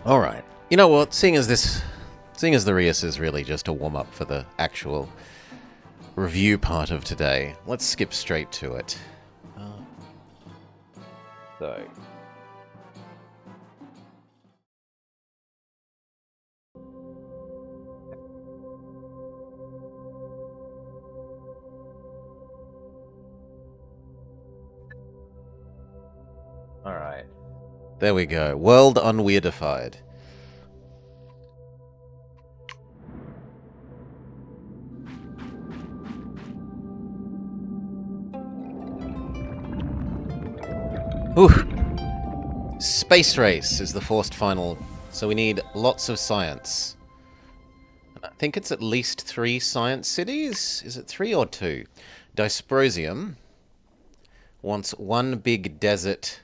Alright. You know what? Seeing as the Reus is really just a warm-up for the actual review part of today, let's skip straight to it. So... Alright. There we go. World unweirdified. Ooh. Space Race is the forced final, so we need lots of science. I think it's at least 3 science cities? Is it 3 or 2? Dysprosium wants 1 big desert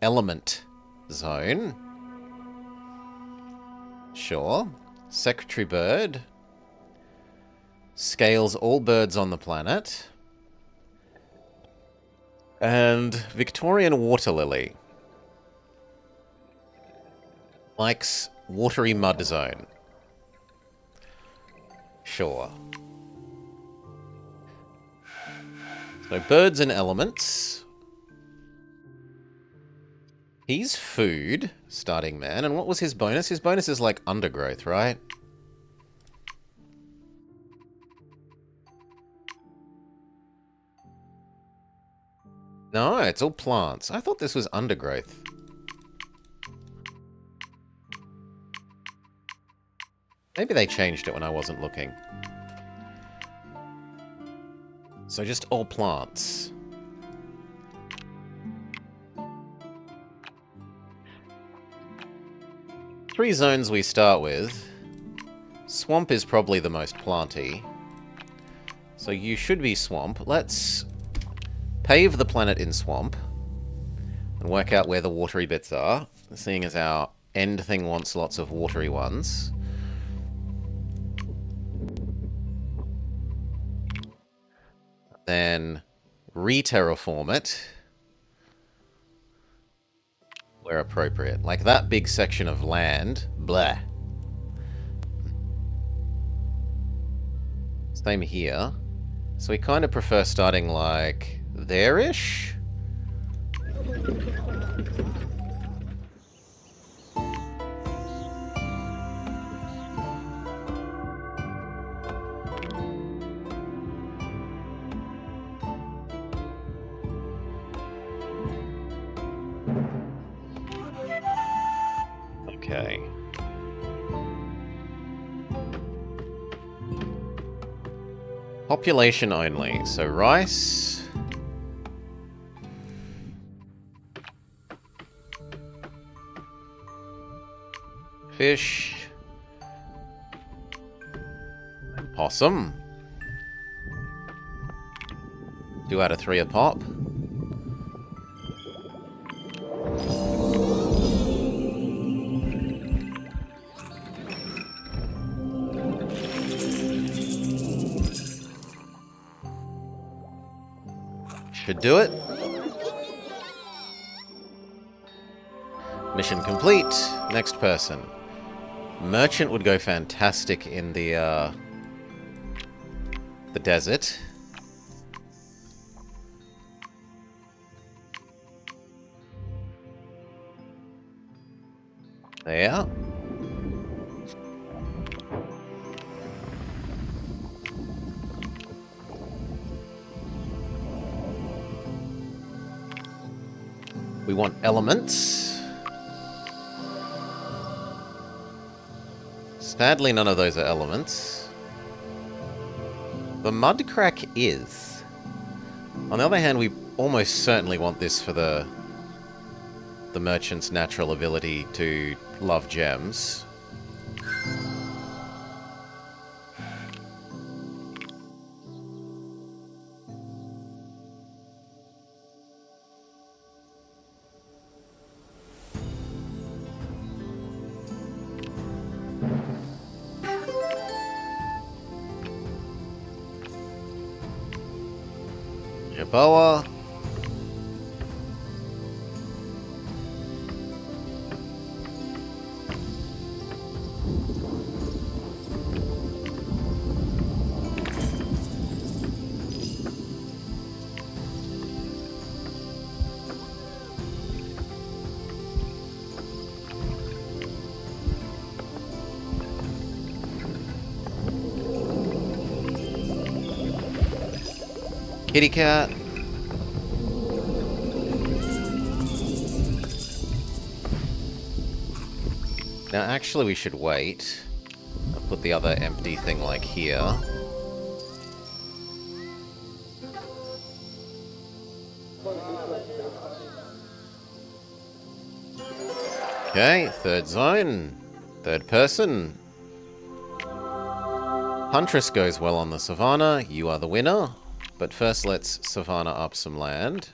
element zone. Sure. Secretary Bird scales all birds on the planet. And Victorian Water Lily likes watery mud zone. Sure. So birds and elements. He's food, starting man. And what was his bonus? His bonus is like undergrowth, right? No, it's all plants. I thought this was undergrowth. Maybe they changed it when I wasn't looking. So just all plants. Three zones we start with. Swamp is probably the most planty. So you should be swamp. Let's pave the planet in swamp and work out where the watery bits are, seeing as our end thing wants lots of watery ones. Then re-terraform it where appropriate. Like that big section of land, blah. Same here. So we kind of prefer starting like there-ish. Okay. Population only. So rice. Fish. And possum. 2 out of 3 a pop. Should do it. Mission complete. Next person. Merchant would go fantastic in the desert. There. We want elements. Sadly, none of those are elements. The mud crack is. On the other hand, we almost certainly want this for the merchant's natural ability to love gems. Boa. Kitty cat. Now, actually, we should wait. I'll put the other empty thing, like, here. Okay, third zone. Third person. Huntress goes well on the savannah. You are the winner. But first, let's savannah up some land.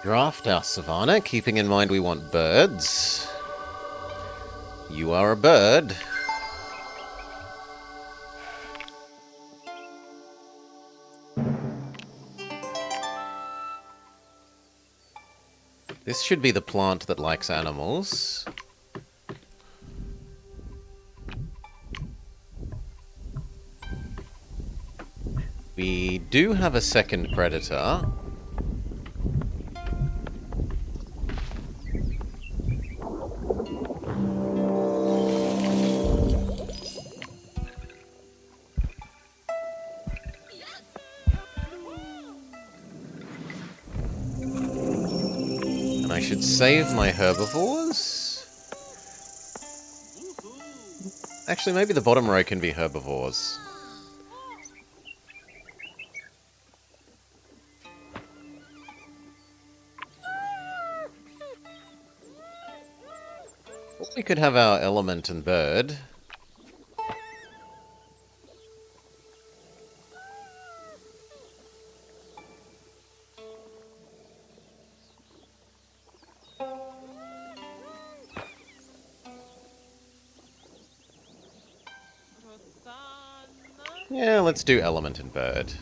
Draft our savannah, keeping in mind we want birds. You are a bird. This should be the plant that likes animals. We do have a second predator. I should save my herbivores. Actually, maybe the bottom row can be herbivores. Or we could have our element and bird. Yeah, let's do element and bird.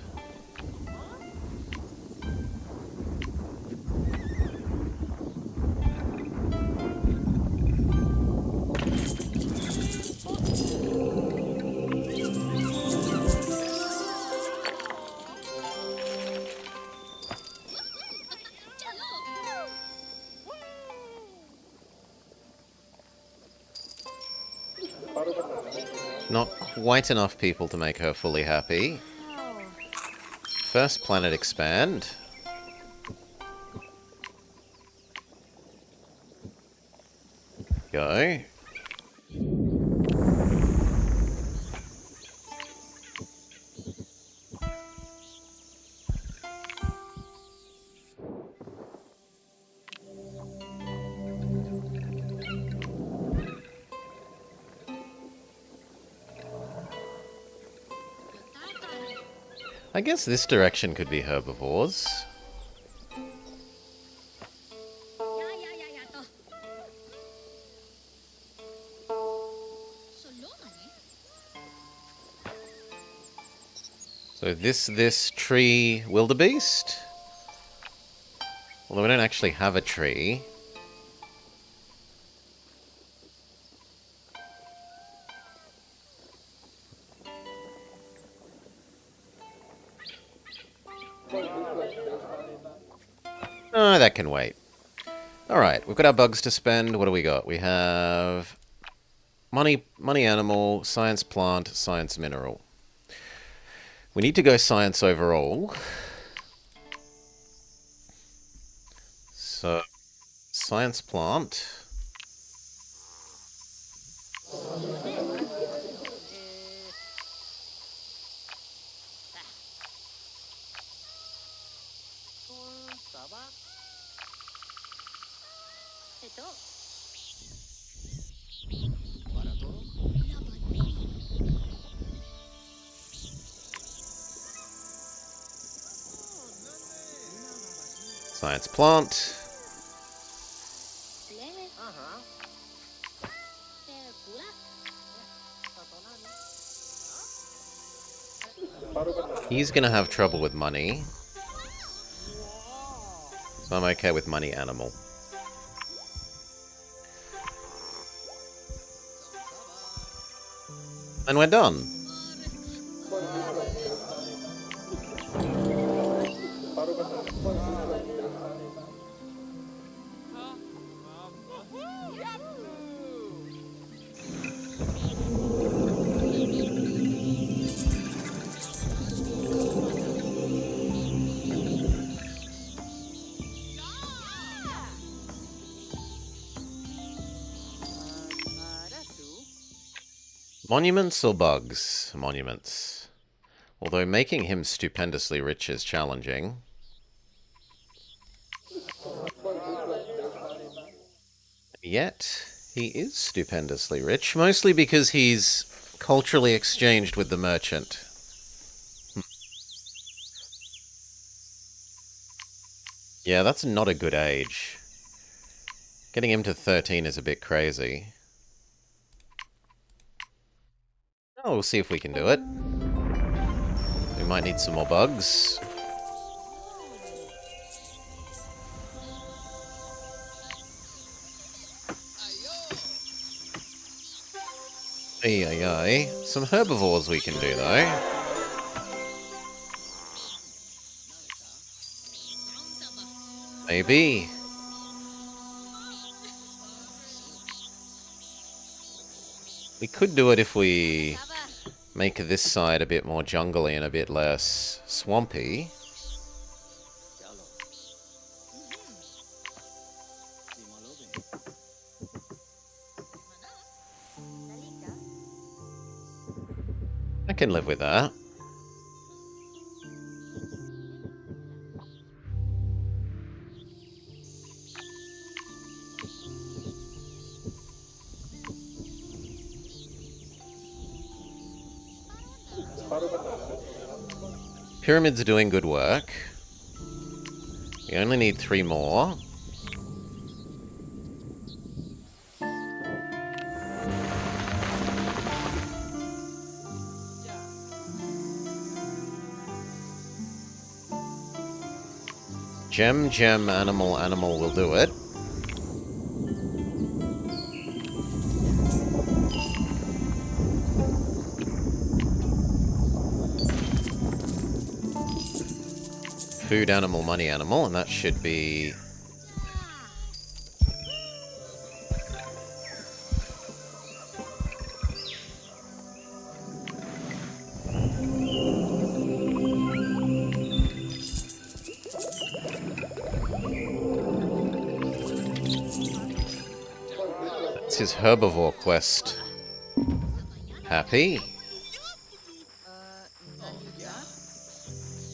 Not quite enough people to make her fully happy. First planet expand. Go. I guess this direction could be herbivores. So this tree wildebeest? Although we don't actually have a tree. Oh, that can wait. Alright, we've got our bugs to spend. What do we got? We have money animal, science plant, science mineral. We need to go science overall. So, science plant. Science plant. He's gonna have trouble with money. So I'm okay with money animal. And we're done. Monuments or bugs? Monuments. Although making him stupendously rich is challenging. Yet, he is stupendously rich, mostly because he's culturally exchanged with the merchant. Yeah, that's not a good age. Getting him to 13 is a bit crazy. Oh, we'll see if we can do it. We might need some more bugs. Ay, ay, ay. Some herbivores we can do, though. Maybe. We could do it if we make this side a bit more jungly and a bit less swampy. I can live with that. Pyramids are doing good work. We only need 3 more. Gem, gem, animal, animal will do it. Food animal, money animal, and that should be... It's his herbivore quest. Happy?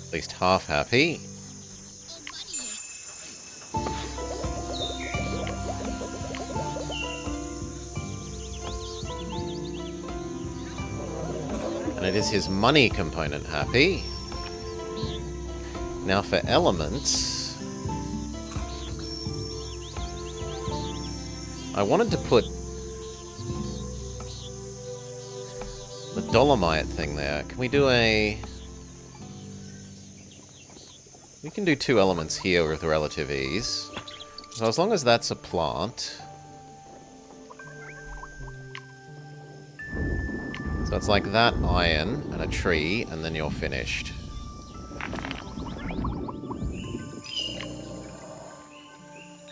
At least half happy. And it is his money component happy. Now for elements... I wanted to put the dolomite thing there. Can we do a... We can do 2 elements here with relative ease. So as long as that's a plant... So it's like that iron and a tree, and then you're finished.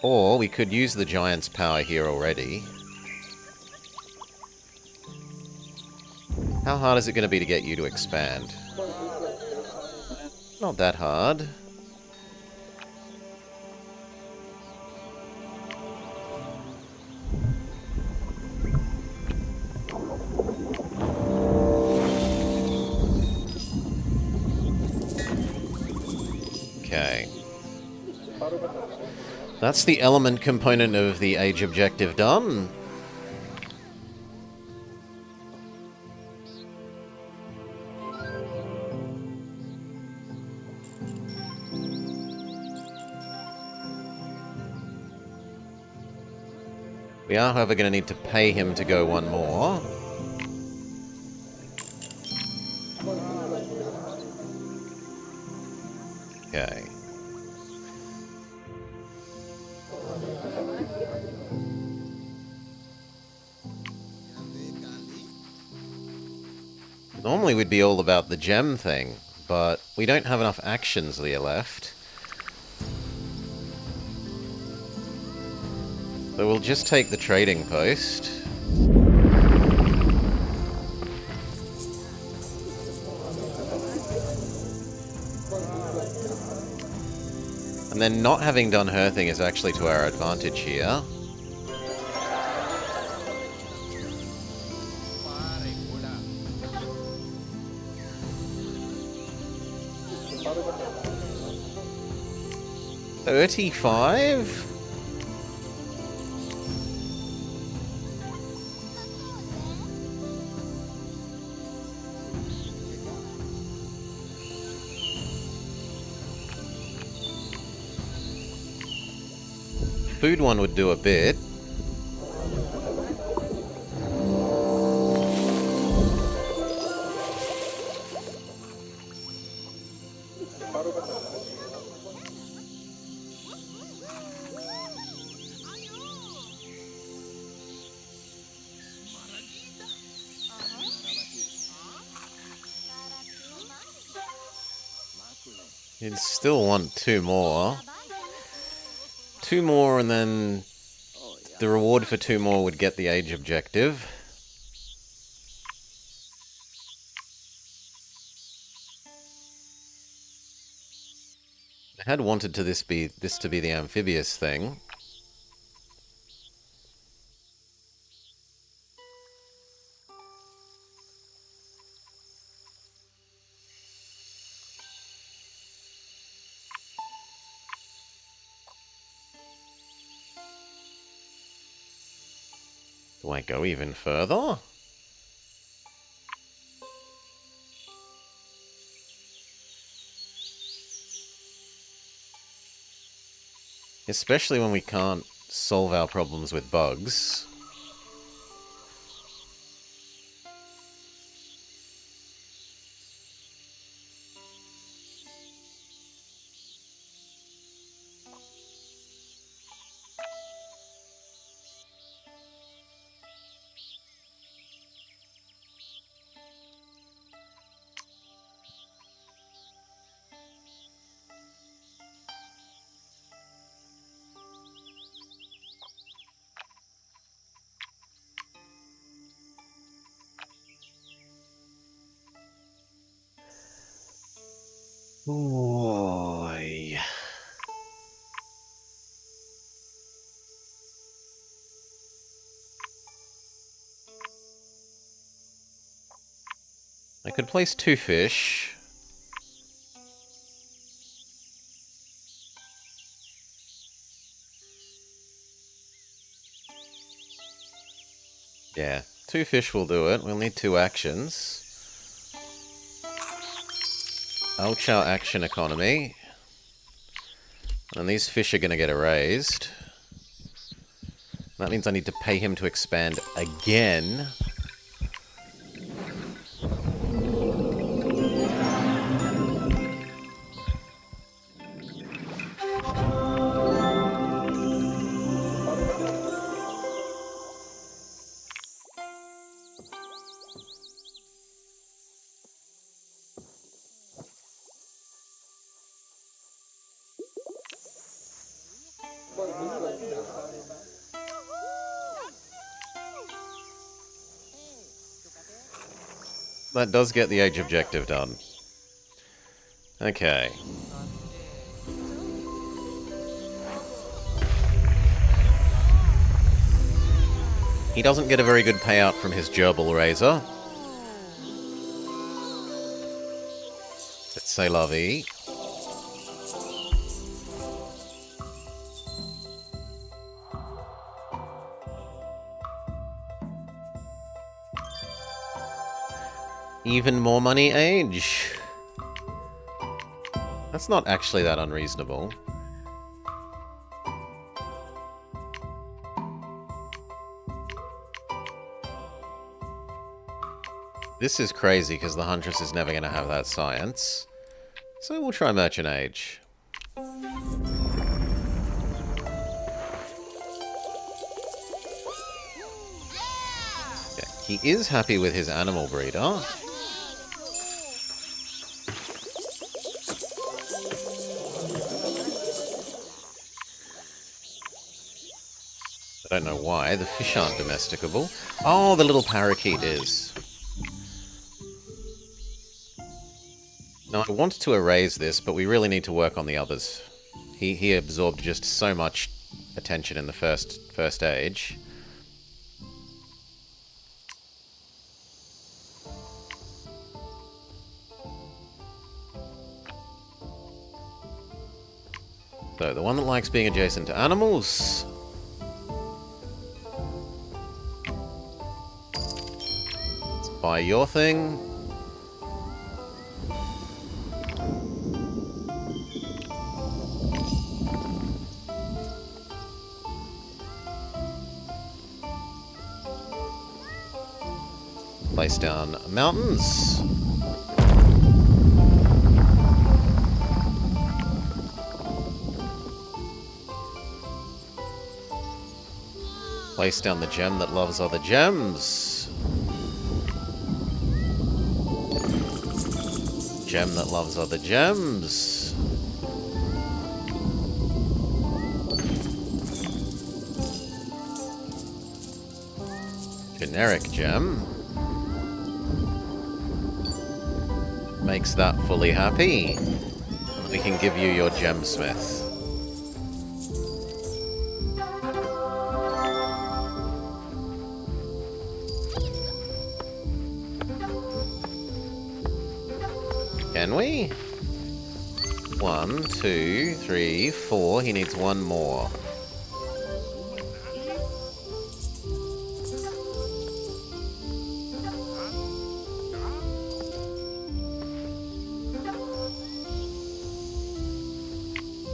Or we could use the giant's power here already. How hard is it going to be to get you to expand? Not that hard. Okay. That's the element component of the age objective done. We are, however, going to need to pay him to go 1 more. Okay. Normally we'd be all about the gem thing, but we don't have enough actions there left. So we'll just take the trading post. And then not having done her thing is actually to our advantage here. $35? Food one would do a bit. You'd still want two more. Two more, and then the reward for two more would get the age objective. I had wanted to this to be the amphibious thing. Do I go even further? Especially when we can't solve our problems with bugs. Oy. I could place two fish. Yeah, two fish will do it. We'll need two actions. Ultra action economy. And these fish are going to get erased. That means I need to pay him to expand again. That does get the age objective done. Okay. He doesn't get a very good payout from his gerbil raiser. Let's say la vie. Even more money age. That's not actually that unreasonable. This is crazy because the Huntress is never going to have that science. So we'll try Merchant Age. Yeah, he is happy with his animal breeder. Don't know why. The fish aren't domesticable. Oh, the little parakeet is. Now, I want to erase this, but we really need to work on the others. He absorbed just so much attention in the first age. So, the one that likes being adjacent to animals. Let's buy your thing. Place down mountains. Place down the gem that loves other gems. Gem that loves other gems. Generic gem. Makes that fully happy. We can give you your gemsmith. Can we? 1, 2, 3, 4. He needs one more.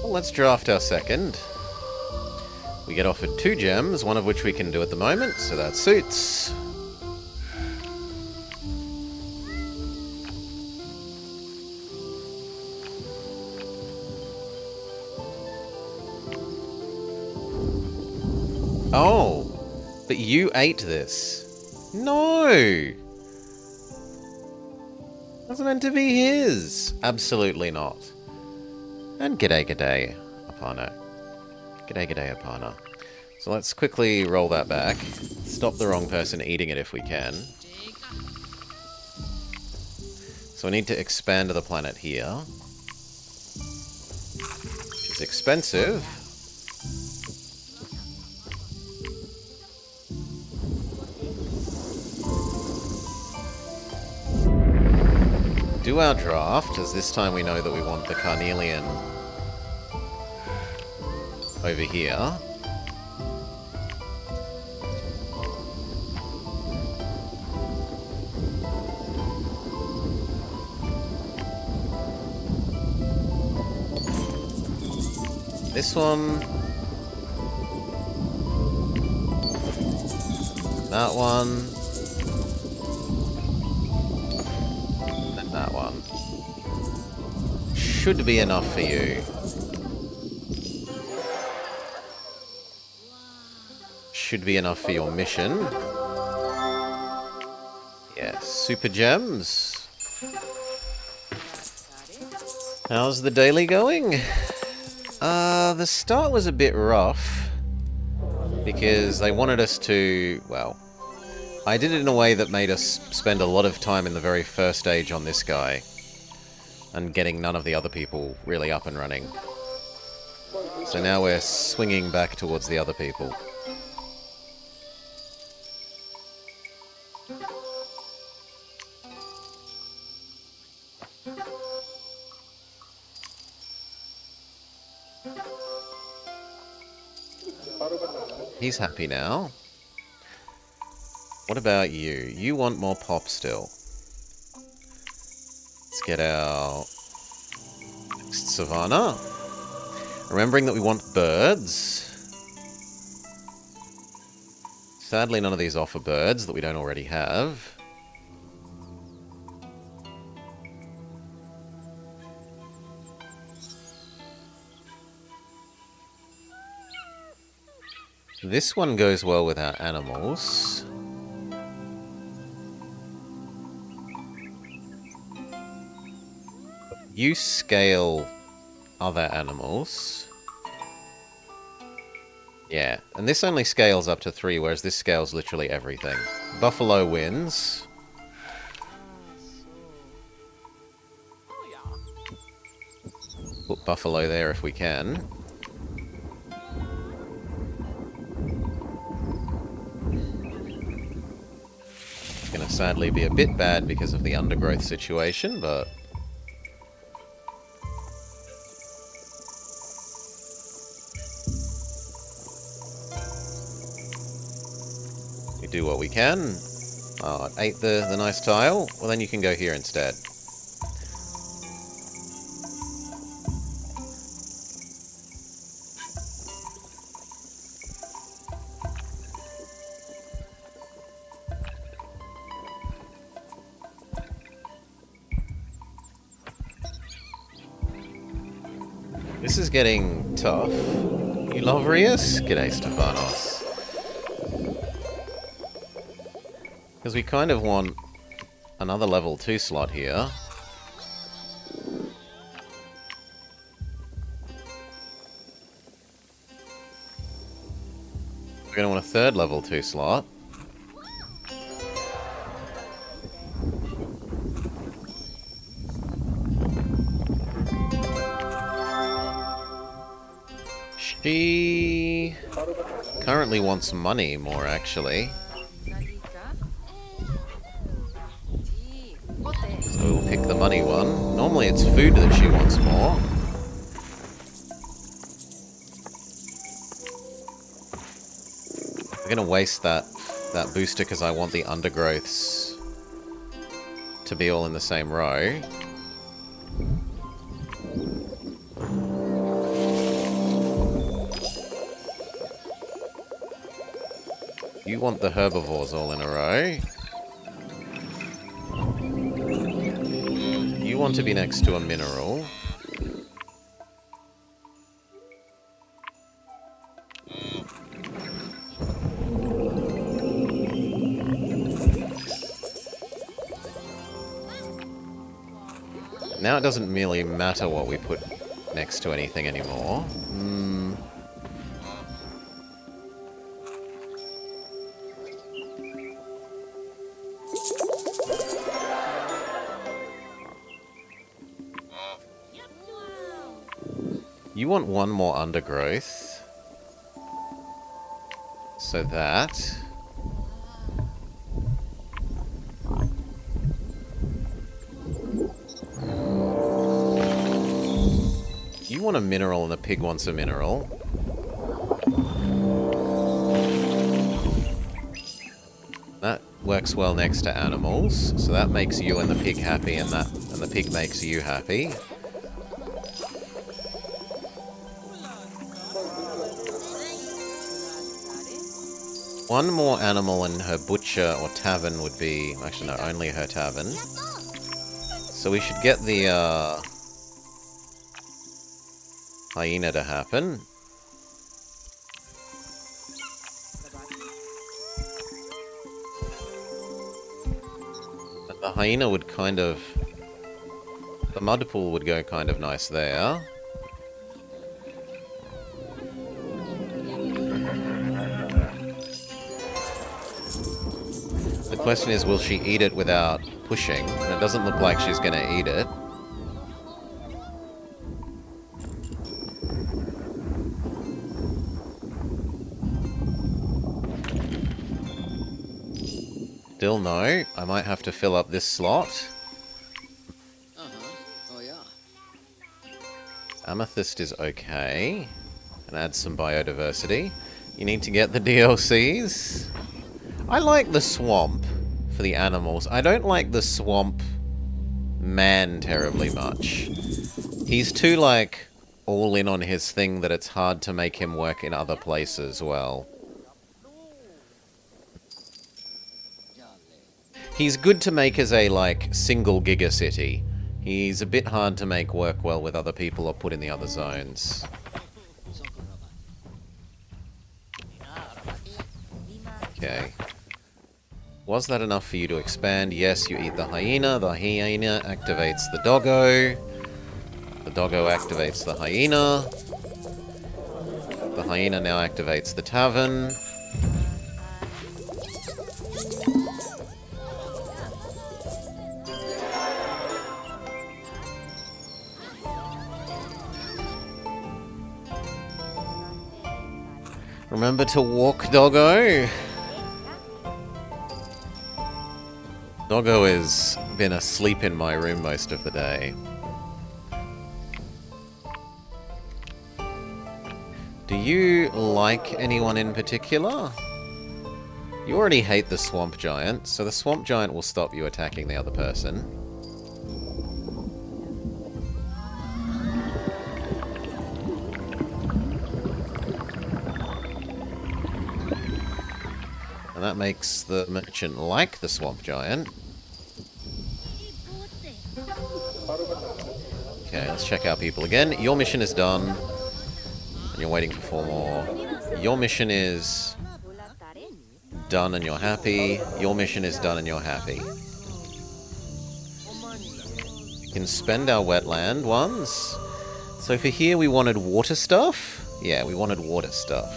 Well, let's draft our second. We get offered 2 gems, one of which we can do at the moment, so that suits. Oh, but you ate this. No! That's meant to be his. Absolutely not. And g'day g'day, Apana. G'day g'day, Apana. So let's quickly roll that back. Stop the wrong person eating it if we can. So we need to expand the planet here. Which is expensive. Do our draft, as this time we know that we want the carnelian over here. This one. That one. And that one. Should be enough for you. Should be enough for your mission. Yes, super gems. How's the daily going? The start was a bit rough because they wanted us to, well, I did it in a way that made us spend a lot of time in the very first stage on this guy and getting none of the other people really up and running. So now we're swinging back towards the other people. He's happy now. What about you? You want more pop still. Let's get our next savanna. Remembering that we want birds. Sadly, none of these offer birds that we don't already have. This one goes well with our animals. You scale other animals. Yeah, and this only scales up to 3, whereas this scales literally everything. Buffalo wins. Put Buffalo there if we can. It's gonna sadly be a bit bad because of the undergrowth situation, but... we do what we can. Oh, it ate the nice tile. Well, then you can go here instead. This is getting tough. You love Reus? G'day, Stefanos. Because we kind of want another level 2 slot here. We're going to want a third level 2 slot. She currently wants money more, actually. So we'll pick the money one. Normally it's food that she wants more. We're gonna waste that booster because I want the undergrowths to be all in the same row. You want the herbivores all in a row. You want to be next to a mineral. Now it doesn't really matter what we put next to anything anymore. You want one more undergrowth. So that... you want a mineral and the pig wants a mineral. That works well next to animals, so that makes you and the pig happy, and the pig makes you happy. One more animal in her butcher or tavern would be... actually, no, only her tavern. So we should get the, hyena to happen. And the hyena would kind of... the mud pool would go kind of nice there. The question is, will she eat it without pushing? And it doesn't look like she's going to eat it. Still no. I might have to fill up this slot. Oh yeah. Amethyst is okay. And add some biodiversity. You need to get the DLCs. I like the swamp for the animals. I don't like the swamp man terribly much. He's too, like, all in on his thing that it's hard to make him work in other places well. He's good to make as a, like, single gigacity. He's a bit hard to make work well with other people or put in the other zones. Okay. Was that enough for you to expand? Yes, you eat the hyena. The hyena activates the doggo. The doggo activates the hyena. The hyena now activates the tavern. Remember to walk, Doggo. Doggo has been asleep in my room most of the day. Do you like anyone in particular? You already hate the Swamp Giant, so the Swamp Giant will stop you attacking the other person. And that makes the merchant like the Swamp Giant. Okay, let's check our people again. Your mission is done. And you're waiting for 4 more. Your mission is done and you're happy. Your mission is done and you're happy. We can spend our wetland ones. So for here we wanted water stuff? Yeah, we wanted water stuff.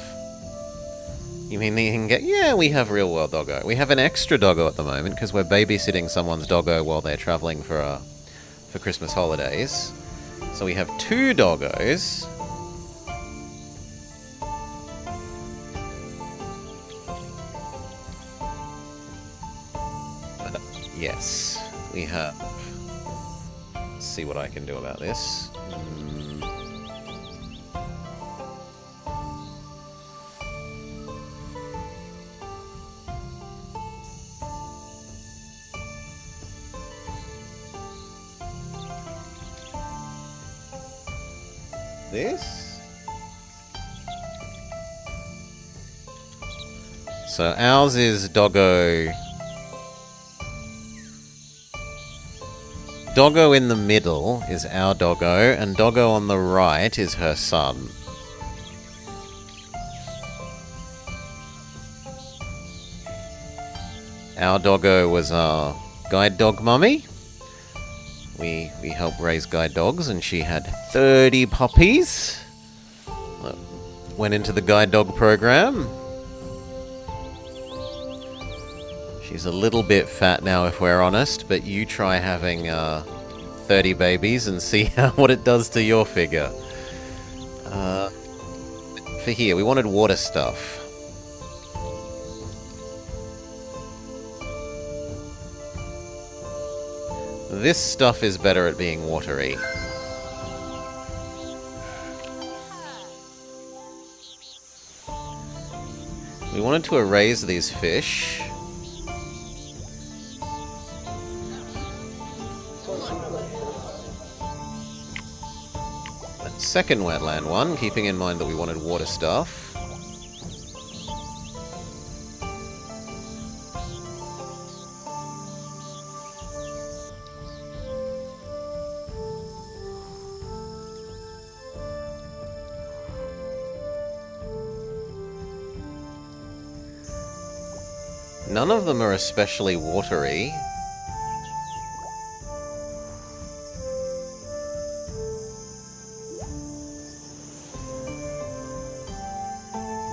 You mean you can get... Yeah, we have real world doggo. We have an extra doggo at the moment because we're babysitting someone's doggo while they're traveling for Christmas holidays. So we have 2 doggos. Yes, we have. Let's see what I can do about this. This? So ours is doggo. Doggo in the middle is our doggo, and doggo on the right is her son. Our doggo was our guide dog mummy. We helped raise guide dogs, and she had 30 puppies. Went into the guide dog program. She's a little bit fat now, if we're honest, but you try having 30 babies and see what it does to your figure. For here, we wanted water stuff. This stuff is better at being watery. We wanted to erase these fish. That second wetland one, keeping in mind that we wanted water stuff. None of them are especially watery.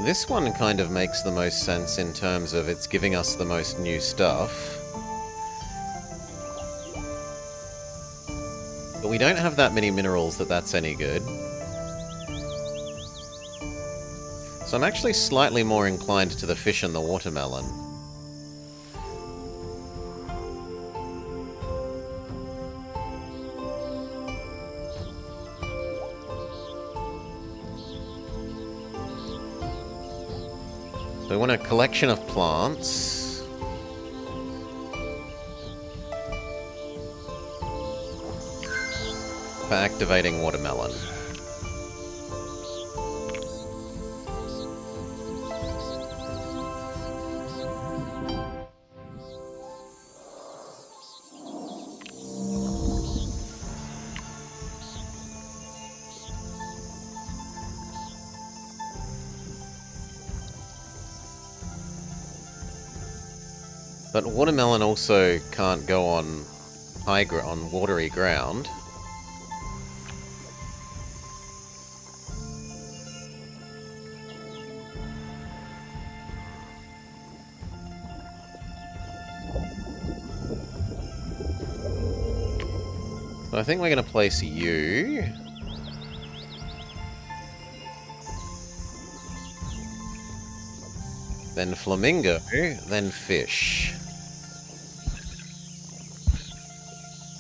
This one kind of makes the most sense in terms of it's giving us the most new stuff. But we don't have that many minerals that's any good. So I'm actually slightly more inclined to the fish and the watermelon. So we want a collection of plants. For activating watermelon. But watermelon also can't go on on watery ground. I think we're going to place you... then flamingo, then fish.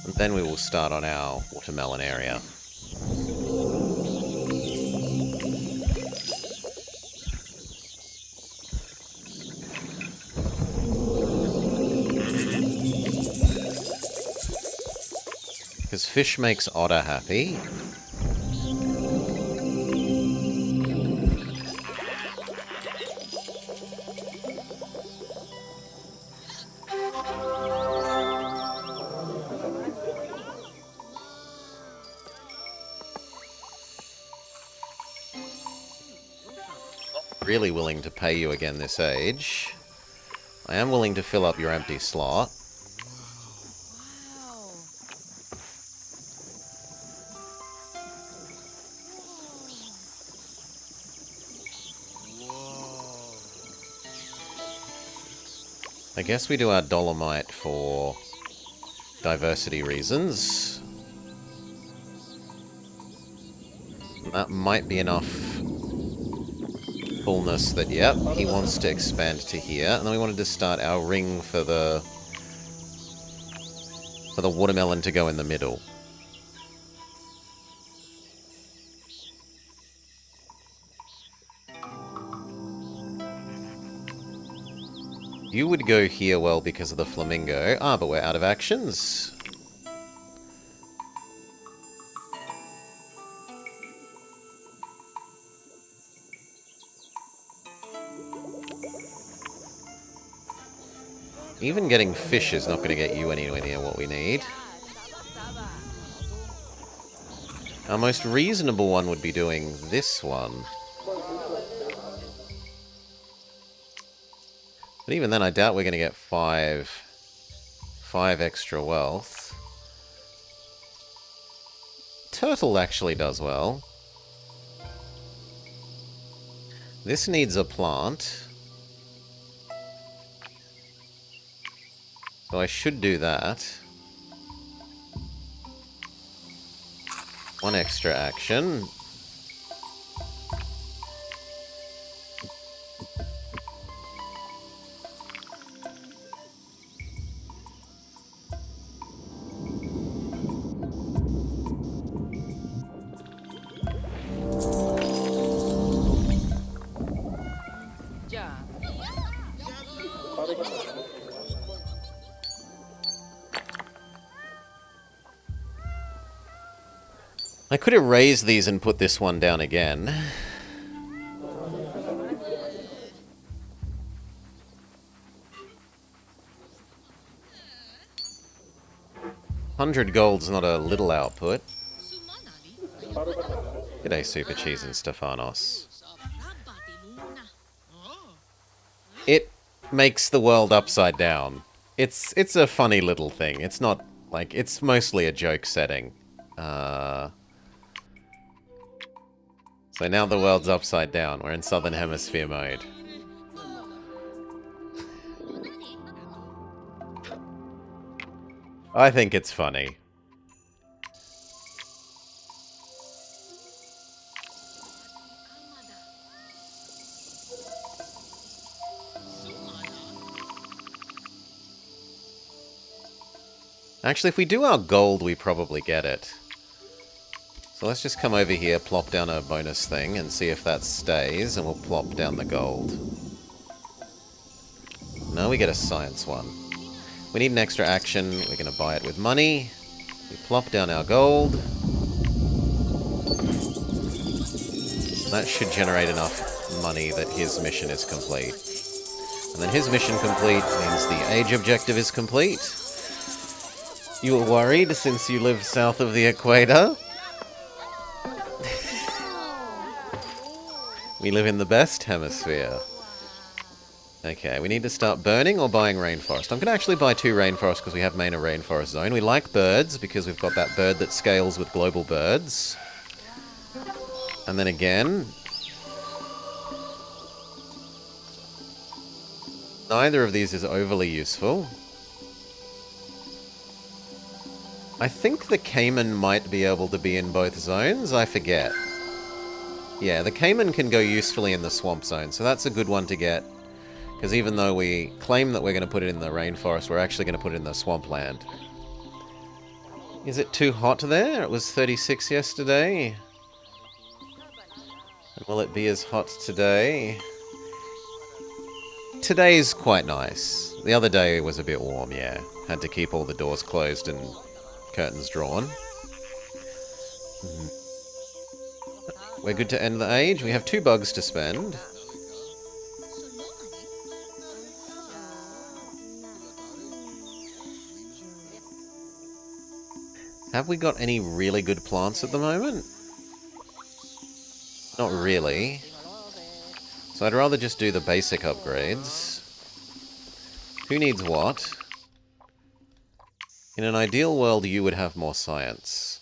And then we will start on our watermelon area. Because fish makes Otter happy. Really willing to pay you again this age. I am willing to fill up your empty slot. I guess we do our dolomite for diversity reasons. That might be enough fullness that, yep, he wants to expand to here. And then we wanted to start our ring for the watermelon to go in the middle. You would go here, well, because of the flamingo. Ah, but we're out of actions. Even getting fish is not going to get you anywhere near what we need. Our most reasonable one would be doing this one. But even then, I doubt we're going to get five extra wealth. Turtle actually does well. This needs a plant. So I should do that. One extra action. I could erase these and put this one down again. 100 gold's not a little output. G'day, Super Cheese and Stefanos. It makes the world upside down. It's a funny little thing. It's not, like, it's mostly a joke setting. So now the world's upside down. We're in Southern Hemisphere mode. I think it's funny. Actually, if we do our gold, we probably get it. So let's just come over here, plop down a bonus thing, and see if that stays, and we'll plop down the gold. No, we get a science one. We need an extra action. We're going to buy it with money. We plop down our gold. That should generate enough money that his mission is complete. And then his mission complete means the age objective is complete. You were worried since you live south of the equator? We live in the best hemisphere. Okay, we need to start burning or buying rainforest. I'm going to actually buy 2 rainforests because we have made a rainforest zone. We like birds because we've got that bird that scales with global birds. And then again, neither of these is overly useful. I think the Cayman might be able to be in both zones, I forget. Yeah, the Cayman can go usefully in the swamp zone, so that's a good one to get. Because even though we claim that we're going to put it in the rainforest, we're actually going to put it in the swampland. Is it too hot there? It was 36 yesterday. And will it be as hot today? Today's quite nice. The other day was a bit warm, yeah. Had to keep all the doors closed and curtains drawn. We're good to end the age. We have 2 bugs to spend. Have we got any really good plants at the moment? Not really. So I'd rather just do the basic upgrades. Who needs what? In an ideal world, you would have more science.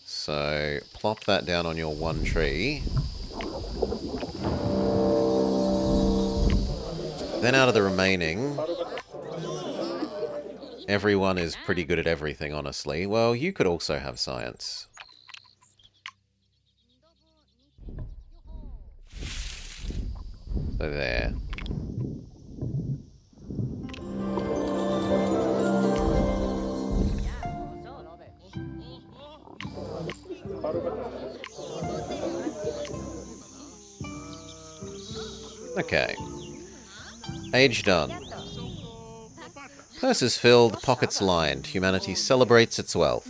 So plop that down on your 1 tree. Then out of the remaining, everyone is pretty good at everything, honestly. Well, you could also have science. So there. Okay. Age done. Purses filled, pockets lined. Humanity celebrates its wealth.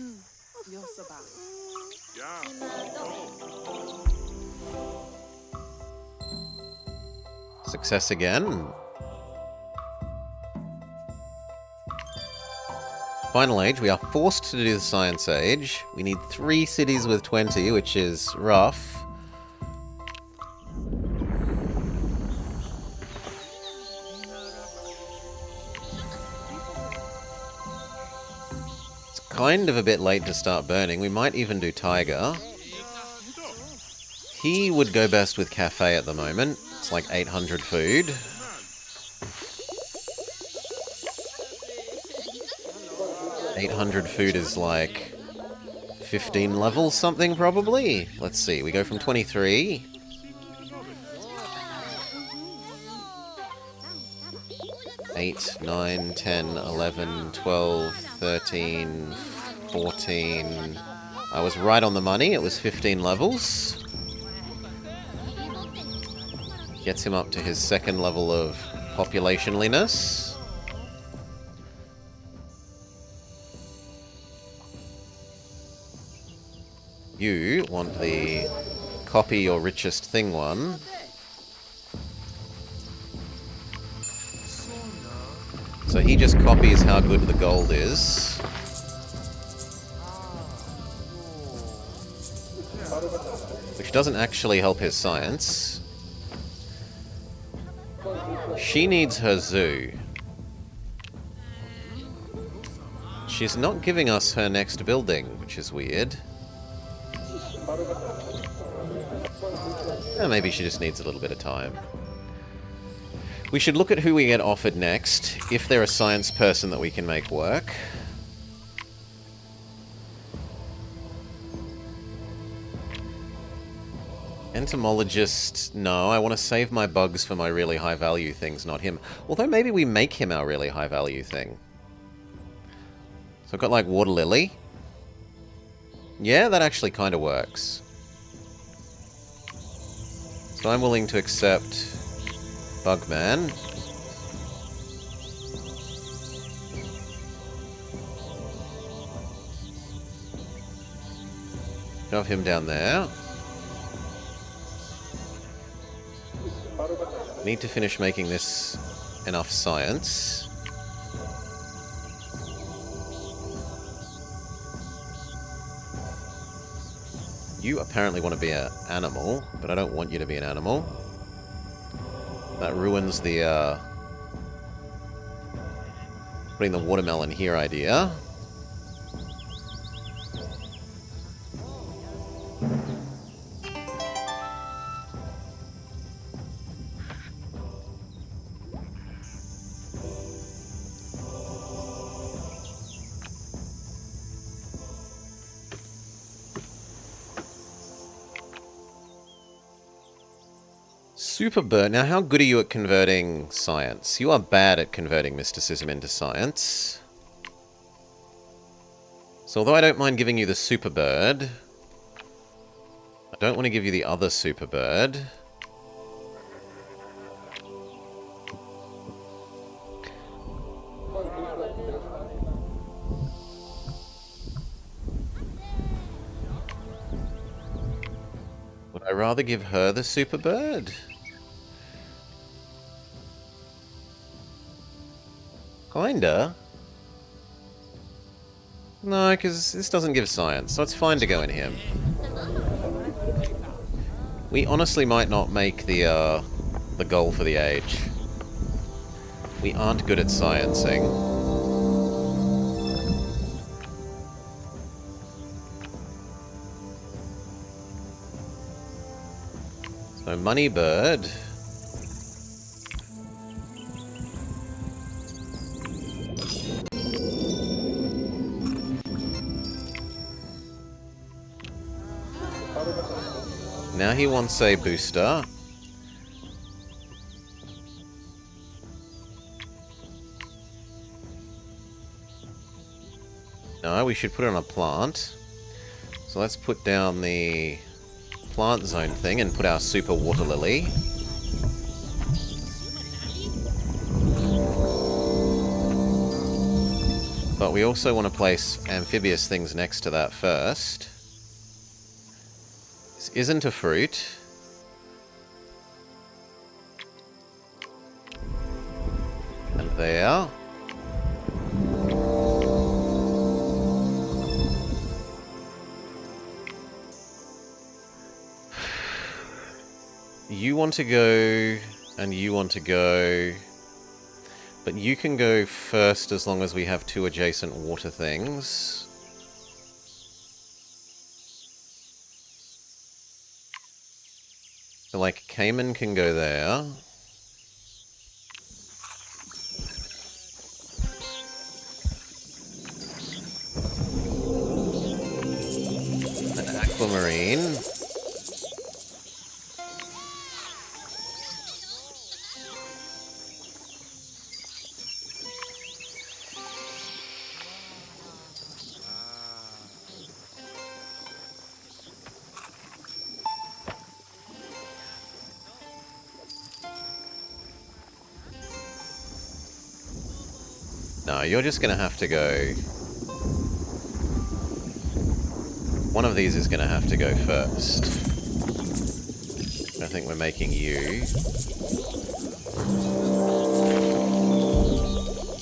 Success again. Final age, we are forced to do the science age. We need 3 cities with 20, which is rough. It's kind of a bit late to start burning. We might even do Tiger. He would go best with Cafe at the moment. It's like 800 food. Food is like 15 levels something probably. Let's see, we go from 23. Eight, 9, 10, 11, 12, 13, 14. I was right on the money, it was 15 levels. Gets him up to his 2nd level of populationliness. You want the copy your richest thing one. So he just copies how good the gold is. Which doesn't actually help his science. She needs her zoo. She's not giving us her next building, which is weird. Maybe she just needs a little bit of time. We should look at who we get offered next, if they're a science person that we can make work. Entomologist, no, I want to save my bugs for my really high value things, not him. Although maybe we make him our really high value thing. So I've got like water lily. Yeah, that actually kind of works. So I'm willing to accept Bugman. Shove him down there. Need to finish making this enough science. You apparently want to be an animal, but I don't want you to be an animal. That ruins the, putting the watermelon here idea. Super bird. Now, how good are you at converting science? You are bad at converting mysticism into science. So although I don't mind giving you the super bird, I don't want to give you the other super bird. Would I rather give her the super bird? Kinda. No, because this doesn't give science, so it's fine to go in him. We honestly might not make the goal for the age. We aren't good at sciencing. So, money bird. Now he wants a booster. No, we should put it on a plant. So let's put down the plant zone thing and put our super water lily. But we also want to place amphibious things next to that first. This isn't a fruit. And there. You want to go, and you want to go. But you can go first as long as we have two adjacent water things. So, like, Cayman can go there. An aquamarine. No, you're just going to have to go... One of these is going to have to go first. I think we're making you.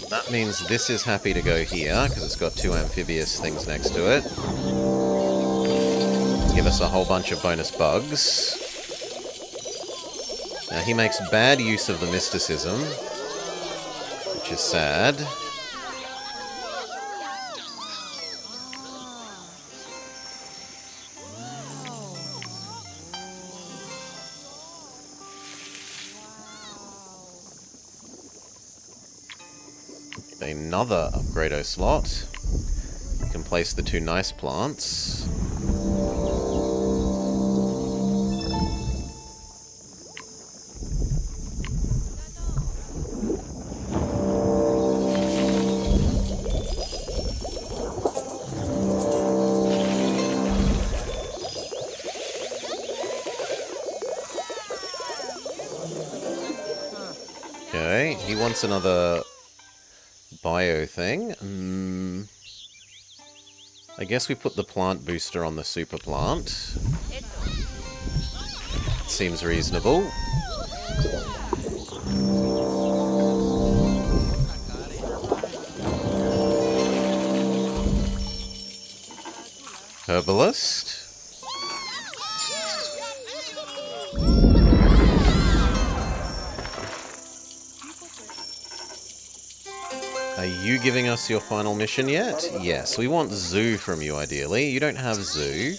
That means this is happy to go here, because it's got two amphibious things next to it. Give us a whole bunch of bonus bugs. Now he makes bad use of the mysticism, which is sad. Another upgrado slot. You can place the two nice plants. Okay, he wants another bio thing. I guess we put the plant booster on the super plant. Seems reasonable. Herbalist. Are you giving us your final mission yet? Yes, we want zoo from you, ideally. You don't have zoo.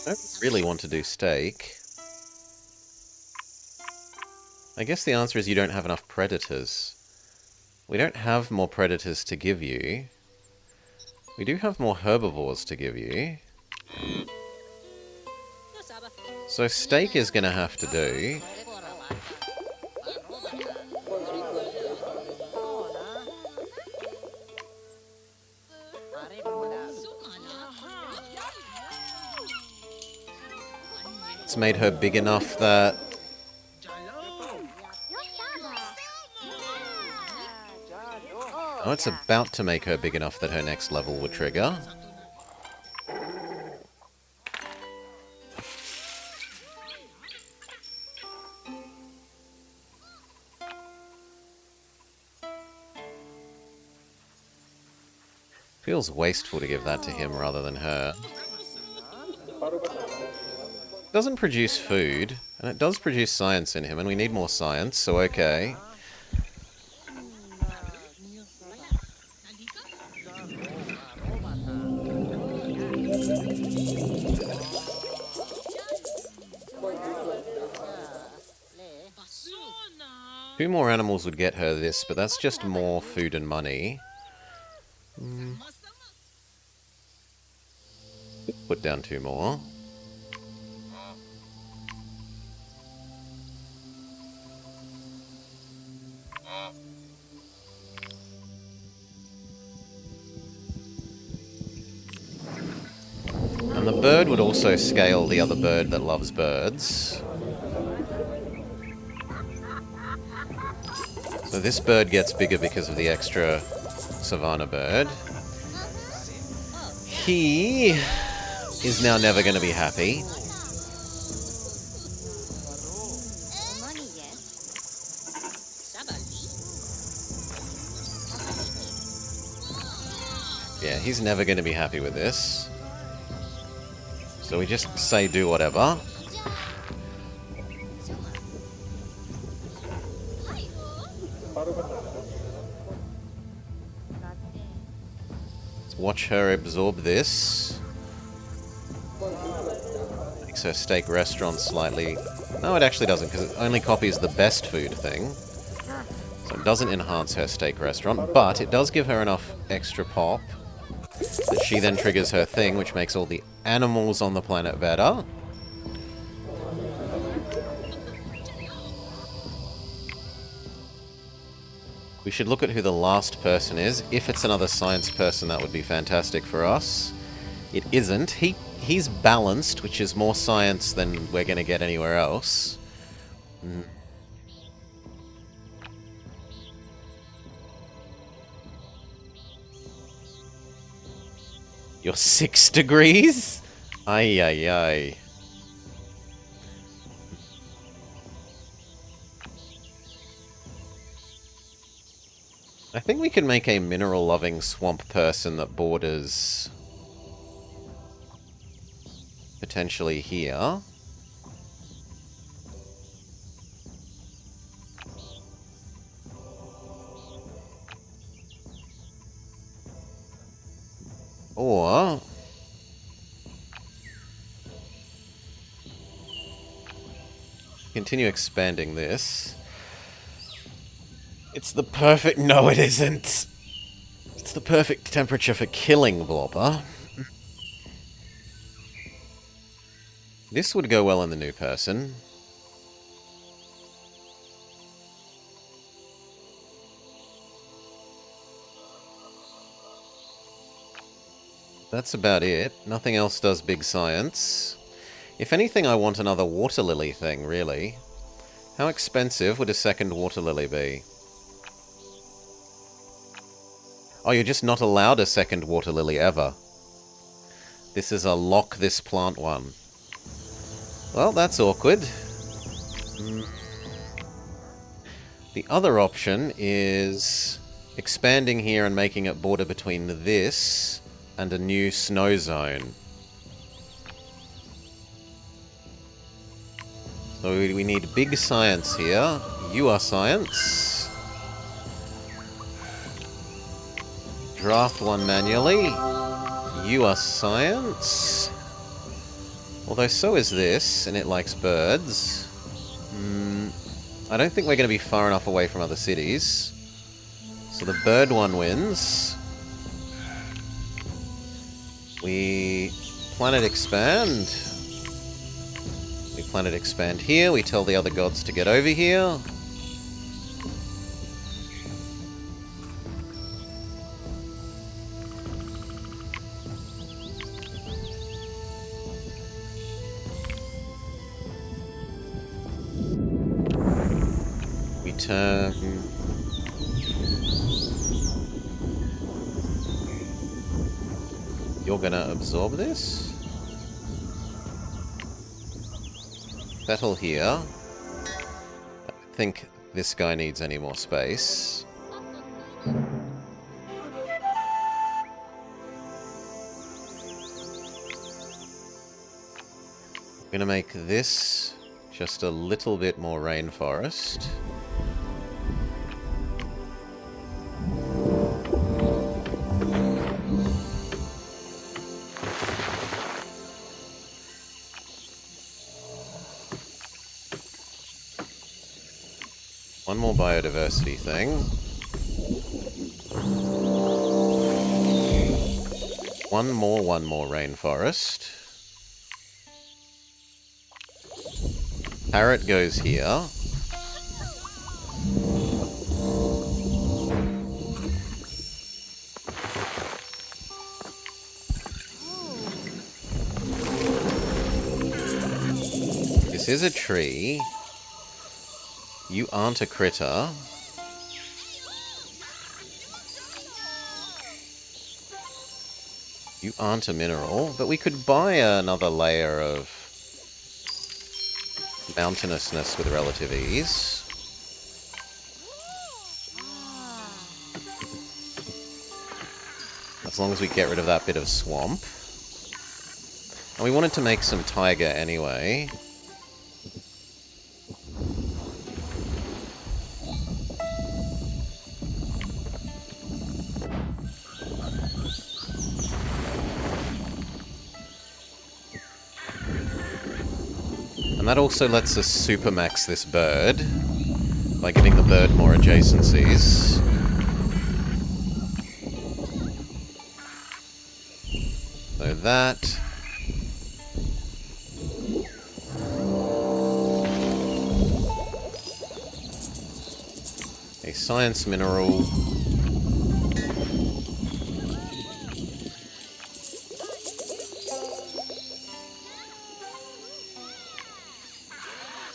I don't really want to do steak. I guess the answer is you don't have enough predators. We don't have more predators to give you. We do have more herbivores to give you. So steak is going to have to do. It's made her big enough that... Oh, it's about to make her big enough that her next level would trigger. Feels wasteful to give that to him rather than her. It doesn't produce food, and it does produce science in him, and we need more science, so okay. Two more animals would get her this, but that's just more food and money. Put down two more. And the bird would also scale the other bird that loves birds. So this bird gets bigger because of the extra savanna bird. He is now never going to be happy. Yeah, he's never going to be happy with this. So we just say do whatever. Let's watch her absorb this. Makes her steak restaurant slightly... No, it actually doesn't, because it only copies the best food thing. So it doesn't enhance her steak restaurant, but it does give her enough extra pop that she then triggers her thing, which makes all the animals on the planet better. We should look at who the last person is. If it's another science person, that would be fantastic for us. It isn't. He's balanced, which is more science than we're going to get anywhere else. You're 6 degrees? Ay, ay, ay. I think we can make a mineral-loving swamp person that borders... potentially here. Or... continue expanding this. It's the perfect... No, it isn't! It's the perfect temperature for killing Blobber. This would go well in the new person. That's about it. Nothing else does big science. If anything, I want another water lily thing, really. How expensive would a second water lily be? Oh, you're just not allowed a second water lily ever. This is a lock this plant one. Well, that's awkward. The other option is expanding here and making it border between this and a new snow zone. So we need big science here. You are science. Draft one manually. You are science. Although so is this, and it likes birds. I don't think we're going to be far enough away from other cities. So the bird one wins. We planet expand. We planet expand here. We tell the other gods to get over here. We turn... You're gonna absorb this? Settle here. I don't think this guy needs any more space. I'm gonna make this just a little bit more rainforest. One more biodiversity thing. One more rainforest. Parrot goes here. This is a tree. You aren't a critter. You aren't a mineral, but we could buy another layer of mountainousness with relative ease. As long as we get rid of that bit of swamp. And we wanted to make some taiga anyway. And that also lets us supermax this bird by giving the bird more adjacencies. So that... a science mineral...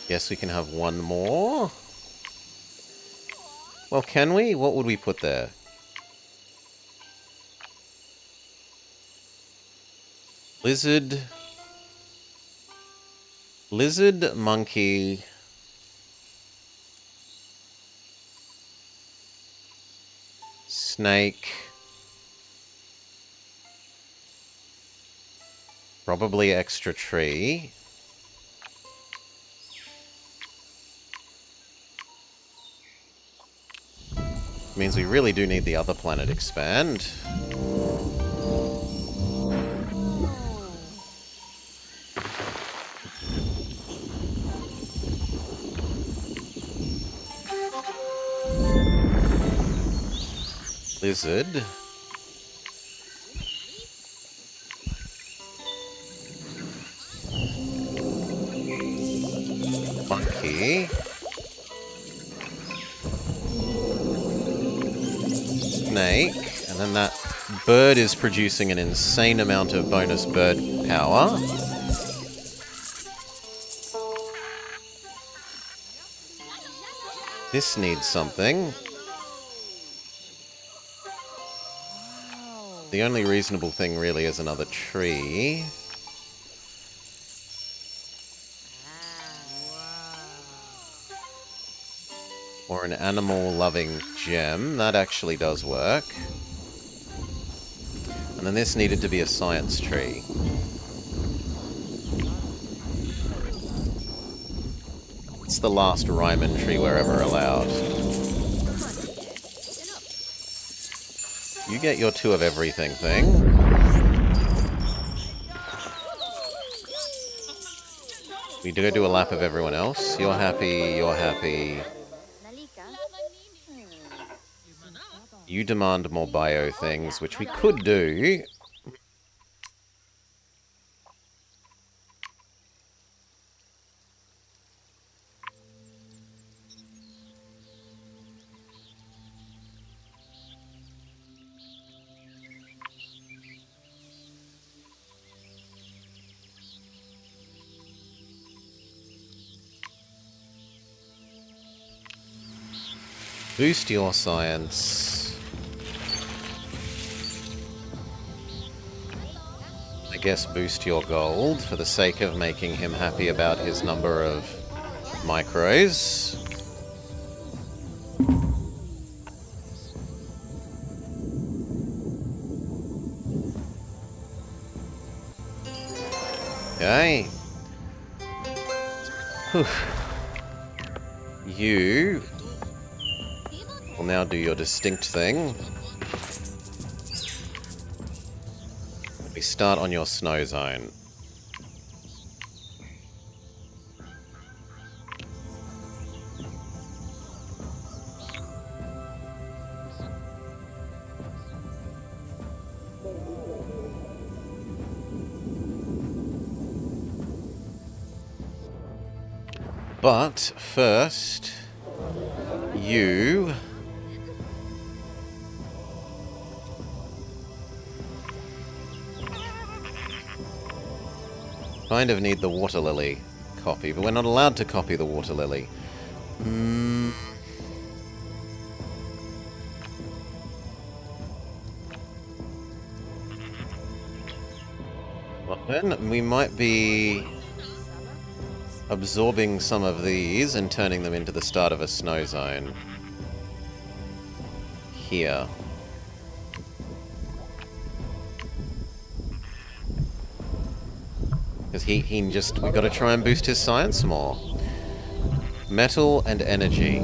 Yes, we can have one more. Well, can we? What would we put there? Lizard. Lizard, monkey. Snake. Probably extra tree. Means we really do need the other planet expand. Lizard. Monkey. Snake, and then that bird is producing an insane amount of bonus bird power. This needs something. The only reasonable thing really is another tree. Or an animal-loving gem. That actually does work. And then this needed to be a science tree. It's the last Ryman tree we're ever allowed. You get your two of everything thing. We do a lap of everyone else. You're happy, you're happy. You demand more bio things, which we could do. Boost your science. I guess boost your gold for the sake of making him happy about his number of micros. Okay. Whew. You will now do your distinct thing. We start on your snow zone. But first, you kind of need the water lily copy, but we're not allowed to copy the water lily. Well, then we might be absorbing some of these and turning them into the start of a snow zone. Here. Because he just... we've got to try and boost his science more. Metal and energy.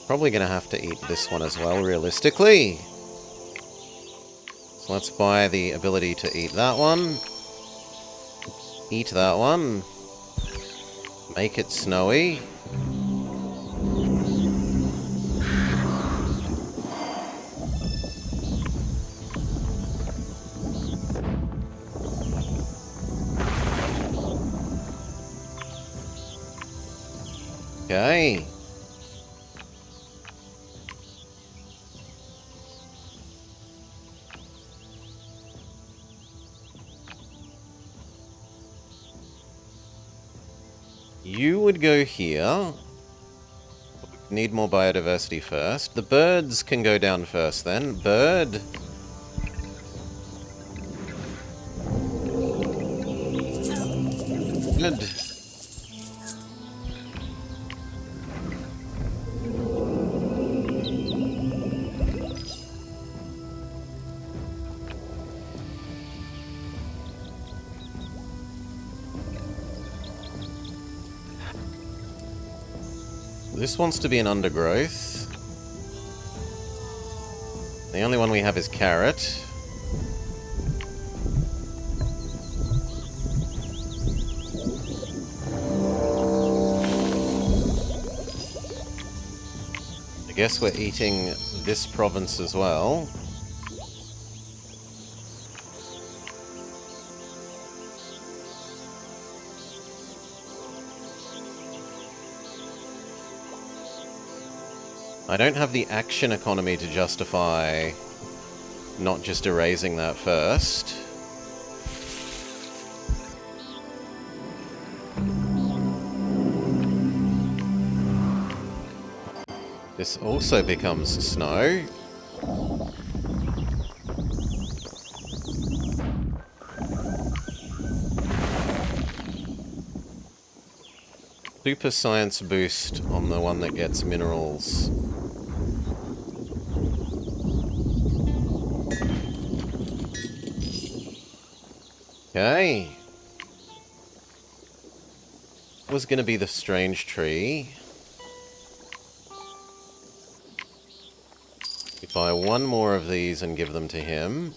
Probably going to have to eat this one as well, realistically. So let's buy the ability to eat that one. Eat that one. Make it snowy. Okay. You would go here. Need more biodiversity first. The birds can go down first then. Bird. Good. This wants to be an undergrowth. The only one we have is carrot. I guess we're eating this province as well. I don't have the action economy to justify not just erasing that first. This also becomes snow. Super science boost on the one that gets minerals. Okay. Was going to be the strange tree. We buy one more of these and give them to him,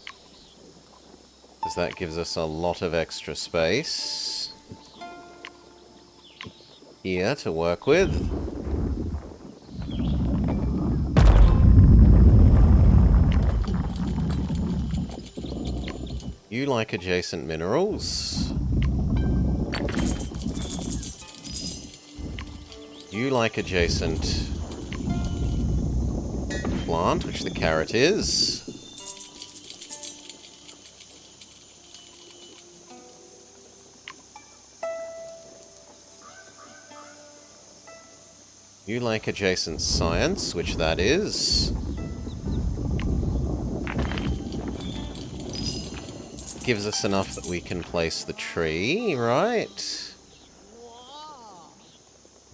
because that gives us a lot of extra space here to work with. You like adjacent minerals. You like adjacent plant, which the carrot is. You like adjacent science, which that is. Gives us enough that we can place the tree, right?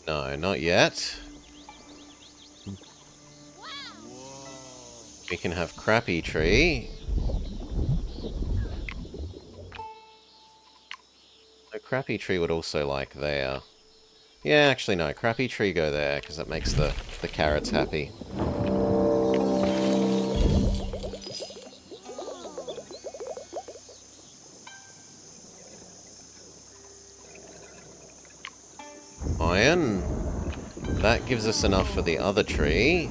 No, not yet. We can have crappy tree. A crappy tree would also like there. Yeah, actually no, crappy tree go there, because that makes the carrots happy. Iron. That gives us enough for the other tree.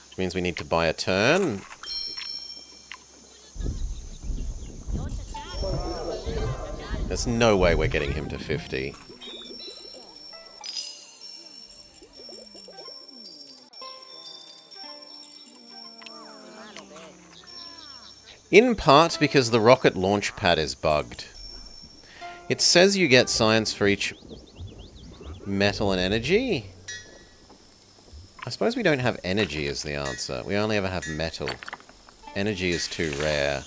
Which means we need to buy a turn. There's no way we're getting him to 50. In part because the rocket launch pad is bugged. It says you get science for each metal and energy. I suppose we don't have energy is the answer. We only ever have metal. Energy is too rare.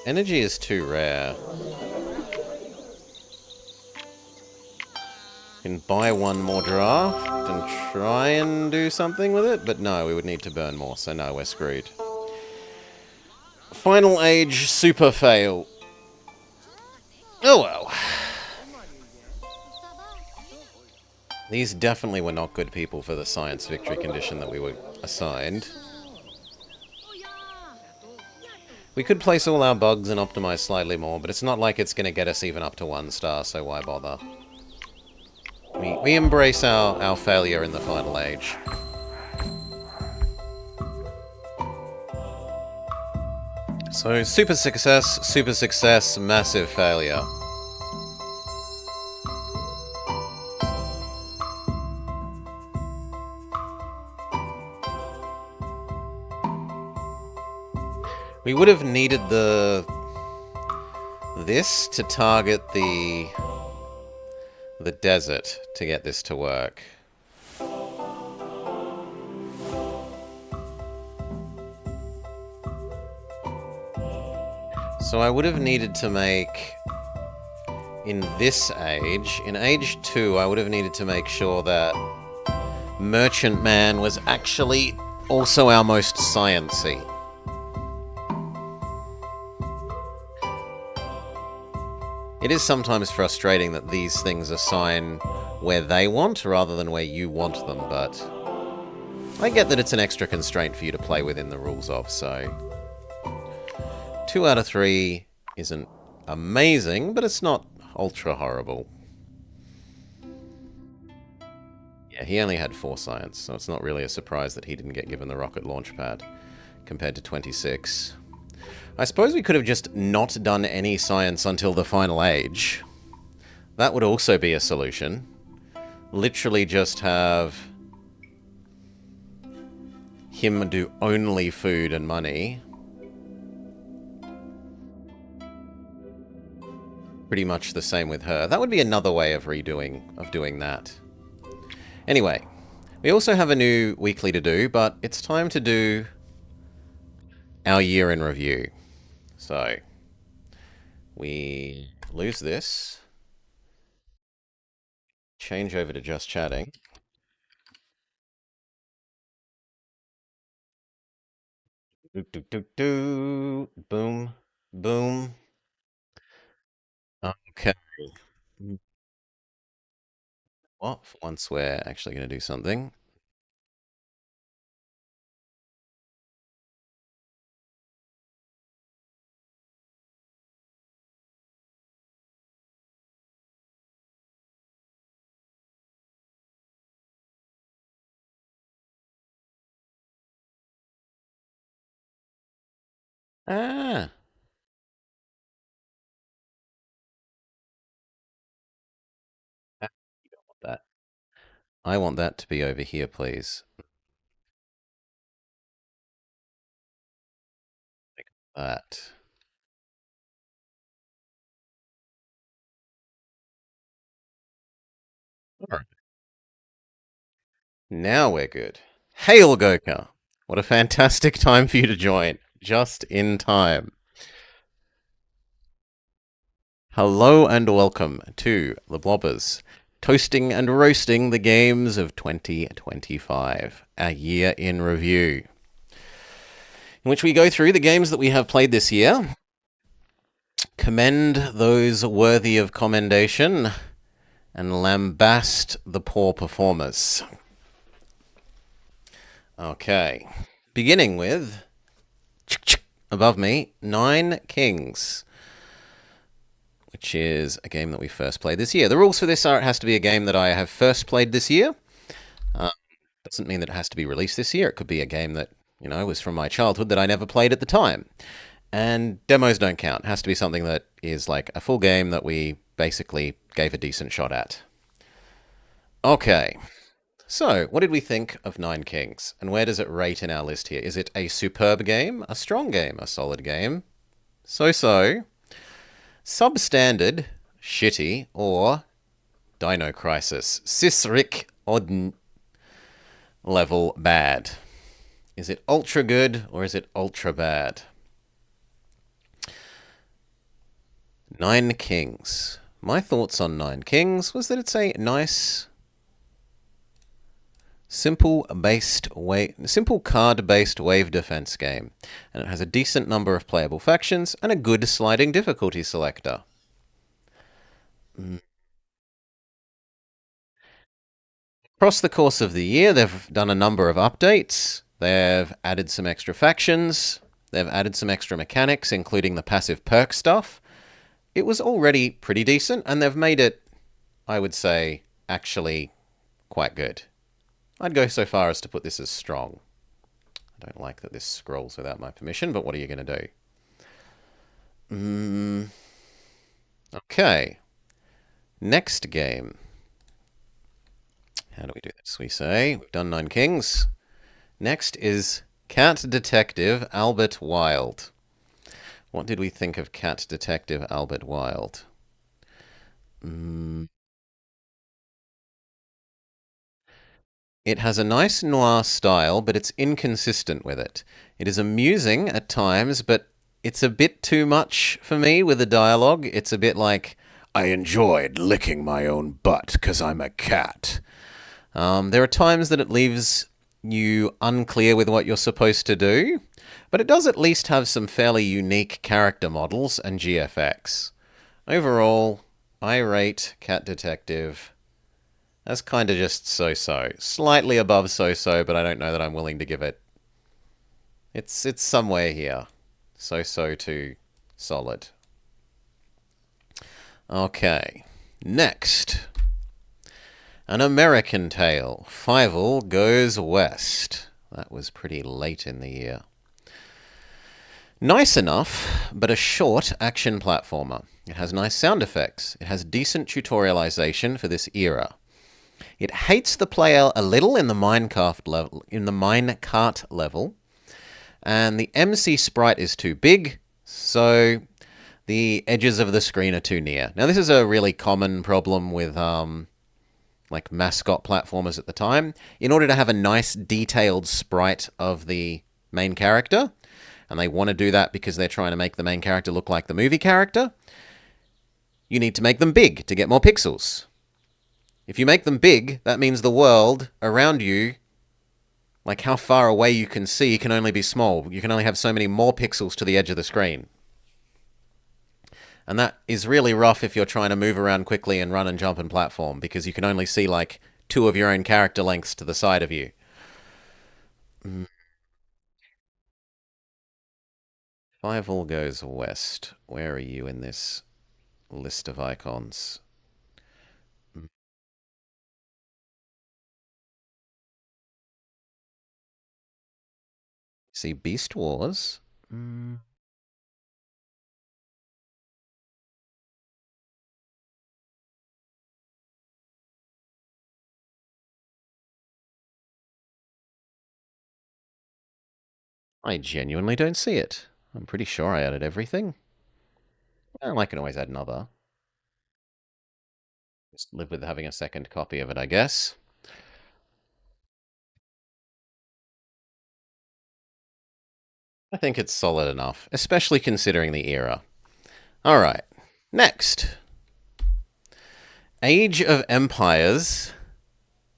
Energy is too rare. Can buy one more draft and try and do something with it, but no, we would need to burn more, so no, we're screwed. Final age super fail. Oh well. These definitely were not good people for the science victory condition that we were assigned. We could place all our bugs and optimize slightly more, but it's not like it's going to get us even up to 1 star, so why bother? We embrace our failure in the final age. So, super success, massive failure. We would have needed this to target the desert to get this to work. So I would have needed to make, in this age, in age 2, I would have needed to make sure that Merchant Man was actually also our most sciencey. It is sometimes frustrating that these things assign where they want rather than where you want them, but I get that it's an extra constraint for you to play within the rules of, so 2 out of 3 isn't amazing, but it's not ultra horrible. Yeah, he only had 4 science, so it's not really a surprise that he didn't get given the rocket launch pad compared to 26. I suppose we could have just not done any science until the final age. That would also be a solution. Literally just have him do only food and money. Pretty much the same with her. That would be another way of doing that. Anyway, we also have a new weekly to do, but it's time to do our year in review. So, we lose this, change over to just chatting. Do, do, do, do. Boom. Boom. Okay. What? For once we're actually going to do something. Ah. You don't want that. I want that to be over here, please. That. All right. Now we're good. Hail, Goka! What a fantastic time for you to join. Just in time. Hello and welcome to the Blobbers, toasting and roasting the games of 2025, a year in review, in which we go through the games that we have played this year, commend those worthy of commendation, and lambast the poor performers. Okay, beginning with, above me, Nine Kings, which is a game that we first played this year. The rules for this are it has to be a game that I have first played this year. Doesn't mean that it has to be released this year. It could be a game that, was from my childhood that I never played at the time. And demos don't count. It has to be something that is like a full game that we basically gave a decent shot at. Okay. So, what did we think of Nine Kings? And where does it rate in our list here? Is it a superb game, a strong game, a solid game, so-so, substandard, shitty, or Dino Crisis, Sisric Odn level bad? Is it ultra good or is it ultra bad? Nine Kings. My thoughts on Nine Kings was that it's a nice, simple card-based wave defense game, and it has a decent number of playable factions and a good sliding difficulty selector. Across the course of the year, they've done a number of updates. They've added some extra factions. They've added some extra mechanics, including the passive perk stuff. It was already pretty decent, and they've made it, I would say, actually quite good. I'd go so far as to put this as strong. I don't like that this scrolls without my permission, but what are you going to do? Okay. Next game. How do we do this? We say, we've done Nine Kings. Next is Cat Detective Albert Wild. What did we think of Cat Detective Albert Wild? It has a nice noir style, but it's inconsistent with it. It is amusing at times, but it's a bit too much for me with the dialogue. It's a bit like, I enjoyed licking my own butt because I'm a cat. There are times that it leaves you unclear with what you're supposed to do, but it does at least have some fairly unique character models and GFX. Overall, I rate Cat Detective as kind of just so-so. Slightly above so-so, but I don't know that I'm willing to give it... It's somewhere here. So-so to solid. Okay. Next. An American Tale. Fievel Goes West. That was pretty late in the year. Nice enough, but a short action platformer. It has nice sound effects. It has decent tutorialization for this era. It hates the player a little in the minecart level, and the MC sprite is too big, so the edges of the screen are too near. Now, this is a really common problem with like mascot platformers at the time. In order to have a nice detailed sprite of the main character, and they want to do that because they're trying to make the main character look like the movie character, you need to make them big to get more pixels. If you make them big, that means the world around you Like how far away you can see can only be small. You can only have so many more pixels to the edge of the screen. And that is really rough if you're trying to move around quickly and run and jump and platform, because you can only see like two of your own character lengths to the side of you. Mm. Five all goes west. Where are you in this list of icons? Mm. See Beast Wars? Mm. I genuinely don't see it. I'm pretty sure I added everything. Well, I can always add another. Just live with having a second copy of it, I guess. I think it's solid enough, especially considering the era. Alright, next. Age of Empires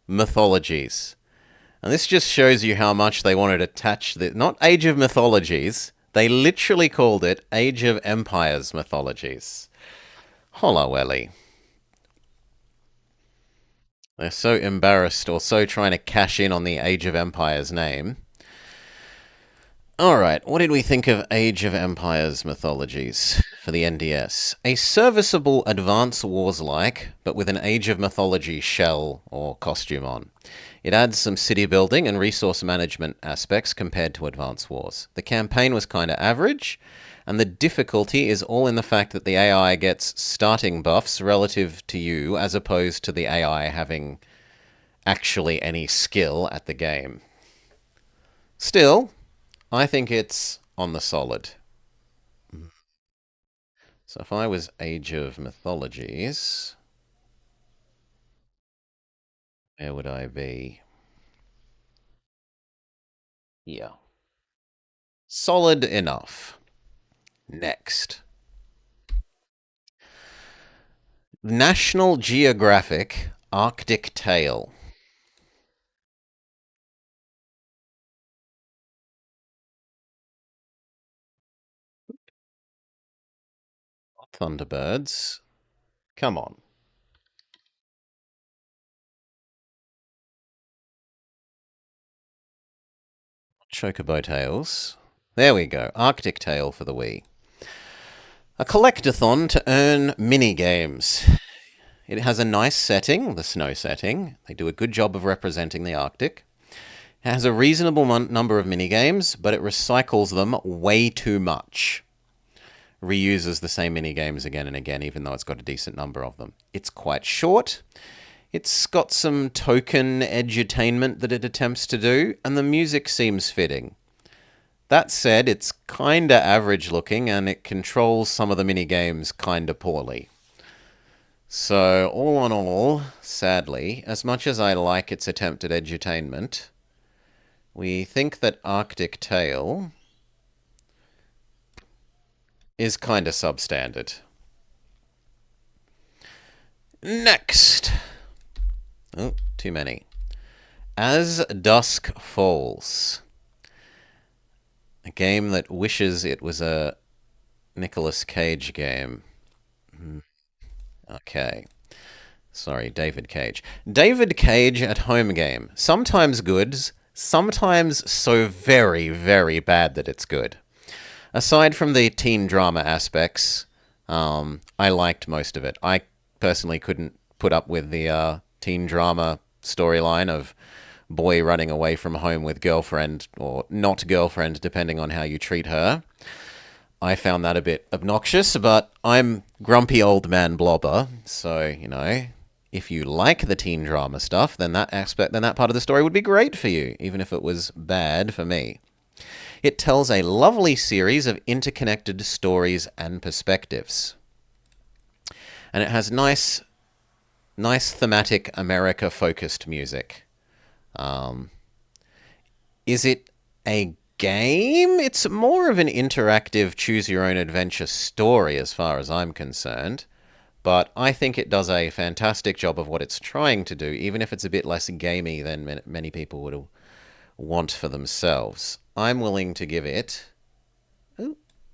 Mythologies. And this just shows you how much they wanted to attach the. Not Age of Mythologies, they literally called it Age of Empires Mythologies. Holla welly. They're so embarrassed or so trying to cash in on the Age of Empires name. Alright, what did we think of Age of Empires Mythologies for the NDS? A serviceable Advance Wars like, but with an Age of Mythology shell or costume on. It adds some city building and resource management aspects compared to Advance Wars. The campaign was kinda average, and the difficulty is all in the fact that the AI gets starting buffs relative to you, as opposed to the AI having actually any skill at the game. Still, I think it's on the solid. So if I was Age of Mythologies, where would I be? Yeah. Solid enough. Next. National Geographic Arctic Tale. Thunderbirds. Come on. Chocobo Tales. There we go. Arctic Tale for the Wii. A collectathon to earn mini games. It has a nice setting, the snow setting. They do a good job of representing the Arctic. It has a reasonable number of minigames, but it recycles them way too much. Reuses the same minigames again and again, even though it's got a decent number of them. It's quite short. It's got some token edutainment that it attempts to do, and the music seems fitting. That said, it's kinda average looking, and it controls some of the minigames kinda poorly. So, all in all, sadly, as much as I like its attempt at edutainment, we think that Arctic Tale is kinda substandard. Next! Oh, too many. As Dusk Falls. A game that wishes it was a Nicolas Cage game. Okay. Sorry, David Cage. David Cage at home game. Sometimes good, sometimes so very, very bad that it's good. Aside from the teen drama aspects, I liked most of it. I personally couldn't put up with the teen drama storyline of boy running away from home with girlfriend, or not girlfriend, depending on how you treat her. I found that a bit obnoxious, but I'm grumpy old man blobber, so, if you like the teen drama stuff, then that part of the story would be great for you, even if it was bad for me. It tells a lovely series of interconnected stories and perspectives. And it has nice thematic America-focused music. Is it a game? It's more of an interactive choose-your-own-adventure story as far as I'm concerned. But I think it does a fantastic job of what it's trying to do, even if it's a bit less gamey than many people want for themselves. I'm willing to give it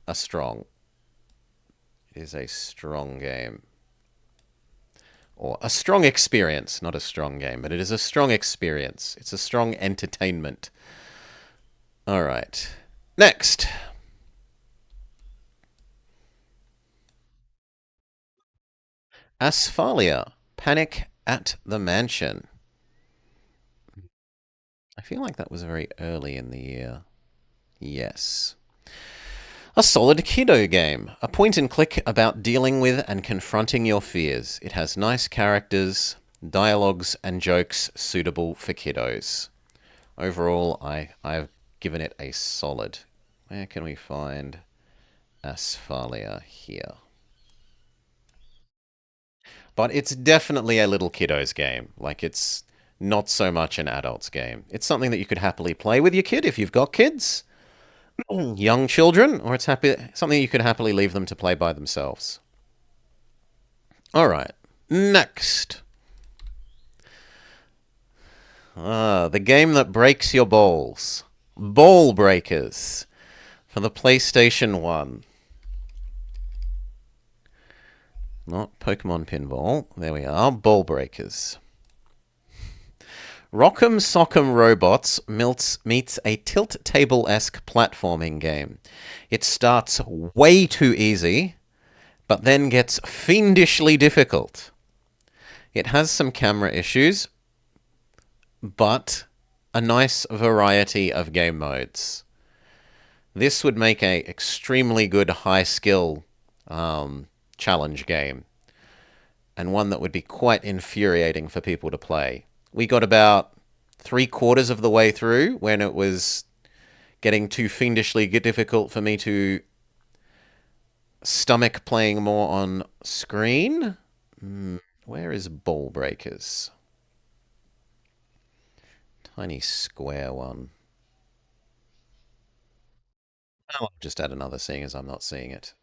a strong. It is a strong game. Or a strong experience, not a strong game, but it is a strong experience. It's a strong entertainment. All right. Next. Asphalia. Panic at the Mansion. I feel like that was very early in the year. Yes. A solid kiddo game. A point and click about dealing with and confronting your fears. It has nice characters, dialogues, and jokes suitable for kiddos. Overall, I've given it a solid. Where can we find Asphalia here? But it's definitely a little kiddo's game. Like, it's not so much an adult's game. It's something that you could happily play with your kid if you've got kids, young children, or it's something you could happily leave them to play by themselves. All right, next. The game that breaks your balls. Ball Breakers for the PlayStation 1. Not Pokemon Pinball. There we are. Ball Breakers. Rock'em Sock'em Robots meets a tilt table-esque platforming game. It starts way too easy, but then gets fiendishly difficult. It has some camera issues, but a nice variety of game modes. This would make a extremely good high skill challenge game, and one that would be quite infuriating for people to play. We got about 3/4 of the way through when it was getting too fiendishly difficult for me to stomach playing more on screen. Where is Ball Breakers? Tiny square one. I'll just add another, seeing as I'm not seeing it.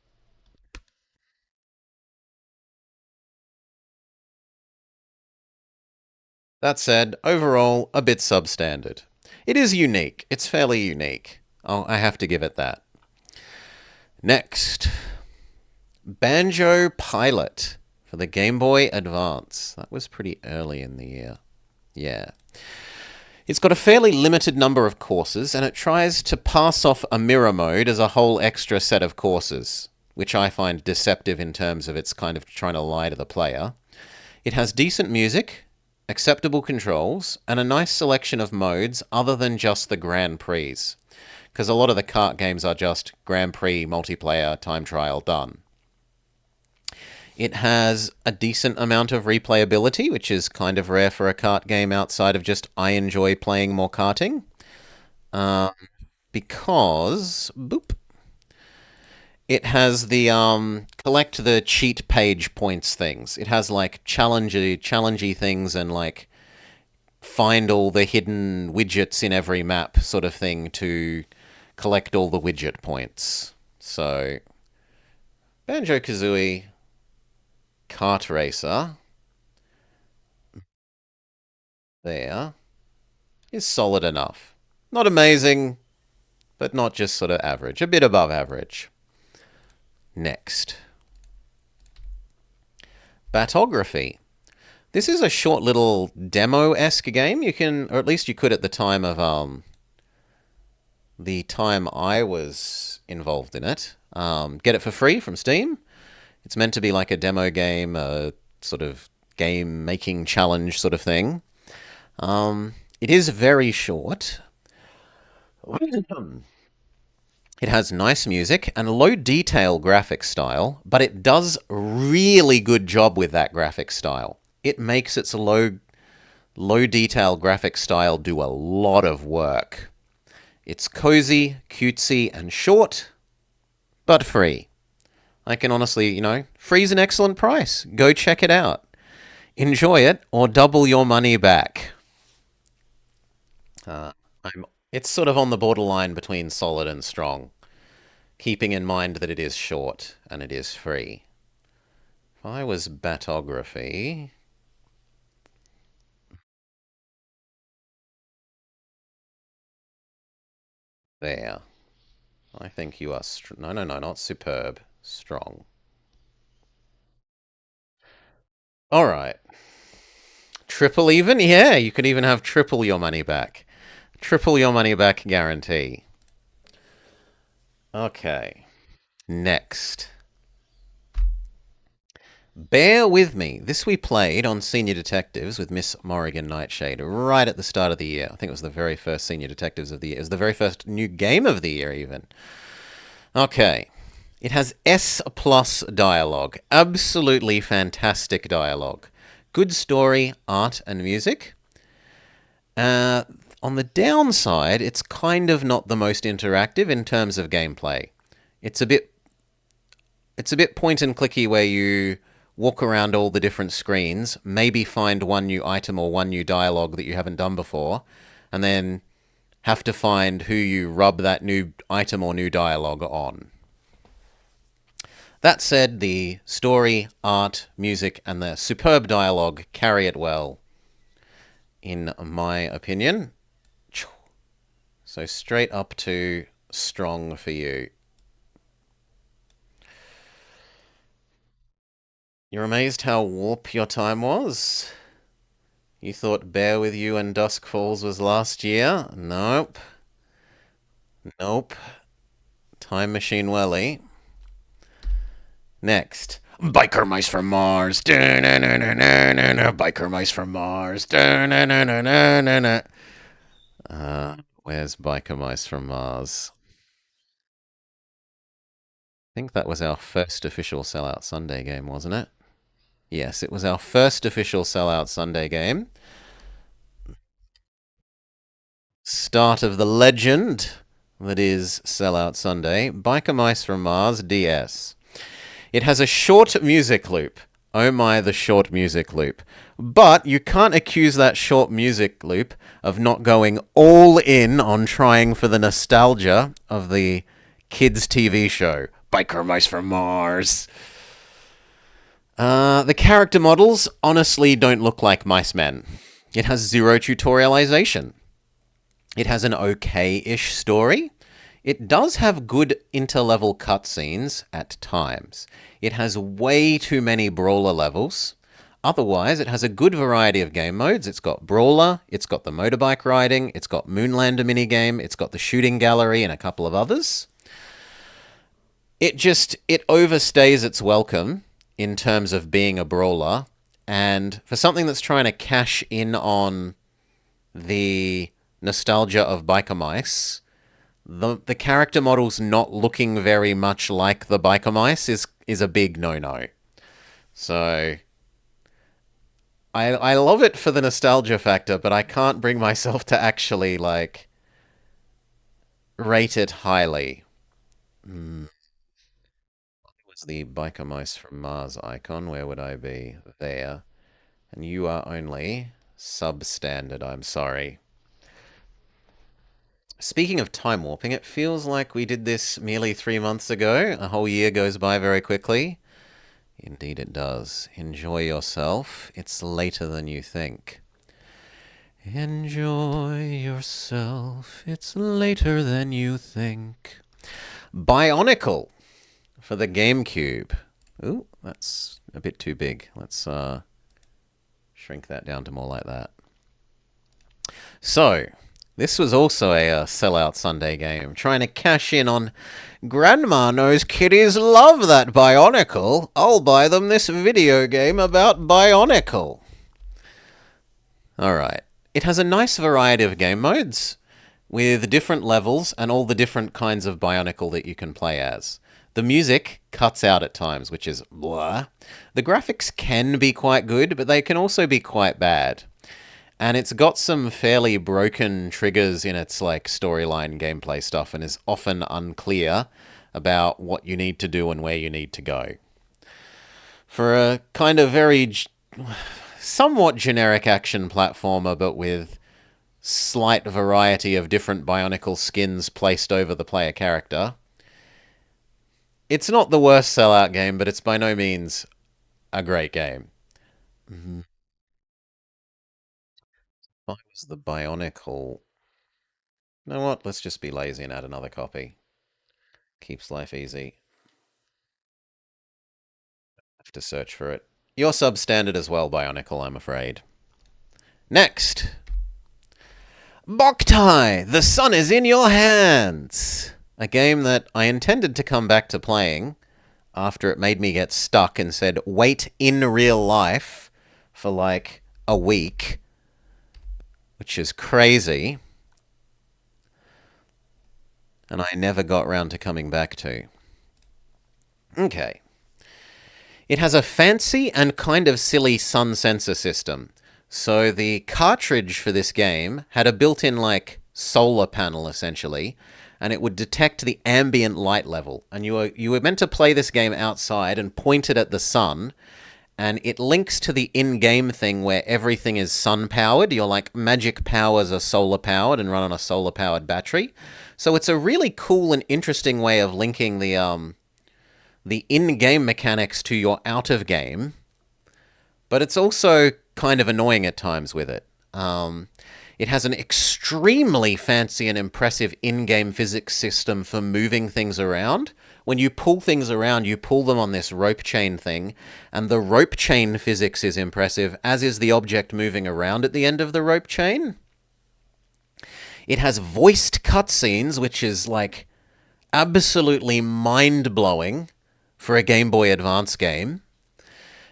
That said, overall, a bit substandard. It is unique. It's fairly unique. Oh, I have to give it that. Next, Banjo Pilot for the Game Boy Advance. That was pretty early in the year. Yeah. It's got a fairly limited number of courses, and it tries to pass off a mirror mode as a whole extra set of courses, which I find deceptive in terms of its kind of trying to lie to the player. It has decent music, acceptable controls, and a nice selection of modes other than just the Grand Prix. Because a lot of the kart games are just Grand Prix, multiplayer, time trial, done. It has a decent amount of replayability, which is kind of rare for a kart game outside of just I enjoy playing more karting. Because, boop, it has the collect the cheat page points things. It has like challengey things and like find all the hidden widgets in every map sort of thing to collect all the widget points. So, Banjo-Kazooie Kart Racer there is solid enough. Not amazing, but not just sort of average. A bit above average. Next. Batography. This is a short little demo-esque game. You can, or at least you could at the time of the time I was involved in it. Get it for free from Steam. It's meant to be like a demo game, a sort of game-making challenge sort of thing. It is very short. It has nice music and low detail graphic style, but it does really good job with that graphic style. It makes its low detail graphic style do a lot of work. It's cozy, cutesy, and short, but free. I can honestly, free's an excellent price. Go check it out. Enjoy it or double your money back. It's sort of on the borderline between solid and strong, keeping in mind that it is short and it is free. If I was Batography, There. I think you are... no, no, no, not superb. Strong. Alright. Triple even? Yeah, you could even have triple your money back. Triple your money back guarantee. Okay. Next. Bear with me. This we played on Senior Detectives with Miss Morrigan Nightshade right at the start of the year. I think it was the very first Senior Detectives of the year. It was the very first new game of the year, even. Okay. It has S plus dialogue. Absolutely fantastic dialogue. Good story, art, and music. Uh, on the downside, it's kind of not the most interactive in terms of gameplay. It's a bit point and clicky where you walk around all the different screens, maybe find one new item or one new dialogue that you haven't done before, and then have to find who you rub that new item or new dialogue on. That said, the story, art, music, and the superb dialogue carry it well, in my opinion. So straight up to strong for you. You're amazed how warp your time was? You thought Bear With You and Dusk Falls was last year? Nope. Nope. Time Machine Welly. Next. Biker Mice from Mars. Biker Mice from Mars. Where's Biker Mice from Mars? I think that was our first official Sellout Sunday game, wasn't it? Yes, it was our first official Sellout Sunday game. Start of the legend that is Sellout Sunday. Biker Mice from Mars DS. It has a short music loop. Oh my, the short music loop. But you can't accuse that short music loop of not going all in on trying for the nostalgia of the kids' TV show. Biker Mice from Mars. The character models honestly don't look like mice men. It has zero tutorialization. It has an okay-ish story. It does have good interlevel cutscenes at times. It has way too many brawler levels. Otherwise, it has a good variety of game modes. It's got brawler, it's got the motorbike riding, it's got Moonlander minigame, it's got the shooting gallery, and a couple of others. It overstays its welcome in terms of being a brawler, and for something that's trying to cash in on the nostalgia of biker mice, the character models not looking very much like the biker mice is a big no-no. So I love it for the nostalgia factor, but I can't bring myself to actually like rate it highly. Was the biker mice from Mars icon? Where would I be? There. And you are only substandard, I'm sorry. Speaking of time warping, it feels like we did this merely 3 months ago. A whole year goes by very quickly. Indeed it does. Enjoy yourself. It's later than you think. Enjoy yourself. It's later than you think. Bionicle for the GameCube. Ooh, that's a bit too big. Let's shrink that down to more like that. So, this was also a sellout Sunday game, trying to cash in on Grandma knows kiddies love that Bionicle. I'll buy them this video game about Bionicle. Alright. It has a nice variety of game modes, with different levels and all the different kinds of Bionicle that you can play as. The music cuts out at times, which is blah. The graphics can be quite good, but they can also be quite bad. And it's got some fairly broken triggers in its like storyline gameplay stuff and is often unclear about what you need to do and where you need to go. For a kind of very somewhat generic action platformer, but with slight variety of different Bionicle skins placed over the player character, it's not the worst sellout game, but it's by no means a great game. Mm-hmm. Why was the Bionicle? You know what? Let's just be lazy and add another copy. Keeps life easy. Have to search for it. You're substandard as well, Bionicle, I'm afraid. Next! Boktai! The sun is in your hands! A game that I intended to come back to playing after it made me get stuck and said, wait in real life for like a week, which is crazy. And I never got round to coming back to. Okay. It has a fancy and kind of silly sun sensor system. So the cartridge for this game had a built-in, like, solar panel, essentially, and it would detect the ambient light level. And you were meant to play this game outside and point it at the sun, and it links to the in-game thing where everything is sun-powered. Your, like, magic powers are solar-powered and run on a solar-powered battery. So it's a really cool and interesting way of linking the in-game mechanics to your out-of-game, but it's also kind of annoying at times with it. It has an extremely fancy and impressive in-game physics system for moving things around. When you pull things around, you pull them on this rope chain thing, and the rope chain physics is impressive, as is the object moving around at the end of the rope chain. It has voiced cutscenes, which is, like, absolutely mind-blowing for a Game Boy Advance game.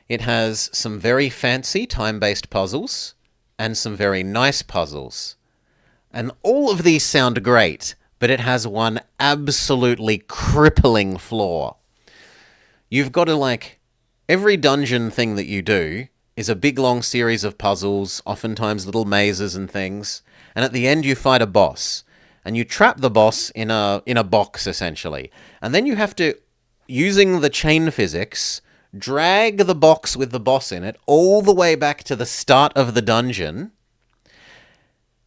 It has some very fancy time-based puzzles and some very nice puzzles. And all of these sound great, but it has one absolutely crippling flaw. You've got to, like, every dungeon thing that you do is a big long series of puzzles, oftentimes little mazes and things, and at the end you fight a boss. And you trap the boss in a box, essentially. And then you have to, using the chain physics, drag the box with the boss in it all the way back to the start of the dungeon,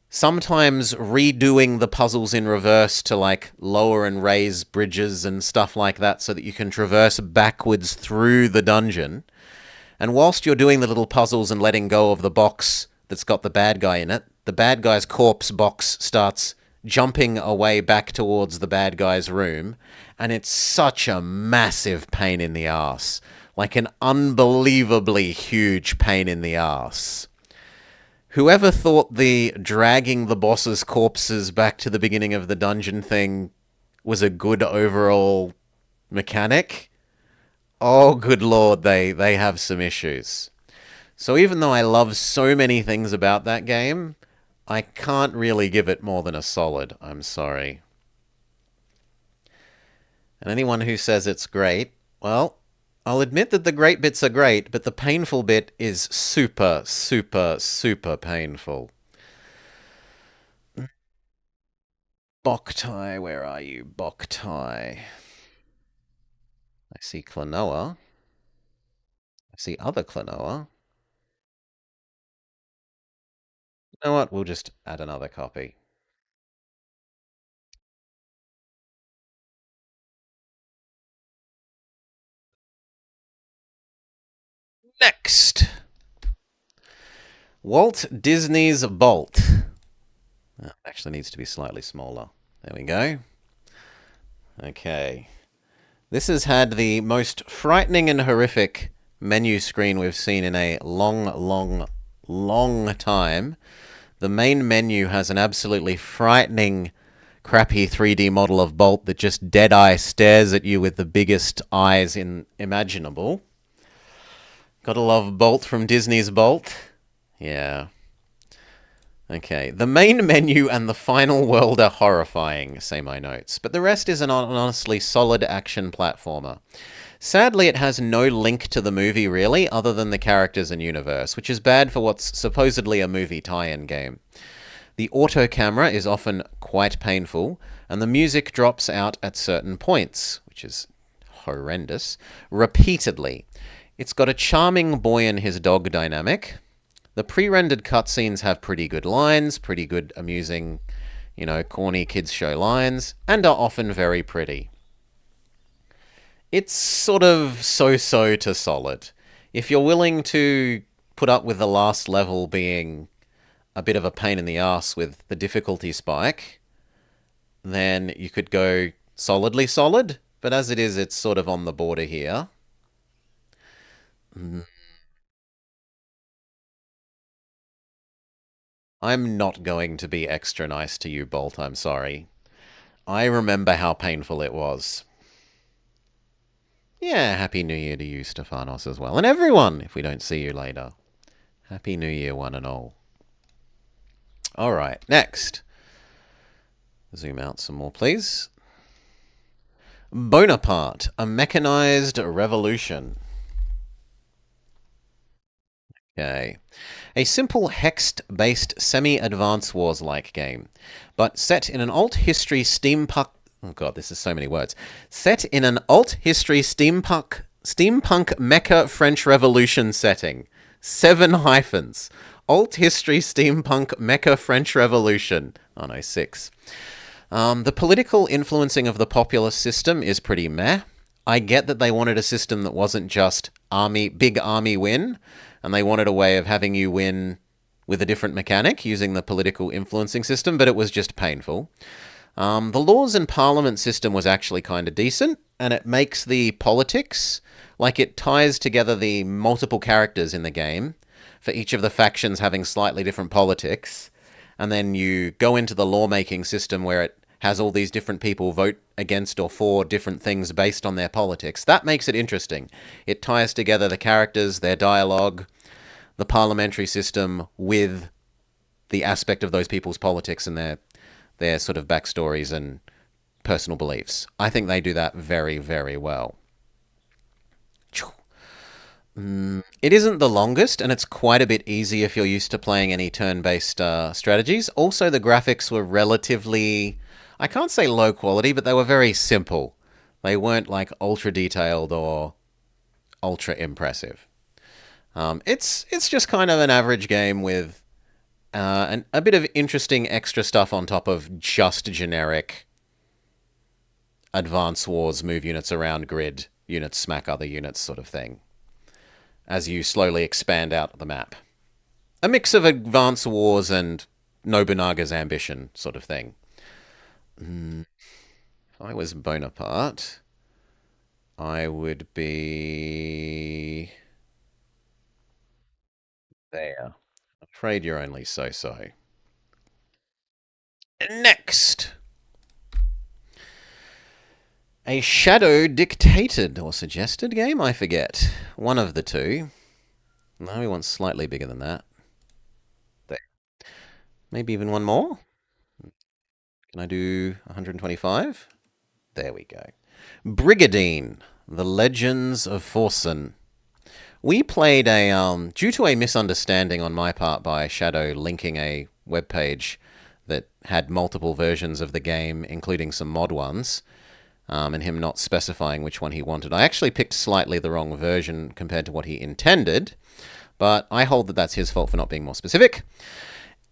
sometimes redoing the puzzles in reverse to, like, lower and raise bridges and stuff like that so that you can traverse backwards through the dungeon. And whilst you're doing the little puzzles and letting go of the box that's got the bad guy in it, the bad guy's corpse box starts jumping away back towards the bad guy's room, and it's such a massive pain in the ass. Like an unbelievably huge pain in the ass. Whoever thought the dragging the boss's corpses back to the beginning of the dungeon thing was a good overall mechanic? Oh, good lord, they have some issues. So even though I love so many things about that game, I can't really give it more than a solid. I'm sorry. And anyone who says it's great, well, I'll admit that the great bits are great, but the painful bit is super, super, super painful. Boktai, where are you? Boktai. I see Klonoa. I see other Klonoa. You know what? We'll just add another copy. Next! Walt Disney's Bolt. Oh, actually needs to be slightly smaller. There we go. Okay. This has had the most frightening and horrific menu screen we've seen in a long, long, long time. The main menu has an absolutely frightening, crappy 3D model of Bolt that just dead-eye stares at you with the biggest eyes imaginable. Gotta love Bolt from Disney's Bolt. Yeah. Okay, the main menu and the final world are horrifying, say my notes, but the rest is an honestly solid action platformer. Sadly, it has no link to the movie, really, other than the characters and universe, which is bad for what's supposedly a movie tie-in game. The auto camera is often quite painful, and the music drops out at certain points, which is horrendous, repeatedly. It's got a charming boy and his dog dynamic. The pre-rendered cutscenes have pretty good lines, pretty good, amusing, corny kids show lines, and are often very pretty. It's sort of so-so to solid. If you're willing to put up with the last level being a bit of a pain in the ass with the difficulty spike, then you could go solidly solid. But as it is, it's sort of on the border here. I'm not going to be extra nice to you, Bolt. I'm sorry. I remember how painful it was. Yeah, Happy New Year to you, Stefanos, as well. And everyone, if we don't see you later. Happy New Year, one and all. Alright, next. Zoom out some more, please. Bonaparte, a mechanized revolution. Okay. A simple hexed-based semi-advance wars-like game, but set in an alt-history steampunk... Oh god, this is so many words. Set in an alt-history steampunk mecha French Revolution setting. 7 hyphens. Alt-history steampunk mecha French Revolution. Oh no, 6. The political influencing of the populist system is pretty meh. I get that they wanted a system that wasn't just big army win, and they wanted a way of having you win with a different mechanic using the political influencing system, but it was just painful. The laws and parliament system was actually kind of decent, and it makes the politics, like it ties together the multiple characters in the game, for each of the factions having slightly different politics, and then you go into the lawmaking system where it has all these different people vote against or for different things based on their politics. That makes it interesting. It ties together the characters, their dialogue, the parliamentary system with the aspect of those people's politics and their sort of backstories and personal beliefs. I think they do that very, very well. It isn't the longest, and it's quite a bit easy if you're used to playing any turn-based strategies. Also, the graphics were relatively, I can't say low quality, but they were very simple. They weren't like ultra detailed or ultra impressive. It's just kind of an average game with a bit of interesting extra stuff on top of just generic Advance Wars, move units around grid, units smack other units sort of thing, as you slowly expand out the map. A mix of Advance Wars and Nobunaga's Ambition sort of thing. If I was Bonaparte, I would be there. I'm afraid you're only so-so. Next! A shadow dictated or suggested game? I forget. One of the two. No, we want slightly bigger than that. There. Maybe even one more? Can I do 125? There we go. Brigadine, The Legends of Forsen. We played due to a misunderstanding on my part by Shadow linking a webpage that had multiple versions of the game, including some mod ones, and him not specifying which one he wanted. I actually picked slightly the wrong version compared to what he intended, but I hold that that's his fault for not being more specific.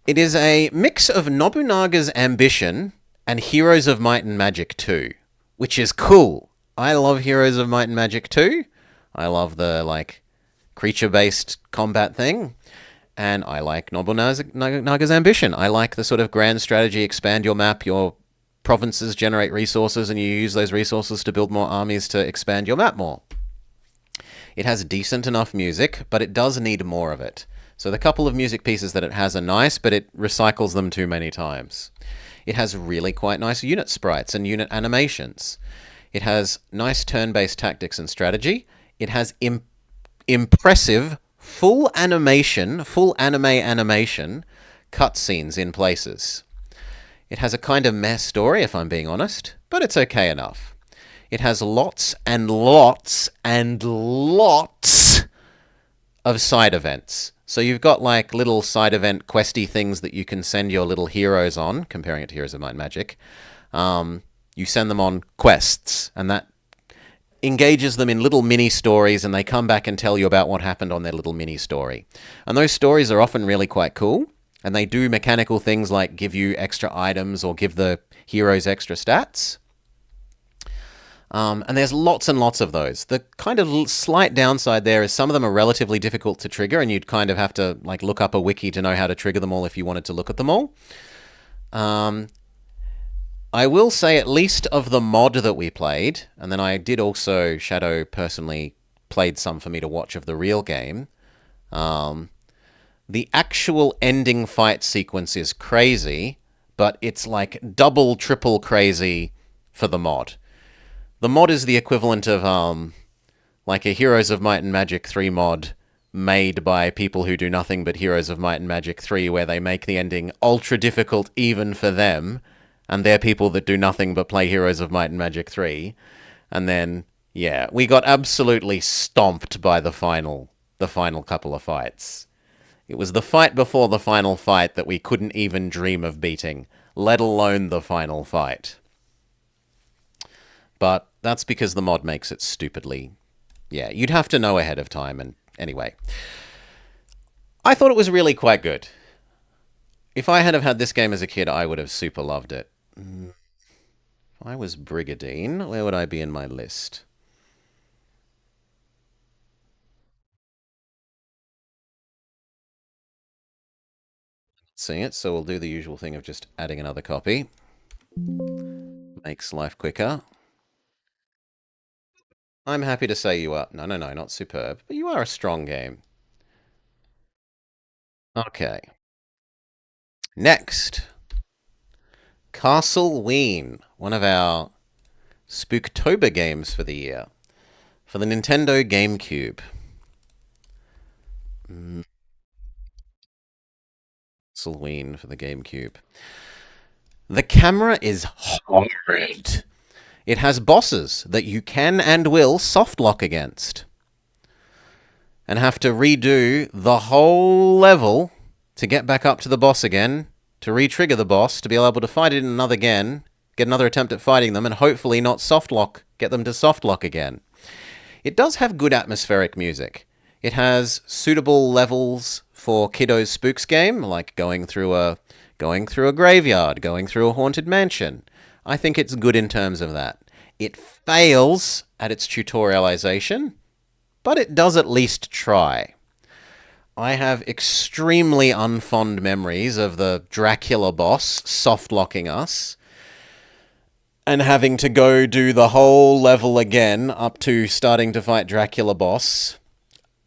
It is a mix of Nobunaga's Ambition and Heroes of Might and Magic 2, which is cool. I love Heroes of Might and Magic 2. I love the, creature-based combat thing. And I like Nobunaga's Ambition. I like the sort of grand strategy, expand your map, your provinces generate resources, and you use those resources to build more armies to expand your map more. It has decent enough music, but it does need more of it. So the couple of music pieces that it has are nice, but it recycles them too many times. It has really quite nice unit sprites and unit animations. It has nice turn-based tactics and strategy. It has impressive full animation, full anime animation cutscenes in places. It has a kind of meh story, if I'm being honest, but it's okay enough. It has lots and lots and lots of side events. So you've got little side event questy things that you can send your little heroes on, comparing it to Heroes of Might and Magic. You send them on quests, and that engages them in little mini stories, and they come back and tell you about what happened on their little mini story. And those stories are often really quite cool, and they do mechanical things like give you extra items or give the heroes extra stats. And there's lots and lots of those. The kind of slight downside there is some of them are relatively difficult to trigger, and you'd kind of have to look up a wiki to know how to trigger them all if you wanted to look at them all. I will say, at least of the mod that we played, and then I did also, Shadow personally played some for me to watch of the real game. Um, the actual ending fight sequence is crazy, but it's like double, triple crazy for the mod. The mod is the equivalent of like a Heroes of Might and Magic 3 mod made by people who do nothing but Heroes of Might and Magic 3, where they make the ending ultra difficult even for them, and they're people that do nothing but play Heroes of Might and Magic 3. And then, yeah, we got absolutely stomped by the final couple of fights. It was the fight before the final fight that we couldn't even dream of beating, let alone the final fight. But that's because the mod makes it stupidly. Yeah, you'd have to know ahead of time, and anyway. I thought it was really quite good. If I had have had this game as a kid, I would have super loved it. If I was Brigadine, where would I be in my list? Seeing it, so we'll do the usual thing of just adding another copy. Makes life quicker. I'm happy to say you are... No, not superb, but you are a strong game. Okay. Next. Castle Ween, one of our Spooktober games for the year. For the Nintendo GameCube. Castle Ween for the GameCube. The camera is horrid. It has bosses that you can and will softlock against. And have to redo the whole level to get back up to the boss again, to re-trigger the boss, to be able to fight it in another again, get another attempt at fighting them, and hopefully not softlock, get them to softlock again. It does have good atmospheric music. It has suitable levels for kiddos' spooks game, like going through a graveyard, going through a haunted mansion. I think it's good in terms of that. It fails at its tutorialization, but it does at least try. I have extremely unfond memories of the Dracula boss soft-locking us and having to go do the whole level again up to starting to fight Dracula boss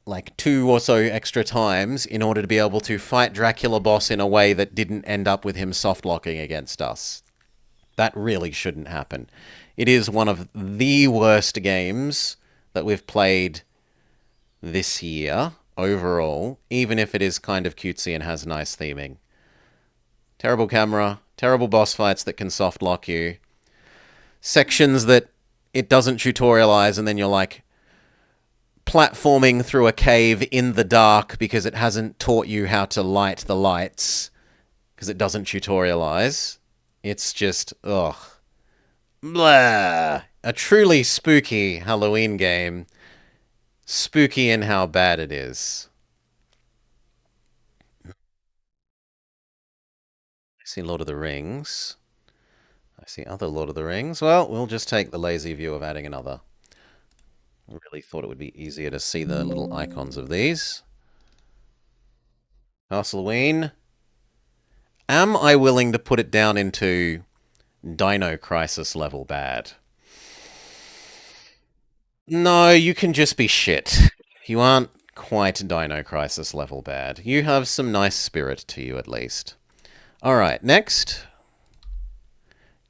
like 2 or so extra times in order to be able to fight Dracula boss in a way that didn't end up with him soft-locking against us. That really shouldn't happen. It is one of the worst games that we've played this year overall, even if it is kind of cutesy and has nice theming. Terrible camera, terrible boss fights that can soft lock you, sections that it doesn't tutorialize, and then you're like platforming through a cave in the dark because it hasn't taught you how to light the lights because it doesn't tutorialize. It's just, ugh. Blah. A truly spooky Halloween game. Spooky in how bad it is. I see Lord of the Rings. I see other Lord of the Rings. Well, we'll just take the lazy view of adding another. I really thought it would be easier to see the little icons of these. Castleween. Am I willing to put it down into Dino Crisis level bad? No, you can just be shit. You aren't quite Dino Crisis level bad. You have some nice spirit to you, at least. Alright, next.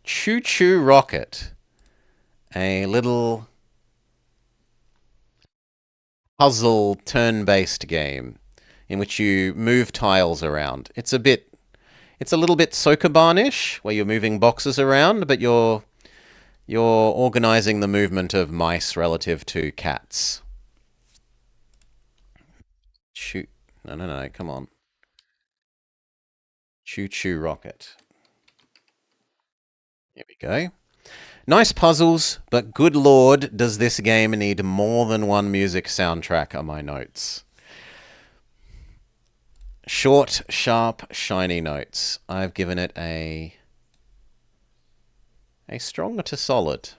Choo Choo Rocket. A little puzzle turn-based game in which you move tiles around. It's a little bit Sokoban-ish, where you're moving boxes around, but you're organizing the movement of mice relative to cats. Shoot. No, come on. Choo Choo Rocket. Here we go. Nice puzzles, but good lord, does this game need more than one music soundtrack, are my notes. Short, sharp, shiny notes. I've given it a strong to solid.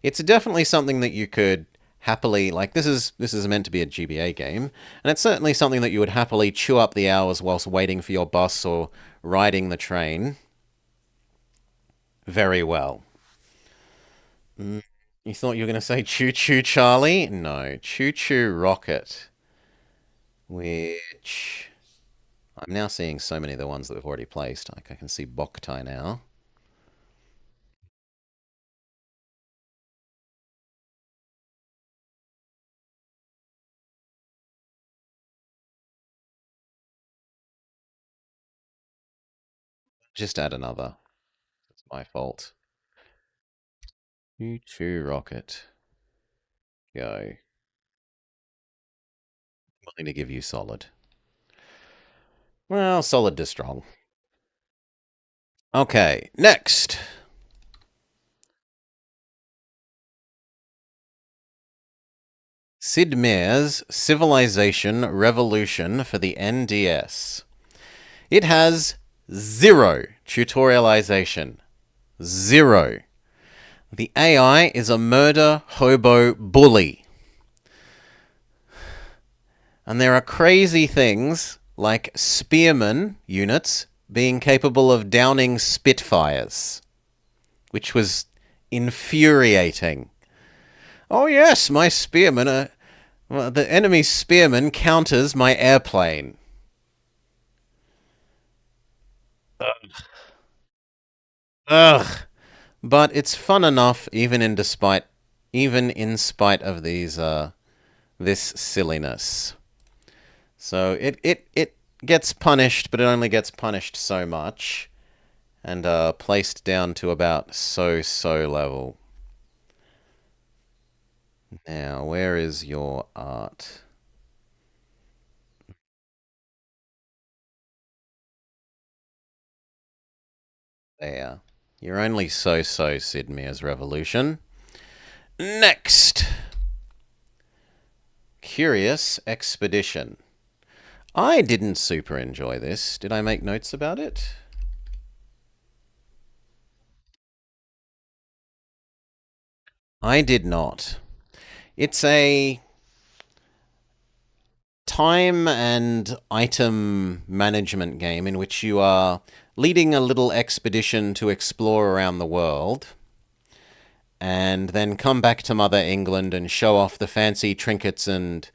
It's definitely something that you could happily, like, this is meant to be a GBA game, and it's certainly something that you would happily chew up the hours whilst waiting for your bus or riding the train. very well. Mm, you thought you were going to say Choo Choo Charlie? No, Choo Choo Rocket, which I'm now seeing so many of the ones that we've already placed. Like I can see Boktai now. Just add another. It's my fault. Choo Choo Rocket. Go. Willing to give you solid. Well, solid to strong. Okay, next. Sid Meier's Civilization Revolution for the NDS. It has zero tutorialization. Zero. The AI is a murder hobo bully. And there are crazy things like spearman units being capable of downing Spitfires, which was infuriating. Oh, yes, my spearman, well, the enemy's spearman counters my airplane. Ugh. But it's fun enough, even in spite of this silliness. So it gets punished, but it only gets punished so much, and placed down to about so level. Now, where is your art? There. You're only so Sid Meier's Revolution. Next, Curious Expedition. I didn't super enjoy this. Did I make notes about it? I did not. It's a time and item management game in which you are leading a little expedition to explore around the world and then come back to Mother England and show off the fancy trinkets and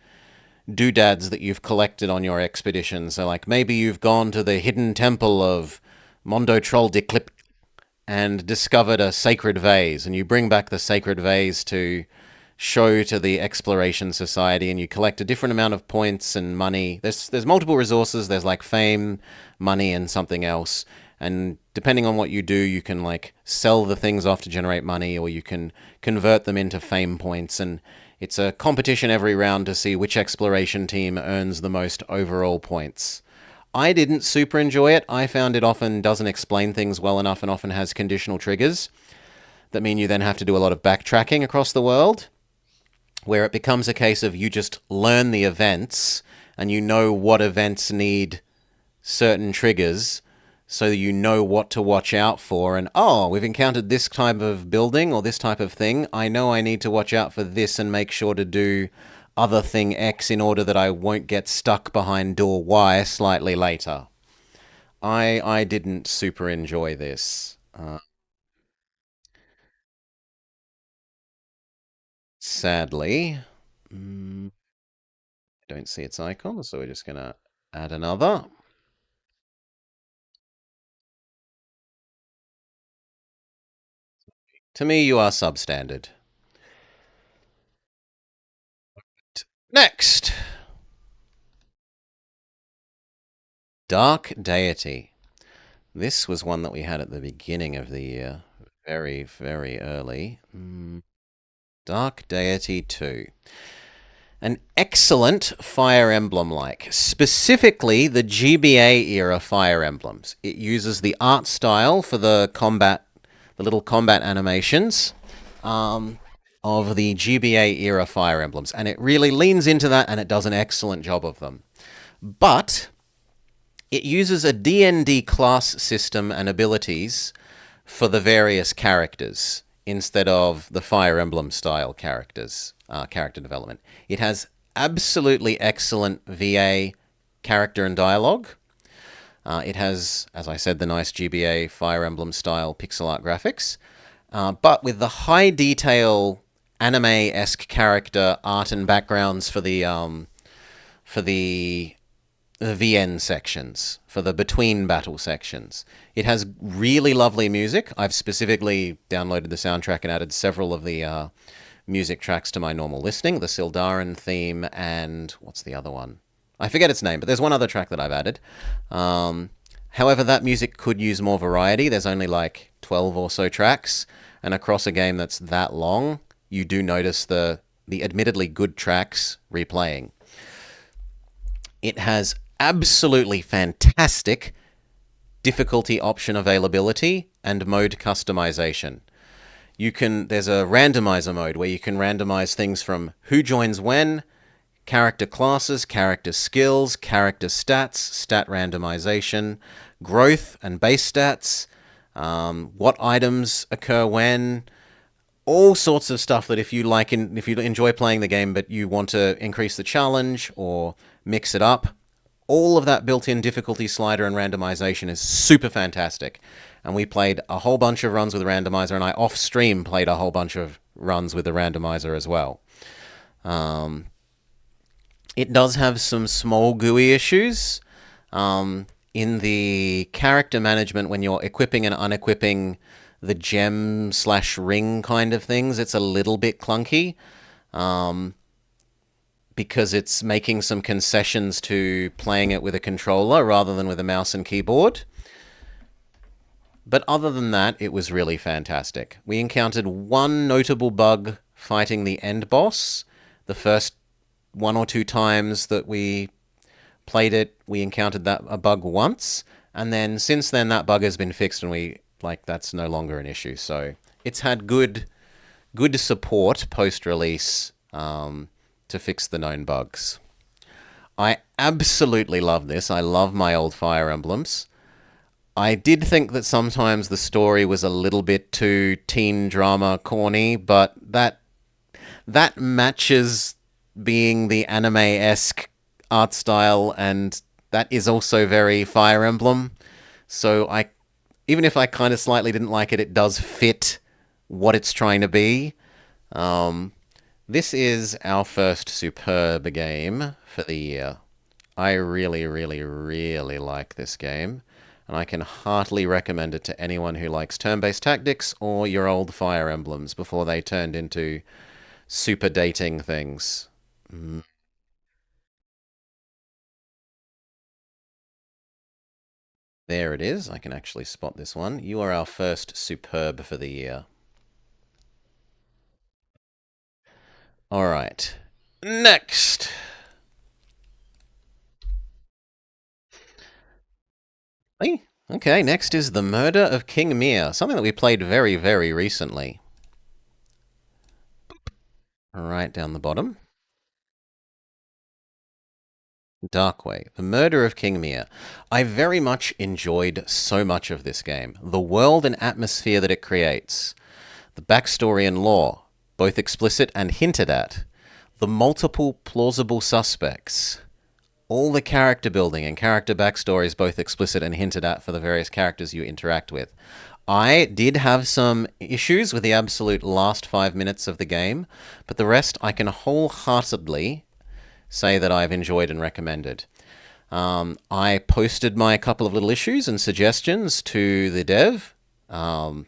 doodads that you've collected on your expedition. So, like, maybe you've gone to the hidden temple of Mondo Troll de Clip and discovered a sacred vase, and you bring back the sacred vase to show to the exploration society, and you collect a different amount of points and money. There's multiple resources. There's like fame, money, and something else. And depending on what you do, you can like sell the things off to generate money, or you can convert them into fame points. And it's a competition every round to see which exploration team earns the most overall points. I didn't super enjoy it. I found it often doesn't explain things well enough and often has conditional triggers that mean you then have to do a lot of backtracking across the world, where it becomes a case of you just learn the events and you know what events need certain triggers so you know what to watch out for. And oh, we've encountered this type of building or this type of thing. I know I need to watch out for this and make sure to do other thing X in order that I won't get stuck behind door Y slightly later. I didn't super enjoy this. Sadly. Mm, don't see its icon, so we're just going to add another. To me, you are substandard. Next, Dark Deity. This was one that we had at the beginning of the year. Very early. Dark Deity 2. An excellent Fire Emblem like, specifically the GBA era Fire Emblems. It uses the art style for the little combat animations of the GBA era Fire Emblems, and it really leans into that and it does an excellent job of them. But it uses a D&D class system and abilities for the various characters instead of the Fire Emblem style character development. It has absolutely excellent VA character and dialogue. It has, as I said, the nice GBA Fire Emblem style pixel art graphics, but with the high detail anime-esque character art and backgrounds for the VN sections, for the between battle sections. It has really lovely music. I've specifically downloaded the soundtrack and added several of the music tracks to my normal listening. The Sildarin theme and what's the other one? I forget its name, but there's one other track that I've added. However, that music could use more variety. There's only like 12 or so tracks, and across a game that's that long, you do notice the admittedly good tracks replaying. It has absolutely fantastic difficulty option availability and mode customization. There's a randomizer mode where you can randomize things from who joins when, character classes, character skills, character stats, stat randomization, growth and base stats, what items occur when, all sorts of stuff that if you enjoy playing the game but you want to increase the challenge or mix it up, all of that built-in difficulty slider and randomization is super fantastic. And we played a whole bunch of runs with the randomizer, and I off-stream played a whole bunch of runs with the randomizer as well. It does have some small GUI issues. In the character management, when you're equipping and unequipping the gem/ring kind of things, it's a little bit clunky. Because it's making some concessions to playing it with a controller rather than with a mouse and keyboard. But other than that, it was really fantastic. We encountered one notable bug fighting the end boss. The first one or two times that we played it, we encountered a bug once, and then since then that bug has been fixed, and that's no longer an issue. So it's had good support post-release to fix the known bugs. I absolutely love this. I love my old Fire Emblems. I did think that sometimes the story was a little bit too teen drama corny, but that matches being the anime-esque art style, and that is also very Fire Emblem. So even if I kind of slightly didn't like it, it does fit what it's trying to be. This is our first superb game for the year. I really, really, really like this game, and I can heartily recommend it to anyone who likes turn-based tactics or your old Fire Emblems before they turned into super dating things. There it is. I can actually spot this one. You are our first superb for the year. All right. Next. Hey, okay, next is The Murder of King Mir, something that we played very, very recently. Right down the bottom. Darkway, The Murder of King Mir. I very much enjoyed so much of this game. The world and atmosphere that it creates. The backstory and lore, both explicit and hinted at. The multiple plausible suspects. All the character building and character backstories, both explicit and hinted at for the various characters you interact with. I did have some issues with the absolute last 5 minutes of the game, but the rest I can wholeheartedly say that I've enjoyed and recommended. I posted my couple of little issues and suggestions to the dev, and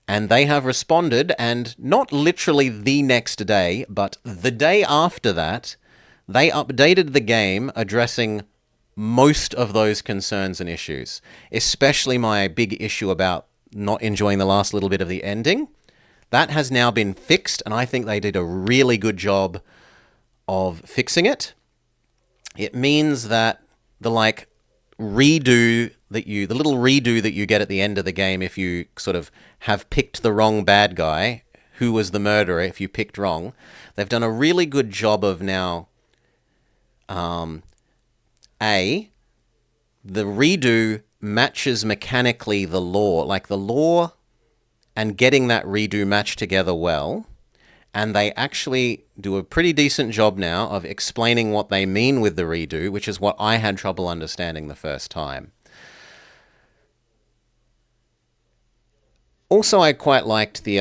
they have responded, and not literally the next day, but the day after that, they updated the game addressing most of those concerns and issues, especially my big issue about not enjoying the last little bit of the ending. That has now been fixed, and I think they did a really good job of fixing it. It means that the little redo that you get at the end of the game if you sort of have picked the wrong bad guy, who was the murderer if you picked wrong, they've done a really good job of now the redo matches mechanically the lore, like the lore and getting that redo matched together well. And they actually do a pretty decent job now of explaining what they mean with the redo, which is what I had trouble understanding the first time. Also, I quite liked the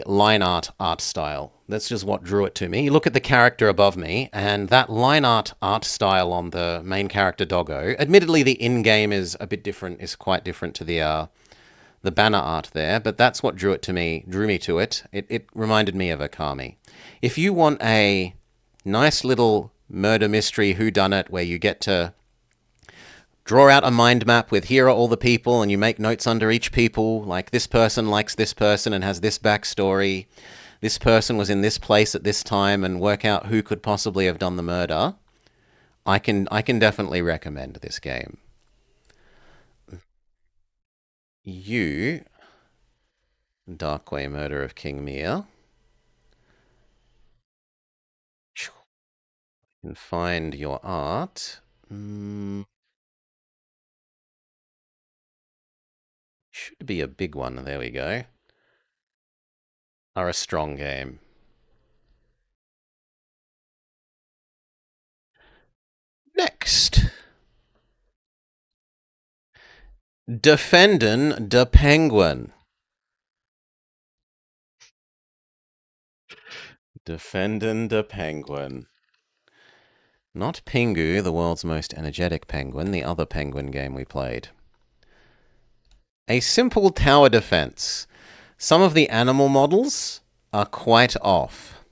line art style. That's just what drew it to me. You look at the character above me, and that line art style on the main character doggo. Admittedly, the in-game is a bit different. Is quite different to the banner art there, but that's what drew me to it. It reminded me of Akami. If you want a nice little murder mystery whodunit where you get to draw out a mind map with here are all the people and you make notes under each people, like this person likes this person and has this backstory, this person was in this place at this time, and work out who could possibly have done the murder, I can definitely recommend this game. You, Darkway Murder of King Mir, can find your art. Should be a big one. There we go. Are a strong game. Next, Defendin' de Penguin. Defendin' de Penguin. Not Pingu, the world's most energetic penguin, the other penguin game we played. A simple tower defense. Some of the animal models are quite off.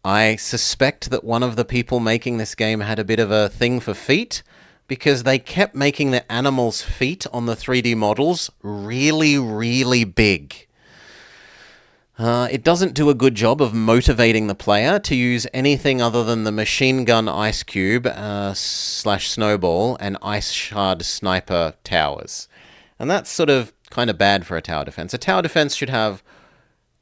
I suspect that one of the people making this game had a bit of a thing for feet, because they kept making the animals' feet on the 3D models really, really big. It doesn't do a good job of motivating the player to use anything other than the machine gun ice cube slash snowball and ice shard sniper towers. And that's sort of kind of bad for a tower defense. A tower defense should have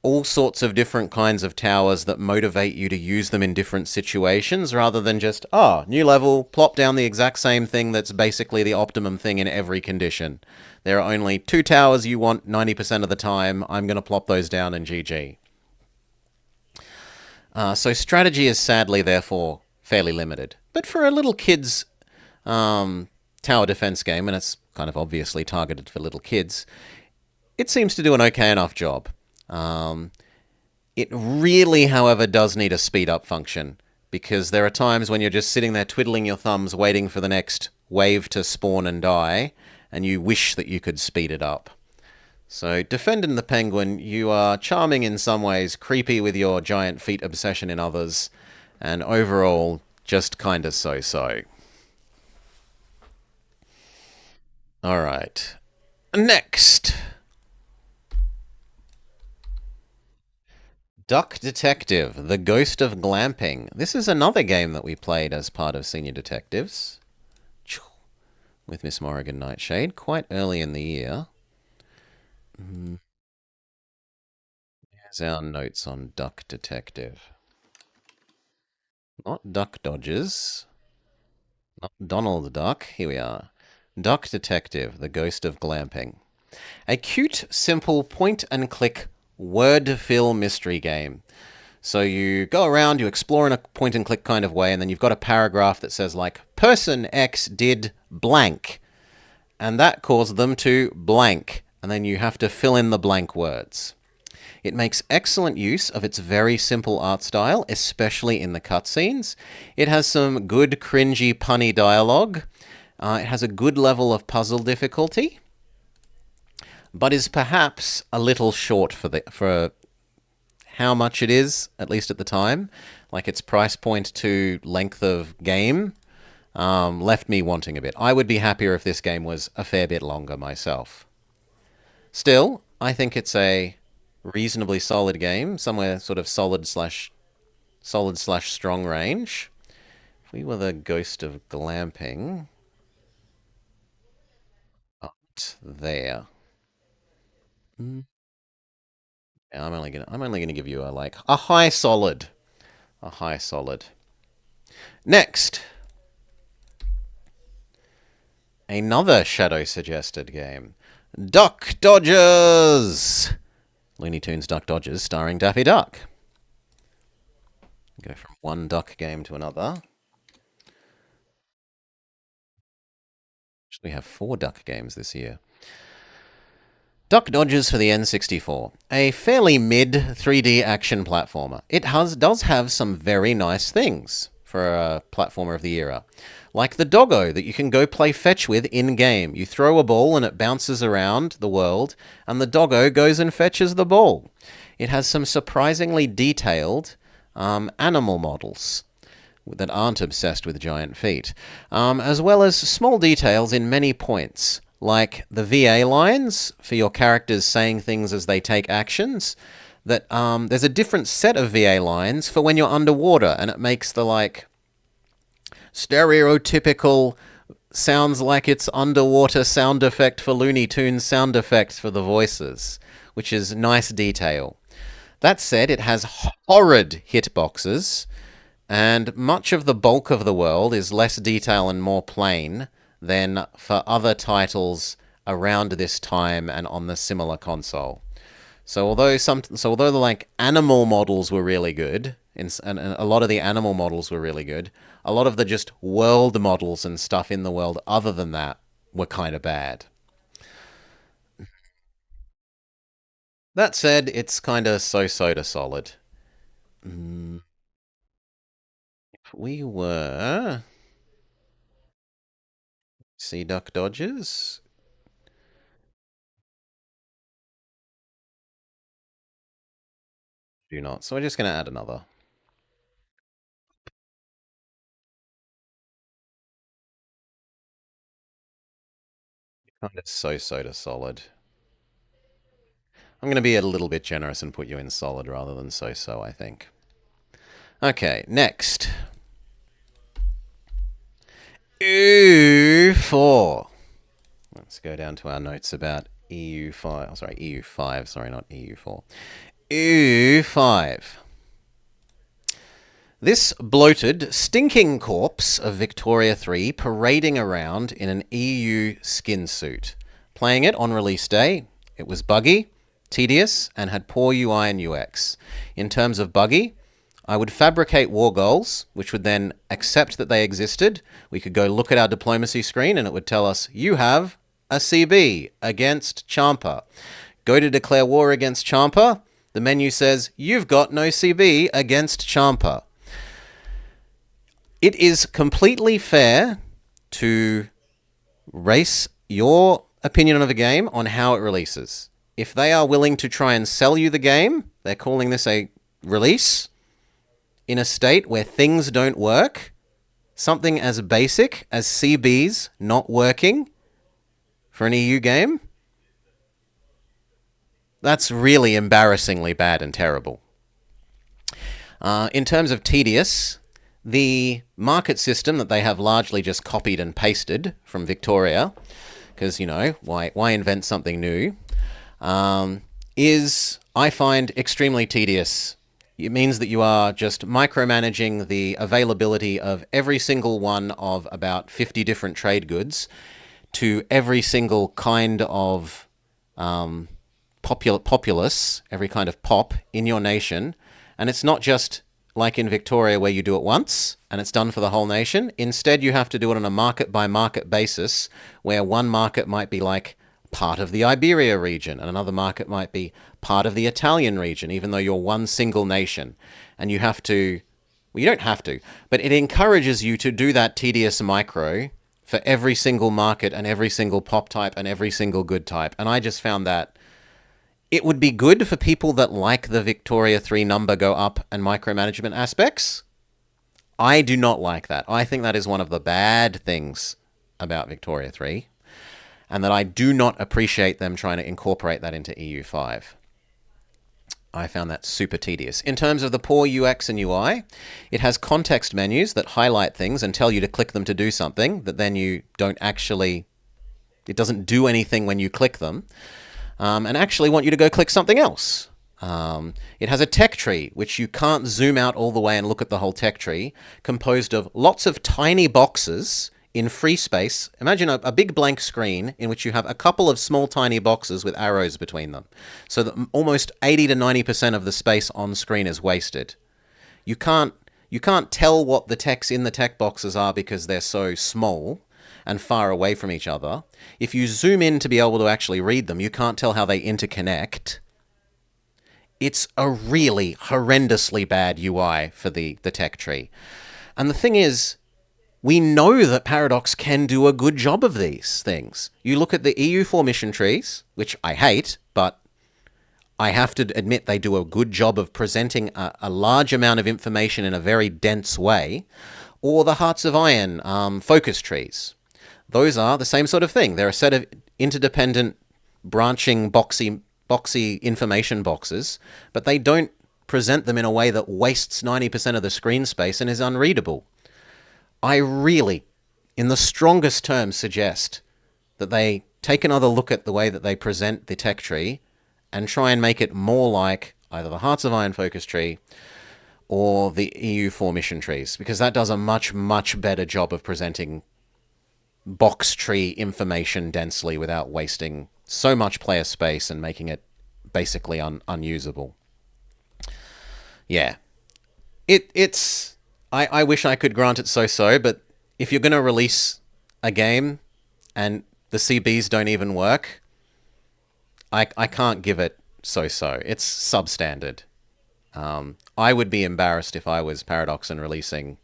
all sorts of different kinds of towers that motivate you to use them in different situations rather than just, new level, plop down the exact same thing that's basically the optimum thing in every condition. There are only 2 towers you want 90% of the time. I'm going to plop those down and GG. So strategy is sadly, therefore, fairly limited. But for a little kid's tower defense game, and it's kind of obviously targeted for little kids, it seems to do an okay enough job. It really, however, does need a speed up function, because there are times when you're just sitting there twiddling your thumbs waiting for the next wave to spawn and die, and you wish that you could speed it up. So, Defending the Penguin, you are charming in some ways, creepy with your giant feet obsession in others, and overall, just kinda so-so. Alright. Next! Duck Detective, The Ghost of Glamping. This is another game that we played as part of Senior Detectives with Miss Morrigan Nightshade quite early in the year. Here's our notes on Duck Detective. Not Duck Dodgers. Not Donald Duck. Here we are. Duck Detective, The Ghost of Glamping. A cute, simple point-and-click word-fill mystery game. So you go around, you explore in a point-and-click kind of way, and then you've got a paragraph that says, like, Person X did blank, and that caused them to blank, and then you have to fill in the blank words. It makes excellent use of its very simple art style, especially in the cutscenes. It has some good, cringy, punny dialogue. It has a good level of puzzle difficulty, but is perhaps a little short for how much it is, at least at the time. Like its price point to length of game left me wanting a bit. I would be happier if this game was a fair bit longer myself. Still, I think it's a reasonably solid game, somewhere sort of solid slash strong range. If we were the Ghost of Glamping, up there. Yeah, I'm only gonna give you a high solid. A high solid. Next, another shadow suggested game. Duck Dodgers! Looney Tunes Duck Dodgers starring Daffy Duck. Go from one duck game to another. Actually, we have 4 duck games this year. Duck Dodgers for the N64. A fairly mid 3D action platformer. Does have some very nice things for a platformer of the era. Like the doggo that you can go play fetch with in-game. You throw a ball and it bounces around the world, and the doggo goes and fetches the ball. It has some surprisingly detailed animal models that aren't obsessed with giant feet, as well as small details in many points, like the VA lines for your characters saying things as they take actions. That there's a different set of VA lines for when you're underwater, and it makes the stereotypical sounds like it's underwater sound effect for Looney Tunes sound effects for the voices, which is nice detail. That said, it has horrid hitboxes, and much of the bulk of the world is less detail and more plain than for other titles around this time and on the similar console. So although the animal models were really good, and a lot of the animal models were really good, a lot of the just world models and stuff in the world other than that were kind of bad. That said, it's kind of so-so to solid. Mm, if we were Sea Duck Dodgers, do not. So we're just going to add another. Kind of so-so to solid. I'm going to be a little bit generous and put you in solid rather than so-so, I think. Okay, next. EU4. Let's go down to our notes about EU5. Oh, sorry, EU5. Sorry, not EU4. EU5. This bloated, stinking corpse of Victoria 3 parading around in an EU skin suit. Playing it on release day, it was buggy, tedious, and had poor UI and UX. In terms of buggy, I would fabricate war goals, which would then accept that they existed. We could go look at our diplomacy screen and it would tell us, you have a CB against Champa. Go to declare war against Champa. The menu says, you've got no CB against Champa. It is completely fair to race your opinion of a game on how it releases. If they are willing to try and sell you the game, they're calling this a release in a state where things don't work, something as basic as CBs not working for an EU game, that's really embarrassingly bad and terrible. In terms of tedious, the market system that they have largely just copied and pasted from Victoria, because, why invent something new, is, I find, extremely tedious. It means that you are just micromanaging the availability of every single one of about 50 different trade goods to every single kind of populace, every kind of pop in your nation. And it's not just like in Victoria where you do it once and it's done for the whole nation. Instead, you have to do it on a market by market basis, where one market might be like part of the Iberia region and another market might be part of the Italian region, even though you're one single nation. And you have to, well, you don't have to, but it encourages you to do that tedious micro for every single market and every single pop type and every single good type. And I just found that it would be good for people that like the Victoria 3 number go up and micromanagement aspects. I do not like that. I think that is one of the bad things about Victoria 3, and that I do not appreciate them trying to incorporate that into EU5. I found that super tedious. In terms of the poor UX and UI, it has context menus that highlight things and tell you to click them to do something that then you don't actually, it doesn't do anything when you click them. And actually want you to go click something else. It has a tech tree, which you can't zoom out all the way and look at the whole tech tree, composed of lots of tiny boxes in free space. Imagine a big blank screen in which you have a couple of small tiny boxes with arrows between them, so that almost 80 to 90% of the space on screen is wasted. You can't tell what the text in the tech boxes are because they're so small. and far away from each other. If you zoom in to be able to actually read them, you can't tell how they interconnect. It's a really horrendously bad UI for the tech tree. And the thing is, we know that Paradox can do a good job of these things. You look at the EU4 mission trees, which I hate, but I have to admit they do a good job of presenting a large amount of information in a very dense way, or the Hearts of Iron focus trees. Those are the same sort of thing. They're a set of interdependent, branching, boxy information boxes, but they don't present them in a way that wastes 90% of the screen space and is unreadable. I really, in the strongest terms, suggest that they take another look at the way that they present the tech tree and try and make it more like either the Hearts of Iron focus tree or the EU4 mission trees, because that does a much, much better job of presenting box tree information densely without wasting so much player space and making it basically unusable. Yeah. It's... I wish I could grant it so-so, but if you're going to release a game and the CBs don't even work, I can't give it so-so. It's substandard. I would be embarrassed if I was Paradox and releasing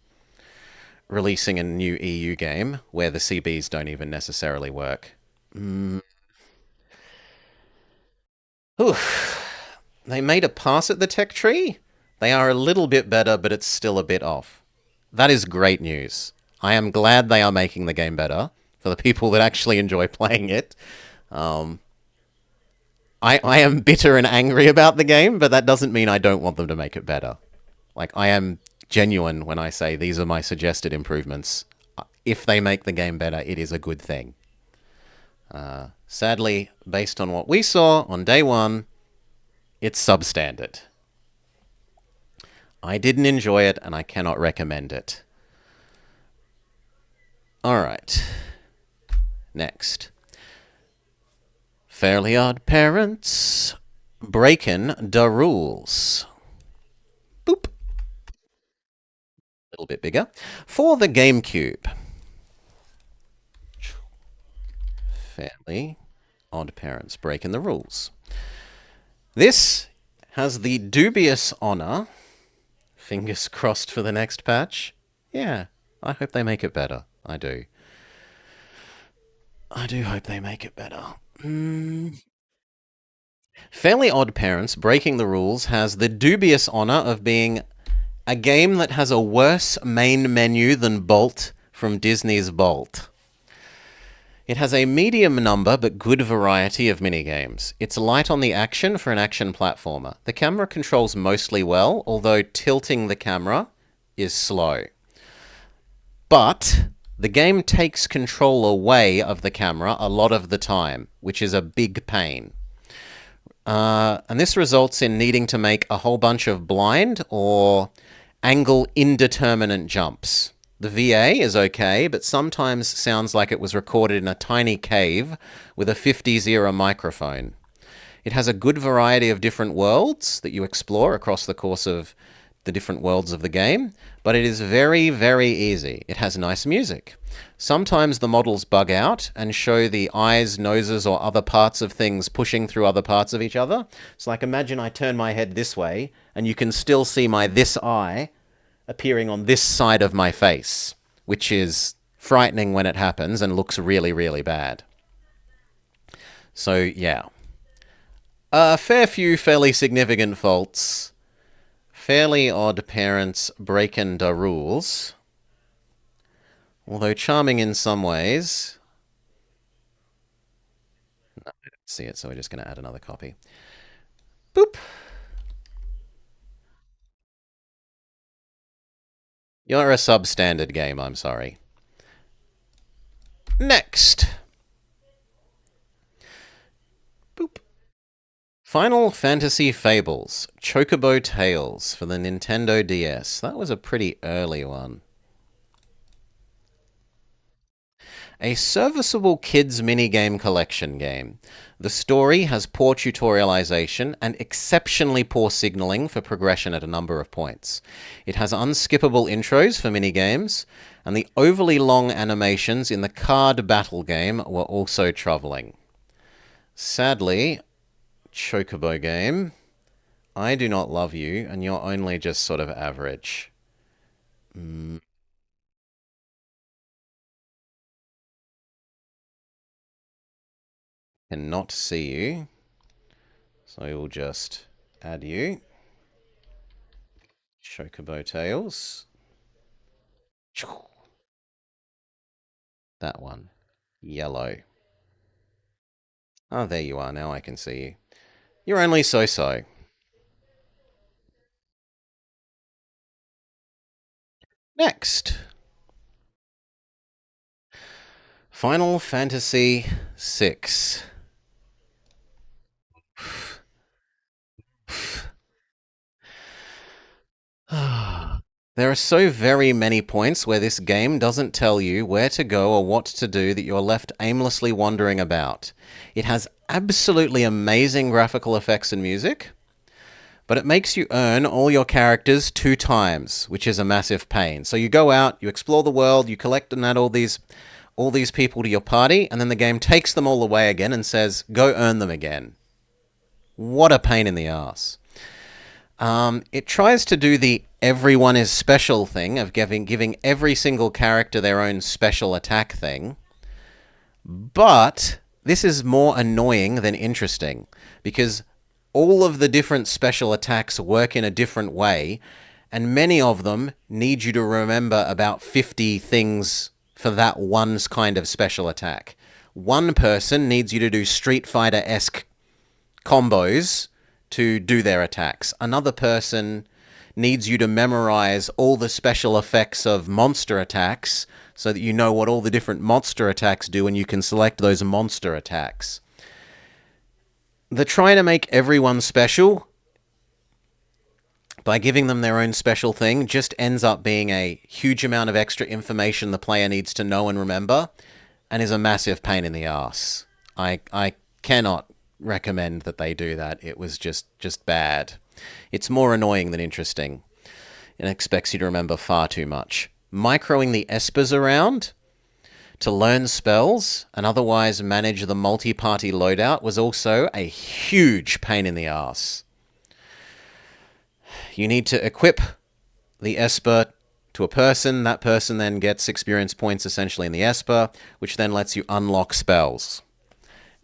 a new EU game where the CBs don't even necessarily work. They made a pass at the tech tree. They are a little bit better, but it's still a bit off. That is great news. I am glad they are making the game better for the people that actually enjoy playing it. I am bitter and angry about the game, but that doesn't mean I don't want them to make it better. Like, I am genuine when I say these are my suggested improvements. If they make the game better, it is a good thing. Sadly, based on what we saw on day one, it's substandard. I didn't enjoy it, and I cannot recommend it. Alright. Next. Fairly Odd Parents. Breakin' da Rules. Boop. A little bit bigger. For the GameCube. Fairly Odd Parents. Breaking the Rules. This has the dubious honor... Fingers crossed for the next patch. Yeah, I hope they make it better. I do. I do hope they make it better. Fairly Odd Parents Breaking the Rules has the dubious honor of being a game that has a worse main menu than Bolt from Disney's Bolt. It has a medium number but good variety of minigames. It's light on the action for an action platformer. The camera controls mostly well, although tilting the camera is slow. But the game takes control away of the camera a lot of the time, which is a big pain. And this results in needing to make a whole bunch of blind or angle indeterminate jumps. The VA is okay, but sometimes sounds like it was recorded in a tiny cave with a 50s era microphone. It has a good variety of different worlds that you explore across the course of the different worlds of the game, but it is very, very easy. It has nice music. Sometimes the models bug out and show the eyes, noses, or other parts of things pushing through other parts of each other. So like imagine I turn my head this way, and you can still see my this eye appearing on this side of my face, which is frightening when it happens and looks really, really bad. So, yeah. A fair few fairly significant faults. Fairly Odd Parents Breakin' da Rules. Although charming in some ways. No, I don't see it, so we're just going to add another copy. Boop. You're a substandard game, I'm sorry. Next. Boop. Final Fantasy Fables, Chocobo Tales for the Nintendo DS. That was a pretty early one. A serviceable kids minigame collection game. The story has poor tutorialization and exceptionally poor signaling for progression at a number of points. It has unskippable intros for minigames, And the overly long animations in the card battle game were also troubling. Sadly, Chocobo game, I do not love you, and you're only just sort of average. Cannot see you, so I will just add you. Chocobo tails. That one. Yellow. Oh, there you are. Now I can see you. You're only so-so. Next. Final Fantasy VI. There are so very many points where this game doesn't tell you where to go or what to do that you're left aimlessly wandering about. It has absolutely amazing graphical effects and music, but it makes you earn all your characters 2 times, which is a massive pain. So you go out, you explore the world, you collect and add all these people to your party, and then the game takes them all away again and says, go earn them again. What a pain in the ass. It tries to do the everyone is special thing of giving every single character their own special attack thing, but this is more annoying than interesting because all of the different special attacks work in a different way, and many of them need you to remember about 50 things for that one kind of special attack. One person needs you to do Street Fighter-esque combos to do their attacks. Another person needs you to memorize all the special effects of monster attacks so that you know what all the different monster attacks do and you can select those monster attacks. They're trying to make everyone special by giving them their own special thing just ends up being a huge amount of extra information the player needs to know and remember and is a massive pain in the ass. I cannot recommend that they do that. It was just bad. It's more annoying than interesting and expects you to remember far too much. Microing the espers around to learn spells and otherwise manage the multi-party loadout was also a huge pain in the ass. You need to equip the esper to a person. That person then gets experience points essentially in the esper, which then lets you unlock spells.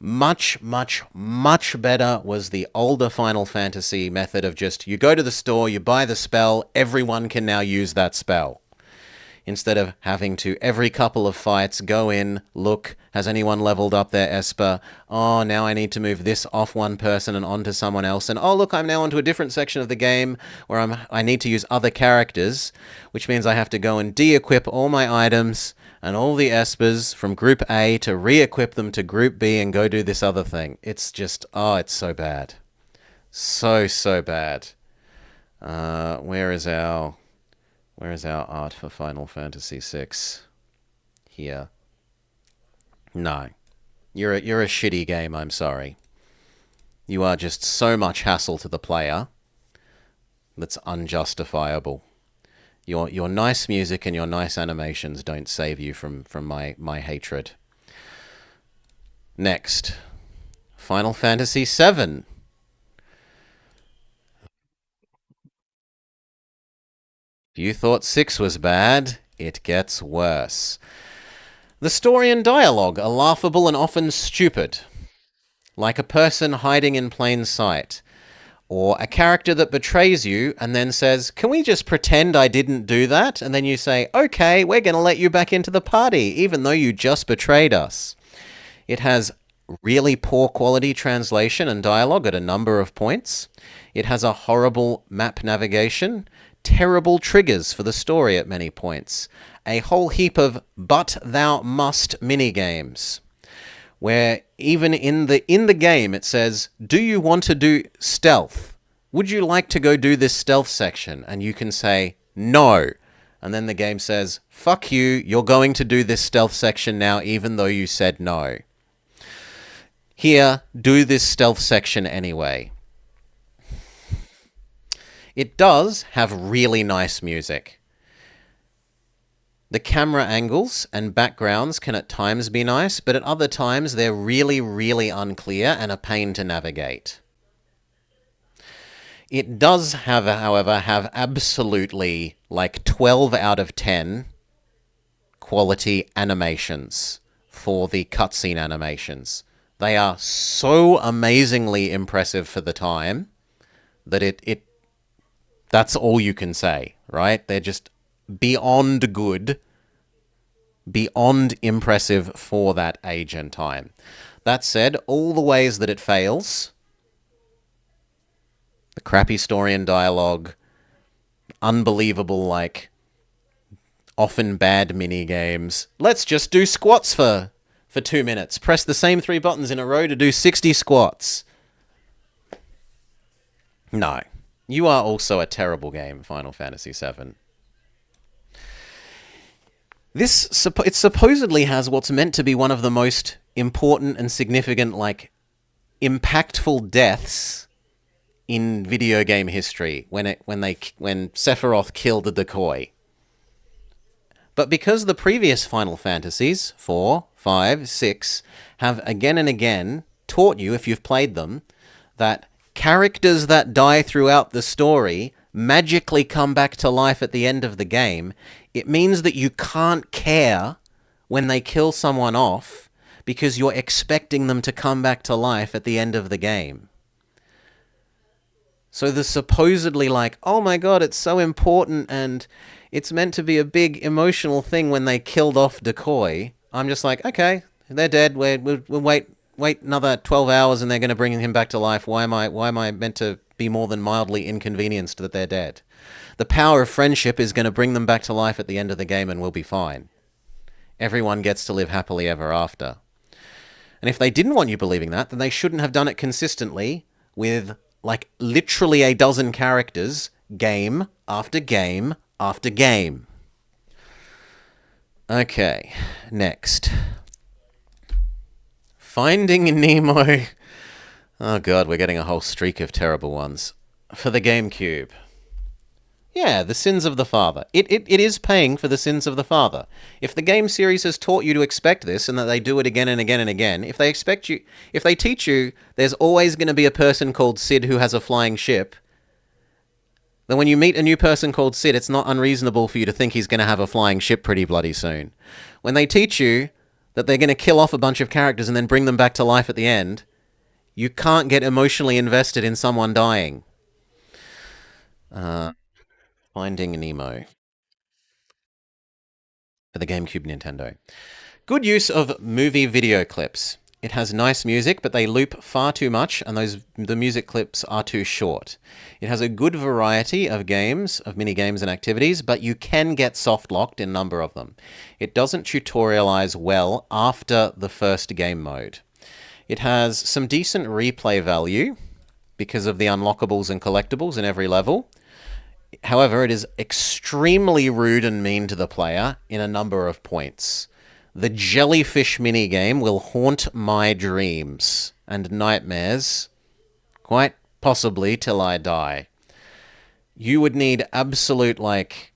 Much, much, much better was the older Final Fantasy method of just you go to the store, you buy the spell, everyone can now use that spell. Instead of having to, every couple of fights, go in, look, has anyone leveled up their Esper? Oh, now I need to move this off one person and onto someone else. And oh, look, I'm now onto a different section of the game where I need to use other characters, which means I have to go and de-equip all my items and all the Espers from Group A to re-equip them to Group B and go do this other thing. It's just, oh, it's so bad. So bad. Where is our art for Final Fantasy VI? Here. No. You're a shitty game, I'm sorry. You are just so much hassle to the player that's unjustifiable. Your nice music and your nice animations don't save you from my hatred. Next. Final Fantasy VII. If you thought 6 was bad, it gets worse. The story and dialogue are laughable and often stupid, like a person hiding in plain sight, or a character that betrays you and then says, can we just pretend I didn't do that? And then you say, okay, we're going to let you back into the party, even though you just betrayed us. It has really poor quality translation and dialogue at a number of points. It has a horrible map navigation, terrible triggers for the story at many points, a whole heap of but thou must minigames, where even in the game it says, do you want to do stealth? Would you like to go do this stealth section? And you can say, no. And then the game says, fuck you, you're going to do this stealth section now even though you said no. Here, do this stealth section anyway. It does have really nice music. The camera angles and backgrounds can at times be nice, but at other times they're really, really unclear and a pain to navigate. It does have, however, have absolutely like 12 out of 10 quality animations for the cutscene animations. They are so amazingly impressive for the time that it that's all you can say, right? They're just beyond good, beyond impressive for that age and time. That said, all the ways that it fails, the crappy story and dialogue, unbelievable, like, often bad mini games. Let's just do squats for 2 minutes. Press the same 3 buttons in a row to do 60 squats. No. You are also a terrible game, Final Fantasy VII. It supposedly has what's meant to be one of the most important and significant, like, impactful deaths in video game history when Sephiroth killed the decoy. But because the previous Final Fantasies, 4, 5, 6, have again and again taught you, if you've played them, that characters that die throughout the story magically come back to life at the end of the game, it means that you can't care when they kill someone off because you're expecting them to come back to life at the end of the game. So the supposedly like, oh my god, it's so important and it's meant to be a big emotional thing when they killed off Decoy. I'm just like, okay, they're dead. We'll wait another 12 hours and they're going to bring him back to life. Why am I meant to be more than mildly inconvenienced that they're dead? The power of friendship is going to bring them back to life at the end of the game and we'll be fine. Everyone gets to live happily ever after. And if they didn't want you believing that, then they shouldn't have done it consistently with, like, literally a dozen characters, game after game after game. Okay, next. Finding Nemo. Oh god, we're getting a whole streak of terrible ones. For the GameCube. Yeah, The Sins of the Father. It is paying for The Sins of the Father. If the game series has taught you to expect this and that they do it again and again and again, if they teach you there's always going to be a person called Sid who has a flying ship, then when you meet a new person called Sid, it's not unreasonable for you to think he's going to have a flying ship pretty bloody soon. When they teach you that they're going to kill off a bunch of characters and then bring them back to life at the end, you can't get emotionally invested in someone dying. Finding Nemo. For the GameCube Nintendo. Good use of movie video clips. It has nice music, but they loop far too much, and the music clips are too short. It has a good variety of games, of mini-games and activities, but you can get soft-locked in a number of them. It doesn't tutorialize well after the first game mode. It has some decent replay value because of the unlockables and collectibles in every level. However, it is extremely rude and mean to the player in a number of points. The jellyfish minigame will haunt my dreams and nightmares, quite possibly till I die. You would need absolute, like,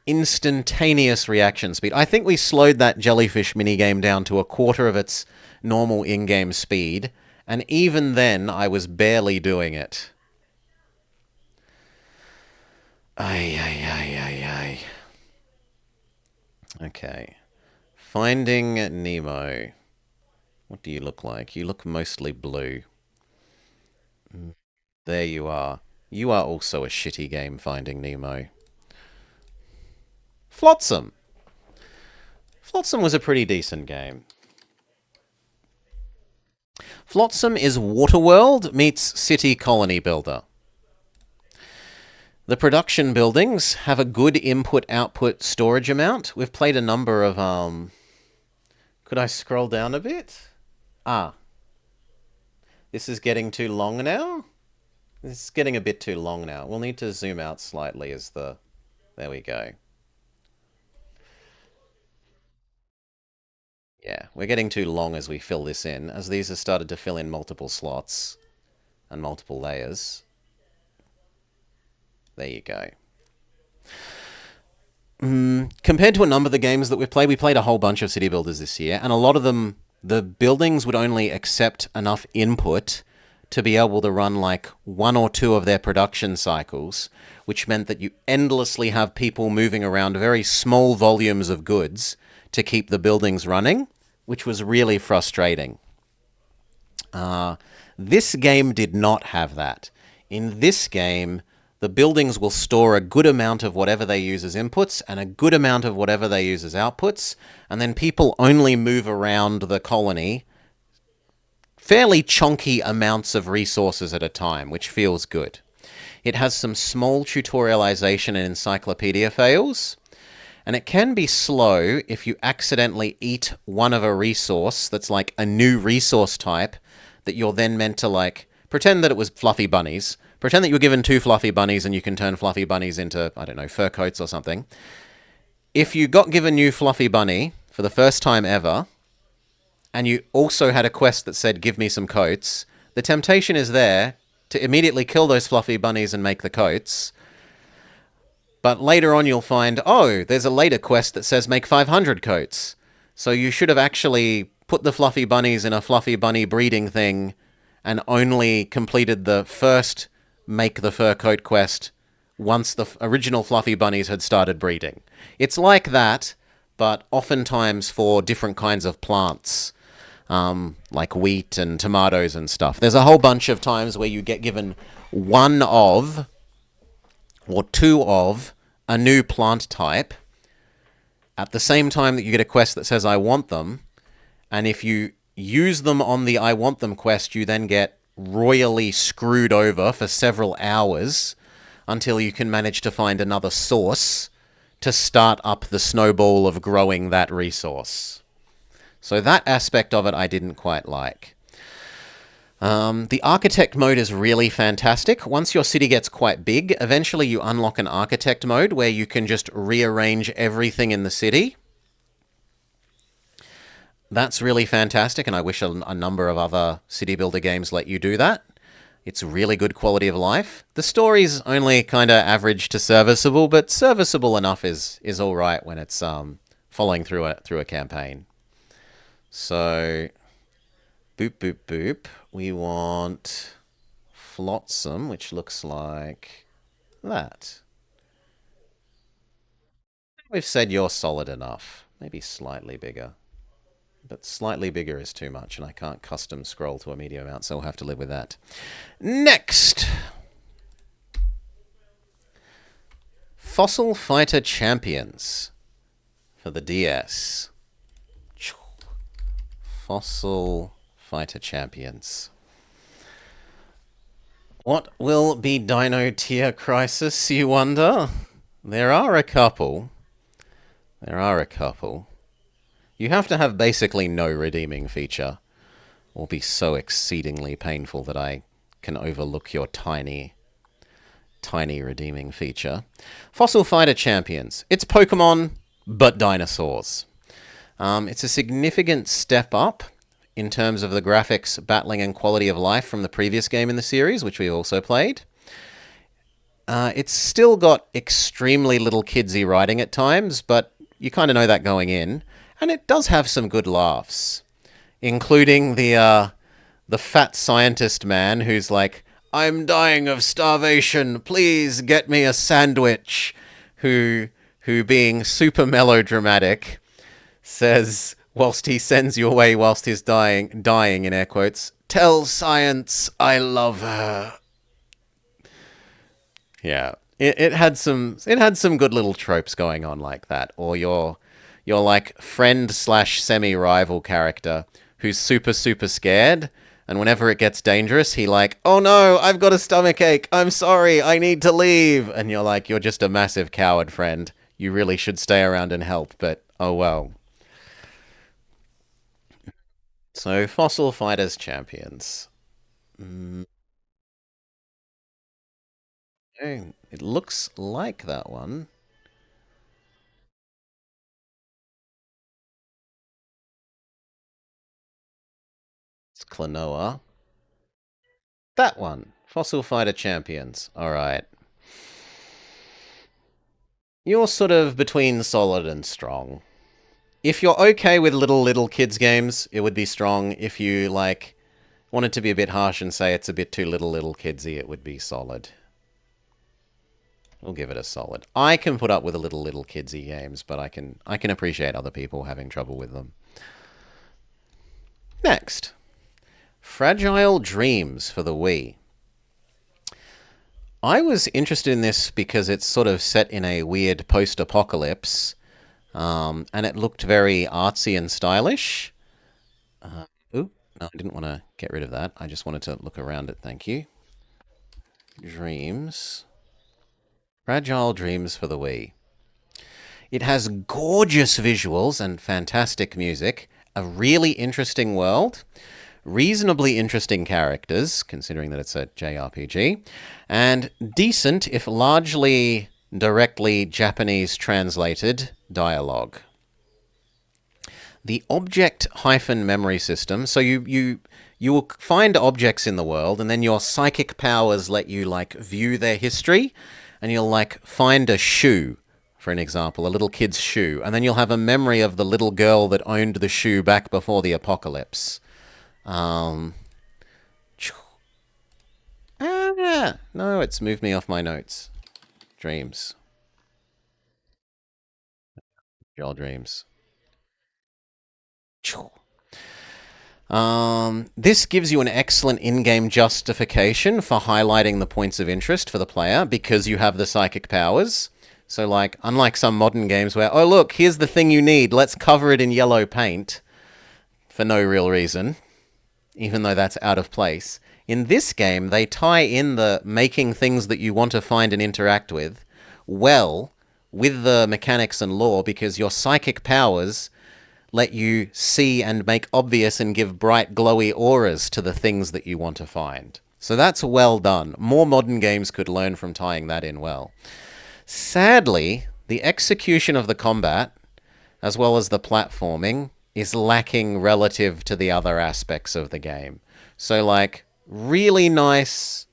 instantaneous reaction speed. I think we slowed that jellyfish minigame down to a quarter of its normal in-game speed, and even then I was barely doing it. Ay. Okay. Finding Nemo. What do you look like? You look mostly blue. There you are. You are also a shitty game, Finding Nemo. Flotsam. Flotsam was a pretty decent game. Flotsam is Waterworld meets City Colony Builder. The production buildings have a good input-output storage amount. We've played a number of, Could I scroll down a bit? This is getting too long now? This is getting a bit too long now. We'll need to zoom out slightly as the... There we go. Yeah, we're getting too long as we fill this in, as these have started to fill in multiple slots and multiple layers. There you go. Compared to a number of the games that we played a whole bunch of city builders this year, and a lot of them, the buildings would only accept enough input to be able to run like one or two of their production cycles, which meant that you endlessly have people moving around very small volumes of goods to keep the buildings running, which was really frustrating. This game did not have that. In this game, the buildings will store a good amount of whatever they use as inputs and a good amount of whatever they use as outputs, and then people only move around the colony fairly chunky amounts of resources at a time, which feels good. It has some small tutorialization and encyclopedia fails, and it can be slow if you accidentally eat one of a resource that's like a new resource type that you're then meant to like pretend that it was fluffy bunnies. Pretend that you were given two fluffy bunnies and you can turn fluffy bunnies into, I don't know, fur coats or something. If you got given new fluffy bunny for the first time ever, and you also had a quest that said, give me some coats, the temptation is there to immediately kill those fluffy bunnies and make the coats. But later on, you'll find, oh, there's a later quest that says make 500 coats. So you should have actually put the fluffy bunnies in a fluffy bunny breeding thing and only completed the first make the fur coat quest once the original fluffy bunnies had started breeding. It's like that, but oftentimes for different kinds of plants, like wheat and tomatoes and stuff. There's a whole bunch of times where you get given one of or two of a new plant type at the same time that you get a quest that says I want them, and if you use them on the I want them quest, you then get royally screwed over for several hours until you can manage to find another source to start up the snowball of growing that resource. So that aspect of it I didn't quite like. The architect mode is really fantastic. Once your city gets quite big, eventually you unlock an architect mode where you can just rearrange everything in the city. That's really fantastic, and I wish a number of other city builder games let you do that. It's really good quality of life. The story's only kind of average to serviceable, but serviceable enough is all right when it's following through a campaign. So, boop boop boop. We want Flotsam, which looks like that. We've said you're solid enough. Maybe slightly bigger. But slightly bigger is too much, and I can't custom scroll to a medium amount, so we'll have to live with that. Next! Fossil Fighter Champions for the DS. Fossil Fighter Champions. What will be Dino Tier Crisis, you wonder? There are a couple. You have to have basically no redeeming feature, or be so exceedingly painful that I can overlook your tiny redeeming feature. Fossil Fighter Champions. It's Pokemon, but dinosaurs. It's a significant step up in terms of the graphics, battling, and quality of life from the previous game in the series, which we also played. It's still got extremely little kidsy writing at times, but you kind of know that going in. And it does have some good laughs, including the fat scientist man who's like, I'm dying of starvation, please get me a sandwich, who being super melodramatic, says, whilst he sends you away whilst he's dying in air quotes, tell science I love her. Yeah. It had some good little tropes going on like that. Or your like friend slash semi-rival character who's super scared, and whenever it gets dangerous, he like, oh no, I've got a stomachache, I'm sorry, I need to leave. And you're like, you're just a massive coward, friend. You really should stay around and help, but oh well. So, Fossil Fighters Champions. Okay, it looks like that one. It's Klonoa. That one. Fossil Fighter Champions. Alright. You're sort of between solid and strong. If you're okay with little kids games, it would be strong. If you like wanted to be a bit harsh and say it's a bit too little kidsy, it would be solid. We'll give it a solid. I can put up with a little kidsy games, but I can appreciate other people having trouble with them. Next, Fragile Dreams for the Wii. I was interested in this because it's sort of set in a weird post-apocalypse, and it looked very artsy and stylish. Ooh, no, I didn't want to get rid of that. I just wanted to look around it, thank you. Dreams. Fragile Dreams for the Wii. It has gorgeous visuals and fantastic music, a really interesting world, reasonably interesting characters, considering that it's a JRPG, and decent, if largely directly Japanese translated, dialogue. The object-memory system, so you will find objects in the world, and then your psychic powers let you, like, view their history, and you'll, like, find a shoe, for an example, a little kid's shoe, and then you'll have a memory of the little girl that owned the shoe back before the apocalypse. No, it's moved me off my notes. Dreams. Your dreams. This gives you an excellent in-game justification for highlighting the points of interest for the player because you have the psychic powers. So, like, unlike some modern games where, oh, look, here's the thing you need, let's cover it in yellow paint for no real reason, even though that's out of place. In this game, they tie in the making things that you want to find and interact with well with the mechanics and lore because your psychic powers let you see and make obvious and give bright, glowy auras to the things that you want to find. So that's well done. More modern games could learn from tying that in well. Sadly, the execution of the combat, as well as the platforming, is lacking relative to the other aspects of the game. So, like, really nice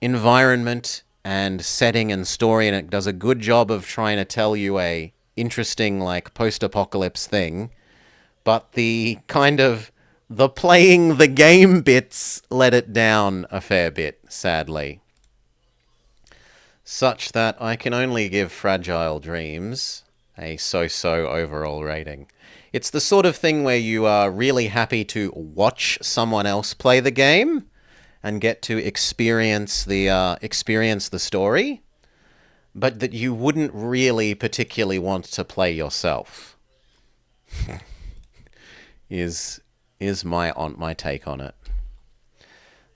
environment and setting and story, and it does a good job of trying to tell you a interesting, like, post-apocalypse thing, but the kind of the playing the game bits let it down a fair bit, sadly. Such that I can only give Fragile Dreams a so-so overall rating. It's the sort of thing where you are really happy to watch someone else play the game and get to experience the story, but that you wouldn't really particularly want to play yourself. is my take on it.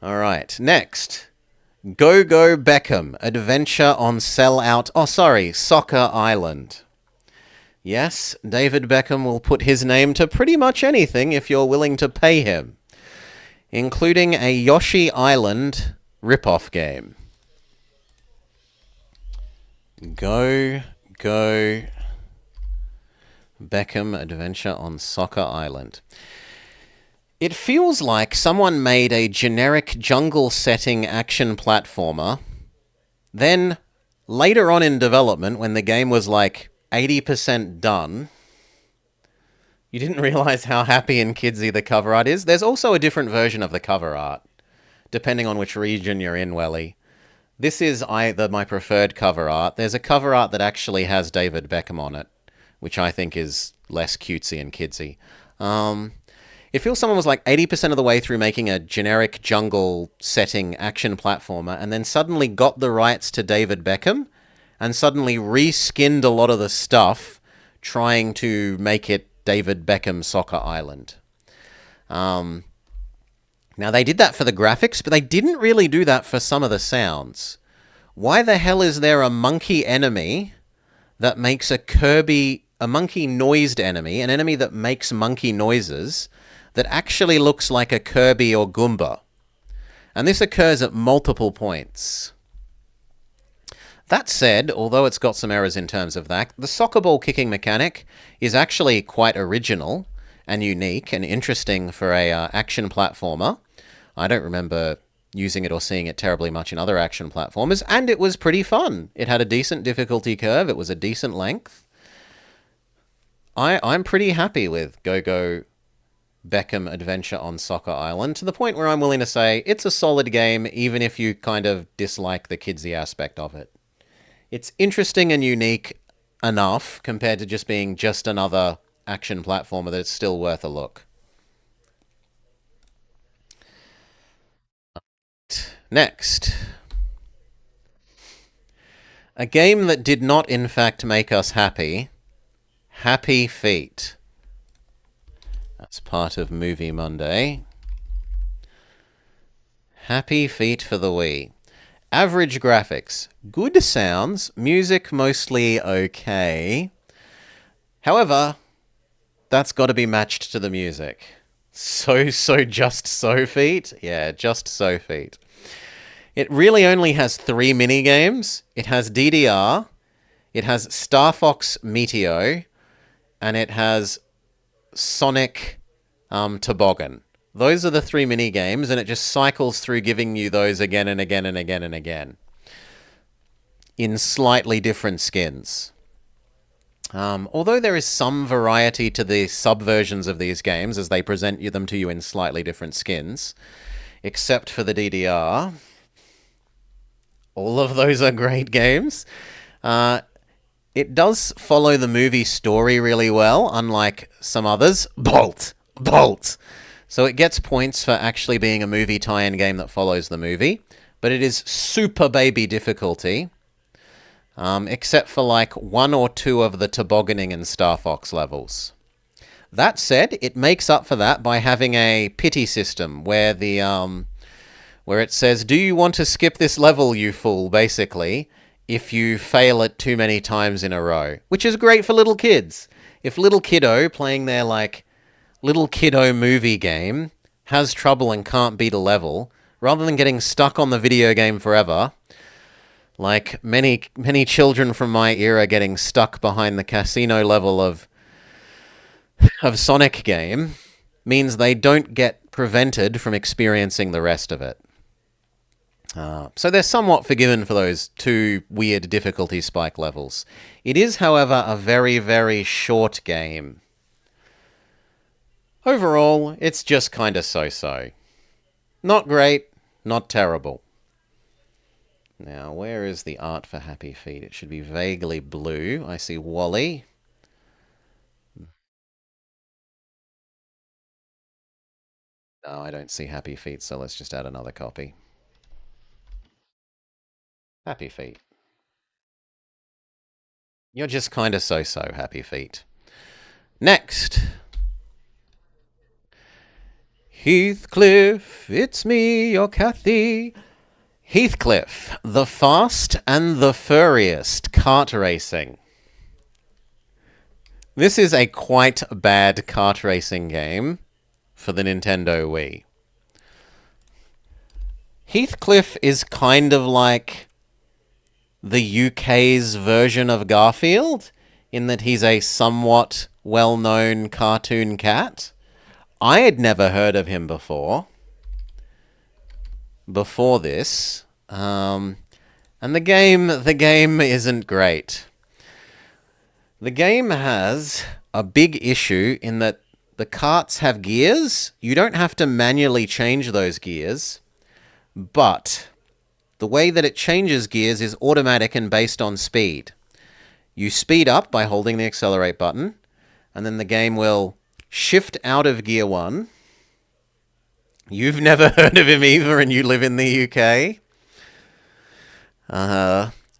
All right, next. Go Go Beckham, Adventure on Soccer Island. Yes, David Beckham will put his name to pretty much anything if you're willing to pay him, including a Yoshi Island rip-off game. Go Beckham, Adventure on Soccer Island. It feels like someone made a generic jungle setting action platformer, then later on in development, when the game was like 80% done, you didn't realize how happy and kidsy the cover art is. There's also a different version of the cover art, depending on which region you're in, Welly. This is my preferred cover art. There's a cover art that actually has David Beckham on it, which I think is less cutesy and kidsy. It feels someone was like 80% of the way through making a generic jungle setting action platformer and then suddenly got the rights to David Beckham and suddenly reskinned a lot of the stuff trying to make it David Beckham Soccer Island. Now, they did that for the graphics, but they didn't really do that for some of the sounds. Why the hell is there a monkey enemy that makes a monkey-noised enemy, an enemy that makes monkey noises, that actually looks like a Kirby or Goomba? And this occurs at multiple points. That said, although it's got some errors in terms of that, the soccer ball kicking mechanic is actually quite original and unique and interesting for a action platformer. I don't remember using it or seeing it terribly much in other action platformers, and it was pretty fun. It had a decent difficulty curve, it was a decent length. I'm pretty happy with Go-Go Beckham Adventure on Soccer Island, to the point where I'm willing to say it's a solid game, even if you kind of dislike the kidsy aspect of it. It's interesting and unique enough compared to just being just another action platformer that it's still worth a look. Next, a game that did not in fact make us happy, Happy Feet. That's part of Movie Monday. Happy Feet for the Wii. Average graphics, good sounds, music mostly okay. However, that's got to be matched to the music. Just so feet? Yeah, just so feet. It really only has 3 mini games. It has DDR, it has Star Fox Meteo, and it has Sonic Toboggan. Those are the 3 mini games, and it just cycles through giving you those again and again and again and again in slightly different skins. Although there is some variety to the subversions of these games as they present them to you in slightly different skins, except for the DDR, all of those are great games. It does follow the movie story really well, unlike some others. Bolt! So it gets points for actually being a movie tie-in game that follows the movie, but it is super baby difficulty, except for like 1 or 2 of the tobogganing and Star Fox levels. That said, it makes up for that by having a pity system where where it says, "Do you want to skip this level, you fool?" basically, if you fail it too many times in a row, which is great for little kids. If little kiddo playing their like little kiddo movie game has trouble and can't beat a level, rather than getting stuck on the video game forever, like many children from my era getting stuck behind the casino level of Sonic game, means they don't get prevented from experiencing the rest of it. So they're somewhat forgiven for those 2 weird difficulty spike levels. It is, however, a very, very short game. Overall, it's just kind of so-so. Not great, not terrible. Now, where is the art for Happy Feet? It should be vaguely blue. I see Wally. No, I don't see Happy Feet, so let's just add another copy. Happy Feet. You're just kind of so-so, Happy Feet. Next. Heathcliff, it's me, your Kathy. Heathcliff, the fast and the furriest kart racing. This is a quite bad kart racing game for the Nintendo Wii. Heathcliff is kind of like the UK's version of Garfield, in that he's a somewhat well-known cartoon cat. I had never heard of him before this, and the game isn't great. The game has a big issue in that the carts have gears. You don't have to manually change those gears, but the way that it changes gears is automatic and based on speed. You speed up by holding the accelerate button, and then the game will shift out of gear 1. You've never heard of him either, and you live in the UK.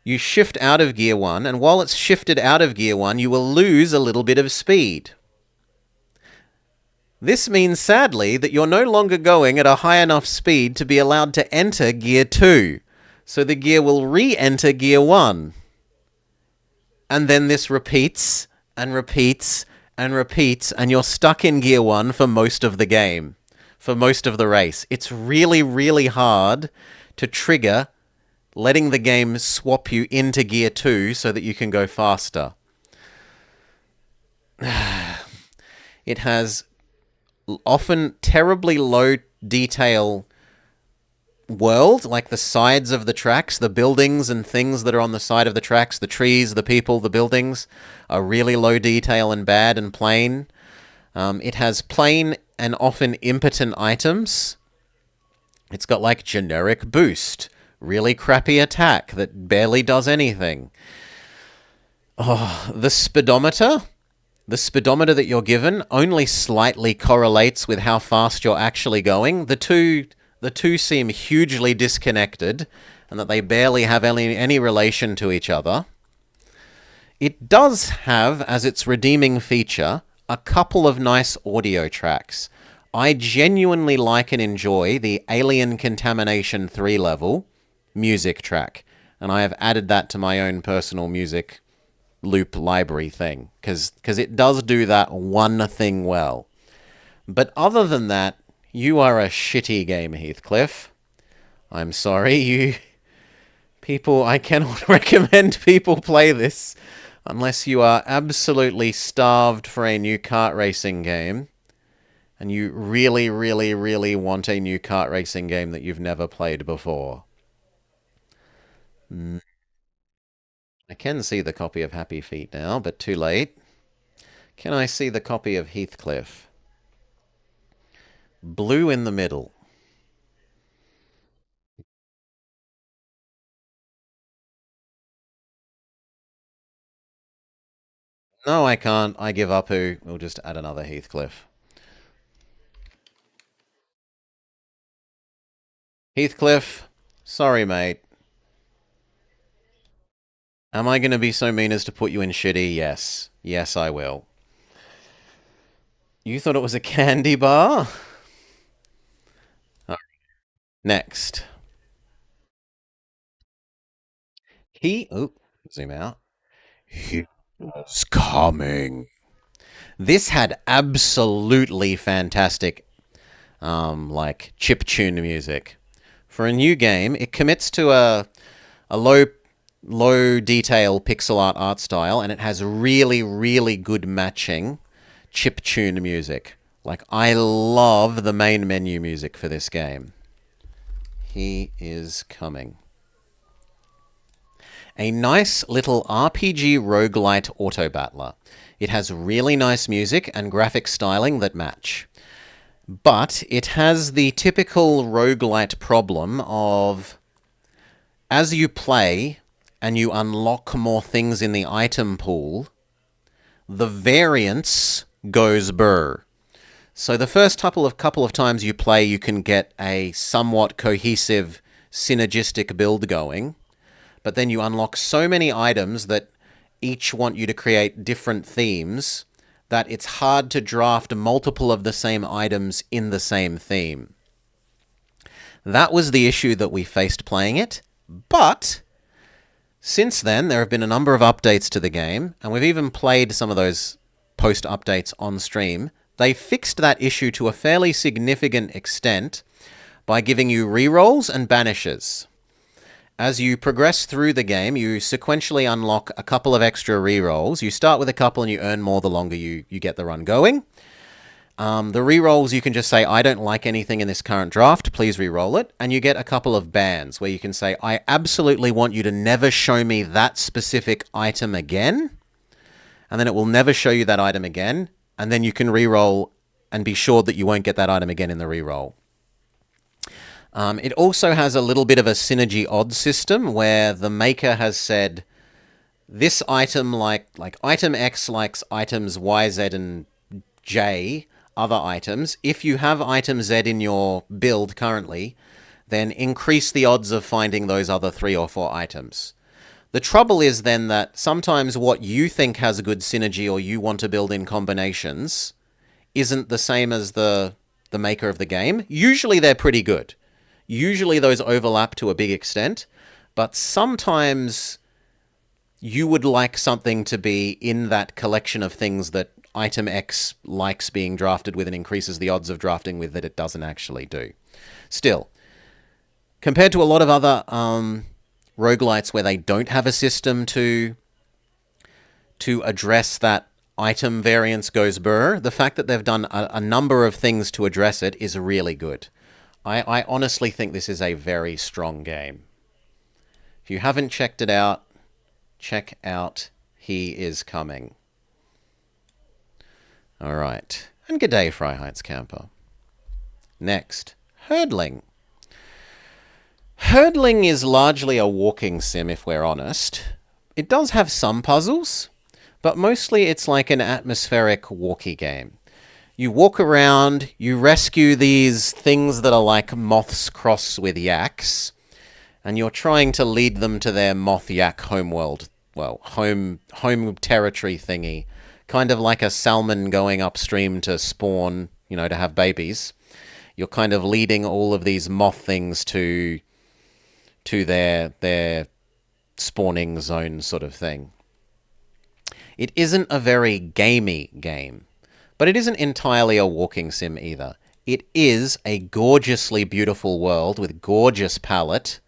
You shift out of gear 1, and while it's shifted out of gear 1, you will lose a little bit of speed. This means, sadly, that you're no longer going at a high enough speed to be allowed to enter gear 2. So the gear will re-enter gear 1. And then this repeats and repeats and repeats, and you're stuck in gear 1 for most of the game, for most of the race. It's really, really hard to trigger letting the game swap you into gear 2 so that you can go faster. It has often terribly low detail world, like the sides of the tracks, the buildings and things that are on the side of the tracks, the trees, the people, the buildings, are really low detail and bad and plain. It has plain and often impotent items. It's got like generic boost, really crappy attack that barely does anything. Oh, the speedometer that you're given only slightly correlates with how fast you're actually going. The two seem hugely disconnected and that they barely have any relation to each other. It does have, as its redeeming feature, a couple of nice audio tracks. I genuinely like and enjoy the Alien Contamination 3 level music track, and I have added that to my own personal music loop library thing, because it does do that one thing well. But other than that, you are a shitty game, Heathcliff. I'm sorry, you people, I cannot recommend people play this unless you are absolutely starved for a new kart racing game and you really, really, really want a new kart racing game that you've never played before. I can see the copy of Happy Feet now, but too late. Can I see the copy of Heathcliff? Blue in the middle. No, I can't. I give up. Who? We'll just add another Heathcliff. Heathcliff, sorry, mate. Am I going to be so mean as to put you in shitty? Yes. Yes, I will. You thought it was a candy bar? Oh, next. Oop, zoom out. He was coming. This had absolutely fantastic, like, chiptune music. For a new game, it commits to a low detail pixel art style, and it has really, really good matching chiptune music. Like, I love the main menu music for this game. He is coming. A nice little RPG roguelite auto battler. It has really nice music and graphic styling that match. But it has the typical roguelite problem of as you play and you unlock more things in the item pool, the variance goes burr. So the first couple of times you play, you can get a somewhat cohesive, synergistic build going, but then you unlock so many items that each want you to create different themes that it's hard to draft multiple of the same items in the same theme. That was the issue that we faced playing it, but since then there have been a number of updates to the game, and we've even played some of those post updates on stream. They fixed that issue to a fairly significant extent by giving you rerolls and banishes. As you progress through the game, you sequentially unlock a couple of extra rerolls. You start with a couple and you earn more the longer you get the run going. The rerolls, you can just say, I don't like anything in this current draft, please reroll it. And you get a couple of bans where you can say, I absolutely want you to never show me that specific item again. And then it will never show you that item again. And then you can reroll and be sure that you won't get that item again in the reroll. It also has a little bit of a synergy odds system where the maker has said this item, like item X likes items Y, Z, and J, other items. If you have item Z in your build currently, then increase the odds of finding those other 3 or 4 items. The trouble is then that sometimes what you think has a good synergy or you want to build in combinations isn't the same as the maker of the game. Usually they're pretty good. Usually those overlap to a big extent, but sometimes you would like something to be in that collection of things that item X likes being drafted with and increases the odds of drafting with that it doesn't actually do. Still, compared to a lot of other roguelites where they don't have a system to address that item variance goes burr, the fact that they've done a number of things to address it is really good. I honestly think this is a very strong game. If you haven't checked it out, check out He Is Coming. Alright. And g'day, Fry Heights Camper. Next, Hurdling. Hurdling is largely a walking sim, if we're honest. It does have some puzzles, but mostly it's like an atmospheric walkie game. You walk around, you rescue these things that are like moths crossed with yaks, and you're trying to lead them to their moth yak homeworld, well, home territory thingy, kind of like a salmon going upstream to spawn, to have babies. You're kind of leading all of these moth things to their spawning zone sort of thing. It isn't a very gamey game, but it isn't entirely a walking sim either. It is a gorgeously beautiful world with gorgeous palette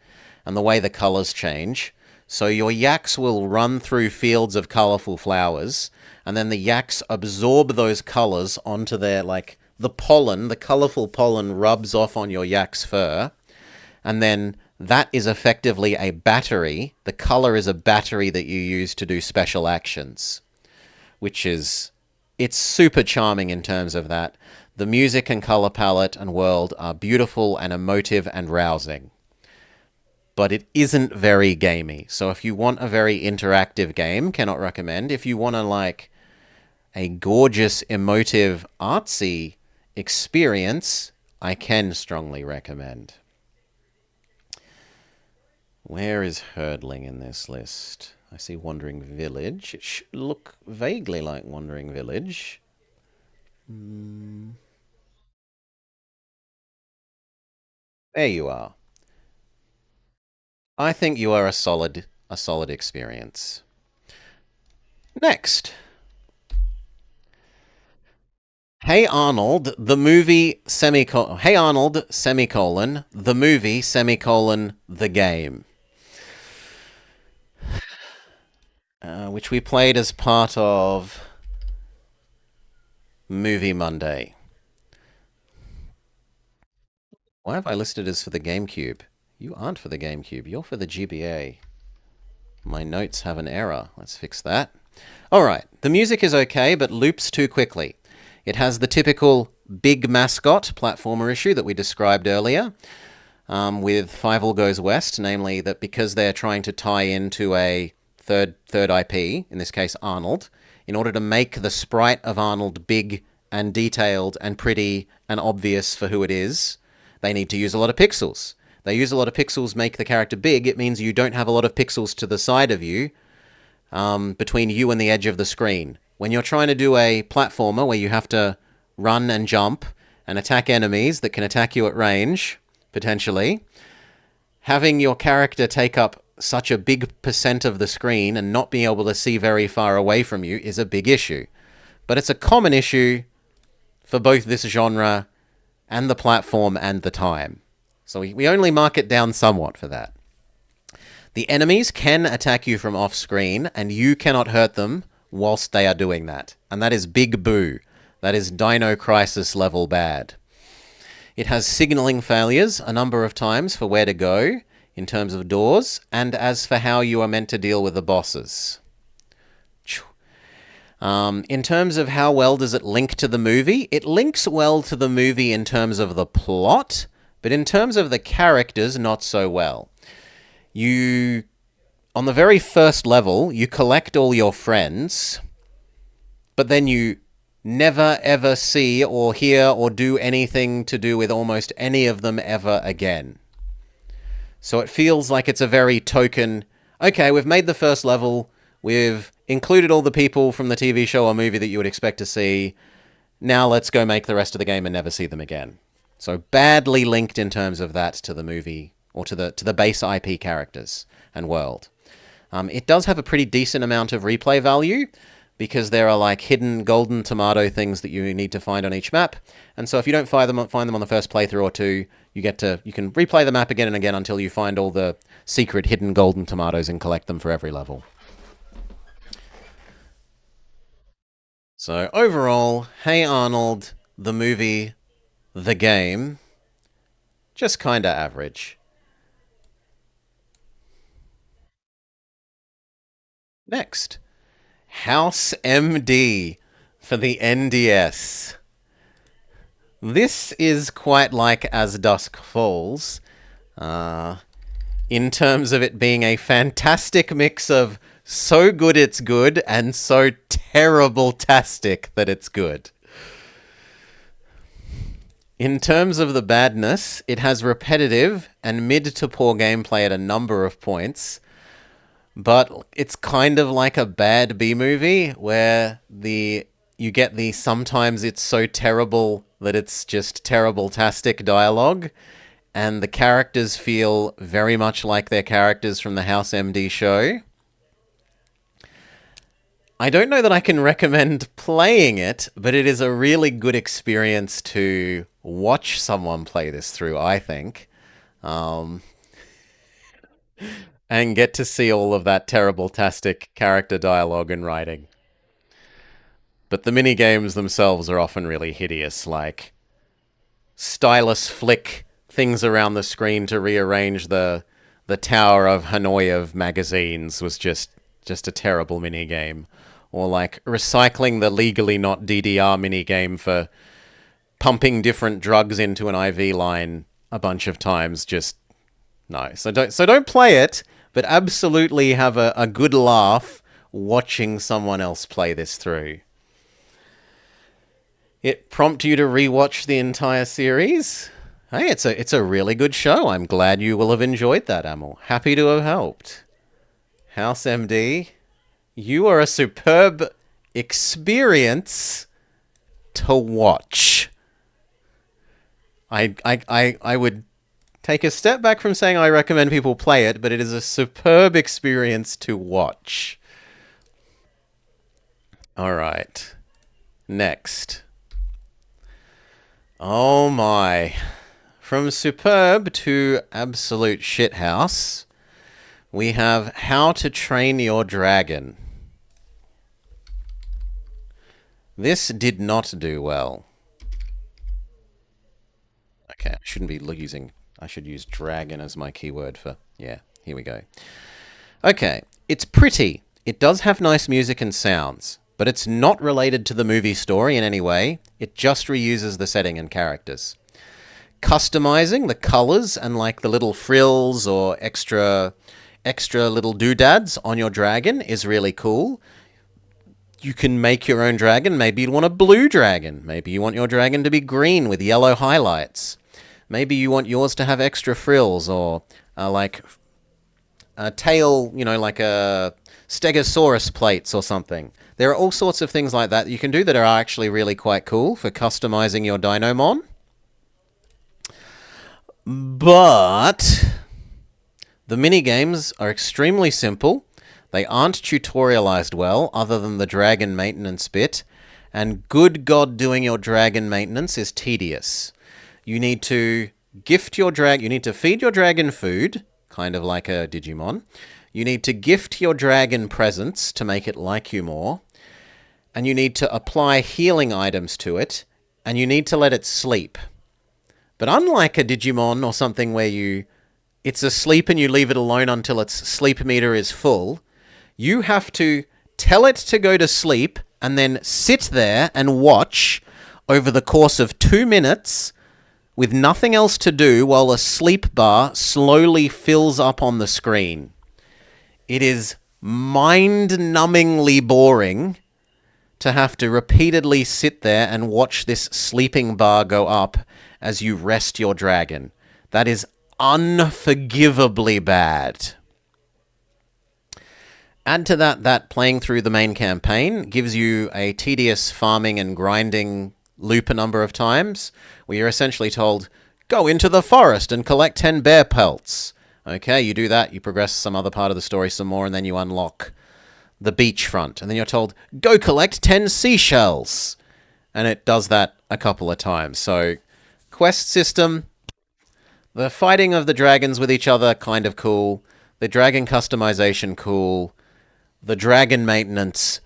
and the way the colors change. So your yaks will run through fields of colorful flowers, and then the yaks absorb those colors onto their, like, the pollen, the colorful pollen rubs off on your yak's fur, and then that is effectively a battery. The color is a battery that you use to do special actions, which is, it's super charming in terms of that. The music and color palette and world are beautiful and emotive and rousing. But it isn't very gamey. So if you want a very interactive game, cannot recommend. If you want like a gorgeous, emotive, artsy experience, I can strongly recommend. Where is Hurdling in this list? I see Wandering Village. It should look vaguely like Wandering Village. There you are. I think you are a solid experience. Next. Hey Arnold, the movie semicolon. Hey Arnold, semicolon, the movie semicolon, the game. Which we played as part of Movie Monday. Why have I listed as for the GameCube? You aren't for the GameCube, you're for the GBA. My notes have an error. Let's fix that. Alright, the music is okay, but loops too quickly. It has the typical big mascot platformer issue that we described earlier with Fievel Goes West, namely that because they're trying to tie into a third IP, in this case Arnold, in order to make the sprite of Arnold big and detailed and pretty and obvious for who it is, they need to use a lot of pixels. They use a lot of pixels, make the character big. It means you don't have a lot of pixels to the side of you, between you and the edge of the screen. When you're trying to do a platformer where you have to run and jump and attack enemies that can attack you at range, potentially, having your character take up such a big percent of the screen and not being able to see very far away from you is a big issue. But it's a common issue for both this genre and the platform and the time. So we only mark it down somewhat for that. The enemies can attack you from off-screen, and you cannot hurt them whilst they are doing that. And that is big boo. That is Dino Crisis level bad. It has signaling failures a number of times for where to go in terms of doors, and as for how you are meant to deal with the bosses. In terms of how well does it link to the movie, it links well to the movie in terms of the plot, but in terms of the characters, not so well. On the very first level, you collect all your friends, but then you never ever see or hear or do anything to do with almost any of them ever again. So it feels like it's a very token, okay, we've made the first level, we've included all the people from the TV show or movie that you would expect to see, now let's go make the rest of the game and never see them again. So badly linked in terms of that to the movie, or to the base IP characters and world. It does have a pretty decent amount of replay value, because there are like hidden golden tomato things that you need to find on each map. And so if you don't find them on the first playthrough or two, you can replay the map again and again until you find all the secret hidden golden tomatoes and collect them for every level. So overall, Hey Arnold, the movie, the game, Just kinda average. Next, House MD for the NDS. This is quite like As Dusk Falls, uh, in terms of it being a fantastic mix of so good it's good and so terrible-tastic that it's good. In terms of the badness, it has repetitive and mid to poor gameplay at a number of points, but it's kind of like a bad B movie where the you get the sometimes it's so terrible that it's just terrible-tastic dialogue, and the characters feel very much like their characters from the House MD show. I don't know that I can recommend playing it, but it is a really good experience to watch someone play this through, I think. Um, and get to see all of that terrible tastic character dialogue and writing. But the mini games themselves are often really hideous, like stylus flick things around the screen to rearrange the Tower of Hanoi of magazines was just a terrible mini game. Or like recycling the legally not DDR mini game for pumping different drugs into an IV line a bunch of times. Just no. So don't play it, but absolutely have a good laugh watching someone else play this through. It prompt you to rewatch the entire series. Hey, it's a really good show. I'm glad you will have enjoyed that, Amel. Happy to have helped. House MD, you are a superb experience to watch. I would take a step back from saying I recommend people play it, but it is a superb experience to watch. All right. Next. Oh my. From superb to absolute shithouse, we have How to Train Your Dragon. This did not do well. Okay, I shouldn't be using... I should use dragon as my keyword for... Yeah, here we go. Okay, it's pretty. It does have nice music and sounds, but it's not related to the movie story in any way. It just reuses the setting and characters. Customizing the colors and like the little frills or extra little doodads on your dragon is really cool. You can make your own dragon. Maybe you want a blue dragon. Maybe you want your dragon to be green with yellow highlights. Maybe you want yours to have extra frills or like a tail, like a stegosaurus plates or something. There are all sorts of things like that you can do that are actually really quite cool for customizing your Dinomon. But the mini-games are extremely simple. They aren't tutorialized well, other than the dragon maintenance bit. And good God, doing your dragon maintenance is tedious. You need to gift your you need to feed your dragon food, kind of like a Digimon. You need to gift your dragon presents to make it like you more. And you need to apply healing items to it. And you need to let it sleep. But unlike a Digimon or something where it's asleep and you leave it alone until its sleep meter is full, you have to tell it to go to sleep and then sit there and watch over the course of 2 minutes with nothing else to do while a sleep bar slowly fills up on the screen. It is mind-numbingly boring to have to repeatedly sit there and watch this sleeping bar go up as you rest your dragon. That is unforgivably bad. Add to that playing through the main campaign gives you a tedious farming and grinding loop a number of times, where you're essentially told, go into the forest and collect 10 bear pelts. Okay, you do that, you progress some other part of the story some more, and then you unlock the beachfront. And then you're told, go collect 10 seashells. And it does that a couple of times. So, quest system, the fighting of the dragons with each other, kind of cool. The dragon customization, cool. The dragon maintenance,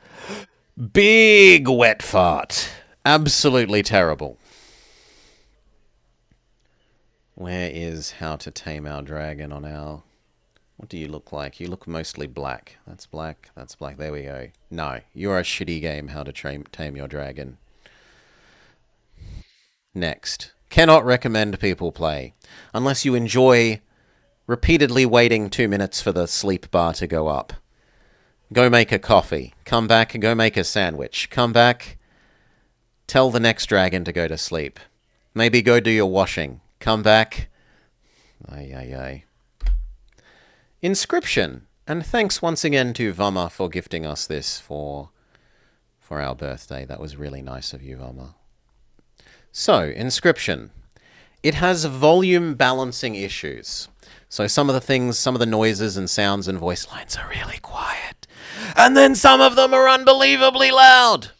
big wet fart. Absolutely terrible. Where is how to tame our dragon on our... What do you look like? You look mostly black. That's black. That's black. There we go. No, you're a shitty game, how to tame your dragon. Next. Cannot recommend people play. Unless you enjoy repeatedly waiting 2 minutes for the sleep bar to go up. Go make a coffee. Come back and go make a sandwich. Come back. Tell the next dragon to go to sleep. Maybe go do your washing. Come back. Ay, ay, ay. Inscription. And thanks once again to Vama for gifting us this for our birthday. That was really nice of you, Vama. So, inscription. It has volume balancing issues. So some of the noises and sounds and voice lines are really quiet. And then some of them are unbelievably loud.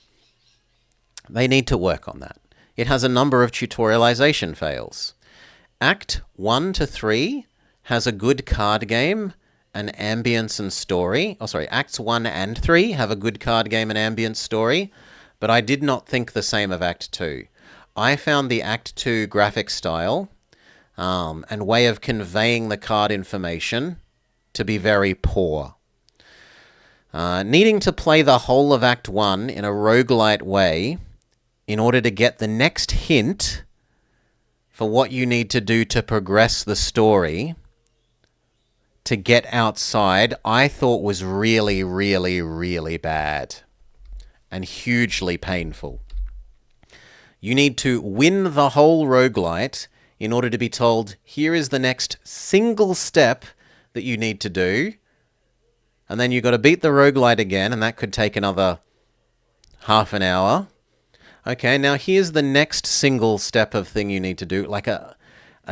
They need to work on that. It has a number of tutorialization fails. Act 1 to 3 has a good card game, an ambience and story. Acts 1 and 3 have a good card game and ambience story, but I did not think the same of Act 2. I found the Act 2 graphic style and way of conveying the card information to be very poor. Needing to play the whole of Act 1 in a roguelite way in order to get the next hint for what you need to do to progress the story to get outside, I thought was really, really, really bad and hugely painful. You need to win the whole roguelite in order to be told, here is the next single step that you need to do. And then you've got to beat the roguelite again, and that could take another half an hour. Okay, now here's the next single step of thing you need to do.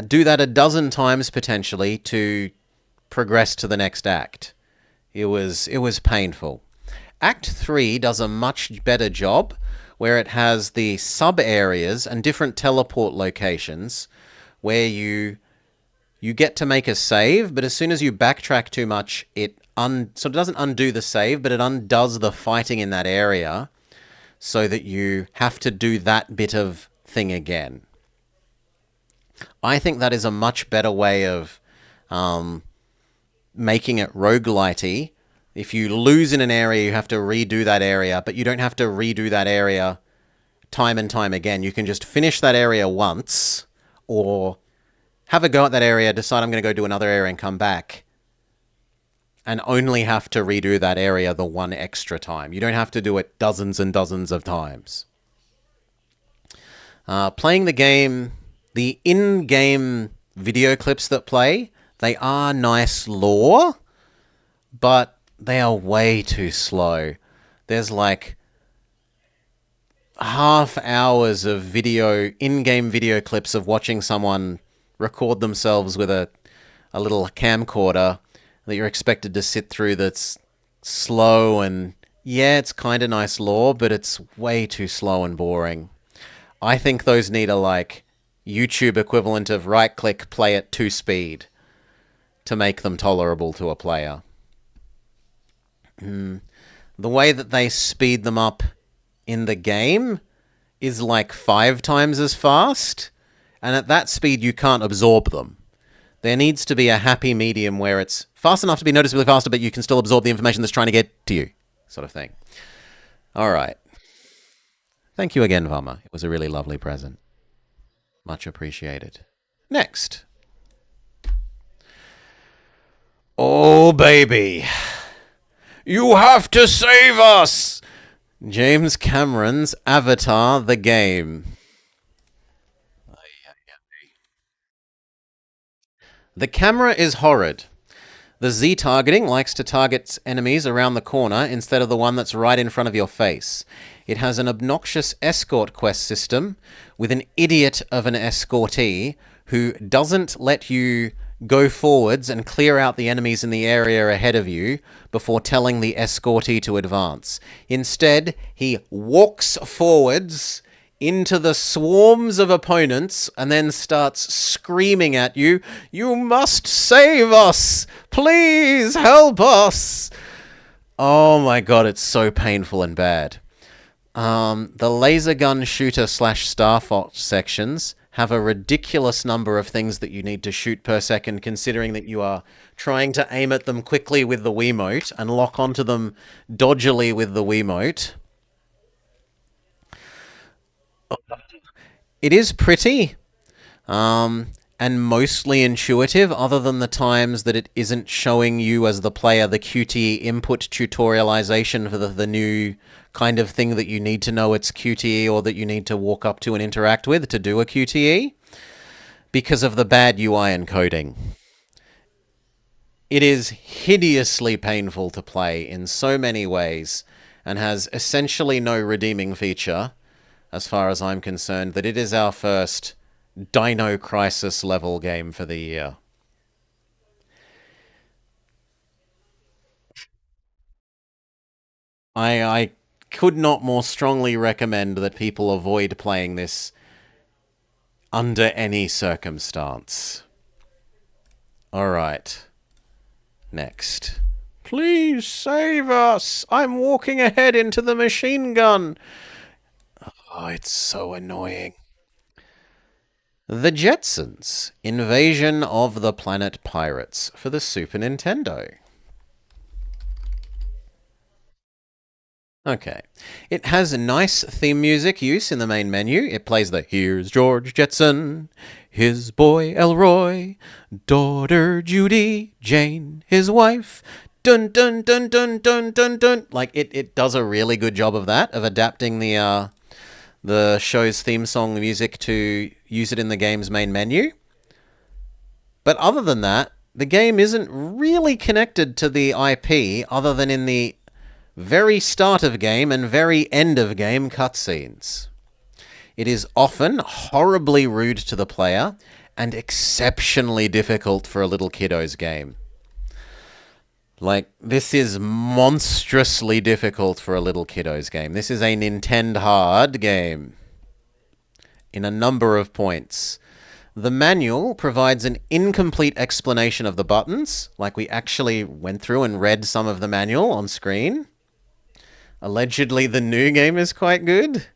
Do that a dozen times potentially to progress to the next act. It was painful. Act 3 does a much better job, where it has the sub-areas and different teleport locations where you get to make a save, but as soon as you backtrack too much, it doesn't undo the save, but it undoes the fighting in that area so that you have to do that bit of thing again. I think that is a much better way of making it roguelite-y. If you lose in an area, you have to redo that area, but you don't have to redo that area time and time again. You can just finish that area once, or have a go at that area, decide I'm going to go do another area and come back, and only have to redo that area the one extra time. You don't have to do it dozens and dozens of times. Playing the game, the in-game video clips that play, they are nice lore, but they are way too slow. There's like half hours of in-game video clips of watching someone record themselves with a little camcorder that you're expected to sit through that's slow, and yeah, it's kind of nice lore, but it's way too slow and boring. I think those need a YouTube equivalent of right-click, play at 2 speed to make them tolerable to a player. The way that they speed them up in the game is 5 times as fast, and at that speed you can't absorb them. There needs to be a happy medium where it's fast enough to be noticeably faster, but you can still absorb the information that's trying to get to you, sort of thing. All right. Thank you again, Vama. It was a really lovely present. Much appreciated. Next. Oh, baby. You have to save us! James Cameron's Avatar the Game. The camera is horrid. The Z targeting likes to target enemies around the corner instead of the one that's right in front of your face. It has an obnoxious escort quest system with an idiot of an escortee who doesn't let you go forwards and clear out the enemies in the area ahead of you before telling the escortee to advance. Instead, he walks forwards into the swarms of opponents and then starts screaming at you, "You must save us! Please help us!" Oh my god, it's so painful and bad. The laser gun shooter / Star Fox sections have a ridiculous number of things that you need to shoot per second, considering that you are trying to aim at them quickly with the Wiimote and lock onto them dodgily with the Wiimote. It is pretty, and mostly intuitive, other than the times that it isn't showing you as the player the QTE input tutorialization for the new kind of thing that you need to know it's QTE or that you need to walk up to and interact with to do a QTE because of the bad UI encoding. It is hideously painful to play in so many ways and has essentially no redeeming feature, as far as I'm concerned, that it is our first Dino Crisis level game for the year. I could not more strongly recommend that people avoid playing this under any circumstance. Alright. Next. Please save us! I'm walking ahead into the machine gun! Oh, it's so annoying. The Jetsons Invasion of the Planet Pirates for the Super Nintendo. Okay. It has nice theme music use in the main menu. It plays the Here's George Jetson, his boy Elroy, daughter Judy, Jane, his wife. Dun dun dun dun dun dun dun. Like it does a really good job of that, of adapting the show's theme song music to use it in the game's main menu. But other than that, the game isn't really connected to the IP other than in the very start of game and very end of game cutscenes. It is often horribly rude to the player and exceptionally difficult for a little kiddo's game. Like, this is monstrously difficult for a little kiddo's game. This is a Nintendo hard game in a number of points. The manual provides an incomplete explanation of the buttons, like we actually went through and read some of the manual on screen. Allegedly, the new game is quite good.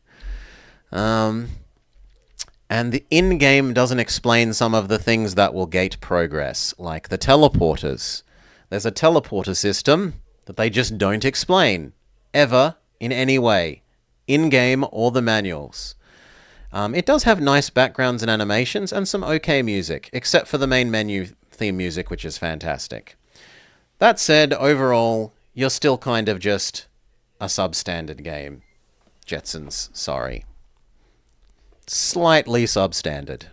And the in-game doesn't explain some of the things that will gate progress, like the teleporters. There's a teleporter system that they just don't explain, ever, in any way, in-game or the manuals. It does have nice backgrounds and animations and some okay music, except for the main menu theme music, which is fantastic. That said, overall, you're still kind of just a substandard game. Jetsons, sorry. Slightly substandard.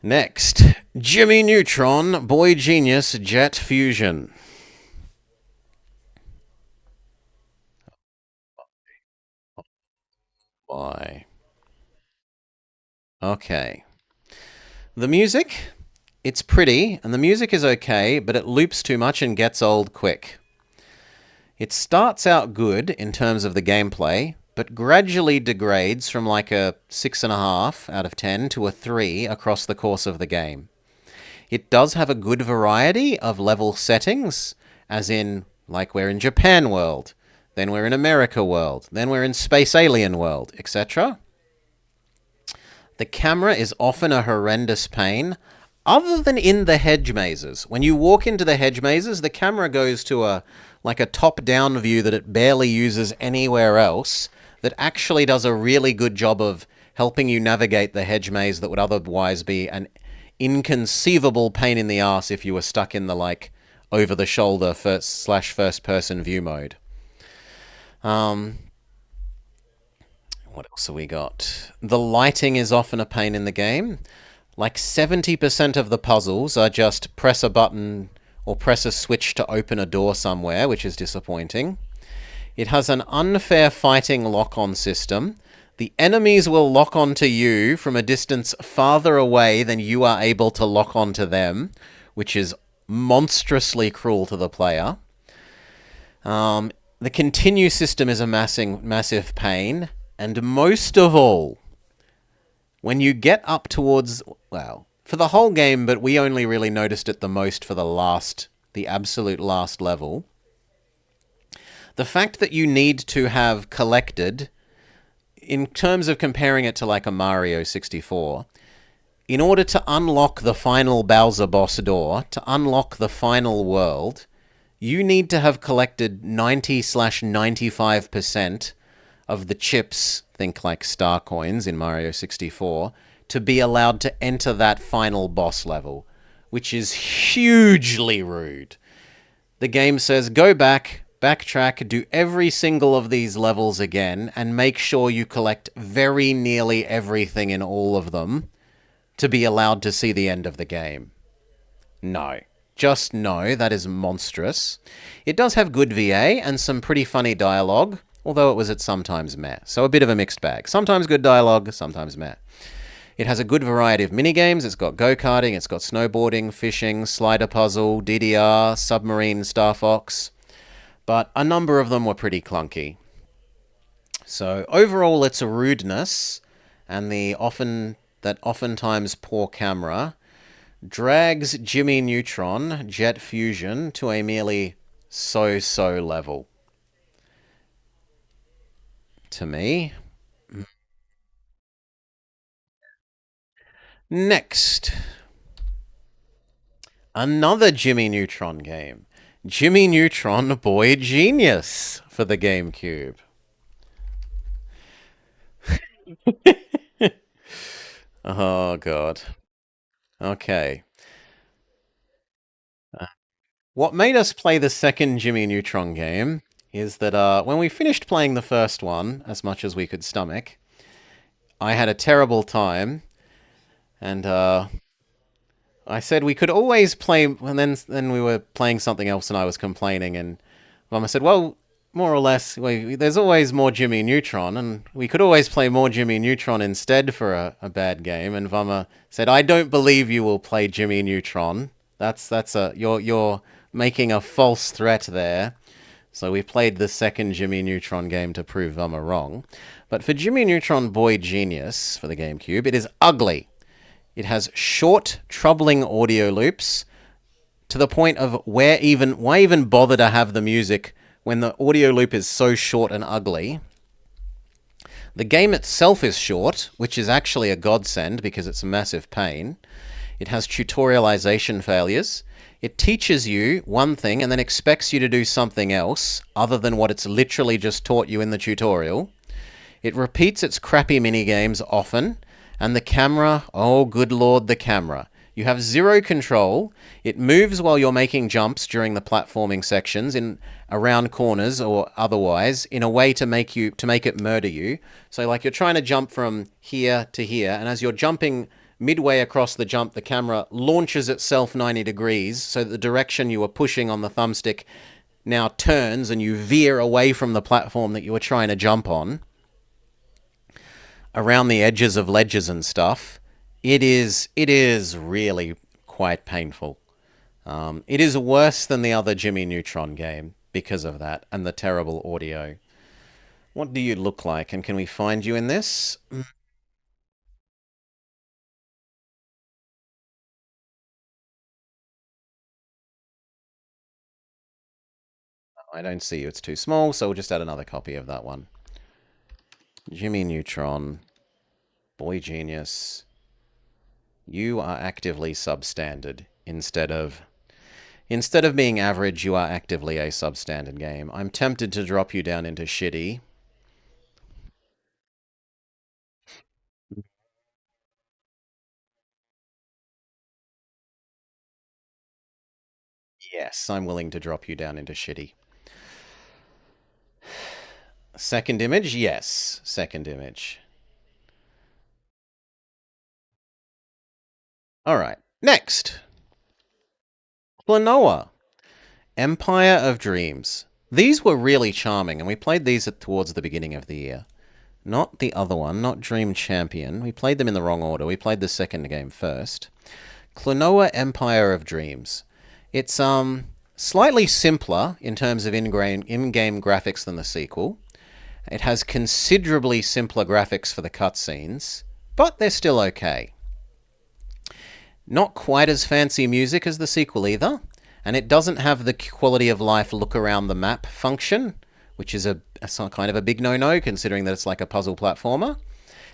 Next, Jimmy Neutron, Boy Genius, Jet Fusion. Why? Okay. The music, it's pretty, and the music is okay, but it loops too much and gets old quick. It starts out good in terms of the gameplay, but gradually degrades from like a 6.5 out of 10 to a 3 across the course of the game. It does have a good variety of level settings, as in, like we're in Japan world, then we're in America world, then we're in Space Alien world, etc. The camera is often a horrendous pain, other than in the hedge mazes. When you walk into the hedge mazes, the camera goes to a top-down view that it barely uses anywhere else, that actually does a really good job of helping you navigate the hedge maze that would otherwise be an inconceivable pain in the ass if you were stuck in the over-the-shoulder first-person view mode. What else have we got? The lighting is often a pain in the game. Like 70% of the puzzles are just press a button or press a switch to open a door somewhere, which is disappointing. It has an unfair fighting lock-on system. The enemies will lock onto you from a distance farther away than you are able to lock onto them, which is monstrously cruel to the player. The continue system is a massive pain. And most of all, when you get up towards, well, for the whole game, but we only really noticed it the most for the absolute last level, the fact that you need to have collected in terms of comparing it to like a Mario 64, in order to unlock the final Bowser boss door, to unlock the final world, you need to have collected 90/95% of the chips, think like star coins in Mario 64, to be allowed to enter that final boss level, which is hugely rude. The game says go back, backtrack, do every single of these levels again, and make sure you collect very nearly everything in all of them to be allowed to see the end of the game. No. Just no, that is monstrous. It does have good VA and some pretty funny dialogue, although it was at sometimes meh. So a bit of a mixed bag. Sometimes good dialogue, sometimes meh. It has a good variety of minigames. It's got go-karting, it's got snowboarding, fishing, slider puzzle, DDR, submarine, Star Fox. But a number of them were pretty clunky. So overall, it's a rudeness, and oftentimes poor camera drags Jimmy Neutron Jet Fusion to a merely so-so level. To me. Next, another Jimmy Neutron game. Jimmy Neutron Boy Genius for the GameCube. Oh, God. Okay. What made us play the second Jimmy Neutron game is that when we finished playing the first one, as much as we could stomach, I had a terrible time, and I said we could always play, and then we were playing something else, and I was complaining, and Mama said, "Well, more or less, there's always more Jimmy Neutron, and we could always play more Jimmy Neutron instead for a bad game." And Vama said, "I don't believe you will play Jimmy Neutron. You're making a false threat there." So we played the second Jimmy Neutron game to prove Vama wrong. But for Jimmy Neutron Boy Genius for the GameCube, it is ugly. It has short, troubling audio loops to the point of why even bother to have the music when the audio loop is so short and ugly. The game itself is short, which is actually a godsend because it's a massive pain. It has tutorialization failures. It teaches you one thing and then expects you to do something else other than what it's literally just taught you in the tutorial. It repeats its crappy minigames often, and the camera, oh good lord, the camera. You have zero control. It moves while you're making jumps during the platforming sections in around corners or otherwise in a way to make it murder you. So like you're trying to jump from here to here, and as you're jumping midway across the jump, the camera launches itself 90 degrees so that the direction you were pushing on the thumbstick now turns and you veer away from the platform that you were trying to jump on around the edges of ledges and stuff. It is really quite painful. It is worse than the other Jimmy Neutron game because of that and the terrible audio. What do you look like, and can we find you in this? I don't see you. It's too small, so we'll just add another copy of that one. Jimmy Neutron, Boy Genius. You are actively substandard instead of being average. You are actively a substandard game. I'm tempted to drop you down into shitty. Yes, I'm willing to drop you down into shitty. Second image? Yes, second image. Alright, next. Klonoa, Empire of Dreams. These were really charming, and we played these towards the beginning of the year. Not the other one, not Dream Champion. We played them in the wrong order. We played the second game first. Klonoa Empire of Dreams. It's slightly simpler in terms of in-game graphics than the sequel. It has considerably simpler graphics for the cutscenes, but they're still okay. Not quite as fancy music as the sequel either, and it doesn't have the quality of life look around the map function, which is a kind of a big no-no, considering that it's like a puzzle platformer.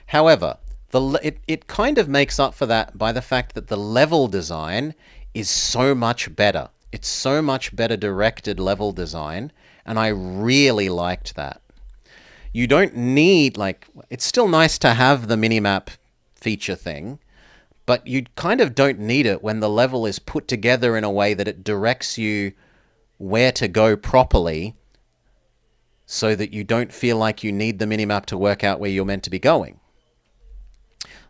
However, it kind of makes up for that by the fact that the level design is so much better. It's so much better directed level design, and I really liked that. You don't need, like, it's still nice to have the minimap feature thing, but you kind of don't need it when the level is put together in a way that it directs you where to go properly so that you don't feel like you need the minimap to work out where you're meant to be going.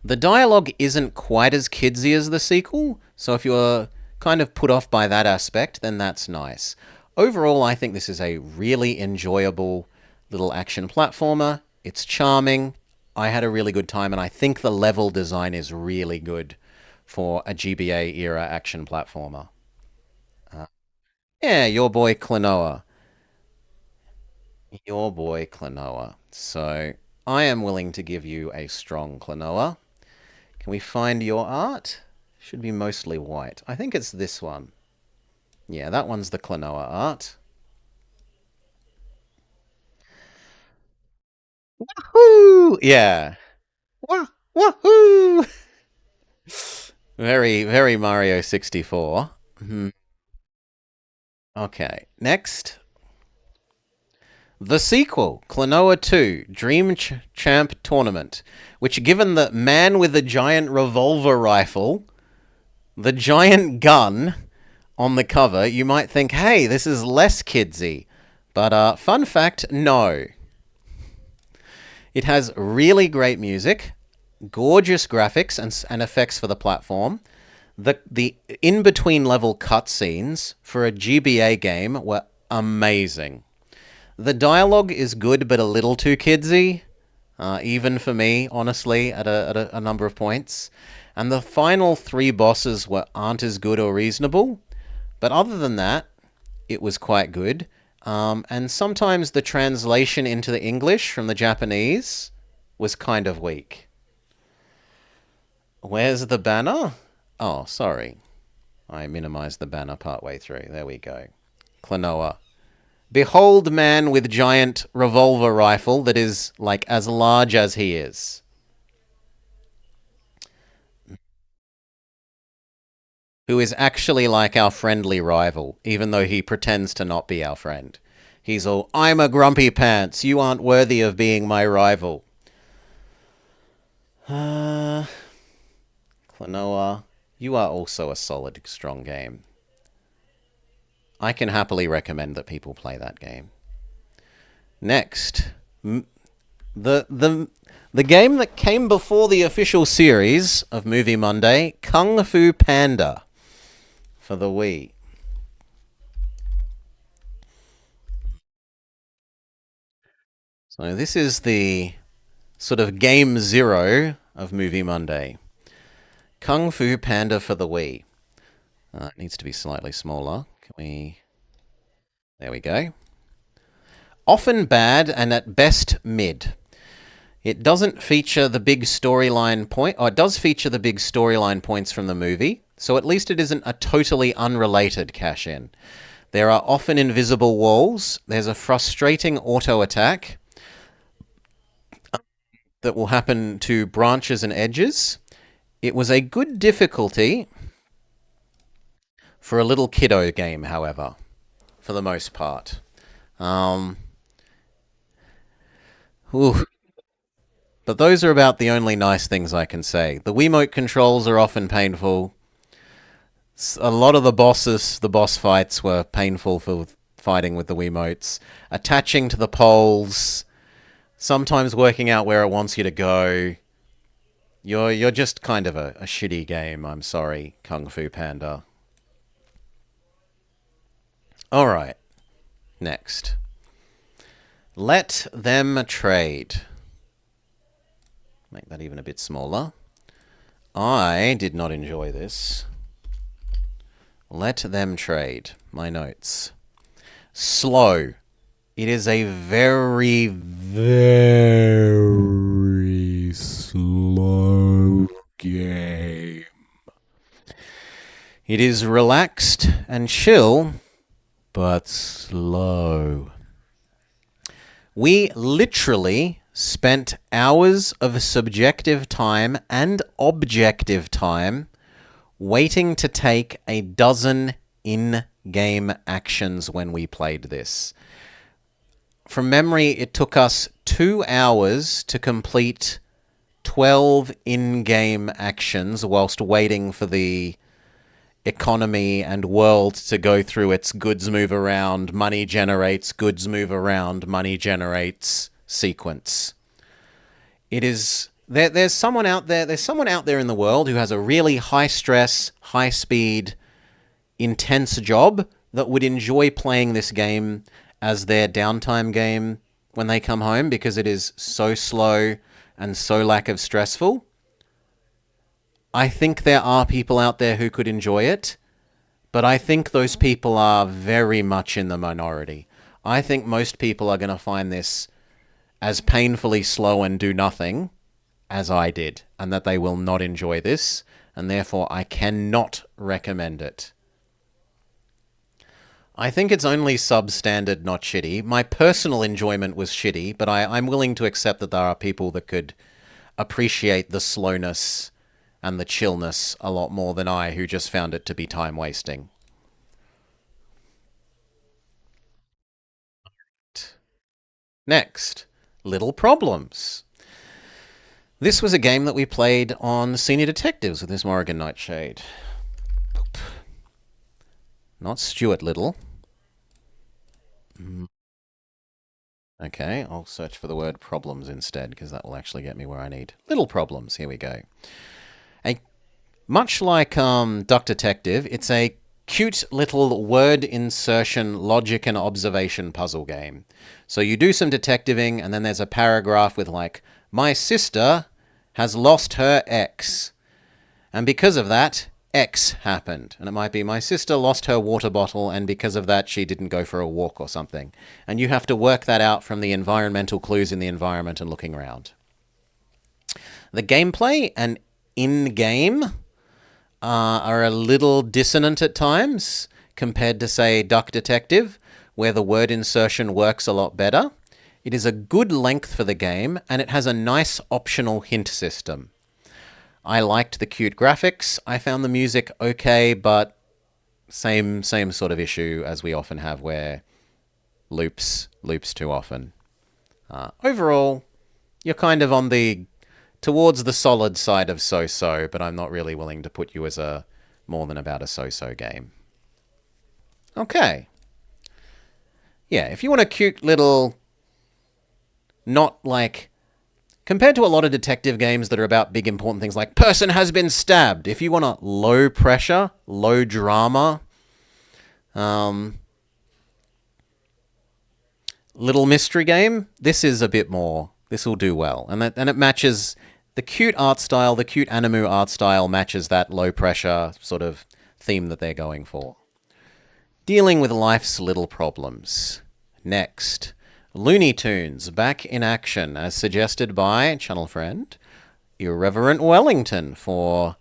The dialogue isn't quite as kidsy as the sequel, so if you're kind of put off by that aspect, then that's nice. Overall, I think this is a really enjoyable little action platformer. It's charming. I had a really good time, and I think the level design is really good for a GBA era action platformer. Yeah, your boy Klonoa. Your boy Klonoa. So I am willing to give you a strong Klonoa. Can we find your art? Should be mostly white. I think it's this one. Yeah, that one's the Klonoa art. Woohoo! Yeah. Wah, wahoo! Very, very Mario 64. Okay, next. The sequel, Klonoa 2, Dream Champ Tournament, which, given the man with the giant revolver rifle, the giant gun on the cover, you might think, hey, this is less kidsy. But fun fact, no. It has really great music, gorgeous graphics and effects for the platform. The in between level cutscenes for a GBA game were amazing. The dialogue is good, but a little too kidsy, even for me, honestly, at a number of points. And the final three bosses aren't as good or reasonable. But other than that, it was quite good. And sometimes the translation into the English from the Japanese was kind of weak. Where's the banner? Oh, sorry. I minimized the banner partway through. There we go. Klonoa. Behold man with giant revolver rifle that is, like, as large as he is. Who is actually like our friendly rival, even though he pretends to not be our friend. He's all, I'm a grumpy pants. You aren't worthy of being my rival. Klonoa, you are also a solid, strong game. I can happily recommend that people play that game. Next, the game that came before the official series of Movie Monday, Kung Fu Panda, for the Wii. So this is the sort of game zero of Movie Monday. Kung Fu Panda for the Wii. It needs to be slightly smaller. Can we... There we go. Often bad and at best mid. It doesn't feature the big storyline point, or it does feature the big storyline points from the movie, so at least it isn't a totally unrelated cash-in. There are often invisible walls. There's a frustrating auto-attack that will happen to branches and edges. It was a good difficulty for a little kiddo game, however, for the most part. Ooh. But those are about the only nice things I can say. The Wiimote controls are often painful. A lot of the boss fights were painful for fighting with the Wiimotes. Attaching to the poles, sometimes working out where it wants you to go. You're just kind of a shitty game, I'm sorry, Kung Fu Panda. Alright, next. Let Them Trade. Make that even a bit smaller. I did not enjoy this. Let Them Trade. My notes. Slow. It is a very, very slow game. It is relaxed and chill, but slow. We literally spent hours of subjective time and objective time waiting to take a dozen in-game actions when we played this. From memory, it took us 2 hours to complete 12 in-game actions whilst waiting for the economy and world to go through its goods move around, money generates, goods move around, money generates sequence. It is there's someone out there in the world who has a really high stress, high speed, intense job that would enjoy playing this game as their downtime game when they come home because it is so slow and so lack of stressful. I think there are people out there who could enjoy it, but I think those people are very much in the minority. I think most people are going to find this as painfully slow and do nothing as I did, and that they will not enjoy this, and therefore I cannot recommend it. I think it's only substandard, not shitty. My personal enjoyment was shitty, but I'm willing to accept that there are people that could appreciate the slowness and the chillness a lot more than I, who just found it to be time wasting. Next, Little Problems. This was a game that we played on Senior Detectives with Miss Morrigan Nightshade. Boop. Not Stuart Little. Okay, I'll search for the word problems instead, because that will actually get me where I need. Little Problems, here we go. Much like Duck Detective, it's a cute little word insertion, logic and observation puzzle game. So you do some detectiving, and then there's a paragraph with like, my sister has lost her ex. And because of that, X happened. And it might be, my sister lost her water bottle, and because of that, she didn't go for a walk or something. And you have to work that out from the environmental clues in the environment and looking around. The gameplay and in-game are a little dissonant at times compared to, say, Duck Detective, where the word insertion works a lot better. It is a good length for the game, and it has a nice optional hint system. I liked the cute graphics. I found the music okay, but same sort of issue as we often have, where loops too often. Overall, you're kind of on towards the solid side of so-so, but I'm not really willing to put you as a more than about a so-so game. Okay. Yeah, if you want a cute little, not like, compared to a lot of detective games that are about big important things like person has been stabbed, if you want a low pressure, low drama, little mystery game, this is a bit more, this will do well. And it matches the cute art style, the cute anime art style matches that low pressure sort of theme that they're going for. Dealing with life's little problems. Next, Looney Tunes back in action, as suggested by channel friend Irreverent Wellington for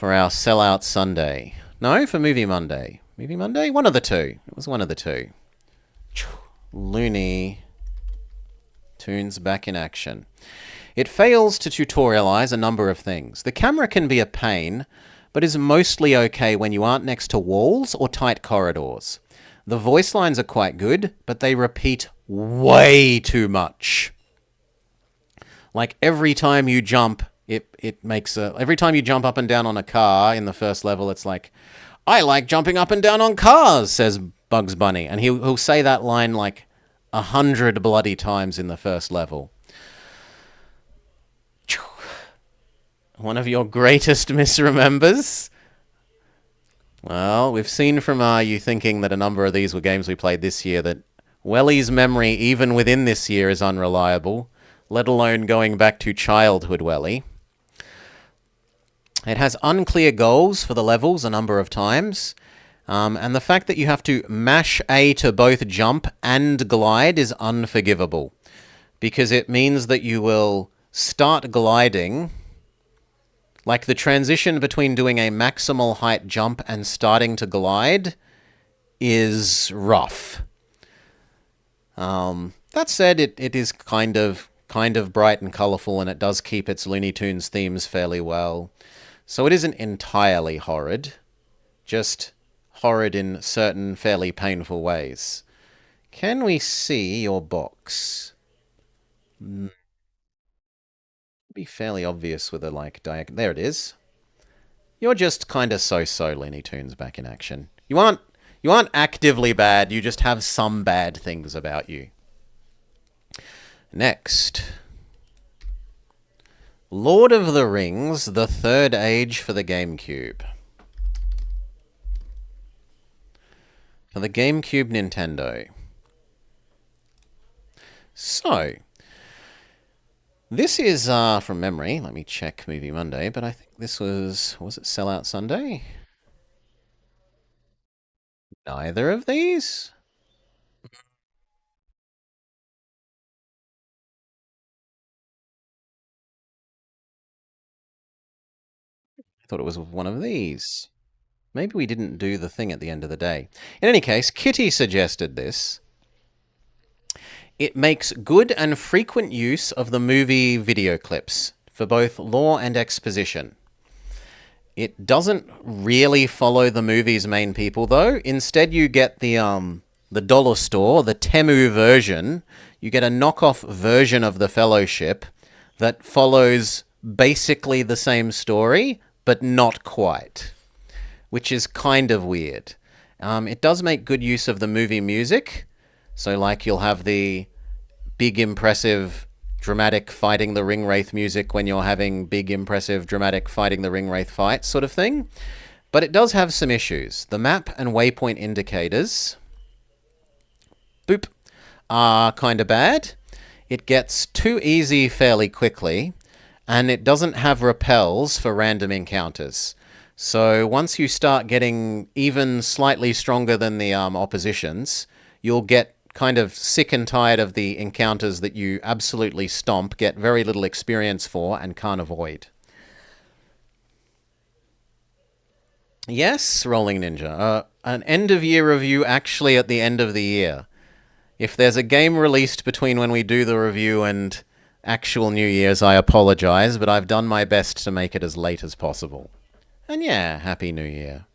our Sellout Sunday. No, for Movie Monday. Movie Monday? One of the two. It was one of the two. Looney Tunes back in action. It fails to tutorialize a number of things. The camera can be a pain, but is mostly okay when you aren't next to walls or tight corridors. The voice lines are quite good, but they repeat way too much. Like every time you jump, it makes every time you jump up and down on a car in the first level, it's like, I like jumping up and down on cars, says Bugs Bunny. And he'll say that line like 100 bloody times in the first level. One of your greatest misremembers? Well, we've seen from you thinking that a number of these were games we played this year that Welly's memory, even within this year, is unreliable, let alone going back to childhood Welly. It has unclear goals for the levels a number of times, and the fact that you have to mash A to both jump and glide is unforgivable, because it means that you will start gliding. Like, the transition between doing a maximal height jump and starting to glide is rough. That That said, it is kind of bright and colourful, and it does keep its Looney Tunes themes fairly well. So it isn't entirely horrid, just horrid in certain fairly painful ways. Can we see your box? Be fairly obvious with a like diagonal. There it is. You're just kind of so-so Looney Tunes back in action. You aren't actively bad. You just have some bad things about you. Next, Lord of the Rings: The Third Age for the GameCube. For the GameCube Nintendo. So, this is, from memory, let me check Movie Monday, but I think this was it Sellout Sunday? Neither of these? I thought it was one of these. Maybe we didn't do the thing at the end of the day. In any case, Kitty suggested this. It makes good and frequent use of the movie video clips for both lore and exposition. It doesn't really follow the movie's main people, though. Instead, you get the dollar store, the Temu version. You get a knockoff version of the Fellowship that follows basically the same story, but not quite, which is kind of weird. It does make good use of the movie music. So, like, you'll have the big, impressive, dramatic fighting the ring wraith music when you're having big, impressive, dramatic fighting the ring wraith fights sort of thing. But it does have some issues. The map and waypoint indicators, boop, are kind of bad. It gets too easy fairly quickly, and it doesn't have repels for random encounters. So once you start getting even slightly stronger than the oppositions, you'll get kind of sick and tired of the encounters that you absolutely stomp, get very little experience for, and can't avoid. Yes, Rolling Ninja. An end-of-year review actually at the end of the year. If there's a game released between when we do the review and actual New Year's, I apologize, but I've done my best to make it as late as possible. And yeah, Happy New Year.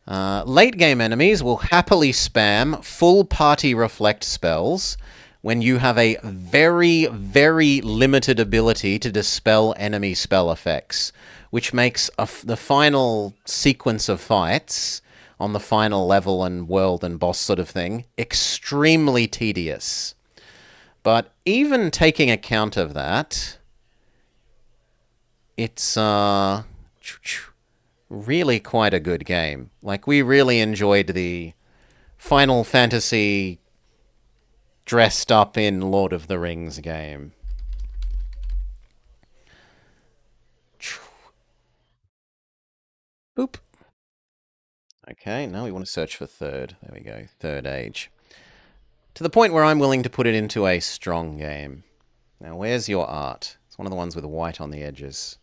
Late game enemies will happily spam full party reflect spells when you have a very, very limited ability to dispel enemy spell effects, which makes the final sequence of fights on the final level and world and boss sort of thing extremely tedious. But even taking account of that, it's really quite a good game. Like, we really enjoyed the Final Fantasy dressed up in Lord of the Rings game. Boop. Okay, now we want to search for third. There we go. Third Age. To the point where I'm willing to put it into a strong game. Now, where's your art? It's one of the ones with white on the edges.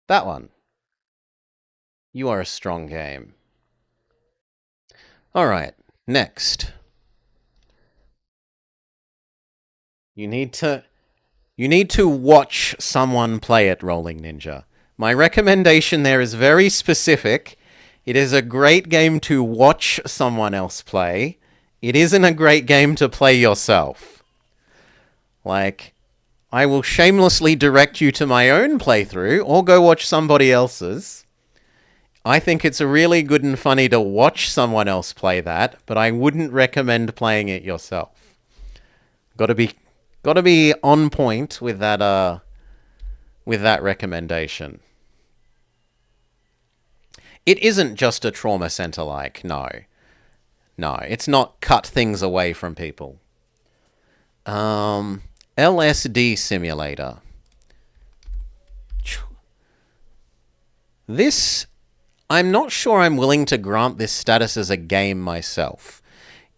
That one. You are a strong game. Alright, next. You need to watch someone play it, Rolling Ninja. My recommendation there is very specific. It is a great game to watch someone else play. It isn't a great game to play yourself. Like, I will shamelessly direct you to my own playthrough, or go watch somebody else's. I think it's really good and funny to watch someone else play that, but I wouldn't recommend playing it yourself. Gotta be on point with that recommendation. It isn't just a trauma center like, no. No, it's not cut things away from people. LSD Simulator. This, I'm not sure I'm willing to grant this status as a game myself.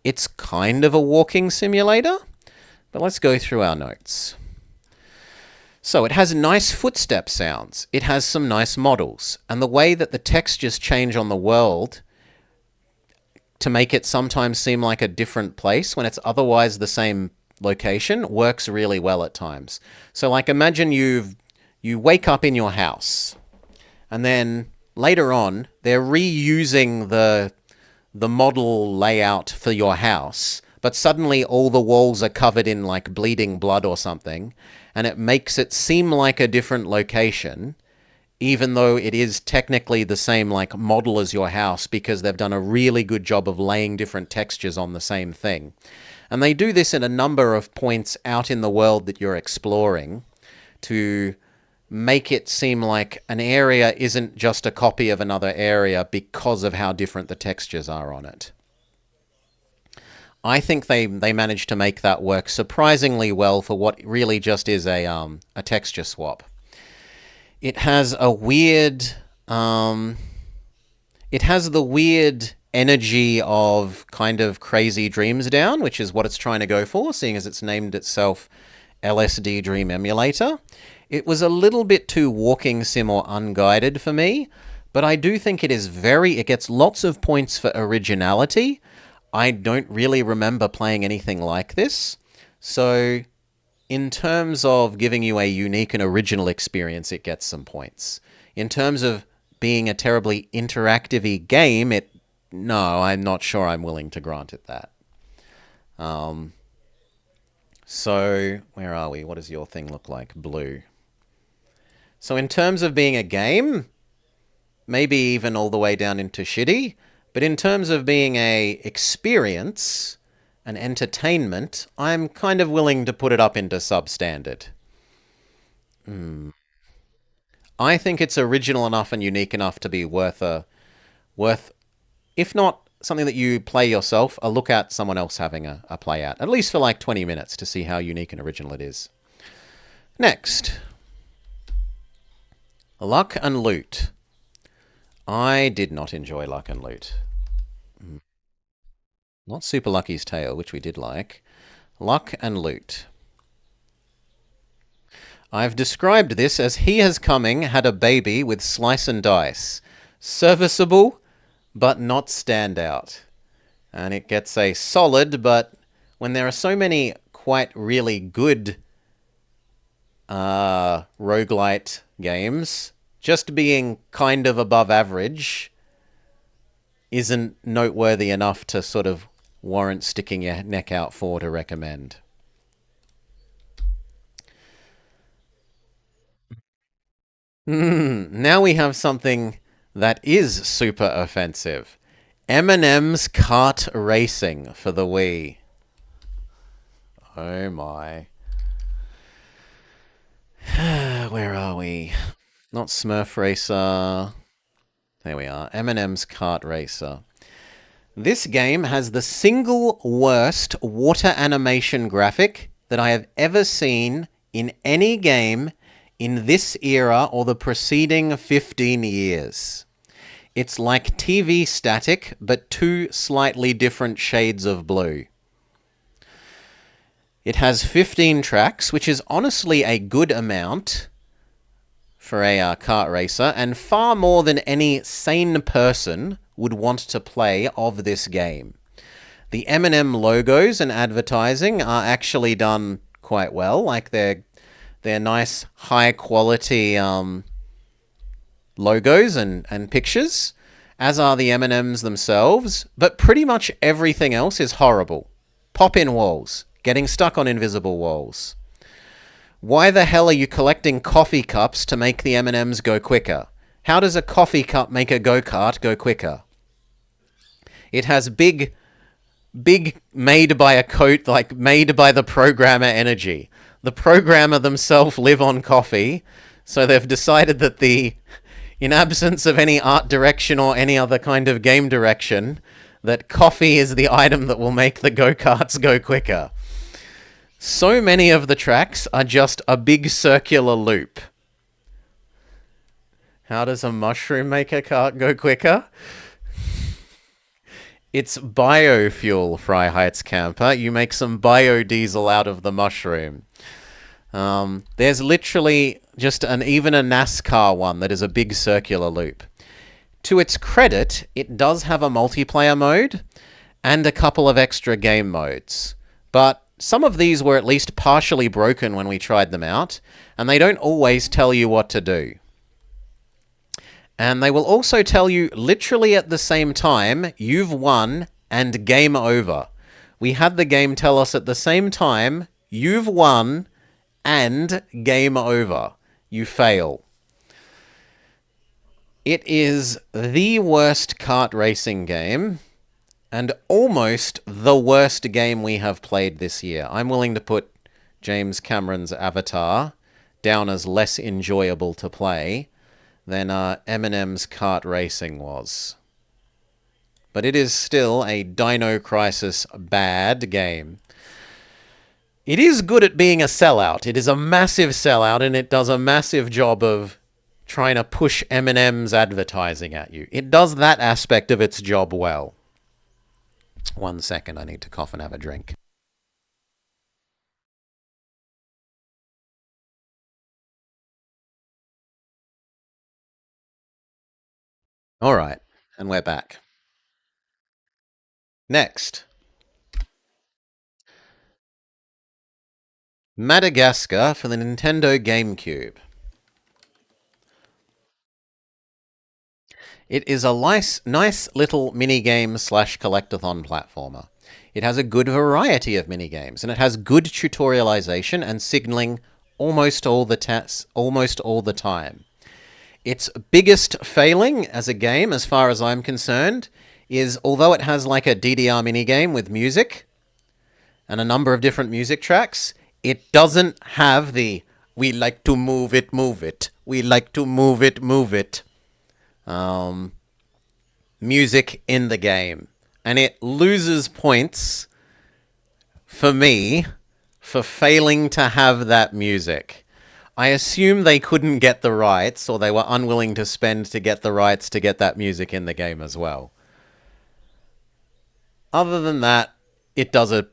It's kind of a walking simulator, but let's go through our notes. So it has nice footstep sounds. It has some nice models. And the way that the textures change on the world to make it sometimes seem like a different place when it's otherwise the same location works really well at times. So like imagine you wake up in your house and then later on they're reusing the model layout for your house, but suddenly all the walls are covered in like bleeding blood or something, and it makes it seem like a different location, even though it is technically the same like model as your house because they've done a really good job of laying different textures on the same thing. And they do this in a number of points out in the world that you're exploring to make it seem like an area isn't just a copy of another area because of how different the textures are on it. I think they managed to make that work surprisingly well for what really just is a texture swap. It has a weird... it has the weird energy of kind of Crazy Dreams Down, which is what it's trying to go for, seeing as it's named itself LSD Dream Emulator. It was a little bit too walking sim or unguided for me, but I do think it is it gets lots of points for originality. I don't really remember playing anything like this. So in terms of giving you a unique and original experience, it gets some points. In terms of being a terribly interactive-y game, no, I'm not sure I'm willing to grant it that. So, where are we? What does your thing look like? Blue. So in terms of being a game, maybe even all the way down into shitty, but in terms of being a experience, an entertainment, I'm kind of willing to put it up into substandard. I think it's original enough and unique enough to be worth, if not something that you play yourself, a look at someone else having a play at least for like 20 minutes to see how unique and original it is. Next. Luck and Loot. I did not enjoy Luck and Loot. Not Super Lucky's Tale, which we did like. Luck and Loot. I've described this as He Has Coming had a baby with Slice and Dice. Serviceable, but not standout. And it gets a solid, but when there are so many quite really good roguelite games, just being kind of above average isn't noteworthy enough to sort of warrant sticking your neck out for to recommend. Now we have something that is super offensive. M&M's Kart Racing for the Wii. Oh my. Where are we? Not Smurf Racer. There we are. M&M's Kart Racer. This game has the single worst water animation graphic that I have ever seen in any game in this era or the preceding 15 years. It's like TV static, but two slightly different shades of blue. It has 15 tracks, which is honestly a good amount for a kart racer, and far more than any sane person would want to play of this game. The M&M logos and advertising are actually done quite well, like they're nice, high-quality logos and pictures, as are the M&Ms themselves, but pretty much everything else is horrible. Pop-in walls, getting stuck on invisible walls. Why the hell are you collecting coffee cups to make the M&Ms go quicker? How does a coffee cup make a go-kart go quicker? It has big made by a coat, like made by the programmer energy. The programmer themselves live on coffee, so they've decided that in absence of any art direction or any other kind of game direction, that coffee is the item that will make the go-karts go quicker. So many of the tracks are just a big circular loop. How does a mushroom make a cart go quicker? It's biofuel, Freiheits Camper. You make some biodiesel out of the mushroom. There's literally just even a NASCAR one that is a big circular loop. To its credit, it does have a multiplayer mode and a couple of extra game modes. But some of these were at least partially broken when we tried them out, and they don't always tell you what to do. And they will also tell you literally at the same time, you've won and game over. We had the game tell us at the same time, you've won and game over. You fail. It is the worst kart racing game and almost the worst game we have played this year. I'm willing to put James Cameron's Avatar down as less enjoyable to play than Eminem's Kart Racing was. But it is still a Dino Crisis bad game. It is good at being a sellout. It is a massive sellout, and it does a massive job of trying to push Eminem's advertising at you. It does that aspect of its job well. 1 second, I need to cough and have a drink. All right, and we're back. Next, Madagascar for the Nintendo GameCube. It is a nice little minigame slash collectathon platformer. It has a good variety of minigames, and it has good tutorialization and signaling almost all the time. Its biggest failing as a game, as far as I'm concerned, is although it has like a DDR minigame with music and a number of different music tracks, it doesn't have the we like to move it, move it. We like to move it, move it. Music in the game. And it loses points for me for failing to have that music. I assume they couldn't get the rights, or they were unwilling to spend to get the rights to get that music in the game as well. Other than that, it does a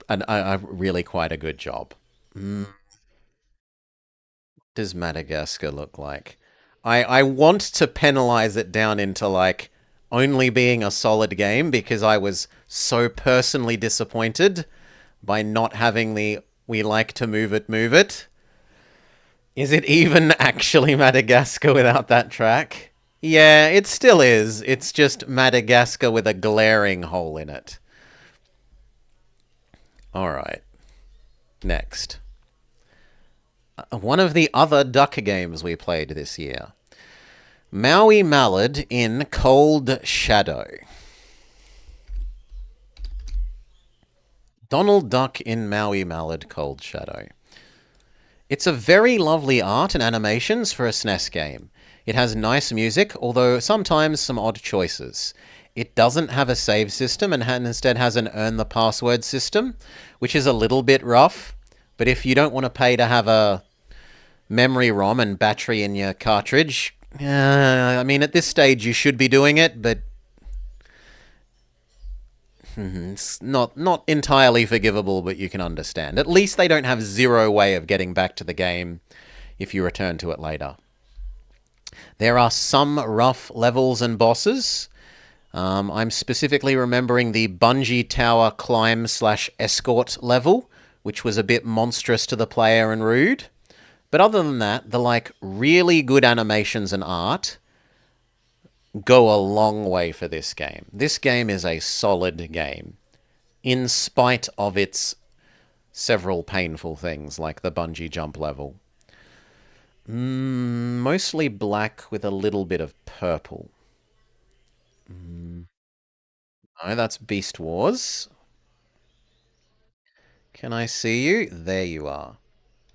really quite a good job. Does Madagascar look like? I want to penalize it down into like only being a solid game because I was so personally disappointed by not having the we like to move it, move it. Is it even actually Madagascar without that track? Yeah, it still is. It's just Madagascar with a glaring hole in it. Alright, next. One of the other duck games we played this year. Maui Mallard in Cold Shadow. Donald Duck in Maui Mallard Cold Shadow. It's a very lovely art and animations for a SNES game. It has nice music, although sometimes some odd choices. It doesn't have a save system and instead has an earn the password system, which is a little bit rough. But if you don't want to pay to have a memory ROM and battery in your cartridge, I mean, at this stage you should be doing it, but it's not entirely forgivable, but you can understand. At least they don't have zero way of getting back to the game if you return to it later. There are some rough levels and bosses. I'm specifically remembering the bungee tower climb slash escort level, which was a bit monstrous to the player and rude. But other than that, the like really good animations and art go a long way for this game. This game is a solid game, in spite of its several painful things, like the bungee jump level. Mostly black with a little bit of purple. Oh, that's Beast Wars. Can I see you? There you are.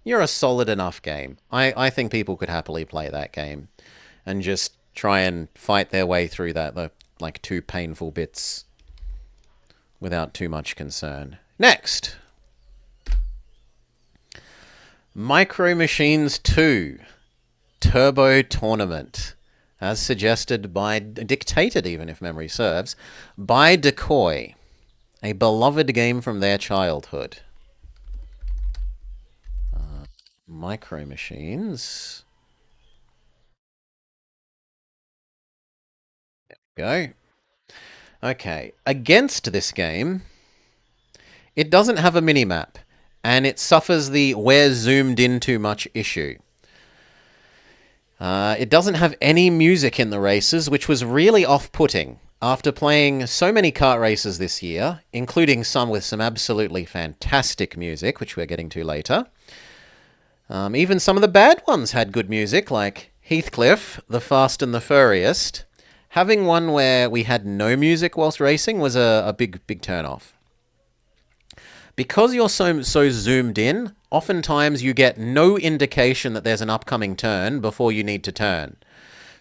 You're a solid enough game. I think people could happily play that game and just try and fight their way through the like two painful bits without too much concern. Next, Micro Machines 2 Turbo Tournament, as suggested by, dictated even if memory serves, by Decoy, a beloved game from their childhood. Micro Machines. Go. Okay. Against this game, it doesn't have a minimap, and it suffers the we're zoomed in too much issue. It doesn't have any music in the races, which was really off-putting. After playing so many kart races this year, including some with some absolutely fantastic music, which we're getting to later, even some of the bad ones had good music, like Heathcliff, The Fast and the Furriest. Having one where we had no music whilst racing was a big turn-off. Because you're so zoomed in, oftentimes you get no indication that there's an upcoming turn before you need to turn.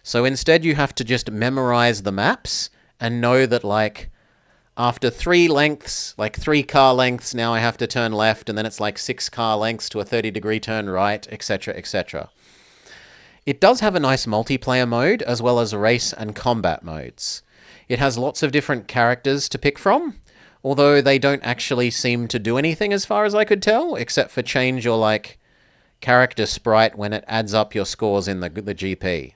So instead you have to just memorize the maps and know that, like, after 3 lengths, like 3 car lengths, now I have to turn left, and then it's like 6 car lengths to a 30-degree turn right, etc., etc. It does have a nice multiplayer mode, as well as race and combat modes. It has lots of different characters to pick from, although they don't actually seem to do anything as far as I could tell, except for change your, like, character sprite when it adds up your scores in the GP.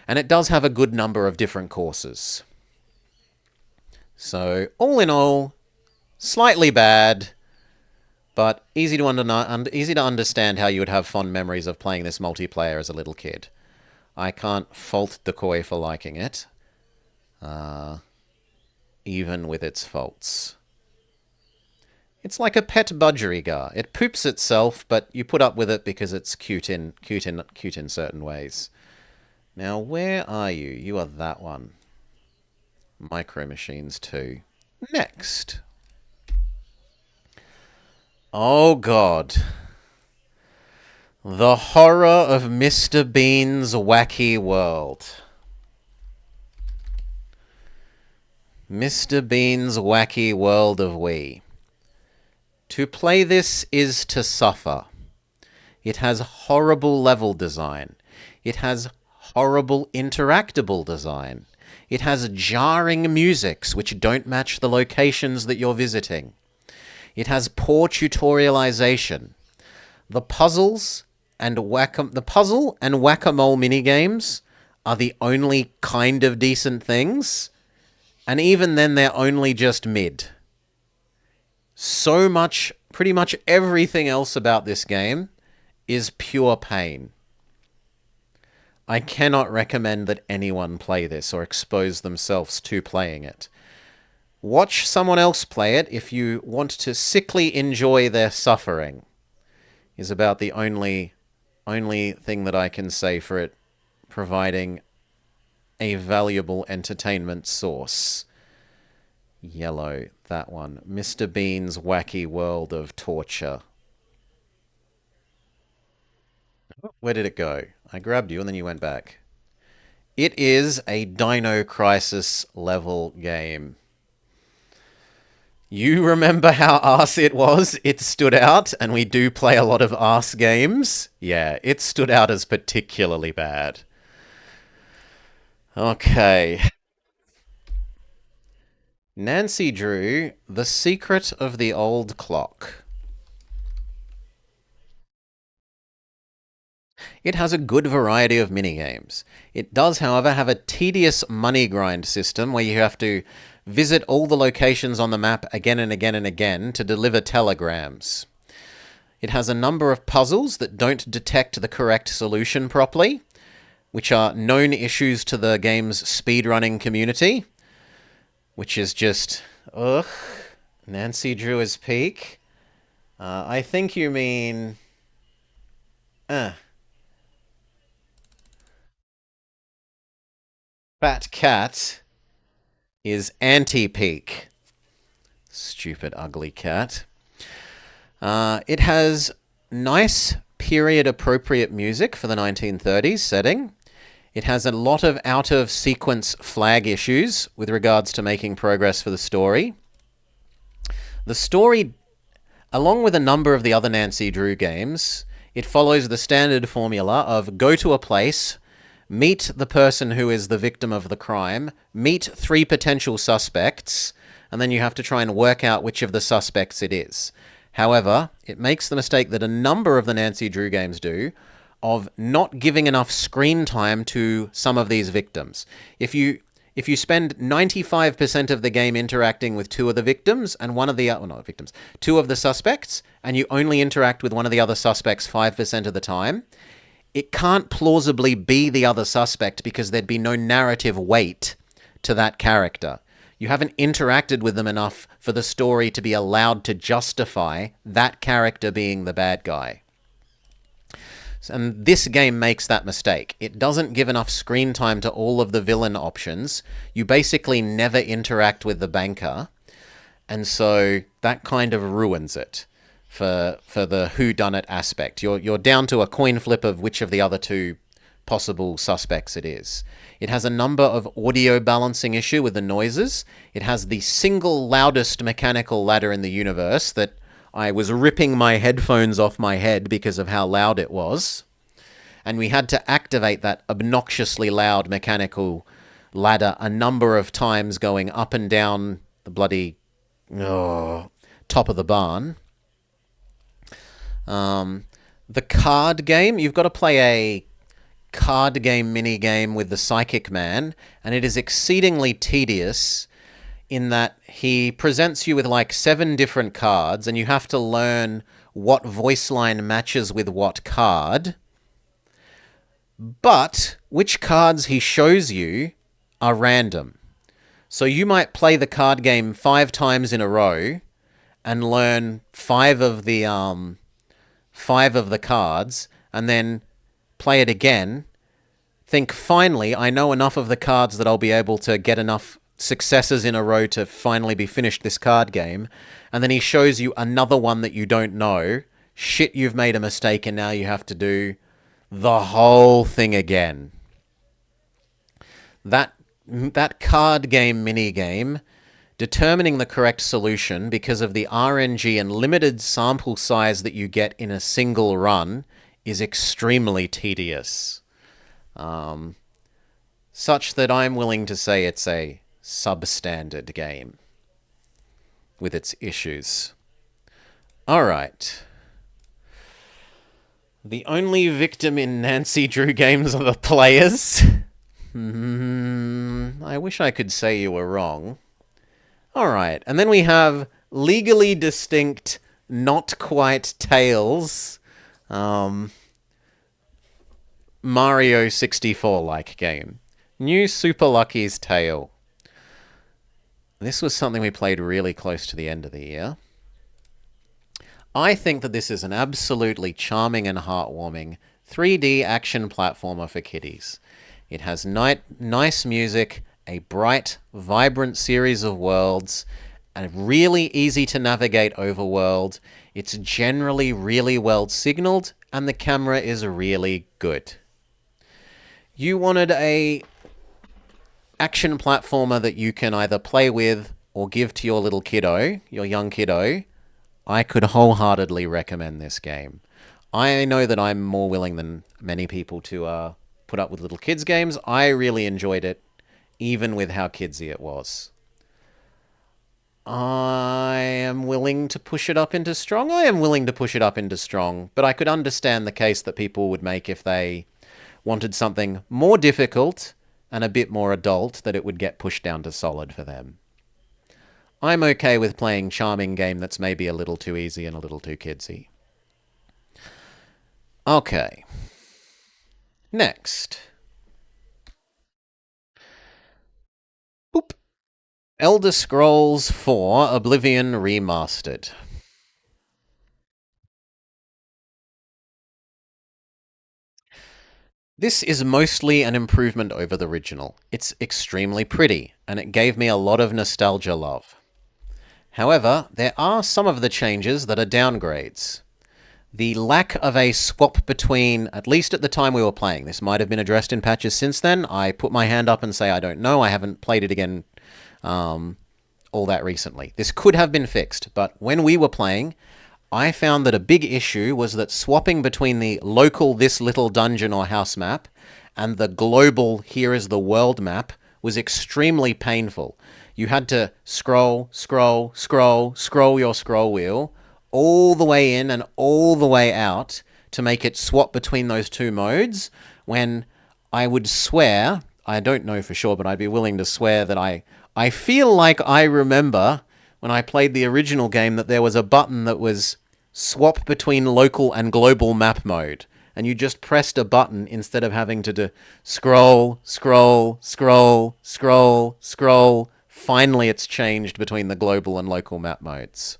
And it does have a good number of different courses. So, all in all, slightly bad, but easy to understand how you would have fond memories of playing this multiplayer as a little kid. I can't fault Decoy for liking it, even with its faults. It's like a pet budgerigar. It poops itself, but you put up with it because it's cute in certain ways. Now, where are you? You are that one. Micro Machines 2. Next. Oh, God. The horror of Mr. Bean's Wacky World. Mr. Bean's Wacky World of Wii. To play this is to suffer. It has horrible level design. It has horrible interactable design. It has jarring musics which don't match the locations that you're visiting. It has poor tutorialization. The puzzle and whack-a-mole minigames are the only kind of decent things, and even then they're only just mid. So much, pretty much everything else about this game is pure pain. I cannot recommend that anyone play this or expose themselves to playing it. Watch someone else play it if you want to sickly enjoy their suffering, is about the only thing that I can say for it providing a valuable entertainment source. Yellow, that one. Mr. Bean's Wacky World of Torture. Where did it go? I grabbed you and then you went back. It is a Dino Crisis level game. You remember how arse it was? It stood out, and we do play a lot of arse games. Yeah, it stood out as particularly bad. Okay. Nancy Drew, The Secret of the Old Clock. It has a good variety of minigames. It does, however, have a tedious money grind system where you have to visit all the locations on the map again and again and again to deliver telegrams. It has a number of puzzles that don't detect the correct solution properly, which are known issues to the game's speedrunning community, which is just, ugh, Nancy Drew is peak. I think you mean... Fat Cat is anti-peak. Stupid, ugly cat. It has nice period-appropriate music for the 1930s setting. It has a lot of out-of-sequence flag issues with regards to making progress for the story. The story, along with a number of the other Nancy Drew games, it follows the standard formula of go to a place, meet the person who is the victim of the crime, meet 3 potential suspects, and then you have to try and work out which of the suspects it is. However, it makes the mistake that a number of the Nancy Drew games do of not giving enough screen time to some of these victims. If If you spend 95% of the game interacting with two of the victims and one of the not victims, two of the suspects, and you only interact with one of the other suspects 5% of the time, it can't plausibly be the other suspect because there'd be no narrative weight to that character. You haven't interacted with them enough for the story to be allowed to justify that character being the bad guy. And this game makes that mistake. It doesn't give enough screen time to all of the villain options. You basically never interact with the banker, and so that kind of ruins it for the whodunit aspect. You're down to a coin flip of which of the other two possible suspects it is. It has a number of audio balancing issue with the noises. It has the single loudest mechanical ladder in the universe that I was ripping my headphones off my head because of how loud it was. And we had to activate that obnoxiously loud mechanical ladder a number of times going up and down the bloody top of the barn. The card game, you've got to play a card game mini game with the Psychic Man, and it is exceedingly tedious in that he presents you with like 7 different cards, and you have to learn what voice line matches with what card. But which cards he shows you are random. So you might play the card game 5 times in a row and learn 5 of the cards, and then play it again, think, finally, I know enough of the cards that I'll be able to get enough successes in a row to finally be finished this card game, and then he shows you another one that you don't know. Shit, you've made a mistake, and now you have to do the whole thing again. That card game mini game, determining the correct solution because of the RNG and limited sample size that you get in a single run, is extremely tedious. Such that I'm willing to say it's a substandard game with its issues. Alright. The only victim in Nancy Drew games are the players. I wish I could say you were wrong. Alright, and then we have legally distinct, not quite Tails, Mario 64-like game. New Super Lucky's Tale. This was something we played really close to the end of the year. I think that this is an absolutely charming and heartwarming 3D action platformer for kiddies. It has nice music, a bright, vibrant series of worlds, a really easy to navigate overworld. It's generally really well signaled, and the camera is really good. You wanted a action platformer that you can either play with or give to your little kiddo, your young kiddo, I could wholeheartedly recommend this game. I know that I'm more willing than many people to put up with little kids' games. I really enjoyed it, even with how kidsy it was. I am willing to push it up into strong. I am willing to push it up into strong, but I could understand the case that people would make if they wanted something more difficult and a bit more adult, that it would get pushed down to solid for them. I'm okay with playing charming game that's maybe a little too easy and a little too kidsy. Okay. Next. Boop. Elder Scrolls 4 Oblivion Remastered. This is mostly an improvement over the original. It's extremely pretty, and it gave me a lot of nostalgia love. However, there are some of the changes that are downgrades. The lack of a swap between, at least at the time we were playing, this might have been addressed in patches since then. I put my hand up and say I don't know. I haven't played it again all that recently. This could have been fixed, but when we were playing, I found that a big issue was that swapping between the local this little dungeon or house map and the global here is the world map was extremely painful. You had to scroll your scroll wheel all the way in and all the way out to make it swap between those two modes, when I would swear I don't know for sure, but I'd be willing to swear that I feel like I remember when I played the original game that there was a button that was swap between local and global map mode. And you just pressed a button instead of having to do scroll, scroll, scroll, scroll, scroll. Finally, it's changed between the global and local map modes.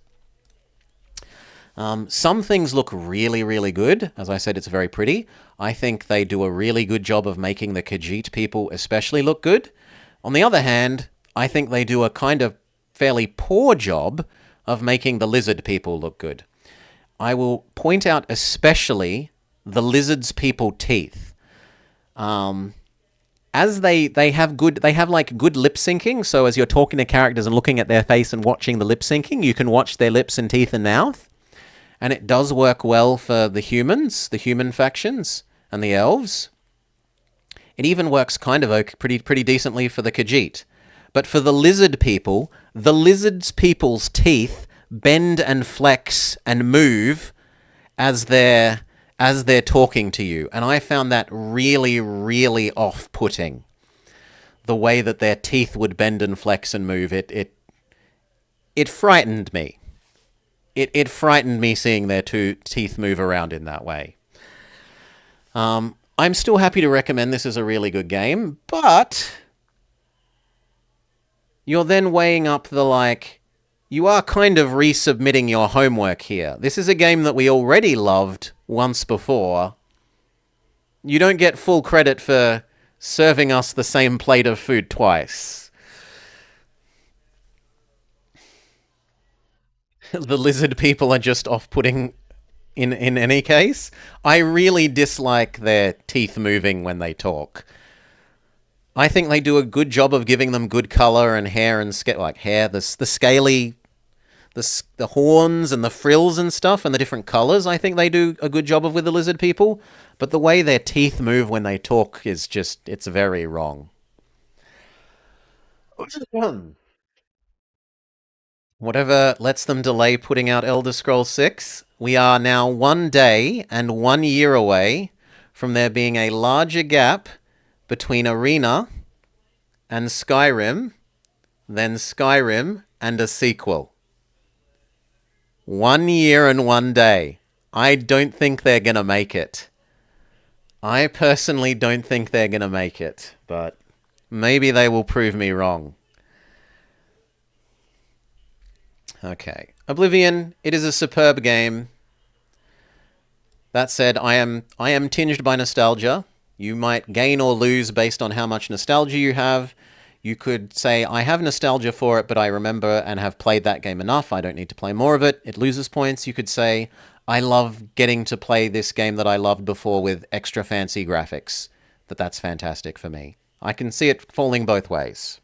Some things look really, really good. As I said, it's very pretty. I think they do a really good job of making the Khajiit people especially look good. On the other hand, I think they do a kind of fairly poor job of making the lizard people look good. I will point out especially the lizard's people teeth. As they have like good lip syncing, so as you're talking to characters and looking at their face and watching the lip syncing, you can watch their lips and teeth and mouth. And it does work well for the humans, the human factions, and the elves. It even works kind of pretty decently for the Khajiit. But for the lizard people, the lizard's people's teeth bend and flex and move as they're talking to you. And I found that really, really off-putting. The way that their teeth would bend and flex and move, it frightened me. It frightened me seeing their two teeth move around in that way. I'm still happy to recommend this as a really good game, but you're then weighing up you are kind of resubmitting your homework here. This is a game that we already loved once before. You don't get full credit for serving us the same plate of food twice. The lizard people are just off-putting in any case. I really dislike their teeth moving when they talk. I think they do a good job of giving them good color and hair and hair, the scaly, the horns and the frills and stuff and the different colors. I think they do a good job of with the lizard people, but the way their teeth move when they talk is it's very wrong. Whatever lets them delay putting out Elder Scrolls 6, we are now 1 day and 1 year away from there being a larger gap between Arena and Skyrim than Skyrim and a sequel. 1 year and 1 day. I don't think they're going to make it. I personally don't think they're going to make it, but maybe they will prove me wrong. Okay. Oblivion, it is a superb game. That said, I am tinged by nostalgia. You might gain or lose based on how much nostalgia you have. You could say, I have nostalgia for it, but I remember and have played that game enough. I don't need to play more of it. It loses points. You could say, I love getting to play this game that I loved before with extra fancy graphics. That's fantastic for me. I can see it falling both ways.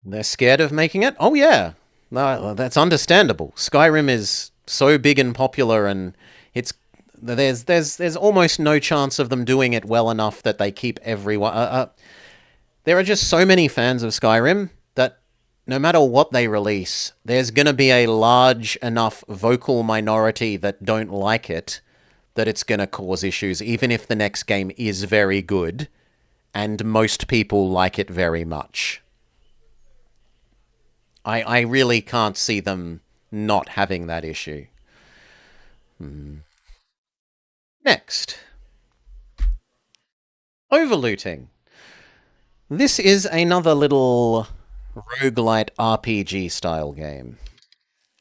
They're scared of making it? Oh, yeah. No, that's understandable. Skyrim is so big and popular, and there's almost no chance of them doing it well enough that they keep everyone. There are just so many fans of Skyrim that no matter what they release, there's going to be a large enough vocal minority that don't like it that it's going to cause issues, even if the next game is very good and most people like it very much. I really can't see them not having that issue. Next. Overlooting. This is another little roguelite RPG style game.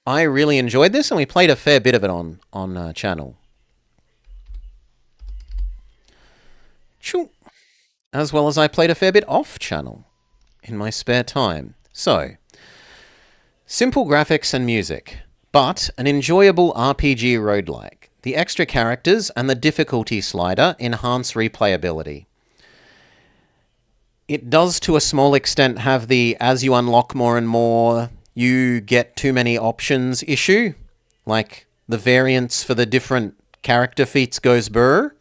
I really enjoyed this, and we played a fair bit of it on channel. As well as I played a fair bit off channel in my spare time. So, simple graphics and music, but an enjoyable RPG roguelike. The extra characters and the difficulty slider enhance replayability. It does, to a small extent, have the as you unlock more and more, you get too many options issue. Like, the variance for the different character feats goes burr.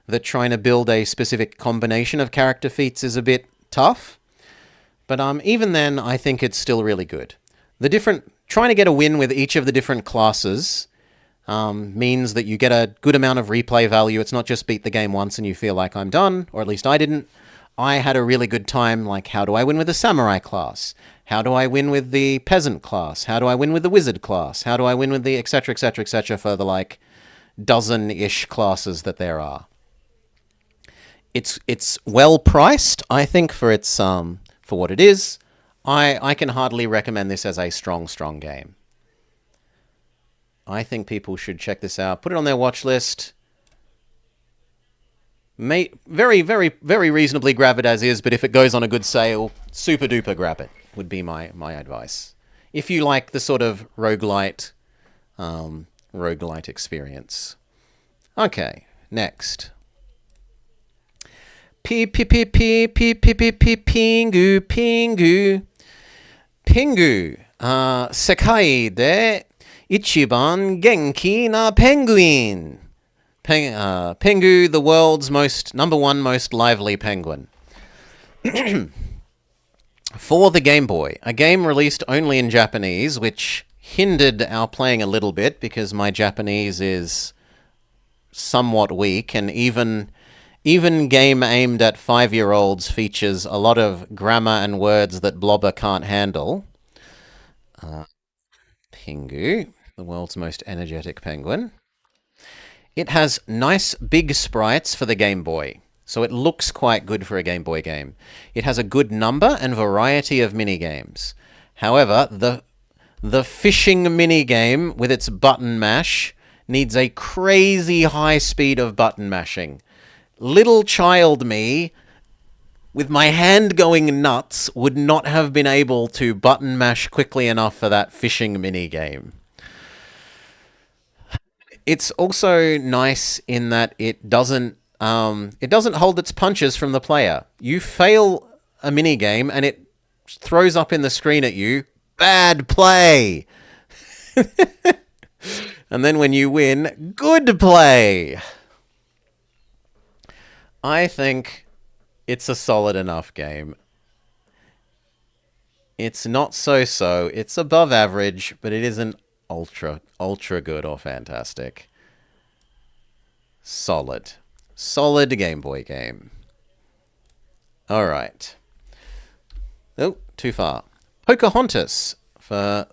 That trying to build a specific combination of character feats is a bit tough. But even then, I think it's still really good. Trying to get a win with each of the different classes means that you get a good amount of replay value. It's not just beat the game once and you feel like I'm done, or at least I didn't. I had a really good time, like, how do I win with the samurai class? How do I win with the peasant class? How do I win with the wizard class? How do I win with the etc., etc., etc., for the, like, dozen-ish classes that there are? It's well priced, I think, for its for what it is. I can hardly recommend this as a strong game. I think people should check this out. Put it on their watch list. Very reasonably grab it as is, but if it goes on a good sale, super duper grab it, would be my advice. If you like the sort of roguelite experience. Okay, next. Pingu. Pingu. Sekai de ichiban genki na penguin. Pingu, the world's number one most lively penguin. For the Game Boy, a game released only in Japanese, which hindered our playing a little bit because my Japanese is somewhat weak, and even game aimed at 5-year-olds features a lot of grammar and words that Blobber can't handle. Pingu, the world's most energetic penguin. It has nice big sprites for the Game Boy, so it looks quite good for a Game Boy game. It has a good number and variety of mini-games. However, the fishing mini-game with its button mash needs a crazy high speed of button mashing. Little child me, with my hand going nuts, would not have been able to button mash quickly enough for that fishing mini-game. It's also nice in that it doesn't hold its punches from the player. You fail a mini game and it throws up in the screen at you, bad play. And then when you win, good play. I think it's a solid enough game. It's not so-so. It's above average, but it isn't ultra good or fantastic. Solid Game Boy game. All right. Oh, too far. Pocahontas for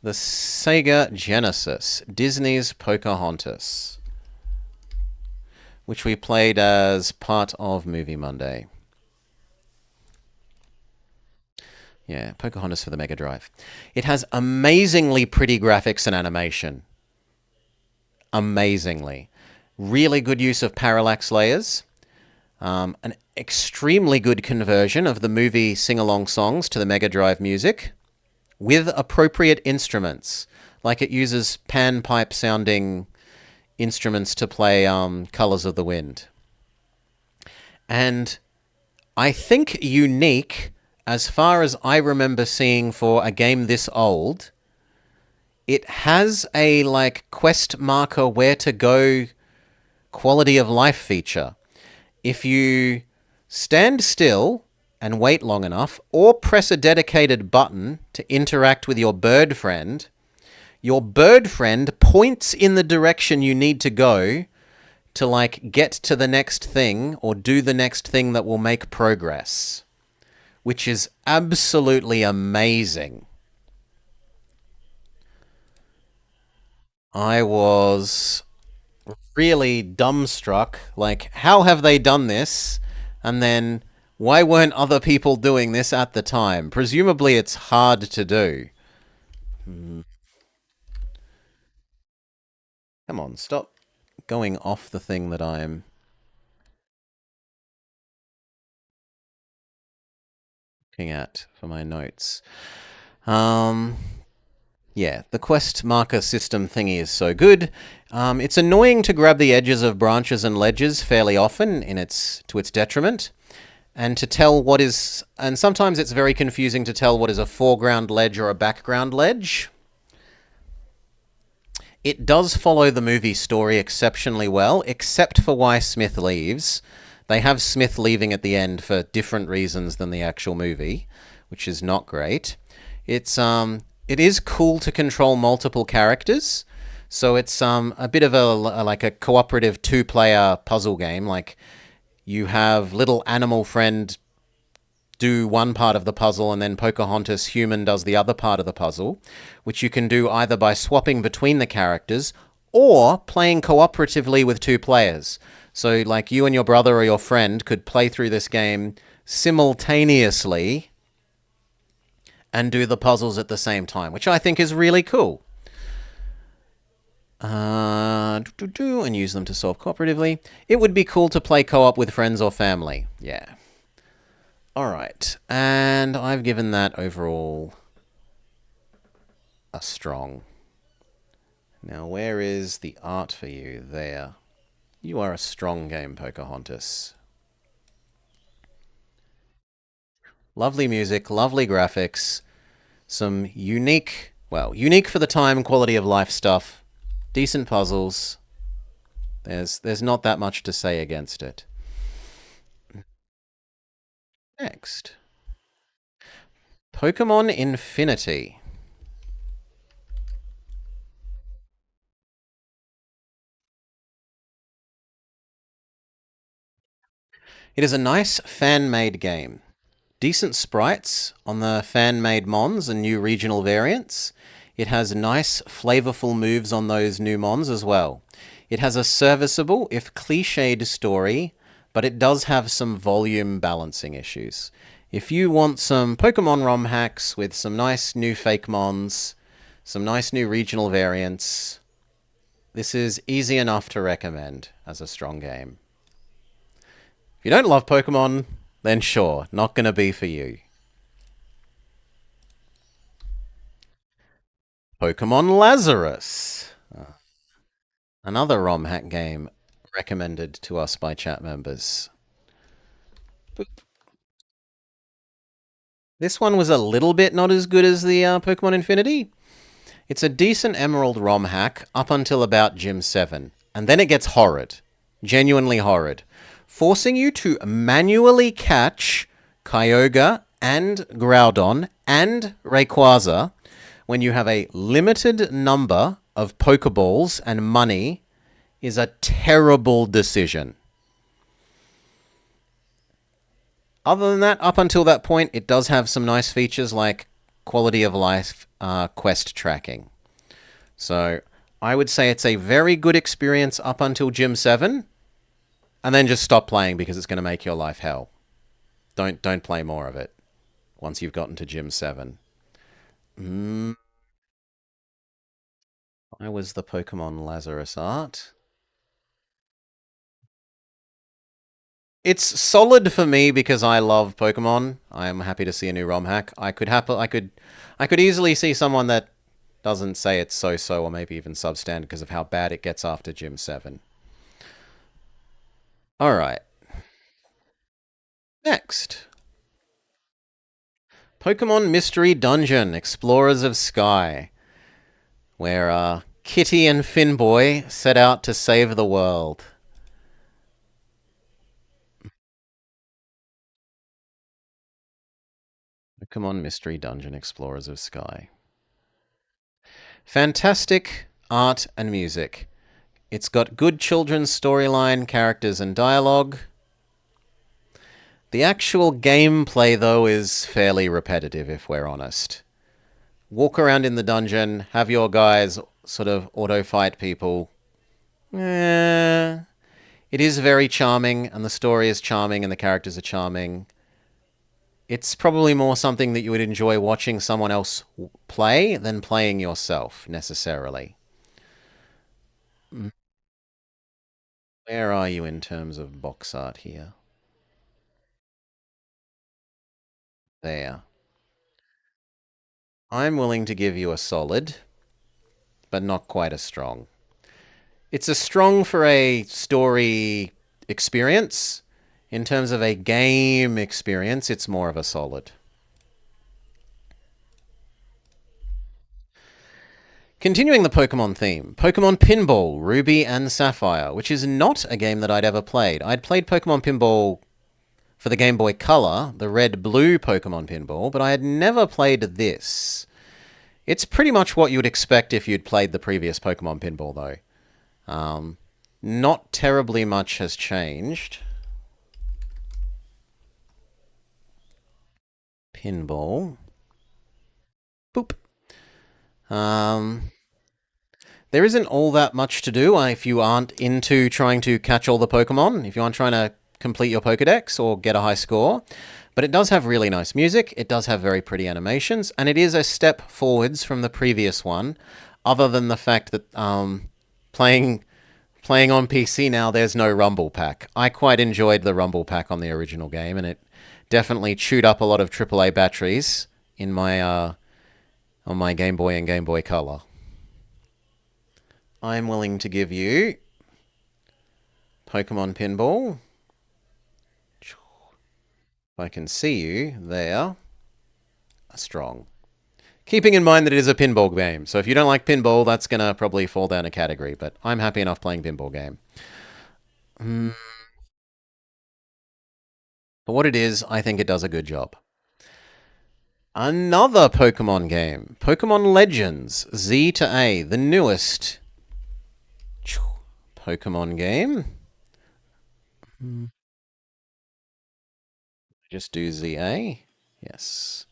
the Sega Genesis. Disney's Pocahontas, which we played as part of Movie Monday. Yeah, Pocahontas for the Mega Drive. It has amazingly pretty graphics and animation. Amazingly. Really good use of parallax layers. An extremely good conversion of the movie sing-along songs to the Mega Drive music with appropriate instruments. Like it uses panpipe-sounding instruments to play Colors of the Wind. And I think unique, as far as I remember seeing for a game this old, it has a like quest marker where to go quality of life feature. If you stand still and wait long enough, or press a dedicated button to interact with your bird friend points in the direction you need to go to like get to the next thing or do the next thing that will make progress, which is absolutely amazing. I was really dumbstruck. Like, how have they done this? And then, why weren't other people doing this at the time? Presumably it's hard to do. Come on, stop going off the thing that I'm looking at for my notes. Yeah, the quest marker system thingy is so good. It's annoying to grab the edges of branches and ledges fairly often to its detriment. And to tell what is... And sometimes it's very confusing to tell what is a foreground ledge or a background ledge. It does follow the movie story exceptionally well, except for why Smith leaves. They have Smith leaving at the end for different reasons than the actual movie, which is not great. It is cool to control multiple characters. So it's a bit of like a cooperative two-player puzzle game. Like you have little animal friend do one part of the puzzle, and then Pocahontas human does the other part of the puzzle, which you can do either by swapping between the characters or playing cooperatively with two players. So, like, you and your brother or your friend could play through this game simultaneously and do the puzzles at the same time, which I think is really cool. And use them to solve cooperatively. It would be cool to play co-op with friends or family. Yeah. All right, and I've given that overall a strong. Now, where is the art for you? There. You are a strong game, Pocahontas. Lovely music, lovely graphics, some unique, well, unique for the time, quality of life stuff, decent puzzles. There's not that much to say against it. Next, Pokemon Infinity. It is a nice fan-made game. Decent sprites on the fan-made mons and new regional variants. It has nice, flavorful moves on those new mons as well. It has a serviceable, if cliched, story, but it does have some volume balancing issues. If you want some Pokemon ROM hacks with some nice new fake mons, some nice new regional variants, this is easy enough to recommend as a strong game. If you don't love Pokemon, then sure, not gonna be for you. Pokemon Lazarus. Another ROM hack game recommended to us by chat members. This one was a little bit not as good as the Pokemon Infinity. It's a decent Emerald ROM hack up until about Gym 7. And then it gets horrid. Genuinely horrid. Forcing you to manually catch Kyogre and Groudon and Rayquaza when you have a limited number of Pokeballs and money is a terrible decision. Other than that, up until that point, it does have some nice features like quality of life quest tracking. So I would say it's a very good experience up until Gym 7, and then just stop playing because it's going to make your life hell. Don't play more of it once you've gotten to Gym 7. I was the Pokemon Lazarus art. It's solid for me because I love Pokemon. I am happy to see a new ROM hack. I could easily see someone that doesn't say it's so-so or maybe even substandard because of how bad it gets after Gym 7. All right. Next. Pokemon Mystery Dungeon, Explorers of Sky, where Kitty and Finboy set out to save the world. Pokemon Mystery Dungeon, Explorers of Sky. Fantastic art and music. It's got good children's storyline, characters, and dialogue. The actual gameplay, though, is fairly repetitive, if we're honest. Walk around in the dungeon, have your guys sort of auto-fight people. It is very charming, and the story is charming, and the characters are charming. It's probably more something that you would enjoy watching someone else play than playing yourself, necessarily. Where are you in terms of box art here? There. I'm willing to give you a solid, but not quite as strong. It's a strong for a story experience. In terms of a game experience, it's more of a solid. Continuing the Pokemon theme, Pokemon Pinball, Ruby and Sapphire, which is not a game that I'd ever played. I'd played Pokemon Pinball for the Game Boy Color, the red-blue Pokemon Pinball, but I had never played this. It's pretty much what you would expect if you'd played the previous Pokemon Pinball, though. Not terribly much has changed. Pinball. Boop. Um, there isn't all that much to do if you aren't into trying to catch all the Pokemon, if you aren't trying to complete your Pokedex or get a high score. But it does have really nice music, it does have very pretty animations, and it is a step forwards from the previous one, other than the fact that playing on PC now, there's no Rumble Pack. I quite enjoyed the Rumble Pack on the original game, and it definitely chewed up a lot of AAA batteries in my on my Game Boy and Game Boy Color. I'm willing to give you Pokemon Pinball. If I can see you there. Strong. Keeping in mind that it is a pinball game, so if you don't like pinball, that's going to probably fall down a category, but I'm happy enough playing pinball game. For what it is, I think it does a good job. Another Pokemon game. Pokemon Legends Z to A, the newest Pokemon game. Just do ZA. Yes.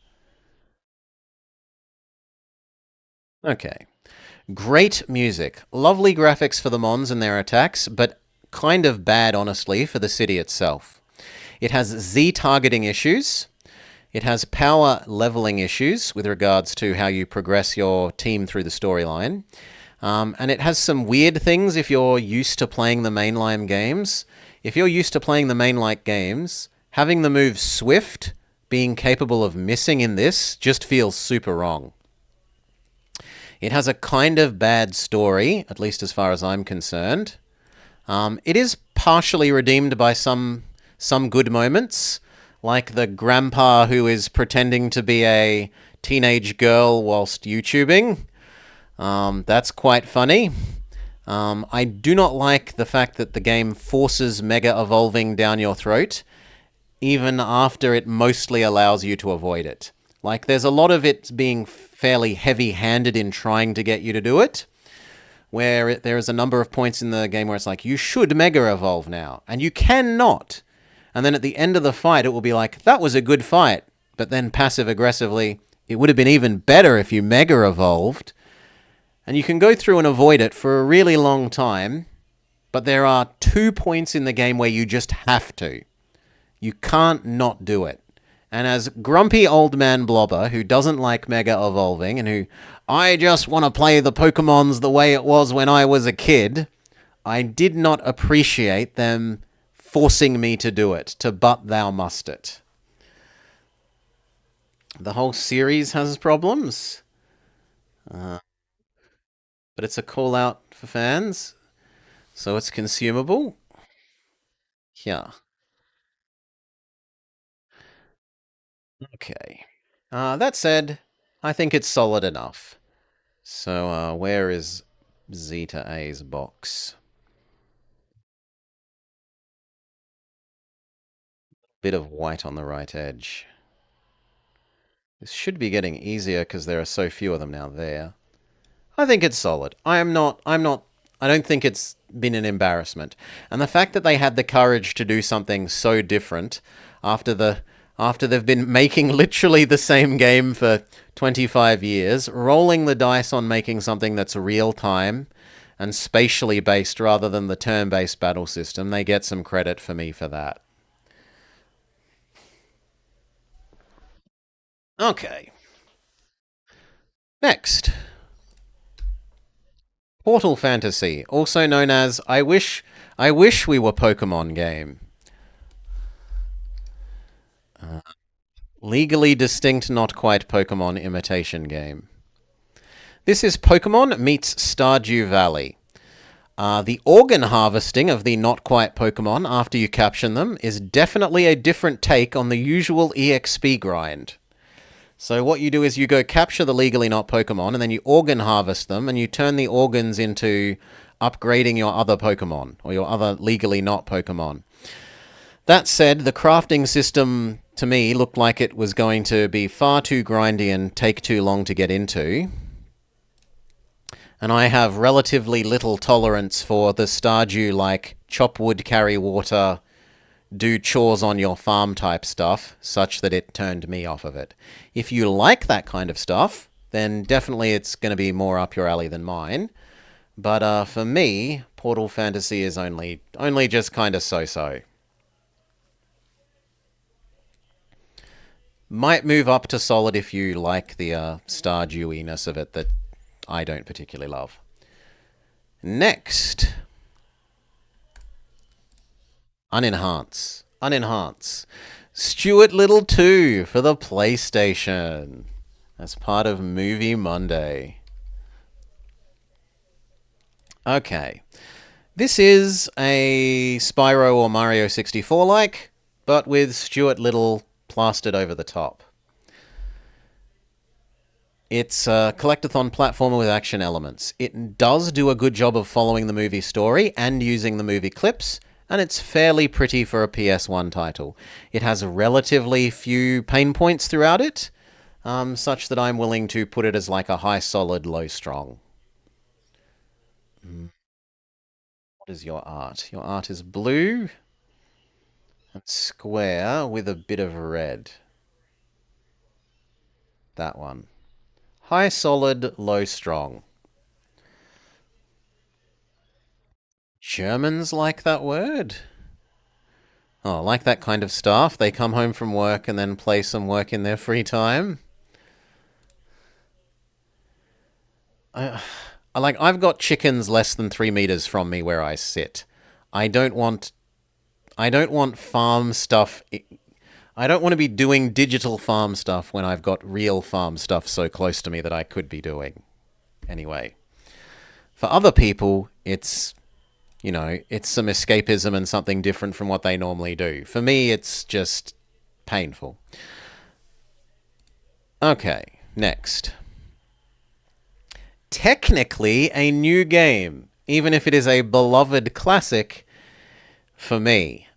Okay. Great music. Lovely graphics for the Mons and their attacks, but kind of bad, honestly, for the city itself. It has Z targeting issues. It has power leveling issues with regards to how you progress your team through the storyline. And it has some weird things if you're used to playing the mainline games. If you're used to playing the mainline games, having the move Swift being capable of missing in this just feels super wrong. It has a kind of bad story, at least as far as I'm concerned. It is partially redeemed by some good moments, like the grandpa who is pretending to be a teenage girl whilst YouTubing. That's quite funny. I do not like the fact that the game forces Mega Evolving down your throat, even after it mostly allows you to avoid it. Like, there's a lot of it being fairly heavy-handed in trying to get you to do it, where there is a number of points in the game where it's like, you should Mega Evolve now, and you cannot. And then at the end of the fight, it will be like, that was a good fight, but then passive-aggressively, it would have been even better if you Mega Evolved. And you can go through and avoid it for a really long time, but there are 2 points in the game where you just have to. You can't not do it. And as grumpy old man Blobber, who doesn't like Mega Evolving, and who, I just want to play the Pokemons the way it was when I was a kid, I did not appreciate them forcing me to do it, to but thou must it. The whole series has problems. But it's a call out for fans, so it's consumable. Yeah. Okay. That said, I think it's solid enough. So, where is Zeta A's box? Bit of white on the right edge. This should be getting easier because there are so few of them now there. I think it's solid. I don't think it's been an embarrassment. And the fact that they had the courage to do something so different after they've been making literally the same game for 25 years, rolling the dice on making something that's real time and spatially based rather than the turn-based battle system, they get some credit for me for that. Okay. Next. Portal Fantasy, also known as I Wish We Were Pokemon game. Legally distinct, not quite Pokemon imitation game. This is Pokemon meets Stardew Valley. The organ harvesting of the not quite Pokemon after you capture them is definitely a different take on the usual EXP grind. So what you do is you go capture the legally not Pokemon, and then you organ harvest them, and you turn the organs into upgrading your other Pokemon, or your other legally not Pokemon. That said, the crafting system, to me, looked like it was going to be far too grindy and take too long to get into. and I have relatively little tolerance for the Stardew like chop wood, carry water, do chores on your farm type stuff, such that it turned me off of it. If you like that kind of stuff, then definitely it's going to be more up your alley than mine. But for me, Portal Fantasy is only just kind of so-so. Might move up to solid if you like the Stardewiness of it that I don't particularly love. Next, Unenhance. Unenhance. Stuart Little 2 for the PlayStation as part of Movie Monday. Okay. This is a Spyro or Mario 64 like, but with Stuart Little plastered over the top. It's a collectathon platformer with action elements. It does do a good job of following the movie story and using the movie clips, and it's fairly pretty for a PS1 title. It has relatively few pain points throughout it, such that I'm willing to put it as like a high solid, low strong. What is your art? Your art is blue and square with a bit of red. That one. High solid, low strong. Germans like that word? Oh, like that kind of stuff. They come home from work and then play some work in their free time. I've got chickens less than 3 meters from me where I sit. I don't want I don't want farm stuff. I don't want to be doing digital farm stuff when I've got real farm stuff so close to me that I could be doing. Anyway, for other people, it's some escapism and something different from what they normally do. For me, it's just painful. Okay, next. Technically a new game, even if it is a beloved classic for me.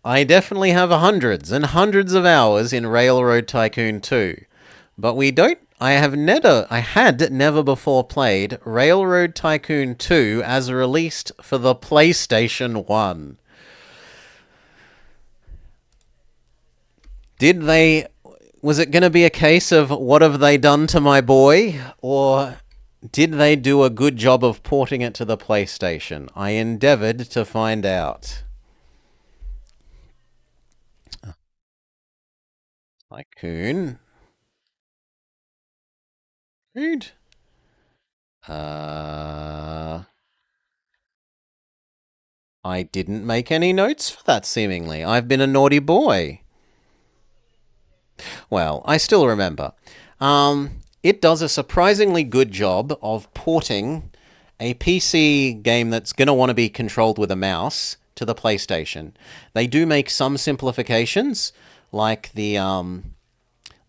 I definitely have hundreds and hundreds of hours in Railroad Tycoon 2, but we don't. I had never before played Railroad Tycoon 2 as released for the PlayStation 1. Did they. Was it going to be a case of what have they done to my boy? Or did they do a good job of porting it to the PlayStation? I endeavored to find out. Tycoon. Rude. I didn't make any notes for that, seemingly. I've been a naughty boy. Well, I still remember. It does a surprisingly good job of porting a PC game that's going to want to be controlled with a mouse to the PlayStation. They do make some simplifications, like the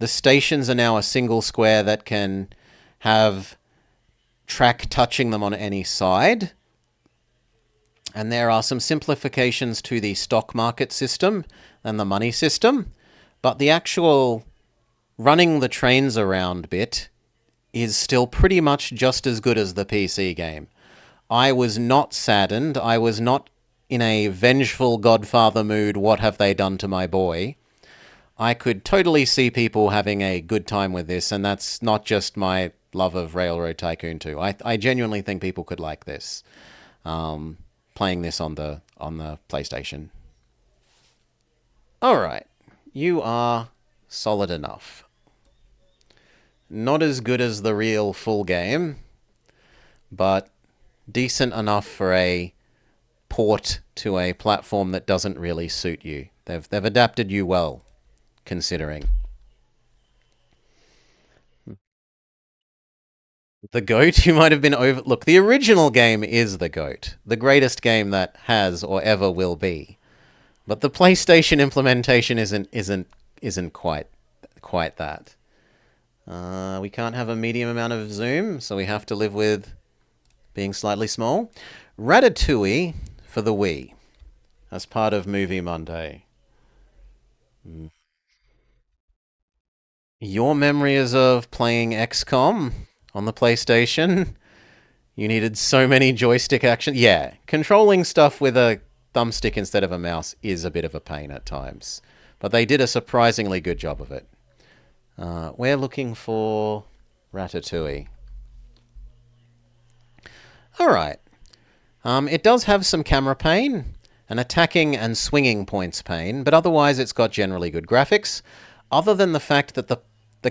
stations are now a single square that can have track touching them on any side. And there are some simplifications to the stock market system and the money system. But the actual running the trains around bit is still pretty much just as good as the PC game. I was not saddened. I was not in a vengeful Godfather mood. What have they done to my boy? I could totally see people having a good time with this, and that's not just my love of Railroad Tycoon 2. I genuinely think people could like this. Playing this on the PlayStation. All right, you are solid enough. Not as good as the real full game, but decent enough for a port to a platform that doesn't really suit you. They've adapted you well, considering. The GOAT, you might have been over. Look, the original game is the GOAT, the greatest game that has or ever will be. But the PlayStation implementation isn't quite that. We can't have a medium amount of zoom, so we have to live with being slightly small. Ratatouille for the Wii as part of Movie Monday. Your memories of playing XCOM on the PlayStation You needed so many joystick action. Yeah, controlling stuff with a thumbstick instead of a mouse is a bit of a pain at times. But they did a surprisingly good job of it. We're looking for Ratatouille. Alright. It does have some camera pain, an attacking and swinging points pain, but otherwise it's got generally good graphics. Other than the fact that the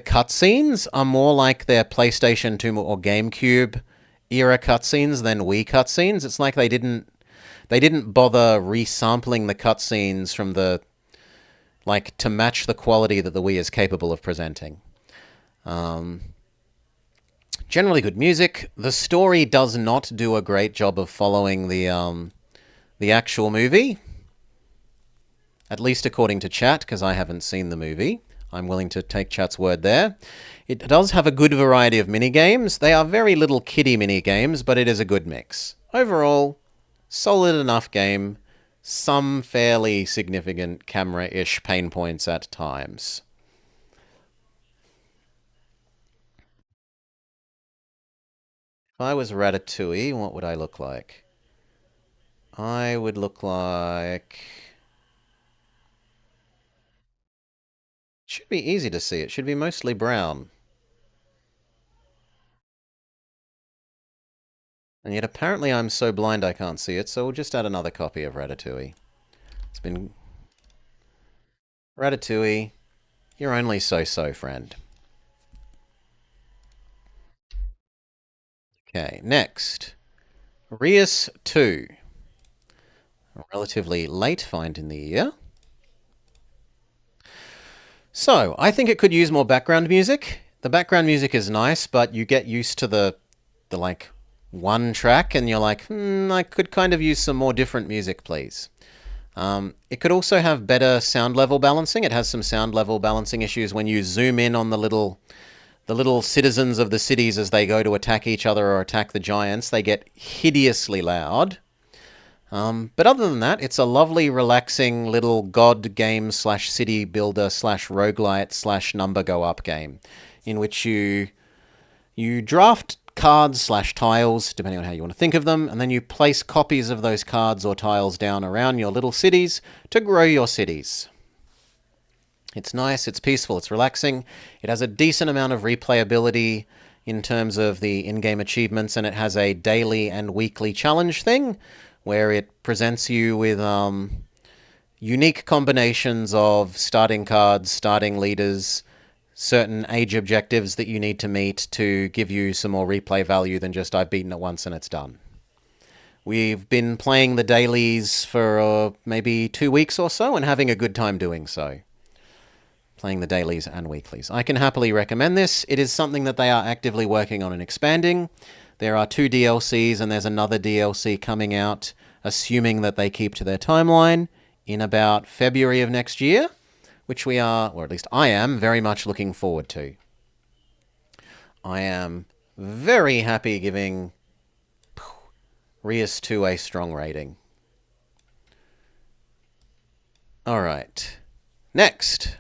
cutscenes are more like their PlayStation 2 or GameCube era cutscenes than Wii cutscenes. It's like they didn't bother resampling the cutscenes from the like to match the quality that the Wii is capable of presenting. Um, Generally good music. The story does not do a great job of following the actual movie, at least according to chat, because I haven't seen the movie. I'm willing to take chat's word there. It does have a good variety of minigames. They are very little kiddie minigames, but it is a good mix. Overall, solid enough game. Some fairly significant camera-ish pain points at times. If I was Ratatouille, what would I look like? I would look like... It should be easy to see. It should be mostly brown. And yet apparently I'm so blind I can't see it, so we'll just add another copy of Ratatouille. It's been... Ratatouille, you're only so-so, friend. Okay, next. Reus 2. A relatively late find in the year. So, I think it could use more background music. The background music is nice, but you get used to the like one track and you're like, I could kind of use some more different music, please. It could also have better sound level balancing. It has some sound level balancing issues when you zoom in on the little citizens of the cities as they go to attack each other or attack the giants. They get hideously loud. But other than that, it's a lovely, relaxing little god game slash city builder slash roguelite slash number go up game in which you draft cards slash tiles, depending on how you want to think of them, and then you place copies of those cards or tiles down around your little cities to grow your cities. It's nice, it's peaceful, it's relaxing. It has a decent amount of replayability in terms of the in-game achievements, and it has a daily and weekly challenge thing where it presents you with unique combinations of starting cards, starting leaders, certain age objectives that you need to meet to give you some more replay value than just I've beaten it once and it's done. We've been playing the dailies for maybe 2 weeks or so and having a good time doing so. Playing the dailies and weeklies. I can happily recommend this. It is something that they are actively working on and expanding. There are 2 DLCs and there's another DLC coming out, assuming that they keep to their timeline, in about February of next year, which we are, or at least I am, very much looking forward to. I am very happy giving Reus 2 a strong rating. Alright. Next.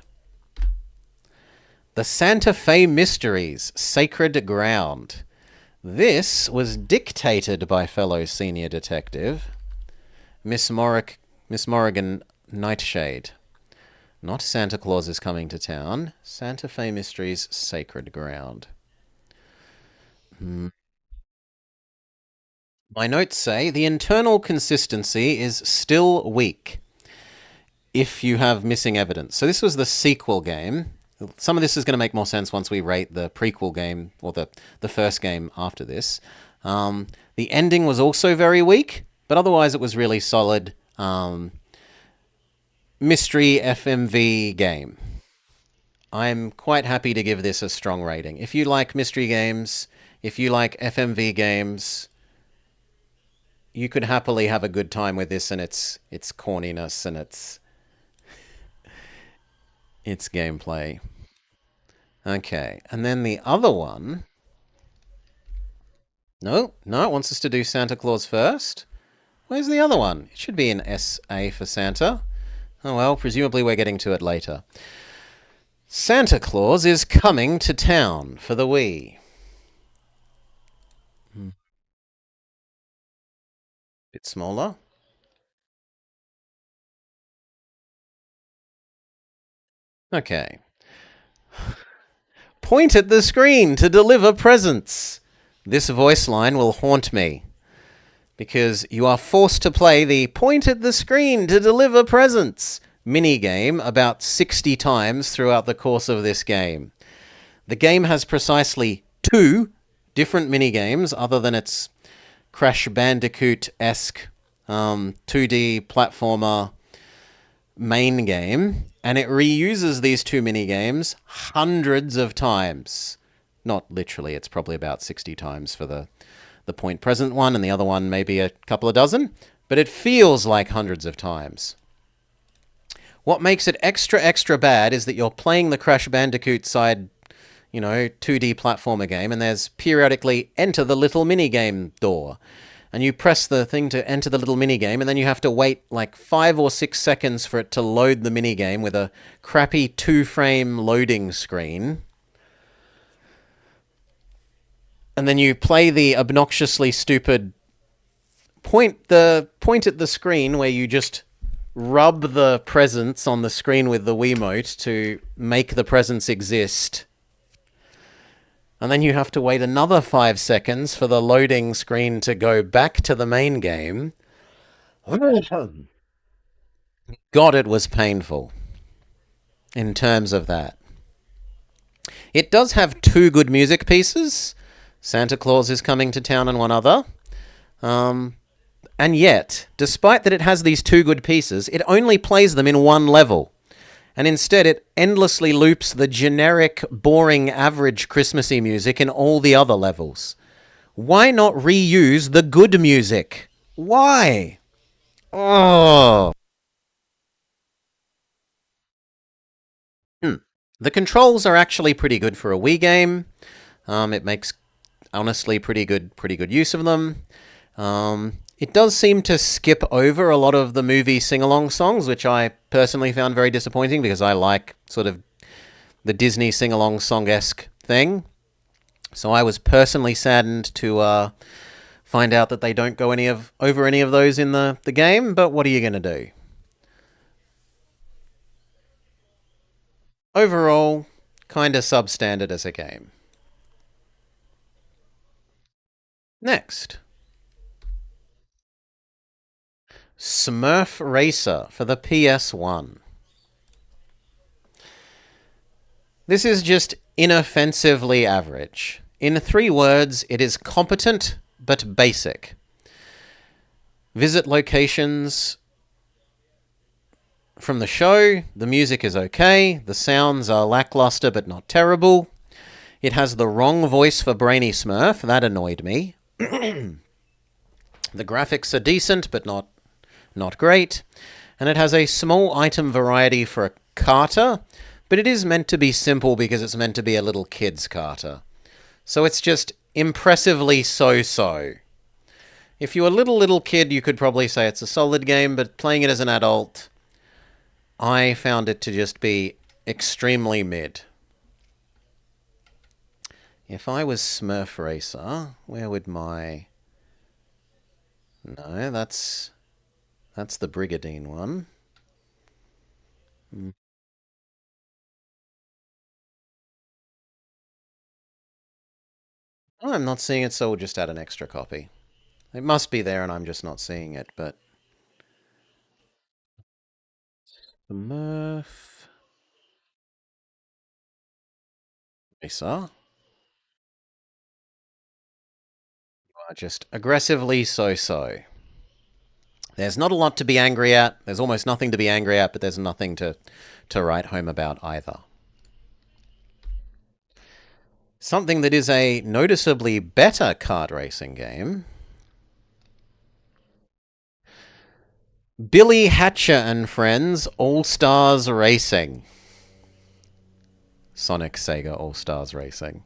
The Santa Fe Mysteries, Sacred Ground. This was dictated by fellow senior detective, Miss Morrigan Nightshade. Not Santa Claus is Coming to Town. Santa Fe Mysteries, Sacred Ground. My notes say the internal consistency is still weak if you have missing evidence. So this was the sequel game. Some of this is going to make more sense once we rate the prequel game, or the first game after this. The ending was also very weak, but otherwise it was really solid. Mystery FMV game. I'm quite happy to give this a strong rating. If you like mystery games, if you like FMV games, you could happily have a good time with this and its corniness and its gameplay. Okay, and then the other one... No, it wants us to do Santa Claus first. Where's the other one? It should be an SA for Santa. Oh well, presumably we're getting to it later. Santa Claus is Coming to Town for the Wii. Bit smaller. Okay. Point at the screen to deliver presents. This voice line will haunt me because you are forced to play the point at the screen to deliver presents mini game about 60 times throughout the course of this game. The game has precisely two different mini games, other than its Crash Bandicoot esque 2D platformer main game, and it reuses these two mini games hundreds of times. Not literally, it's probably about 60 times for the point present one, and the other one maybe a couple of dozen, but it feels like hundreds of times. What makes it extra, extra bad is that you're playing the Crash Bandicoot side, 2D platformer game, and there's periodically enter the little mini game door. And you press the thing to enter the little mini game, and then you have to wait like 5 or 6 seconds for it to load the mini game with a crappy 2-frame loading screen. And then you play the obnoxiously stupid point at the screen where you just rub the presents on the screen with the Wiimote to make the presents exist. And then you have to wait another 5 seconds for the loading screen to go back to the main game. God, it was painful in terms of that. It does have two good music pieces. Santa Claus is Coming to Town and one other. And yet, despite that it has these two good pieces, it only plays them in one level. And instead, it endlessly loops the generic, boring, average Christmassy music in all the other levels. Why not reuse the good music? Why? Oh. The controls are actually pretty good for a Wii game. It makes honestly pretty good use of them. It does seem to skip over a lot of the movie sing-along songs, which I personally found very disappointing because I like sort of the Disney sing-along song-esque thing. So I was personally saddened to find out that they don't go over any of those in the game, but what are you going to do? Overall, kind of substandard as a game. Next, Smurf Racer for the PS1. This is just inoffensively average. In 3 words, it is competent but basic. Visit locations from the show. The music is okay. The sounds are lackluster but not terrible. It has the wrong voice for Brainy Smurf. That annoyed me. The graphics are decent but not great. And it has a small item variety for a Carter, but it is meant to be simple because it's meant to be a little kid's Carter. So it's just impressively so-so. If you're a little kid, you could probably say it's a solid game, but playing it as an adult, I found it to just be extremely mid. If I was Smurf Racer, where would my... No, that's the Brigadine one. Oh, I'm not seeing it, so we'll just add an extra copy. It must be there and I'm just not seeing it, but... Smurf Racer. Are just aggressively so-so. There's not a lot to be angry at. There's almost nothing to be angry at, but there's nothing to write home about either. Something that is a noticeably better kart racing game. Billy Hatcher and Friends All-Stars Racing. Sonic Sega All-Stars Racing.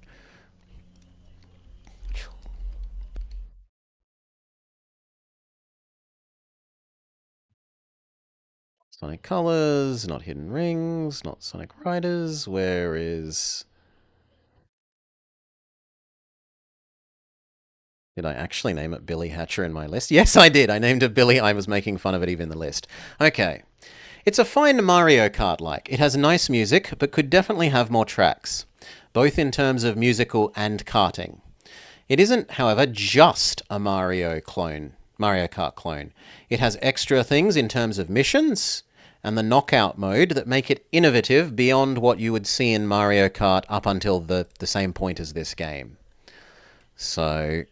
Sonic Colors, not Hidden Rings, not Sonic Riders. Where is... Did I actually name it Billy Hatcher in my list? Yes, I did. I named it Billy. I was making fun of it even in the list. Okay. It's a fine Mario Kart like. It has nice music, but could definitely have more tracks, both in terms of musical and karting. It isn't, however, just a Mario Kart clone. It has extra things in terms of missions and the knockout mode that make it innovative beyond what you would see in Mario Kart up until the same point as this game. So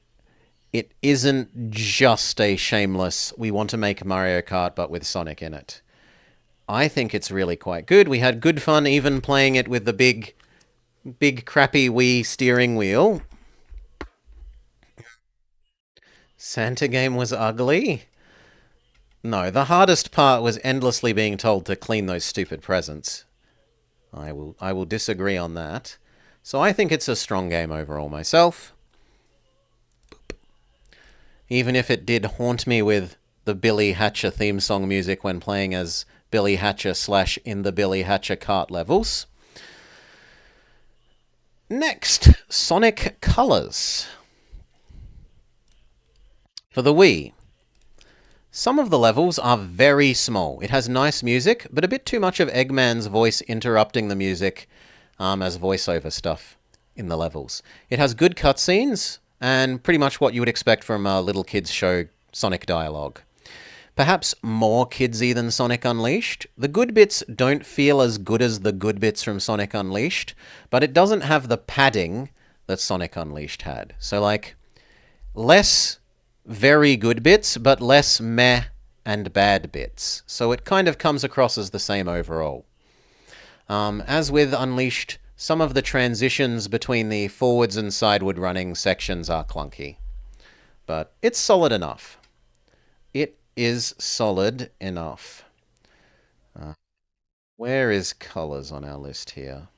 it isn't just a shameless, we want to make Mario Kart but with Sonic in it. I think it's really quite good. We had good fun even playing it with the big crappy Wii steering wheel. Santa game was ugly. No, the hardest part was endlessly being told to clean those stupid presents. I will disagree on that. So I think it's a strong game overall myself. Even if it did haunt me with the Billy Hatcher theme song music when playing as Billy Hatcher / in the Billy Hatcher kart levels. Next, Sonic Colors. For the Wii, some of the levels are very small. It has nice music, but a bit too much of Eggman's voice interrupting the music as voiceover stuff in the levels. It has good cutscenes and pretty much what you would expect from a little kids show Sonic dialogue. Perhaps more kidsy than Sonic Unleashed. The good bits don't feel as good as the good bits from Sonic Unleashed, but it doesn't have the padding that Sonic Unleashed had. So, like, less very good bits, but less meh and bad bits. So it kind of comes across as the same overall. As with Unleashed, some of the transitions between the forwards and sideward running sections are clunky. But it's solid enough. It is solid enough. Where is Colors on our list here?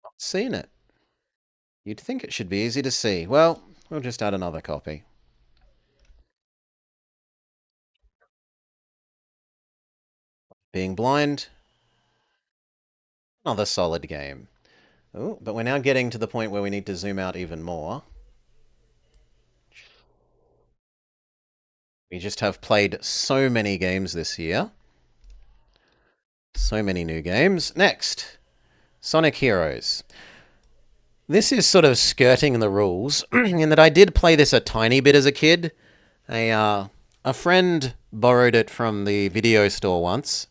Not seen it. You'd think it should be easy to see. Well, we'll just add another copy. Being Blind, another solid game. Oh, but we're now getting to the point where we need to zoom out even more. We just have played so many games this year. So many new games. Next, Sonic Heroes. This is sort of skirting the rules in that I did play this a tiny bit as a kid. A friend borrowed it from the video store once,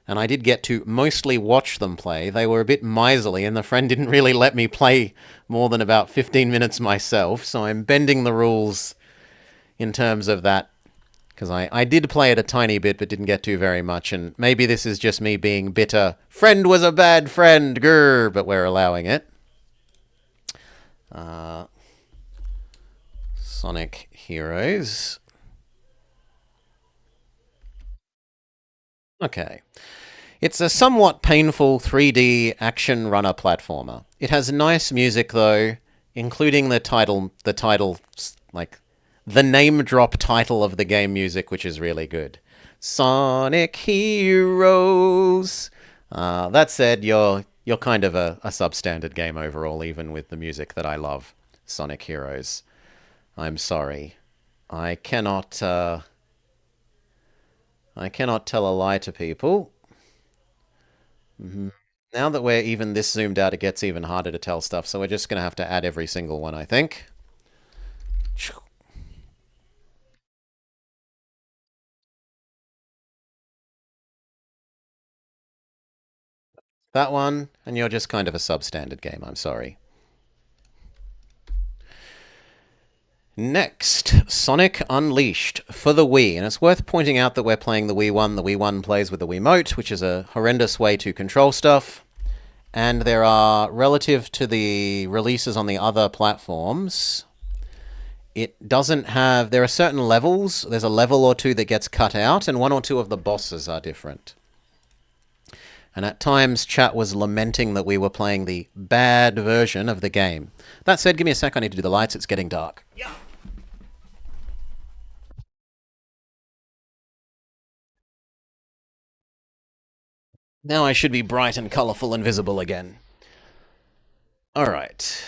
and I did get to mostly watch them play. They were a bit miserly, and the friend didn't really let me play more than about 15 minutes myself, so I'm bending the rules in terms of that, because I did play it a tiny bit but didn't get to very much, and maybe this is just me being bitter. Friend was a bad friend, grr, but we're allowing it. Sonic Heroes. Okay. It's a somewhat painful 3D action runner platformer. It has nice music though, including the title, like the name drop title of the game music, which is really good. Sonic Heroes. That said, you're kind of a substandard game overall, even with the music that I love. Sonic Heroes. I'm sorry. I cannot. I cannot tell a lie to people. Now that we're even this zoomed out, it gets even harder to tell stuff. So we're just going to have to add every single one, I think. That one, and you're just kind of a substandard game. I'm sorry. Next, Sonic Unleashed for the Wii. And it's worth pointing out that we're playing the Wii 1. The Wii 1 plays with the Wiimote, which is a horrendous way to control stuff. And there are, relative to the releases on the other platforms, it doesn't have. There are certain levels. There's a level or two that gets cut out, and one or two of the bosses are different. And at times, chat was lamenting that we were playing the bad version of the game. That said, give me a sec, I need to do the lights, it's getting dark. Yeah. Now I should be bright and colourful and visible again. Alright.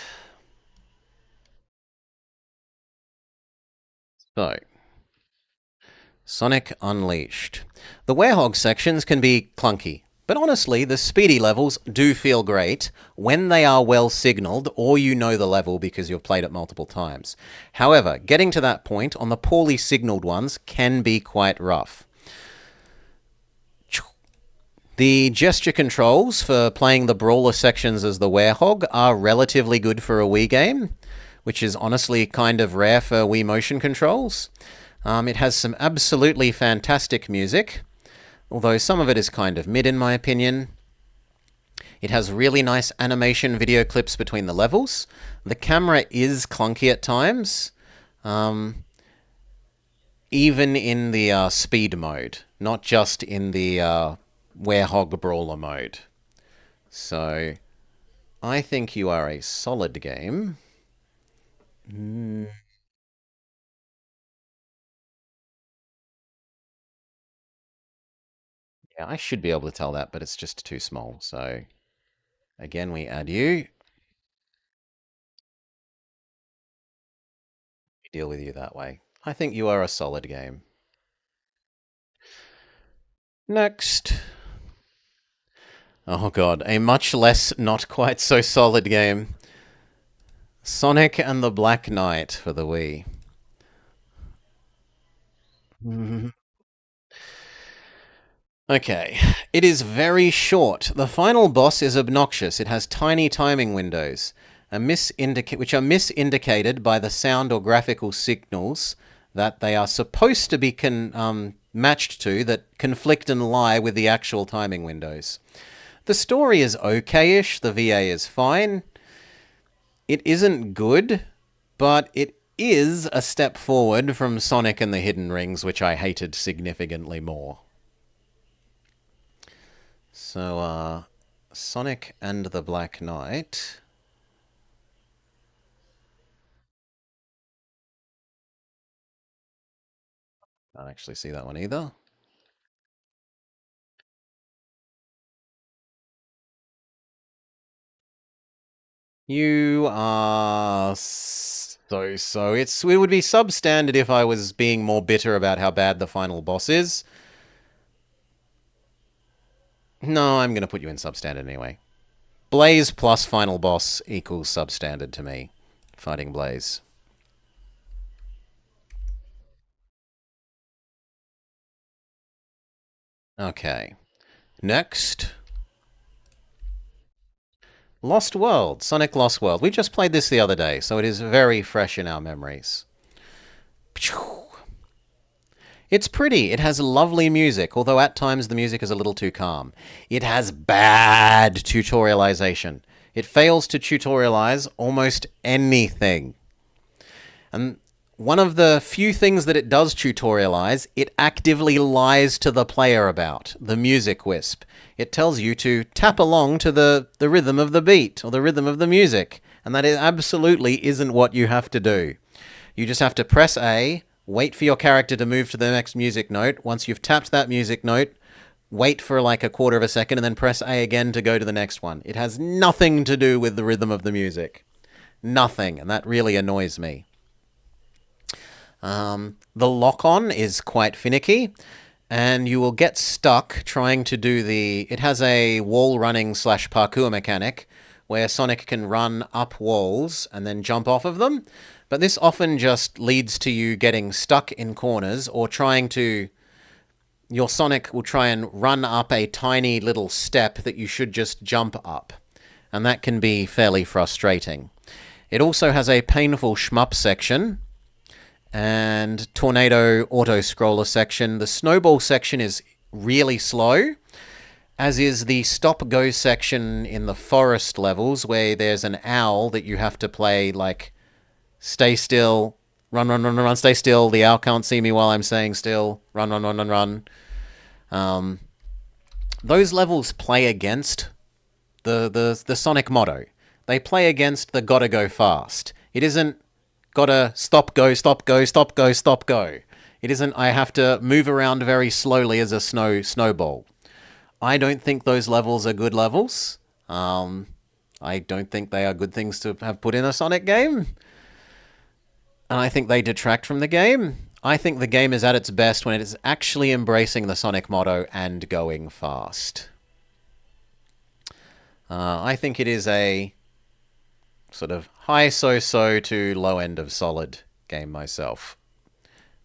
So, Sonic Unleashed. The Werehog sections can be clunky, but honestly, the speedy levels do feel great when they are well signaled or you know the level because you've played it multiple times. However, getting to that point on the poorly signaled ones can be quite rough. The gesture controls for playing the brawler sections as the Werehog are relatively good for a Wii game, which is honestly kind of rare for Wii motion controls. It has some absolutely fantastic music, although some of it is kind of mid in my opinion. It has really nice animation video clips between the levels. The camera is clunky at times, even in the speed mode, not just in the Werehog Brawler mode. So, I think you are a solid game. Yeah, I should be able to tell that, but it's just too small. So, again, we add you. We deal with you that way. I think you are a solid game. Next. Oh god, a much less, not quite so solid game. Sonic and the Black Knight for the Wii. Okay, it is very short. The final boss is obnoxious. It has tiny timing windows, which are misindicated by the sound or graphical signals that they are supposed to be matched to that conflict and lie with the actual timing windows. The story is okay-ish. The VA is fine. It isn't good, but it is a step forward from Sonic and the Hidden Rings, which I hated significantly more. So, Sonic and the Black Knight. Can't actually see that one either. You are so. It would be substandard if I was being more bitter about how bad the final boss is. No, I'm going to put you in substandard anyway. Blaze plus final boss equals substandard to me. Fighting Blaze. Okay. Next. Lost World. Sonic Lost World. We just played this the other day, so it is very fresh in our memories. It's pretty. It has lovely music, although at times the music is a little too calm. It has bad tutorialization. It fails to tutorialize almost anything. And one of the few things that it does tutorialize, it actively lies to the player about the music wisp. It tells you to tap along to the rhythm of the beat or the rhythm of the music, and that absolutely isn't what you have to do. You just have to press A, wait for your character to move to the next music note. Once you've tapped that music note, wait for like a quarter of a second and then press A again to go to the next one. It has nothing to do with the rhythm of the music. Nothing, and that really annoys me. The lock-on is quite finicky, and you will get stuck trying to do the... It has a wall running slash parkour mechanic where Sonic can run up walls and then jump off of them, but this often just leads to you getting stuck in corners or trying to... Your Sonic will try and run up a tiny little step that you should just jump up, and that can be fairly frustrating. It also has a painful shmup section and tornado auto-scroller section. The snowball section is really slow, as is the stop-go section in the forest levels, where there's an owl that you have to play, like, stay still, run, run, run, run, stay still, the owl can't see me while I'm staying still, run, run, run, run, run. Those levels play against the Sonic motto. They play against the gotta go fast. It isn't gotta stop, go, stop, go, stop, go, stop, go. It isn't I have to move around very slowly as a snowball. I don't think those levels are good levels. I I don't think they are good things to have put in a Sonic game. And I think they detract from the game. I think the game is at its best when it is actually embracing the Sonic motto and going fast. I think it is a sort of high so-so to low end of solid game myself.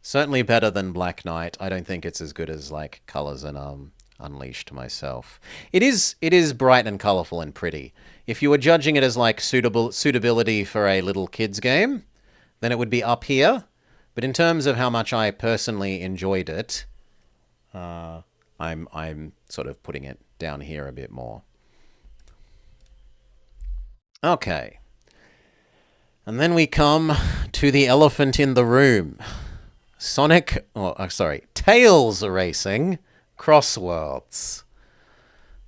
Certainly better than Black Knight. I don't think it's as good as like Colors and Unleashed myself. It is bright and colorful and pretty. If you were judging it as like suitability for a little kids game, then it would be up here. But in terms of how much I personally enjoyed it, I'm sort of putting it down here a bit more. Okay. And then we come to the elephant in the room. Tails Racing Crossworlds.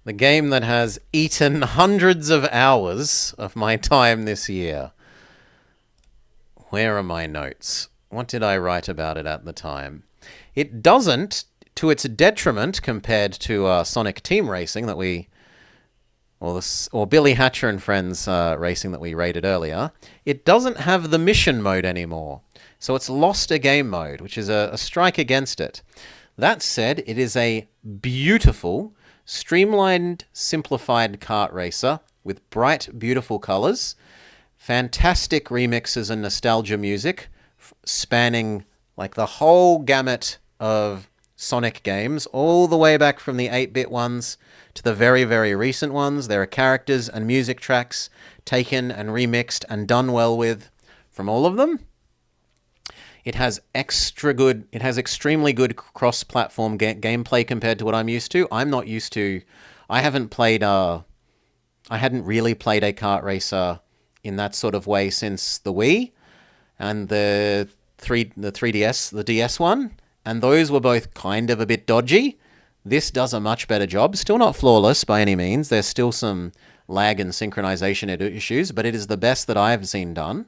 The game that has eaten hundreds of hours of my time this year. Where are my notes? What did I write about it at the time? It doesn't, to its detriment compared to Sonic Team Racing that we... or Billy Hatcher and Friends Racing that we rated earlier, it doesn't have the mission mode anymore. So it's lost a game mode, which is a strike against it. That said, it is a beautiful, streamlined, simplified kart racer with bright, beautiful colors, fantastic remixes and nostalgia music, spanning like the whole gamut of Sonic games, all the way back from the 8-bit ones to the very, very recent ones. There are characters and music tracks taken and remixed and done well with from all of them. It has extremely good cross-platform gameplay compared to what I'm used to. I hadn't really played a kart racer in that sort of way since the Wii and the 3DS, the DS one, and those were both kind of a bit dodgy. This does a much better job. Still not flawless by any means. There's still some lag and synchronization issues, but it is the best that I've seen done.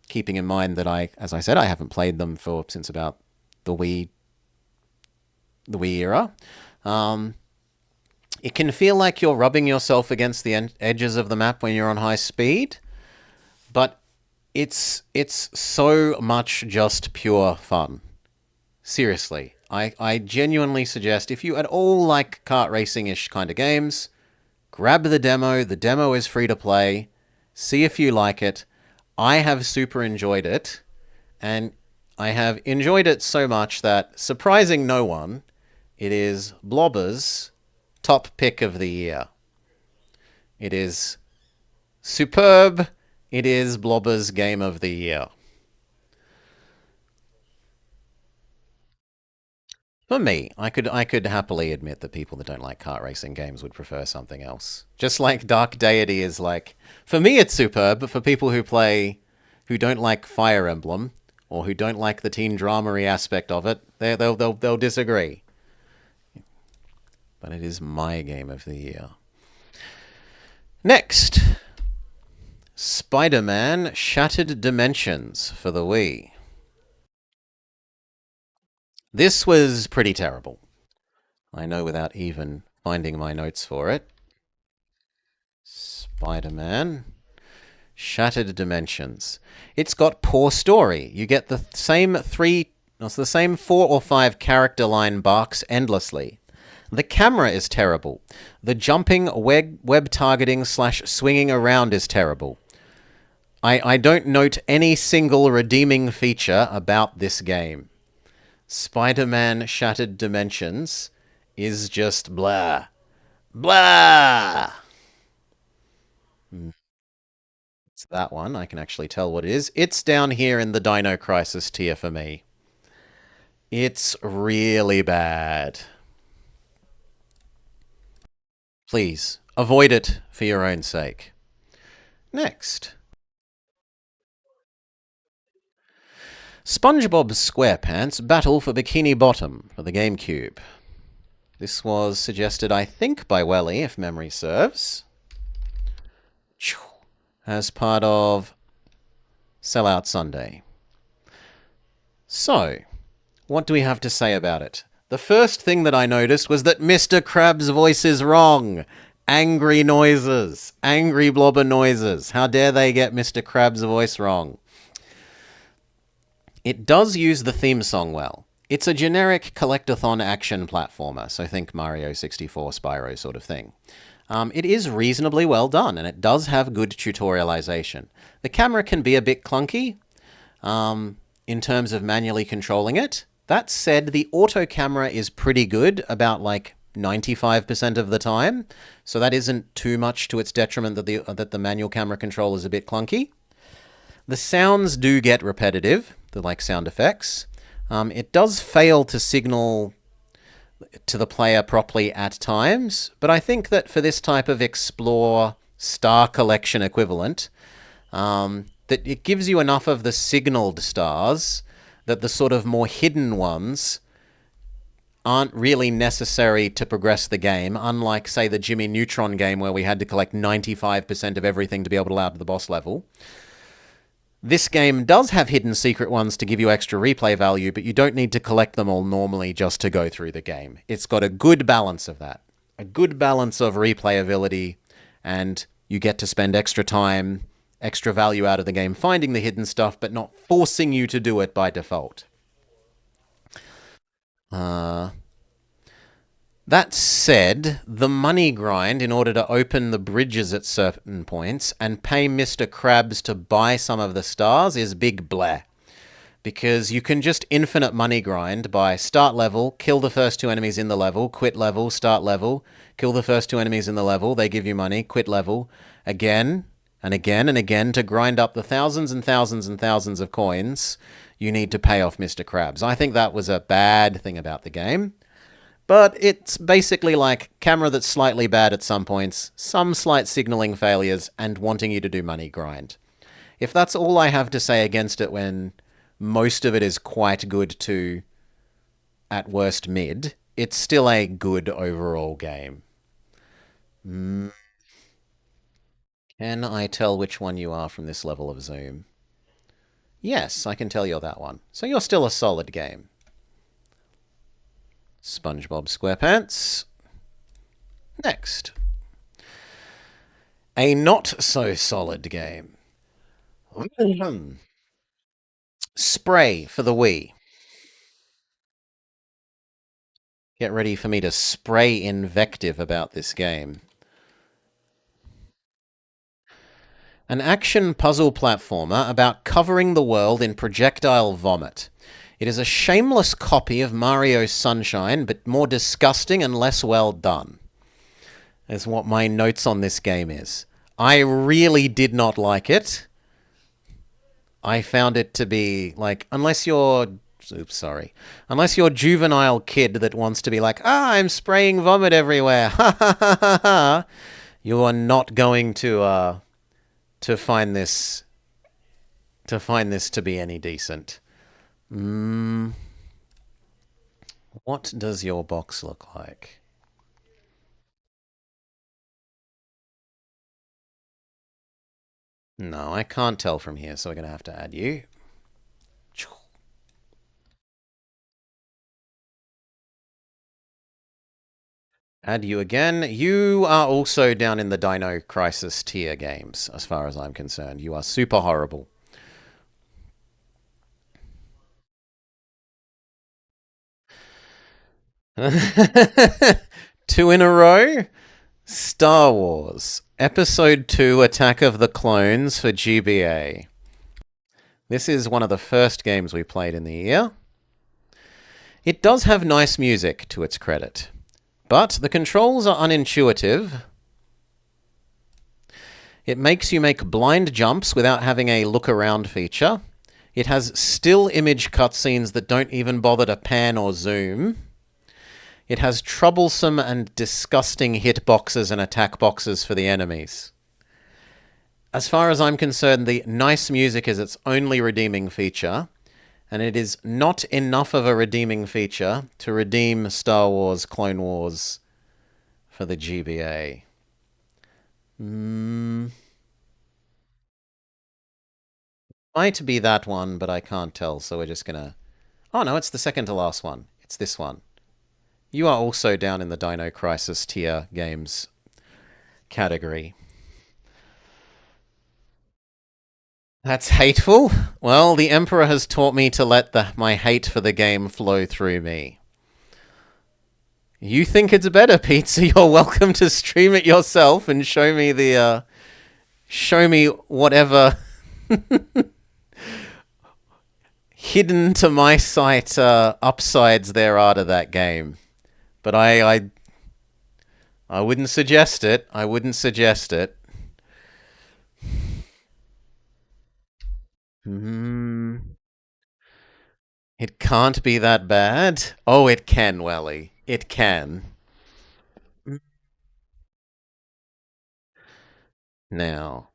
Keeping in mind that as I said, I haven't played them since about the Wii era. It can feel like you're rubbing yourself against the edges of the map when you're on high speed, but it's so much just pure fun. Seriously, I genuinely suggest if you at all like kart racing-ish kind of games, grab the demo. The demo is free to play. See if you like it. I have super enjoyed it, and I have enjoyed it so much that, surprising no one, it is Blobber's top pick of the year. It is superb. It is Blobber's game of the year. For me, I could happily admit that people that don't like kart racing games would prefer something else. Just like Dark Deity is like, for me it's superb, but for people who don't like Fire Emblem or who don't like the teen drama-y aspect of it, they'll disagree. But it is my game of the year. Next, Spider-Man Shattered Dimensions for the Wii. This was pretty terrible. I know without even finding my notes for it. Spider-Man Shattered Dimensions. It's got poor story. You get the same 4 or 5 character line barks endlessly. The camera is terrible. The jumping, web targeting / swinging around is terrible. I don't note any single redeeming feature about this game. Spider-Man Shattered Dimensions is just blah. Blah! It's that one. I can actually tell what it is. It's down here in the Dino Crisis tier for me. It's really bad. Please, avoid it for your own sake. Next. SpongeBob SquarePants Battle for Bikini Bottom for the GameCube. This was suggested, I think, by Welly, if memory serves, as part of Sellout Sunday. So, what do we have to say about it? The first thing that I noticed was that Mr. Krabs' voice is wrong. Angry noises. Angry blobber noises. How dare they get Mr. Krabs' voice wrong? It does use the theme song well. It's a generic collectathon action platformer, so think Mario 64, Spyro sort of thing. It is reasonably well done, and it does have good tutorialization. The camera can be a bit clunky in terms of manually controlling it. That said, the auto camera is pretty good, about like 95% of the time, so that isn't too much to its detriment that the manual camera control is a bit clunky. The sounds do get repetitive, the like sound effects. It does fail to signal to the player properly at times, but I think that for this type of explore star collection equivalent, that it gives you enough of the signaled stars that the sort of more hidden ones aren't really necessary to progress the game, unlike, say, the Jimmy Neutron game where we had to collect 95% of everything to be able to allow to the boss level. This game does have hidden secret ones to give you extra replay value, but you don't need to collect them all normally just to go through the game. It's got a good balance of that. A good balance of replayability, and you get to spend extra time, extra value out of the game finding the hidden stuff, but not forcing you to do it by default. That said, the money grind in order to open the bridges at certain points and pay Mr. Krabs to buy some of the stars is big bleh. Because you can just infinite money grind by start level, kill the first two enemies in the level, quit level, start level, kill the first two enemies in the level, they give you money, quit level, again and again and again to grind up the thousands and thousands and thousands of coins you need to pay off Mr. Krabs. I think that was a bad thing about the game. But it's basically like camera that's slightly bad at some points, some slight signaling failures, and wanting you to do money grind. If that's all I have to say against it when most of it is quite good to, at worst, mid, it's still a good overall game. Can I tell which one you are from this level of zoom? Yes, I can tell you're that one. So you're still a solid game. SpongeBob SquarePants. Next. A not-so-solid game. Spray for the Wii. Get ready for me to spray invective about this game. An action puzzle platformer about covering the world in projectile vomit. It is a shameless copy of Mario Sunshine, but more disgusting and less well done, is what my notes on this game is. I really did not like it. I found it to be, like, unless you're juvenile kid that wants to be like, I'm spraying vomit everywhere, ha ha ha ha ha, you are not going to find this to be any decent. What does your box look like? No, I can't tell from here, so we're going to have to add you. Add you again. You are also down in the Dino Crisis tier games, as far as I'm concerned. You are super horrible. Two in a row? Star Wars. Episode 2 Attack of the Clones for GBA. This is one of the first games we played in the year. It does have nice music, to its credit. But the controls are unintuitive. It makes you make blind jumps without having a look around feature. It has still image cutscenes that don't even bother to pan or zoom. It has troublesome and disgusting hitboxes and attack boxes for the enemies. As far as I'm concerned, the nice music is its only redeeming feature, and it is not enough of a redeeming feature to redeem Star Wars Clone Wars for the GBA. Might be that one, but I can't tell, so we're just gonna... Oh no, it's the second to last one. It's this one. You are also down in the Dino Crisis tier games. category. That's hateful. Well, the Emperor has taught me to let my hate for the game flow through me. You think it's better, Pizza? You're welcome to stream it yourself and show me show me whatever hidden to my sight upsides there are to that game. But I wouldn't suggest it. I wouldn't suggest it. Hmm. It can't be that bad. Oh, it can, Welly. It can. Now,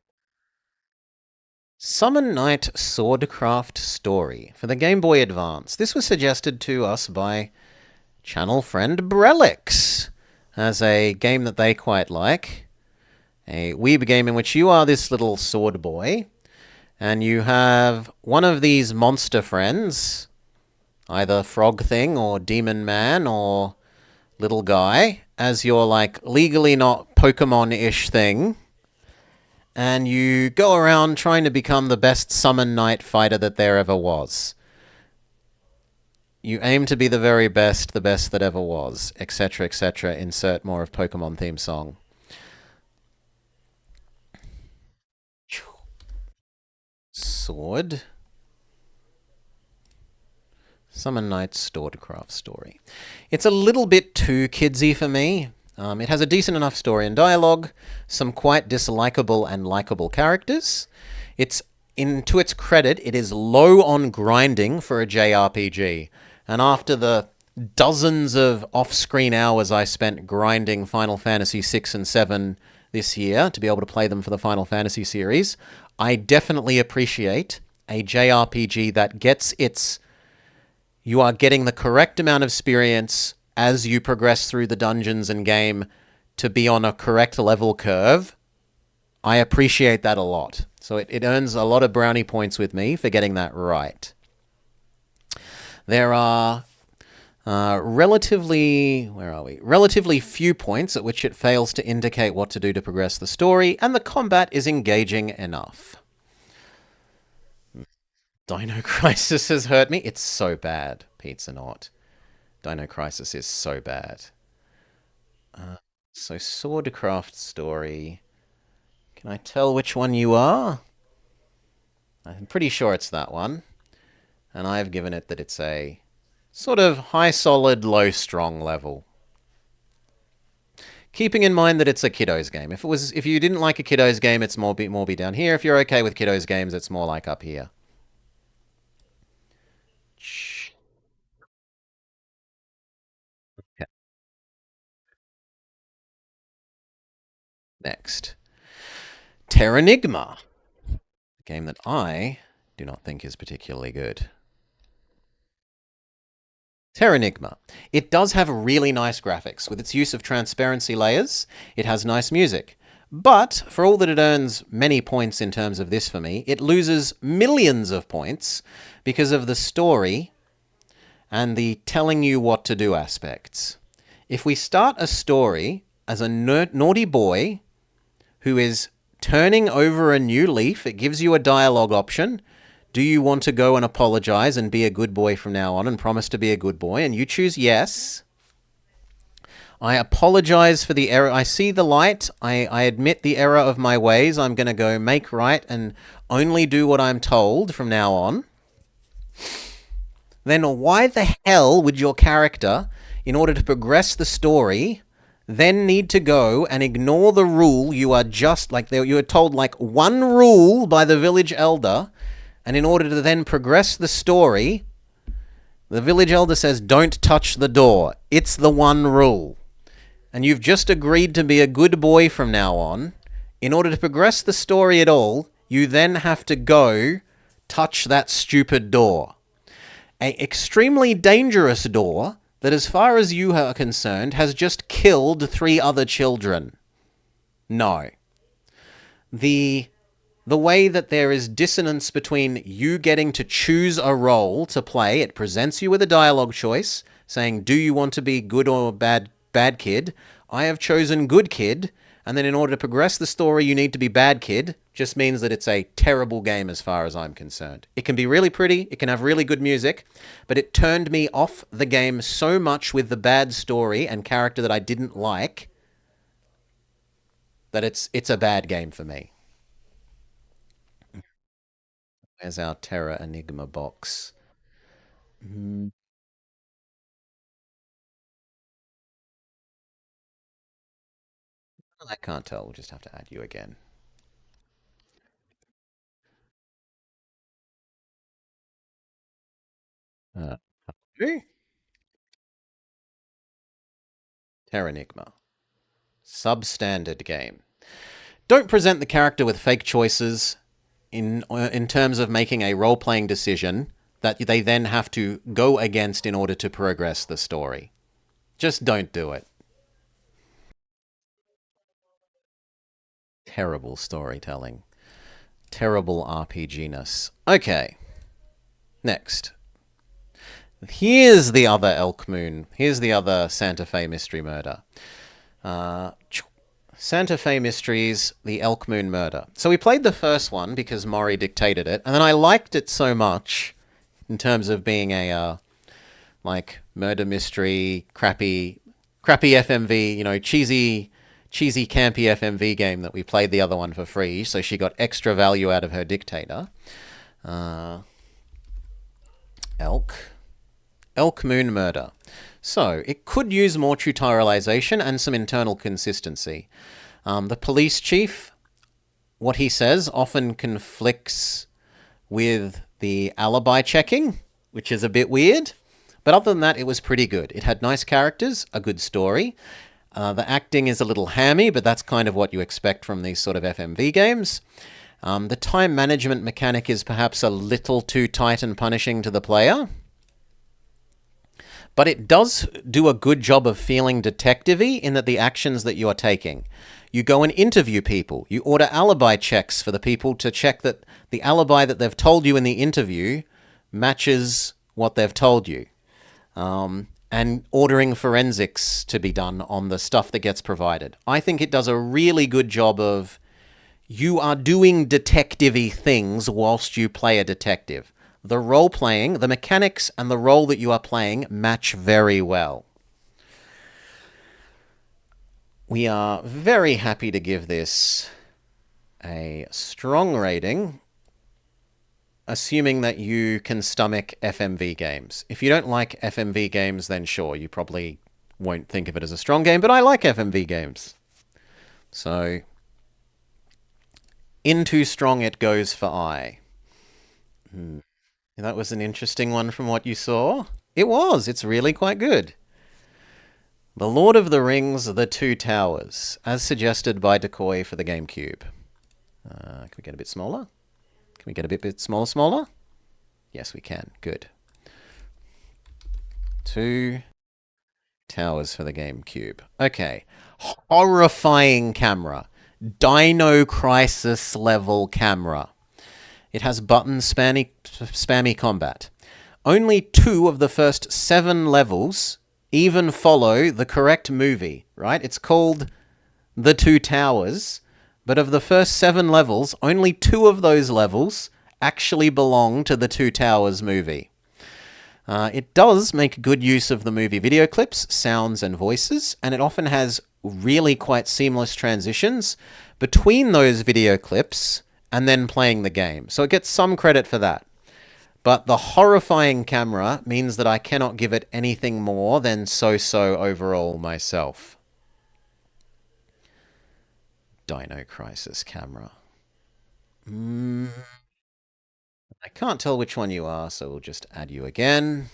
Summon Knight Swordcraft Story for the Game Boy Advance. This was suggested to us by channel friend Brelix as a game that they quite like. A weeb game in which you are this little sword boy, and you have one of these monster friends, either frog thing or demon man or little guy, as your like legally not Pokemon-ish thing. And you go around trying to become the best summon knight fighter that there ever was. You aim to be the very best, the best that ever was, etc., etc. Insert more of Pokemon theme song. Sword. Summon Knight's Swordcraft Story. It's a little bit too kidsy for me. It has a decent enough story and dialogue, some quite dislikable and likable characters. To its credit, it is low on grinding for a JRPG. And after the dozens of off-screen hours I spent grinding Final Fantasy 6 and 7 this year to be able to play them for the Final Fantasy series, I definitely appreciate a JRPG that gets its... You are getting the correct amount of experience as you progress through the dungeons and game to be on a correct level curve. I appreciate that a lot. So it earns a lot of brownie points with me for getting that right. There are relatively few points at which it fails to indicate what to do to progress the story, and the combat is engaging enough. Dino Crisis has hurt me. It's so bad, Pizza Not. Dino Crisis is so bad. So Swordcraft Story. Can I tell which one you are? I'm pretty sure it's that one. And I've given it that it's a sort of high solid, low strong level. Keeping in mind that it's a kiddos game. If you didn't like a kiddos game, it's more be down here. If you're okay with kiddos games, it's more like up here. Okay. Next, Terranigma, a game that I do not think is particularly good. Terranigma. It does have really nice graphics. With its use of transparency layers, it has nice music. But, for all that it earns many points in terms of this for me, it loses millions of points because of the story and the telling you what to do aspects. If we start a story as a naughty boy who is turning over a new leaf, it gives you a dialogue option. Do you want to go and apologize and be a good boy from now on and promise to be a good boy? And you choose yes. I apologize for the error. I see the light. I admit the error of my ways. I'm going to go make right and only do what I'm told from now on. Then why the hell would your character, in order to progress the story, then need to go and ignore the rule you are told like one rule by the village elder, and in order to then progress the story, the village elder says, don't touch the door. It's the one rule. And you've just agreed to be a good boy from now on. In order to progress the story at all, you then have to go touch that stupid door. An extremely dangerous door that, as far as you are concerned, has just killed 3 other children. No. The way that there is dissonance between you getting to choose a role to play, it presents you with a dialogue choice, saying, do you want to be good or bad kid? I have chosen good kid, And then in order to progress the story, you need to be bad kid, just means that it's a terrible game as far as I'm concerned. It can be really pretty, it can have really good music, but it turned me off the game so much with the bad story and character that I didn't like that it's a bad game for me. There's our Terra Enigma box. Mm, I can't tell. We'll just have to add you again. Uh, Terra Enigma. Substandard game. Don't present the character with fake choices in terms of making a role playing decision that they then have to go against in order to progress the story. Just don't do it. Terrible storytelling. Terrible RPGness. Okay. Next. Here's the other Elk Moon. Here's the other Santa Fe Mystery Murder. Uh, Santa Fe Mysteries, The Elk Moon Murder. So we played the first one because Maury dictated it, and then I liked it so much in terms of being a like murder mystery, crappy FMV, cheesy campy FMV game that we played the other one for free. So she got extra value out of her dictator. Uh, Elk Moon Murder. So, it could use more tutorialization and some internal consistency. The police chief, what he says often conflicts with the alibi checking, which is a bit weird. But other than that, it was pretty good. It had nice characters, a good story. The acting is a little hammy, but that's kind of what you expect from these sort of FMV games. The time management mechanic is perhaps a little too tight and punishing to the player. But it does do a good job of feeling detective-y in that the actions that you are taking. You go and interview people. You order alibi checks for the people to check that the alibi that they've told you in the interview matches what they've told you. And ordering forensics to be done on the stuff that gets provided. I think it does a really good job of you are doing detective-y things whilst you play a detective. The role playing, the mechanics and the role that you are playing match very well. We are very happy to give this a strong rating, assuming that you can stomach FMV games. If you don't like FMV games, then sure, you probably won't think of it as a strong game, but I like FMV games. So, into strong it goes for I. That was an interesting one from what you saw. It was. It's really quite good. The Lord of the Rings, The Two Towers, as suggested by Decoy for the GameCube. Can we get a bit smaller? Can we get a bit smaller? Yes, we can. Good. Two Towers for the GameCube. Okay. Horrifying camera. Dino Crisis level camera. It has button spammy combat. Only 2 of the first 7 levels even follow the correct movie, right? It's called The Two Towers, but of the first 7 levels, only 2 of those levels actually belong to the Two Towers movie. It does make good use of the movie video clips, sounds, and voices, and it often has really quite seamless transitions between those video clips and then playing the game. So it gets some credit for that. But the horrifying camera means that I cannot give it anything more than so-so overall myself. Dino Crisis camera. I can't tell which one you are, so we'll just add you again.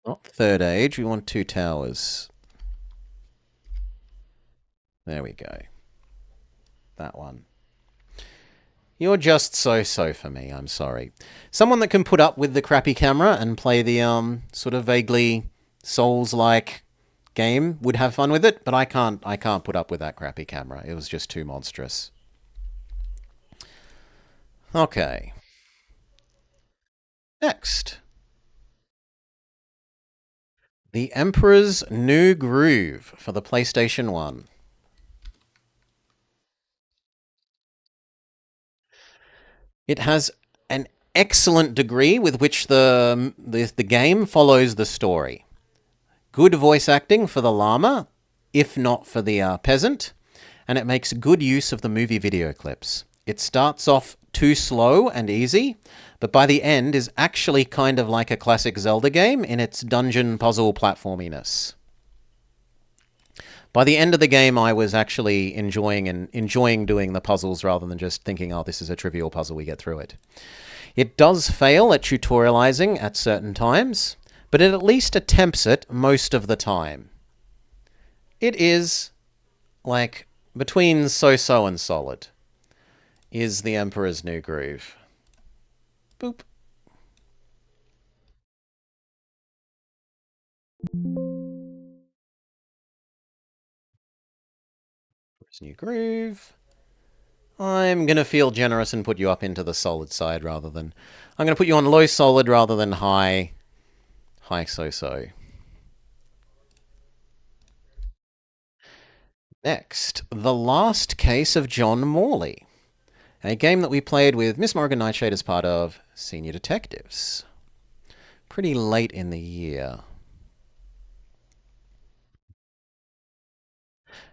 Not Third Age, we want Two Towers. There we go. That one. You're just so-so for me, I'm sorry. Someone that can put up with the crappy camera and play the sort of vaguely Souls-like game would have fun with it, but I can't put up with that crappy camera. It was just too monstrous. Okay. Next. The Emperor's New Groove for the PlayStation 1. It has an excellent degree with which the game follows the story. Good voice acting for the llama, if not for the peasant, and it makes good use of the movie video clips. It starts off too slow and easy, but by the end is actually kind of like a classic Zelda game in its dungeon puzzle platforminess. By the end of the game, I was actually enjoying doing the puzzles rather than just thinking, "Oh, this is a trivial puzzle. We get through it." It does fail at tutorializing at certain times, but it at least attempts it most of the time. It is like between so-so and solid. Is the Emperor's New Groove. Boop. Emperor's New Groove. I'm going to feel generous and put you up into the solid side rather than... I'm going to put you on low solid rather than high so-so. Next, The Last Case of John Morley, a game that we played with Miss Morgan Nightshade as part of Senior Detectives. Pretty late in the year.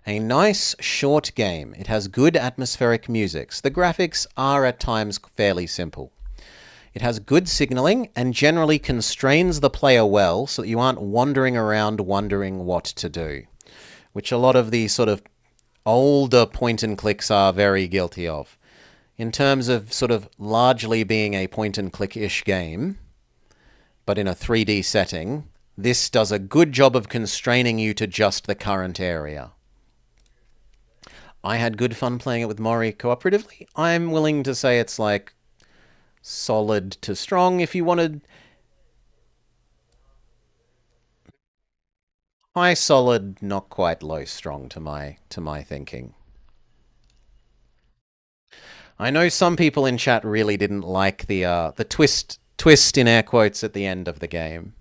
A nice, short game. It has good atmospheric musics. The graphics are at times fairly simple. It has good signaling and generally constrains the player well so that you aren't wandering around wondering what to do, which a lot of the sort of older point and clicks are very guilty of. In terms of sort of largely being a point and click-ish game, but in a 3D setting, this does a good job of constraining you to just the current area. I had good fun playing it with Mori cooperatively. I'm willing to say it's like solid to strong. If you wanted high solid, not quite low strong to my thinking. I know some people in chat really didn't like the twist in air quotes at the end of the game.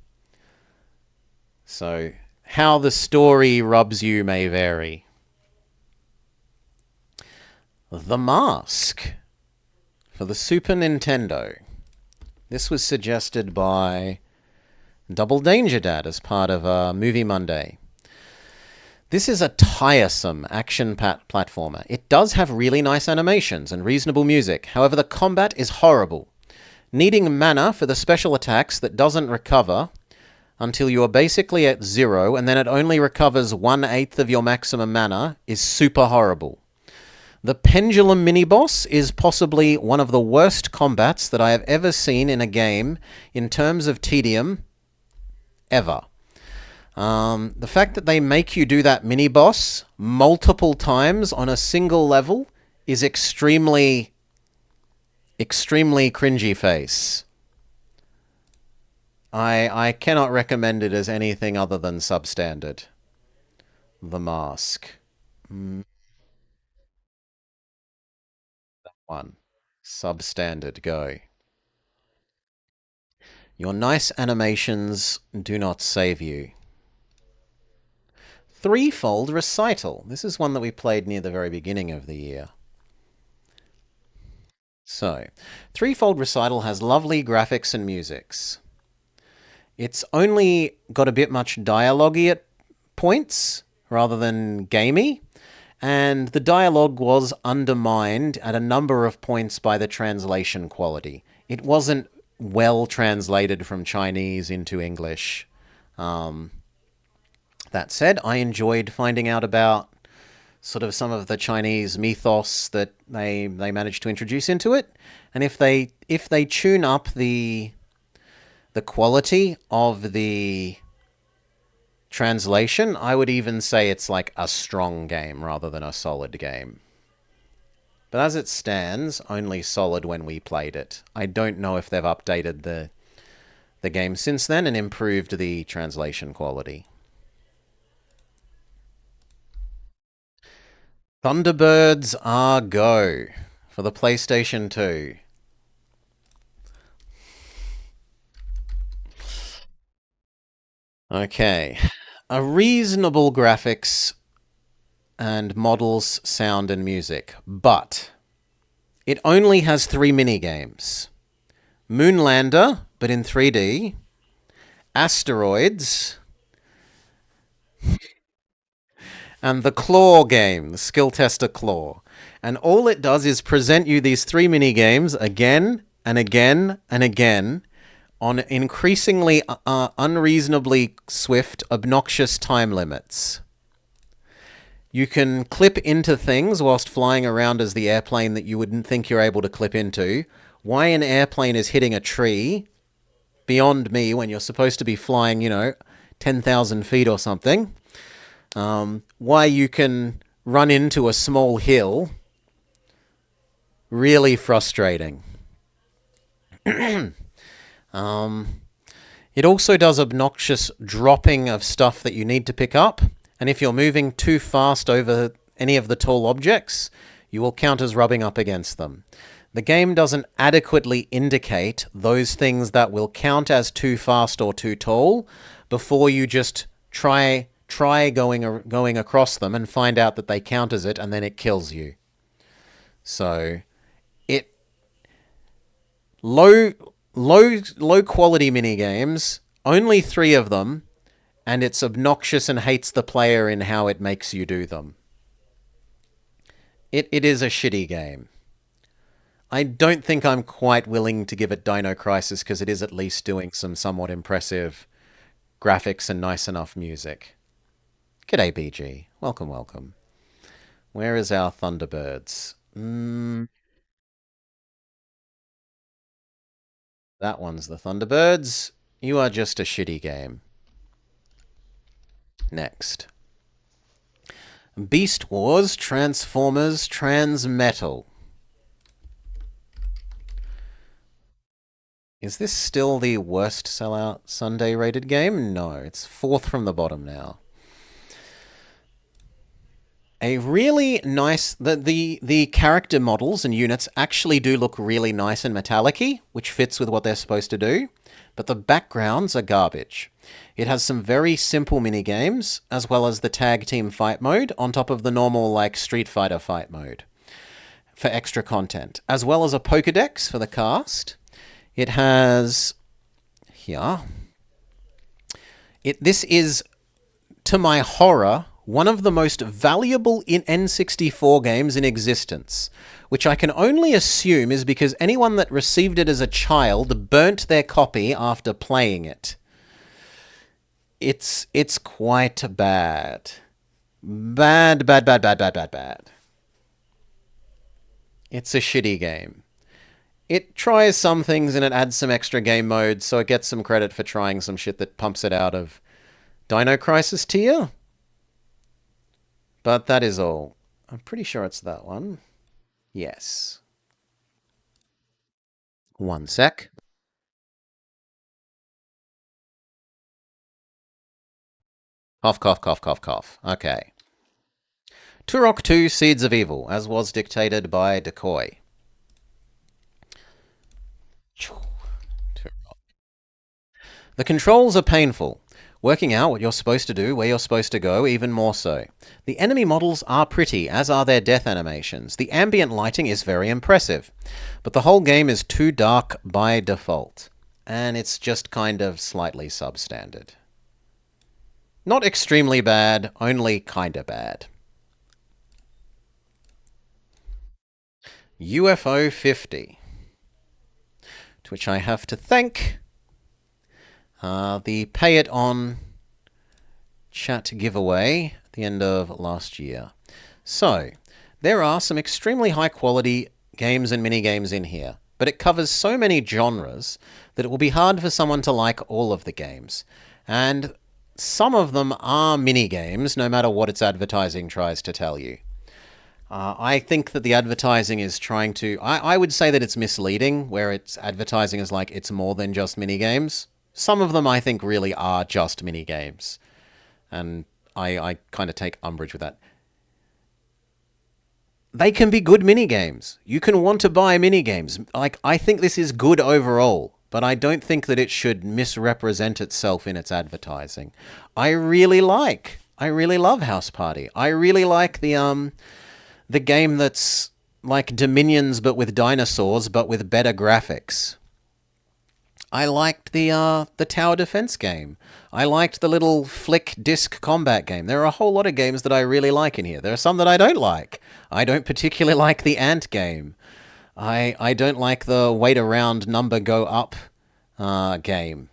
So how the story rubs you may vary. The Mask for the Super Nintendo. This was suggested by Double Danger Dad as part of Movie Monday. This is a tiresome action platformer. It does have really nice animations and reasonable music. However, the combat is horrible. Needing mana for the special attacks that doesn't recover until you are basically at 0 and then it only recovers 1/8 of your maximum mana is super horrible. The Pendulum mini-boss is possibly one of the worst combats that I have ever seen in a game in terms of tedium ever. The fact that they make you do that mini-boss multiple times on a single level is extremely cringy face. I cannot recommend it as anything other than substandard. The Mask. One. Substandard, go. Your nice animations do not save you. Threefold Recital. This is one that we played near the very beginning of the year. So, Threefold Recital has lovely graphics and musics. It's only got a bit much dialogue-y at points, rather than gamey, and the dialogue was undermined at a number of points by the translation quality. It wasn't well translated from Chinese into English. That said, I enjoyed finding out about sort of some of the Chinese mythos that they managed to introduce into it, and if they tune up the quality of the translation, I would even say it's like a strong game rather than a solid game. But as it stands, only solid when we played it. I don't know if they've updated the game since then and improved the translation quality. Thunderbirds Are Go for the PlayStation 2. Okay. A reasonable graphics and models, sound, and music, but it only has 3 minigames. Moonlander, but in 3D, Asteroids, and the Claw game, the skill tester Claw. And all it does is present you these 3 minigames again and again and again on increasingly unreasonably swift, obnoxious time limits. You can clip into things whilst flying around as the airplane that you wouldn't think you're able to clip into. Why an airplane is hitting a tree beyond me when you're supposed to be flying, 10,000 feet or something. Why you can run into a small hill. Really frustrating. It also does obnoxious dropping of stuff that you need to pick up. And if you're moving too fast over any of the tall objects, you will count as rubbing up against them. The game doesn't adequately indicate those things that will count as too fast or too tall before you just try going across them and find out that they count as it, and then it kills you. So it low quality mini games, only 3 of them, and it's obnoxious and hates the player in how it makes you do them. It is a shitty game. I don't think I'm quite willing to give it Dino Crisis because it is at least doing some somewhat impressive graphics and nice enough music. G'day, BG. Welcome, welcome. Where is our Thunderbirds? That one's the Thunderbirds. You are just a shitty game. Next. Beast Wars Transformers Transmetal. Is this still the worst sellout Sunday rated game? No, it's 4th from the bottom now. A really nice... The character models and units actually do look really nice and metallic-y, which fits with what they're supposed to do, but the backgrounds are garbage. It has some very simple mini-games, as well as the tag team fight mode, on top of the normal, Street Fighter fight mode, for extra content, as well as a Pokedex for the cast. It has... here... This is, to my horror, one of the most valuable N64 games in existence, which I can only assume is because anyone that received it as a child burnt their copy after playing it. It's quite bad. Bad. It's a shitty game. It tries some things and it adds some extra game modes, so it gets some credit for trying some shit that pumps it out of Dino Crisis tier. But that is all. I'm pretty sure it's that one. Yes. One sec. Cough, cough, cough, cough, cough. Okay. Turok 2 Seeds of Evil, as was dictated by Decoy. The controls are painful. Working out what you're supposed to do, where you're supposed to go, even more so. The enemy models are pretty, as are their death animations. The ambient lighting is very impressive. But the whole game is too dark by default. And it's just kind of slightly substandard. Not extremely bad, only kinda bad. UFO 50. To which I have to thank the Pay It On chat giveaway at the end of last year. So, there are some extremely high quality games and mini-games in here, but it covers so many genres that it will be hard for someone to like all of the games. And some of them are mini-games, no matter what its advertising tries to tell you. I think that the advertising is trying to... I would say that it's misleading, where its advertising is like it's more than just mini-games. Some of them I think really are just mini-games. And I kind of take umbrage with that. They can be good mini-games. You can want to buy mini-games. I think this is good overall. but I don't think that it should misrepresent itself in its advertising. I really love House Party. I really like the game that's like Dominions but with dinosaurs but with better graphics. I liked the tower defense game. I liked the little flick disc combat game. There are a whole lot of games that I really like in here. There are some that I don't like. I don't particularly like the ant game. I don't like the wait around number go up game.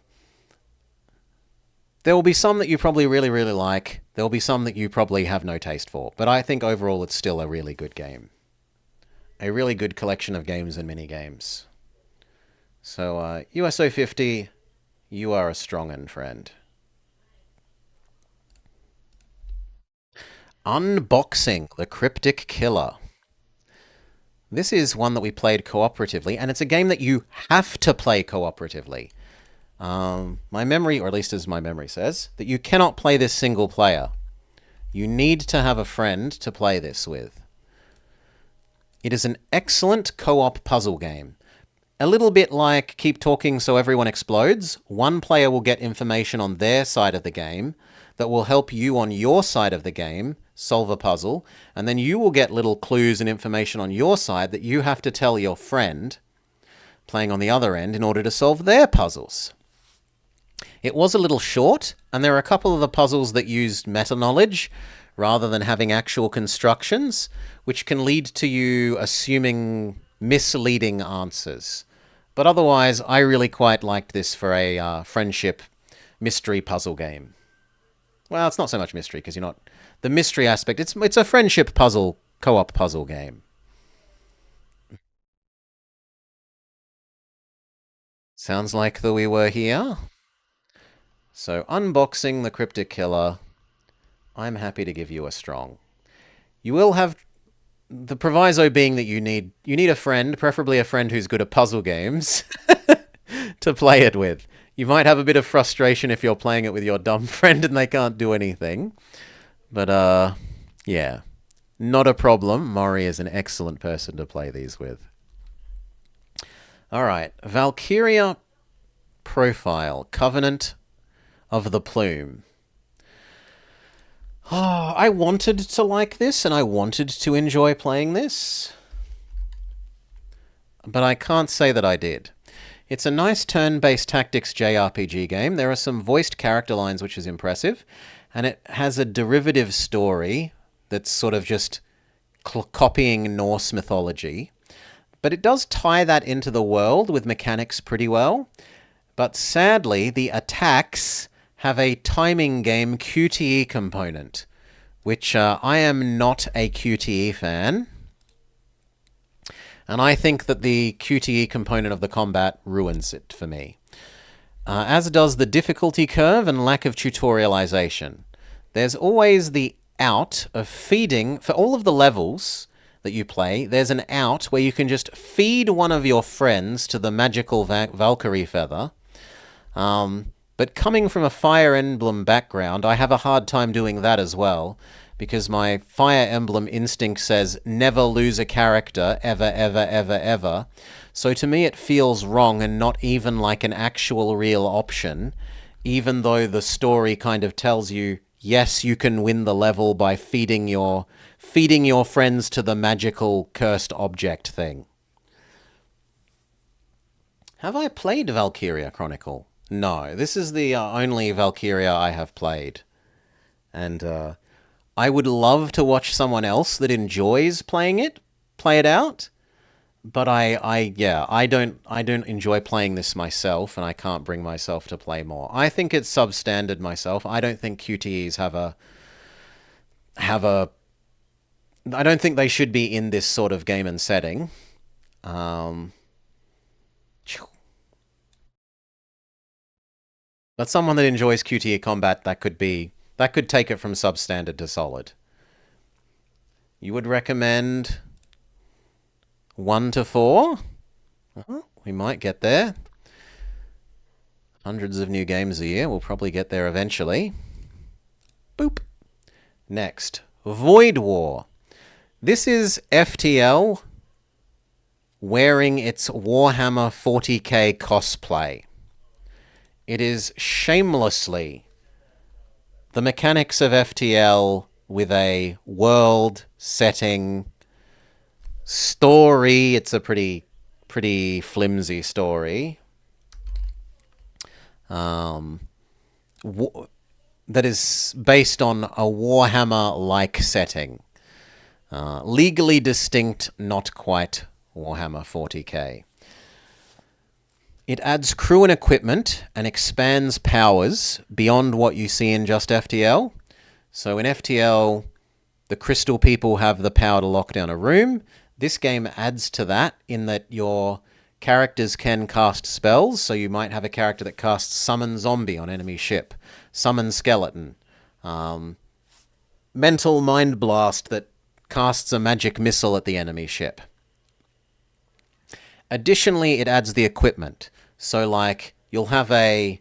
There will be some that you probably really like. There will be some that you probably have no taste for. But I think overall it's still a really good game. A really good collection of games and mini games. So, USO 50, you are a strong and friend. Unboxing the Cryptic Killer. This is one that we played cooperatively, and it's a game that you have to play cooperatively. My memory, or at least as my memory says, that you cannot play this single player. You need to have a friend to play this with. It is an excellent co-op puzzle game. A little bit like Keep Talking So Everyone Explodes. One player will get information on their side of the game that will help you on your side of the game solve a puzzle, and then you will get little clues and information on your side that you have to tell your friend playing on the other end in order to solve their puzzles. It was a little short, and there are a couple of the puzzles that used meta-knowledge rather than having actual constructions, which can lead to you assuming misleading answers. But otherwise, I really quite liked this for a friendship mystery puzzle game. Well, it's not so much mystery, because you're not... The mystery aspect, it's a friendship puzzle, co-op puzzle game. Sounds like that we were here. So, unboxing the Cryptic Killer. I'm happy to give you a strong. You will have the proviso being that you need a friend, preferably a friend who's good at puzzle games, to play it with. You might have a bit of frustration if you're playing it with your dumb friend and they can't do anything. But, yeah. Not a problem. Maury is an excellent person to play these with. Alright. Valkyria Profile. Covenant of the Plume. Oh, I wanted to like this, and I wanted to enjoy playing this. But I can't say that I did. It's a nice turn-based tactics JRPG game. There are some voiced character lines, which is impressive. And it has a derivative story that's sort of just copying Norse mythology. But it does tie that into the world with mechanics pretty well. But sadly, the attacks have a timing game QTE component, which I am not a QTE fan. And I think that the QTE component of the combat ruins it for me. As does the difficulty curve and lack of tutorialization. There's always the out of feeding, for all of the levels that you play, there's an out where you can just feed one of your friends to the magical Valkyrie feather. But coming from a Fire Emblem background, I have a hard time doing that as well, because my Fire Emblem instinct says never lose a character, ever, ever, ever, ever. So to me it feels wrong and not even like an actual real option, even though the story kind of tells you, yes, you can win the level by feeding your friends to the magical cursed object thing. Have I played Valkyria Chronicle? No, this is the only Valkyria I have played. And I would love to watch someone else that enjoys playing it, play it out. But I don't enjoy playing this myself, and I can't bring myself to play more. I think it's substandard myself. I don't think QTEs have a I don't think they should be in this sort of game and setting. But someone that enjoys QTE combat, that could take it from substandard to solid. You would recommend 1 to 4? We might get there. Hundreds of new games a year. We'll probably get there eventually. Boop. Next, Void War. This is FTL wearing its Warhammer 40k cosplay. It is shamelessly the mechanics of FTL with a world setting story. It's a pretty flimsy story. That is based on a Warhammer-like setting. Legally distinct, not quite Warhammer 40k. It adds crew and equipment and expands powers beyond what you see in just FTL. So in FTL, the crystal people have the power to lock down a room. This game adds to that in that your characters can cast spells. So you might have a character that casts Summon Zombie on enemy ship, Summon Skeleton, Mental Mind Blast that casts a magic missile at the enemy ship. Additionally, it adds the equipment. So, like, you'll have a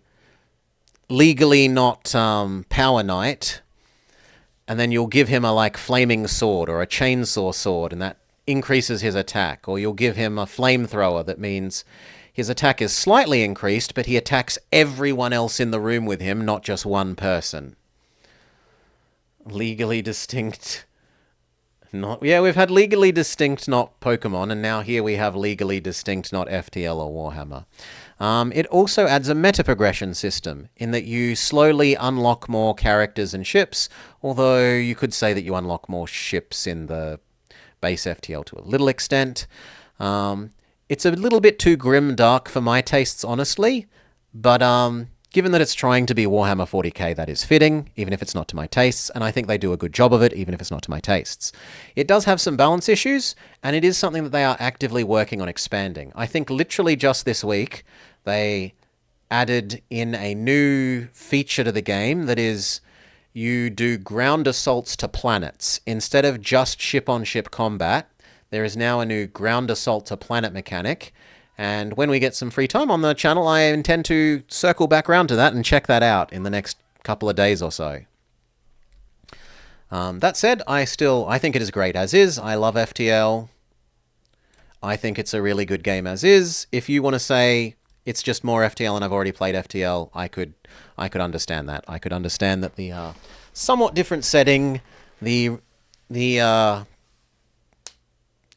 legally not power knight, and then you'll give him a, like, flaming sword or a chainsaw sword, and that increases his attack. Or you'll give him a flamethrower that means his attack is slightly increased, but he attacks everyone else in the room with him, not just one person. Legally distinct... we've had legally distinct not Pokemon, and now here we have legally distinct not FTL or Warhammer. It also adds a meta progression system, in that you slowly unlock more characters and ships, although you could say that you unlock more ships in the base FTL to a little extent. It's a little bit too grim dark for my tastes, honestly, but given that it's trying to be Warhammer 40k, that is fitting, even if it's not to my tastes, and I think they do a good job of it, even if it's not to my tastes. It does have some balance issues, and it is something that they are actively working on expanding. I think literally just this week, they added in a new feature to the game that is, you do ground assaults to planets. Instead of just ship-on-ship combat, there is now a new ground assault to planet mechanic. And when we get some free time on the channel, I intend to circle back around to that and check that out in the next couple of days or so. That said, I think it is great as is. I love FTL. I think it's a really good game as is. If you want to say it's just more FTL and I've already played FTL, I could understand that. I could understand that the somewhat different setting, the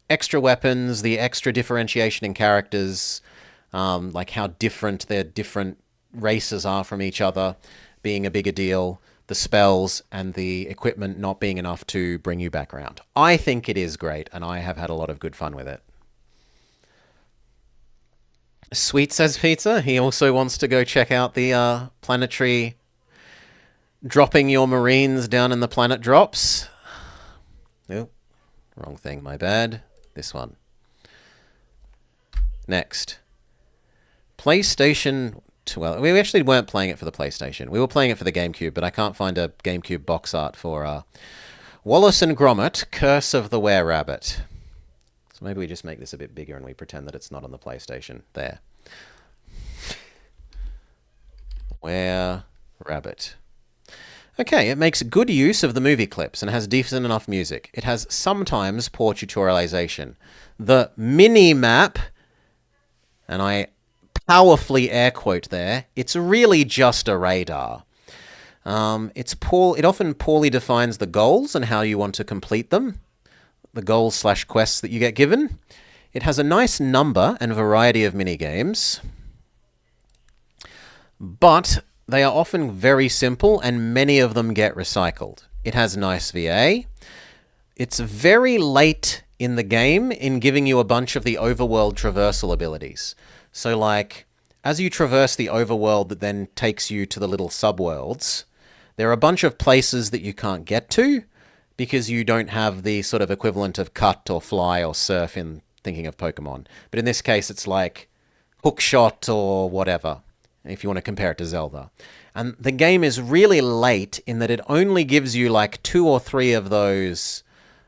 extra weapons, the extra differentiation in characters, like how different their different races are from each other, being a bigger deal, the spells and the equipment not being enough to bring you back around. I think it is great, and I have had a lot of good fun with it. Sweet says Pizza. He also wants to go check out the planetary dropping your marines down in the planet drops. Nope. Wrong thing, my bad. This one. Next. PlayStation... Well, we actually weren't playing it for the PlayStation. We were playing it for the GameCube, but I can't find a GameCube box art for Wallace and Gromit, Curse of the Were-Rabbit. So maybe we just make this a bit bigger and we pretend that it's not on the PlayStation. There. Were-Rabbit. Okay, it makes good use of the movie clips and has decent enough music. It has sometimes poor tutorialization. The mini-map, and I powerfully air quote there, it's really just a radar. It often poorly defines the goals and how you want to complete them, the goals/quests that you get given. It has a nice number and variety of mini-games, but they are often very simple, and many of them get recycled. It has nice VA. It's very late in the game in giving you a bunch of the overworld traversal abilities. So, like, as you traverse the overworld that then takes you to the little subworlds, there are a bunch of places that you can't get to because you don't have the sort of equivalent of cut or fly or surf in thinking of Pokemon. But in this case, it's like hookshot or whatever, if you want to compare it to Zelda. And the game is really late in that it only gives you like 2 or 3 of those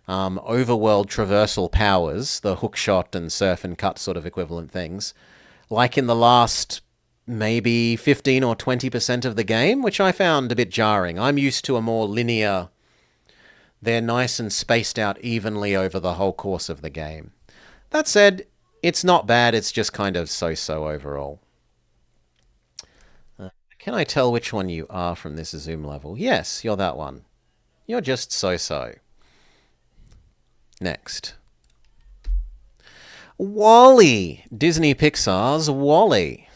overworld traversal powers, the hookshot and surf and cut sort of equivalent things, like in the last maybe 15 or 20% of the game, which I found a bit jarring. I'm used to a more linear, they're nice and spaced out evenly over the whole course of the game. That said, It's not bad, it's just kind of so-so overall. Can I tell which one you are from this zoom level? Yes, you're that one. You're just so-so. Next. Wall-E. Disney Pixar's Wall-E.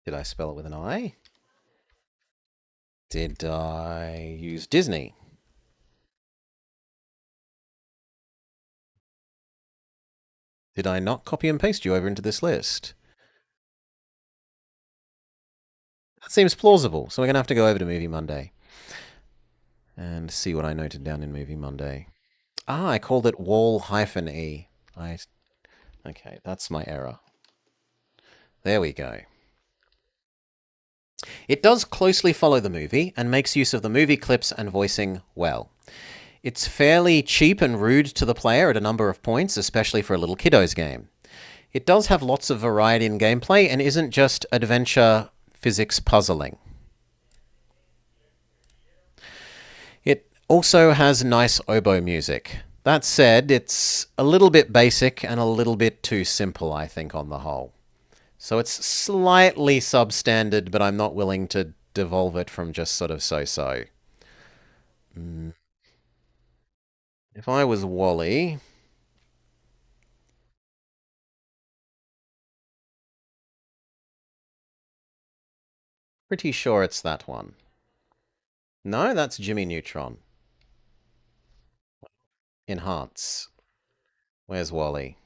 Did I spell it with an I? Did I use Disney? Did I not copy and paste you over into this list? That seems plausible, so we're going to have to go over to Movie Monday and see what I noted down in Movie Monday. Ah, I called it wall-e. Okay, that's my error. There we go. It does closely follow the movie and makes use of the movie clips and voicing well. It's fairly cheap and rude to the player at a number of points, especially for a little kiddo's game. It does have lots of variety in gameplay and isn't just adventure physics puzzling. It also has nice oboe music. That said, it's a little bit basic and a little bit too simple, I think, on the whole. So it's slightly substandard, but I'm not willing to devolve it from just sort of so-so. If I was Wally, pretty sure it's that one. No, that's Jimmy Neutron. Enhance. Where's Wally?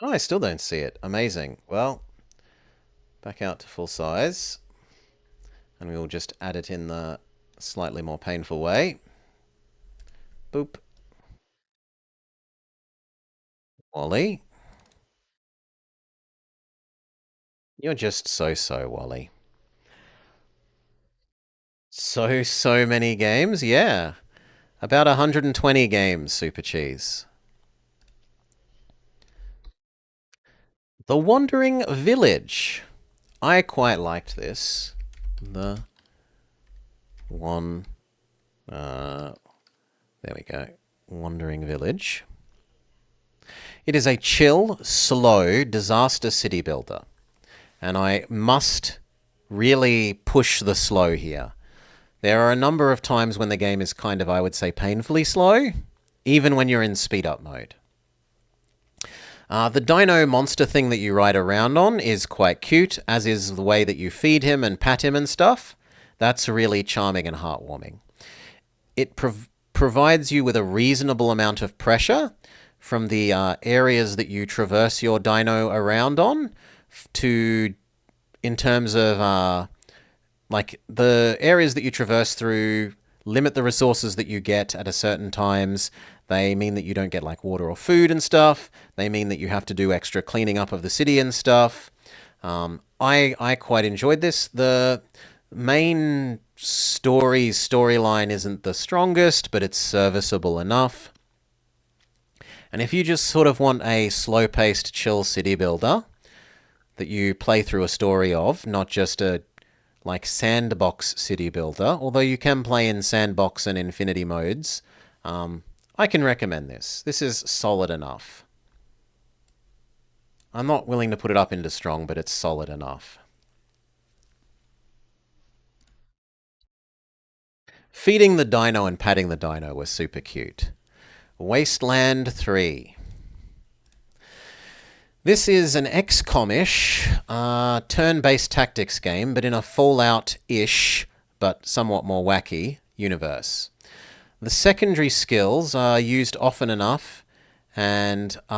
Oh, I still don't see it. Amazing. Well, back out to full size. And we will just add it in the slightly more painful way. Boop. Wally. You're just so-so, Wally. So many games? Yeah. About 120 games, Super Cheese. The Wandering Village. I quite liked this. The one... there we go. Wandering Village. It is a chill, slow, disaster city builder. And I must really push the slow here. There are a number of times when the game is kind of, I would say, painfully slow, even when you're in speed up mode. The dino monster thing that you ride around on is quite cute, as is the way that you feed him and pat him and stuff. That's really charming and heartwarming. It provides you with a reasonable amount of pressure from the areas that you traverse your dino around on to, in terms of like the areas that you traverse through limit the resources that you get at a certain times. They mean that you don't get like water or food and stuff. They mean that you have to do extra cleaning up of the city and stuff. I quite enjoyed this. The main storyline isn't the strongest, but it's serviceable enough. And if you just sort of want a slow-paced, chill city builder that you play through a story of, not just a like sandbox city builder, although you can play in sandbox and infinity modes, I can recommend this. This is solid enough. I'm not willing to put it up into strong, but it's solid enough. Feeding the dino and patting the dino were super cute. Wasteland 3. This is an XCOM-ish turn-based tactics game, but in a Fallout-ish, but somewhat more wacky, universe. The secondary skills are used often enough, and there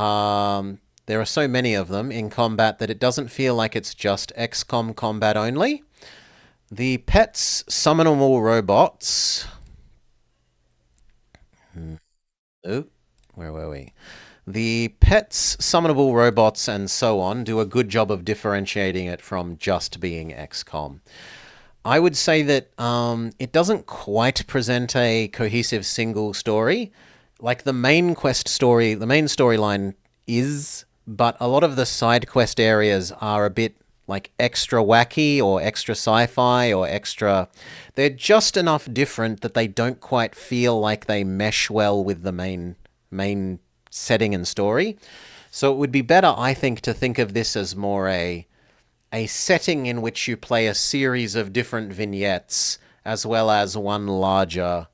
are so many of them in combat that it doesn't feel like it's just XCOM combat only. The pets summonable robots... Oh, where were we? The pets, summonable robots, and so on do a good job of differentiating it from just being XCOM. I would say that it doesn't quite present a cohesive single story. Like the main quest story, the main storyline is, but a lot of the side quest areas are a bit like extra wacky or extra sci-fi or extra... They're just enough different that they don't quite feel like they mesh well with the main setting and story. So it would be better, I think, to think of this as more a setting in which you play a series of different vignettes as well as one larger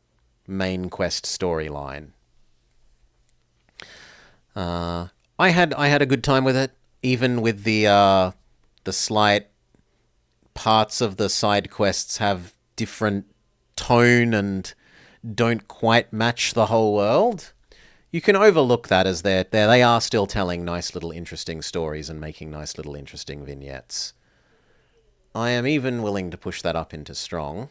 main quest storyline. I had a good time with it, even with the slight parts of the side quests have different tone and don't quite match the whole world. You can overlook that as they are still telling nice little interesting stories and making nice little interesting vignettes. I am even willing to push that up into strong,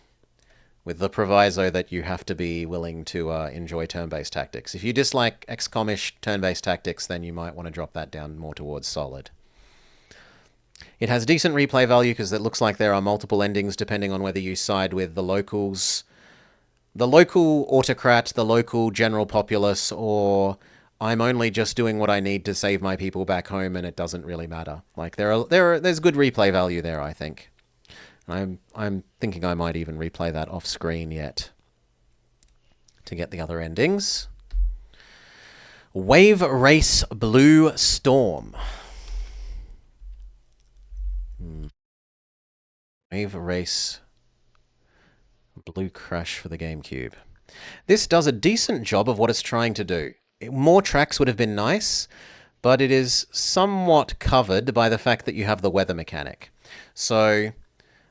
with the proviso that you have to be willing to enjoy turn-based tactics. If you dislike XCOM-ish turn-based tactics, then you might want to drop that down more towards solid. It has decent replay value because it looks like there are multiple endings depending on whether you side with the locals, the local autocrat, the local general populace, or I'm only just doing what I need to save my people back home and it doesn't really matter. Like there's good replay value there, I think. I'm thinking I might even replay that off screen yet to get the other endings. Wave Race Blue Storm. Wave Race Blue Crash for the GameCube. This does a decent job of what it's trying to do. More tracks would have been nice, but it is somewhat covered by the fact that you have the weather mechanic. So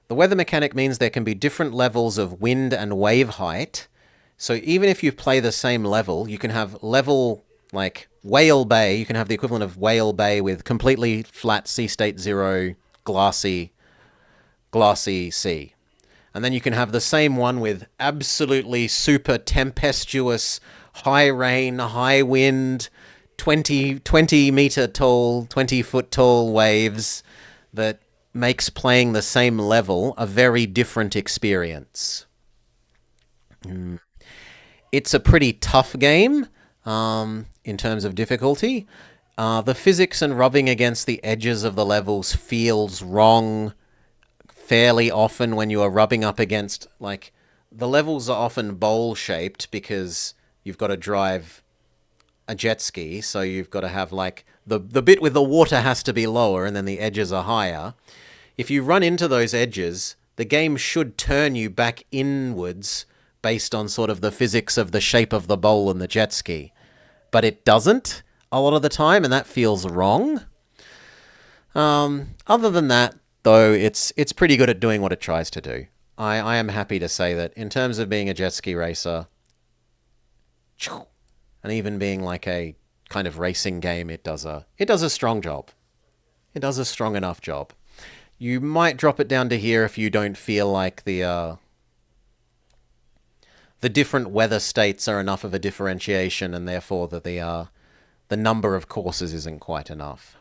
the weather mechanic means there can be different levels of wind and wave height. So even if you play the same level, you can have level like Whale Bay. You can have the equivalent of Whale Bay with completely flat sea state 0, glassy sea. And then you can have the same one with absolutely super tempestuous, high rain, high wind, 20 meter tall, 20 foot tall waves that makes playing the same level a very different experience. It's a pretty tough game in terms of difficulty. The physics and rubbing against the edges of the levels feels wrong fairly often when you are rubbing up against, like, the levels are often bowl-shaped because you've got to drive a jet ski, so you've got to have, like, the bit with the water has to be lower and then the edges are higher. If you run into those edges, the game should turn you back inwards based on sort of the physics of the shape of the bowl and the jet ski. But it doesn't a lot of the time, and that feels wrong. Other than that, though, it's pretty good at doing what it tries to do. I am happy to say that in terms of being a jet ski racer, and even being like a kind of racing game, it does a strong job. It does a strong enough job. You might drop it down to here if you don't feel like the different weather states are enough of a differentiation, and therefore that the number of courses isn't quite enough.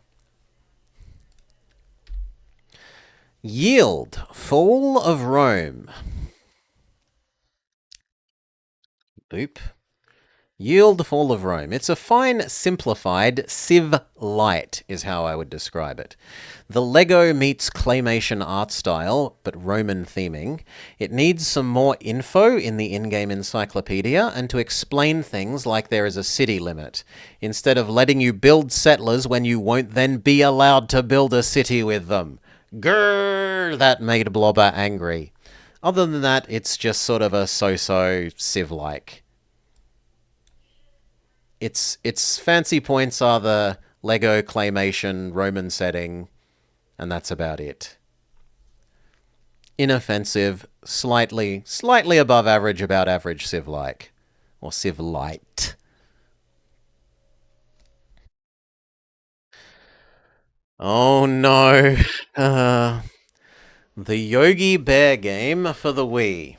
Yield, Fall of Rome. Boop. Yield, Fall of Rome. It's a fine, simplified Civ Light, is how I would describe it. The Lego meets claymation art style, but Roman theming. It needs some more info in the in-game encyclopedia and to explain things like there is a city limit, instead of letting you build settlers when you won't then be allowed to build a city with them. Grrr! That made Blobber angry. Other than that, it's just sort of a so-so Civ-like. Its fancy points are the Lego claymation Roman setting, and that's about it. Inoffensive, slightly above average, about average Civ-like. Or Civ-light. Oh no. The Yogi Bear game for the Wii.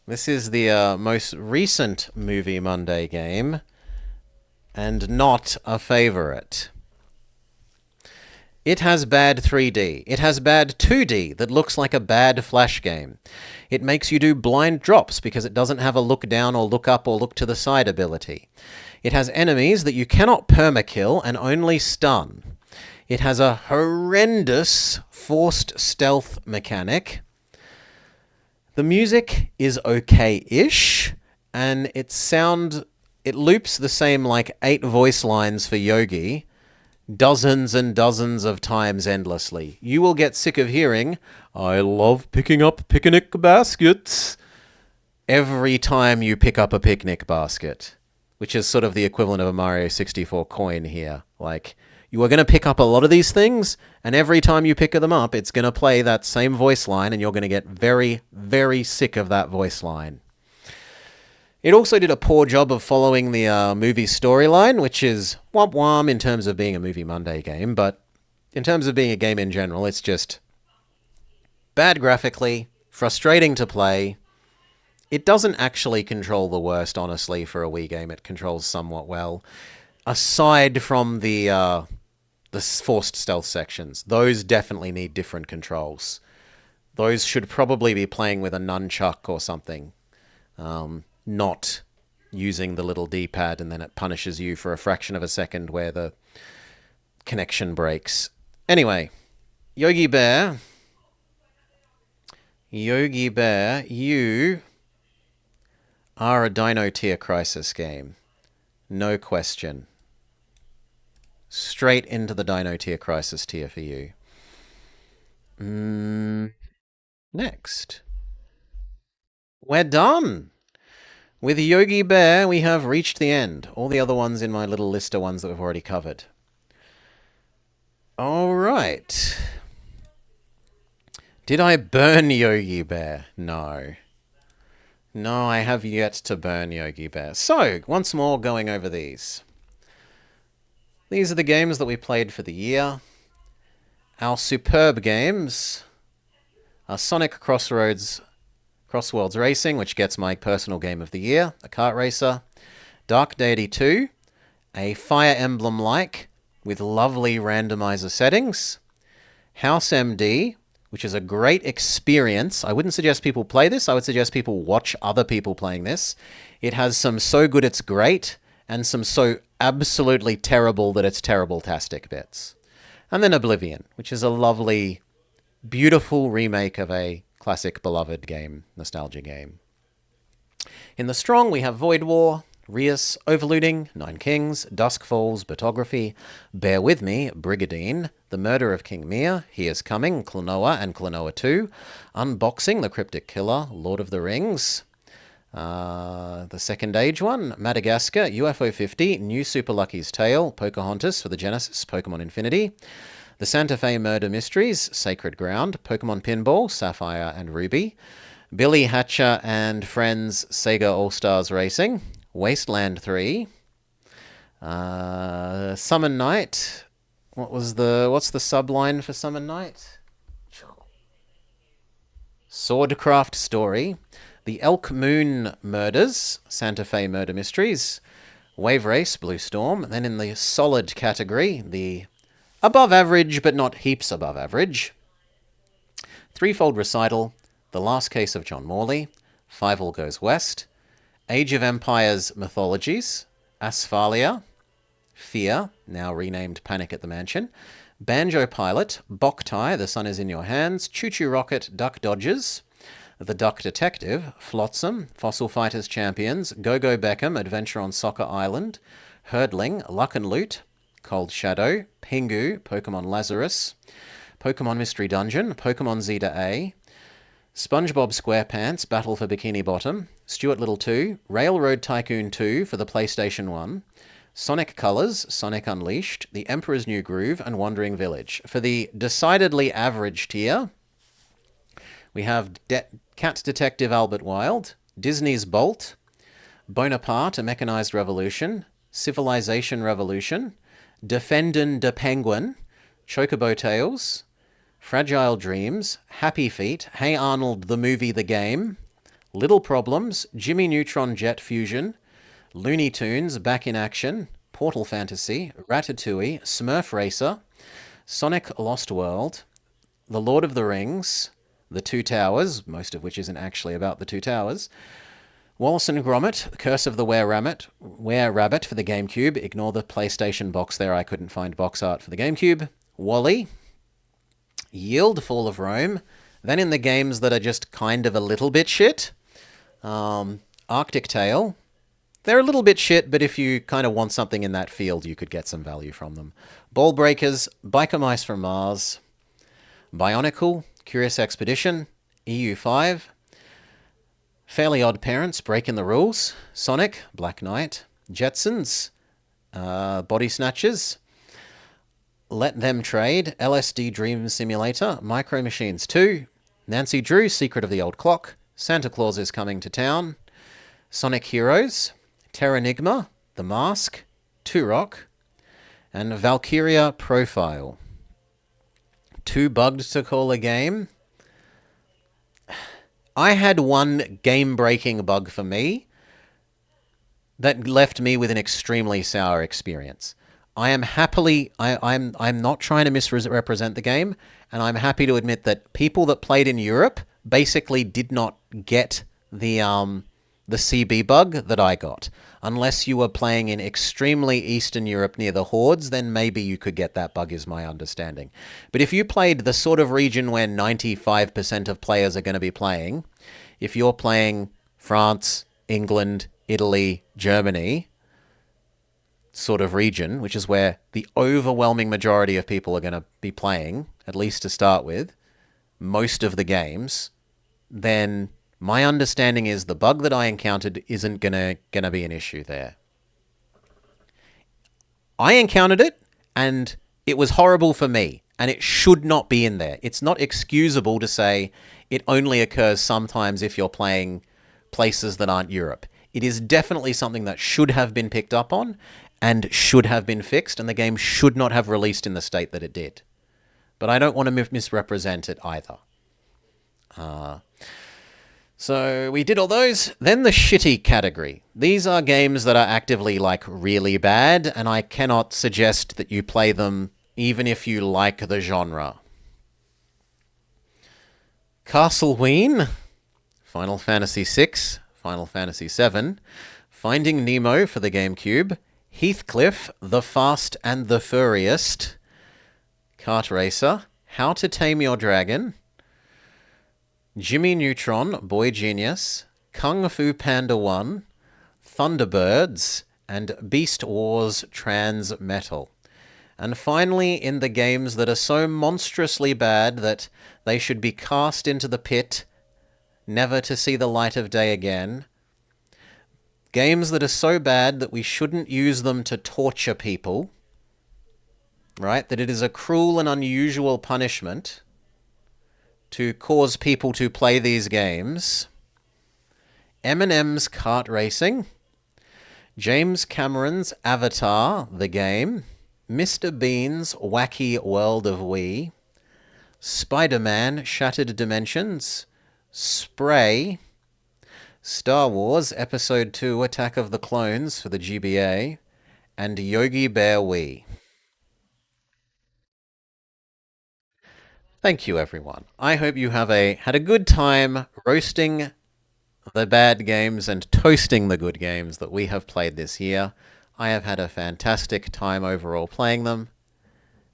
This is the most recent Movie Monday game, and not a favorite. It has bad 3D. It has bad 2D that looks like a bad Flash game. It makes you do blind drops because it doesn't have a look down or look up or look to the side ability. It has enemies that you cannot permakill and only stun. It has a horrendous forced stealth mechanic. The music is okay-ish, and it loops the same like 8 voice lines for Yogi dozens and dozens of times endlessly. You will get sick of hearing, "I love picking up picnic baskets," every time you pick up a picnic basket, which is sort of the equivalent of a Mario 64 coin here. Like, you are going to pick up a lot of these things, and every time you pick them up, it's going to play that same voice line, and you're going to get very, very sick of that voice line. It also did a poor job of following the movie storyline, which is womp-womp in terms of being a Movie Monday game, but in terms of being a game in general, it's just bad graphically, frustrating to play. It doesn't actually control the worst, honestly, for a Wii game. It controls somewhat well. Aside from the forced stealth sections. Those definitely need different controls. Those should probably be playing with a nunchuck or something. Not using the little D-pad and then it punishes you for a fraction of a second where the connection breaks. Anyway, Yogi Bear, you are a Dino Tier Crisis game. No question. Straight into the Dino Tier Crisis tier for you. Next. We're done! With Yogi Bear, we have reached the end. All the other ones in my little list are ones that we've already covered. Alright. Did I burn Yogi Bear? No. No, I have yet to burn Yogi Bear. So, once more, going over these. These are the games that we played for the year. Our superb games are Sonic Crossworlds Racing, which gets my personal game of the year, a kart racer. Dark Deity 2, a Fire Emblem-like, with lovely randomizer settings. House MD, which is a great experience. I wouldn't suggest people play this. I would suggest people watch other people playing this. It has some so good it's great, and some so absolutely terrible that it's terrible-tastic bits. And then Oblivion, which is a lovely, beautiful remake of a classic beloved game, nostalgia game. In the strong, we have Void War, Reus, Overlooting, Nine Kings, Dusk Falls, Batography, Bear With Me, Brigadine, The Murder of King Mir, He Is Coming, Klonoa and Klonoa 2, Unboxing, The Cryptic Killer, Lord of the Rings, the Second Age one, Madagascar, UFO 50, New Super Lucky's Tale, Pocahontas for the Genesis, Pokemon Infinity, The Santa Fe Murder Mysteries, Sacred Ground, Pokemon Pinball, Sapphire and Ruby, Billy Hatcher and Friends Sega All-Stars Racing, Wasteland 3, Summon Night. What's the subline for Summon Night? Swordcraft Story, The Elk Moon Murders, Santa Fe Murder Mysteries, Wave Race, Blue Storm. Then in the solid category, the above average but not heaps above average, Threefold Recital, The Last Case of John Morley, Five All Goes West, Age of Empires Mythologies, Asphalia, Fear, now renamed Panic at the Mansion, Banjo Pilot, Boktai, The Sun Is In Your Hands, Choo Choo Rocket, Duck Dodgers, The Duck Detective, Flotsam, Fossil Fighters Champions, Go-Go Beckham, Adventure on Soccer Island, Hurdling, Luck and Loot, Cold Shadow, Pingu, Pokemon Lazarus, Pokemon Mystery Dungeon, Pokemon Z-A, SpongeBob SquarePants, Battle for Bikini Bottom, Stuart Little 2, Railroad Tycoon 2 for the PlayStation 1, Sonic Colors, Sonic Unleashed, The Emperor's New Groove, and Wandering Village. For the decidedly average tier, we have Cat Detective Albert Wild, Disney's Bolt, Bonaparte, A Mechanized Revolution, Civilization Revolution, Defendin' de Penguin, Chocobo Tales, Fragile Dreams, Happy Feet, Hey Arnold, the Movie, the Game, Little Problems, Jimmy Neutron Jet Fusion, Looney Tunes, Back in Action, Portal Fantasy, Ratatouille, Smurf Racer, Sonic Lost World, The Lord of the Rings, The Two Towers, most of which isn't actually about the Two Towers, Wallace and Gromit, Curse of the Were-Rabbit for the GameCube. Ignore the PlayStation box there, I couldn't find box art for the GameCube. Wally, Yield, Fall of Rome. Then in the games that are just kind of a little bit shit, Arctic Tail. They're a little bit shit, but if you kind of want something in that field, you could get some value from them. Ball Breakers, Biker Mice from Mars, Bionicle, Curious Expedition, EU5, Fairly Odd Parents, Breaking the Rules, Sonic, Black Knight, Jetsons, Body Snatchers, Let Them Trade, LSD Dream Simulator, Micro Machines 2, Nancy Drew, Secret of the Old Clock, Santa Claus is Coming to Town, Sonic Heroes, Terranigma, The Mask, Turok, and Valkyria Profile. Too bugged to call a game? I had one game-breaking bug for me that left me with an extremely sour experience. I'm not trying to misrepresent the game, and I'm happy to admit that people that played in Europe basically did not get the CB bug that I got. Unless you were playing in extremely Eastern Europe near the hordes, then maybe you could get that bug, is my understanding. But if you played the sort of region where 95% of players are going to be playing, if you're playing France, England, Italy, Germany sort of region, which is where the overwhelming majority of people are going to be playing, at least to start with, most of the games, then my understanding is the bug that I encountered isn't gonna be an issue there. I encountered it, and it was horrible for me, and it should not be in there. It's not excusable to say it only occurs sometimes if you're playing places that aren't Europe. It is definitely something that should have been picked up on and should have been fixed, and the game should not have released in the state that it did. But I don't want to misrepresent it either. So we did all those. Then the shitty category. These are games that are actively, really bad, and I cannot suggest that you play them even if you like the genre. Castleween, Final Fantasy VI, Final Fantasy VII, Finding Nemo for the GameCube, Heathcliff, The Fast and the Furriest, Kart Racer, How to Tame Your Dragon, Jimmy Neutron, Boy Genius, Kung Fu Panda 1, Thunderbirds, and Beast Wars Trans Metal. And finally, in the games that are so monstrously bad that they should be cast into the pit, never to see the light of day again, games that are so bad that we shouldn't use them to torture people, right? That it is a cruel and unusual punishment to cause people to play these games. Eminem's Kart Racing, James Cameron's Avatar, the game, Mr. Bean's Wacky World of Wii, Spider-Man Shattered Dimensions, Spray, Star Wars Episode 2 Attack of the Clones for the GBA, and Yogi Bear Wii. Thank you, everyone. I hope you have had a good time roasting the bad games and toasting the good games that we have played this year. I have had a fantastic time overall playing them,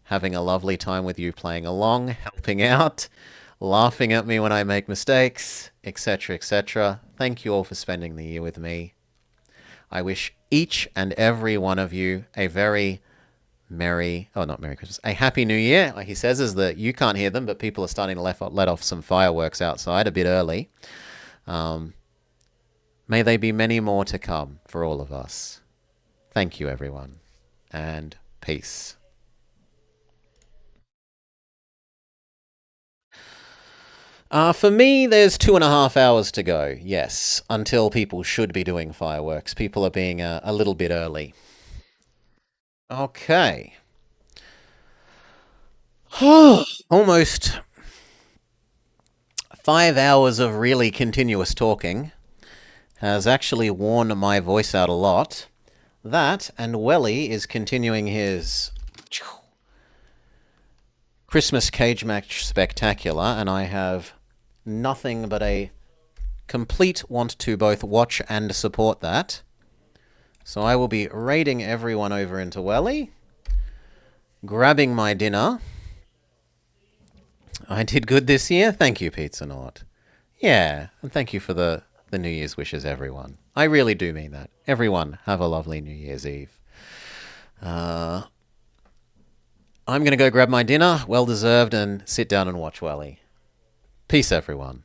having a lovely time with you playing along, helping out, laughing at me when I make mistakes, etc., etc. Thank you all for spending the year with me. I wish each and every one of you a very not Merry Christmas, a Happy New Year. Like he says, is that you can't hear them, but people are starting to let off some fireworks outside a bit early. May they be many more to come for all of us. Thank you, everyone, and peace. For me, there's 2.5 hours to go, yes, until people should be doing fireworks. People are being a little bit early. Okay. Almost 5 hours of really continuous talking has actually worn my voice out a lot. That, and Welly is continuing his Christmas cage match spectacular, and I have nothing but a complete want to both watch and support that. So I will be raiding everyone over into Welly, grabbing my dinner, I did good this year. Thank you, Pizza Nort. Yeah, and thank you for the New Year's wishes, everyone. I really do mean that. Everyone, have a lovely New Year's Eve. I'm going to go grab my dinner, well deserved, and sit down and watch Welly. Peace, everyone.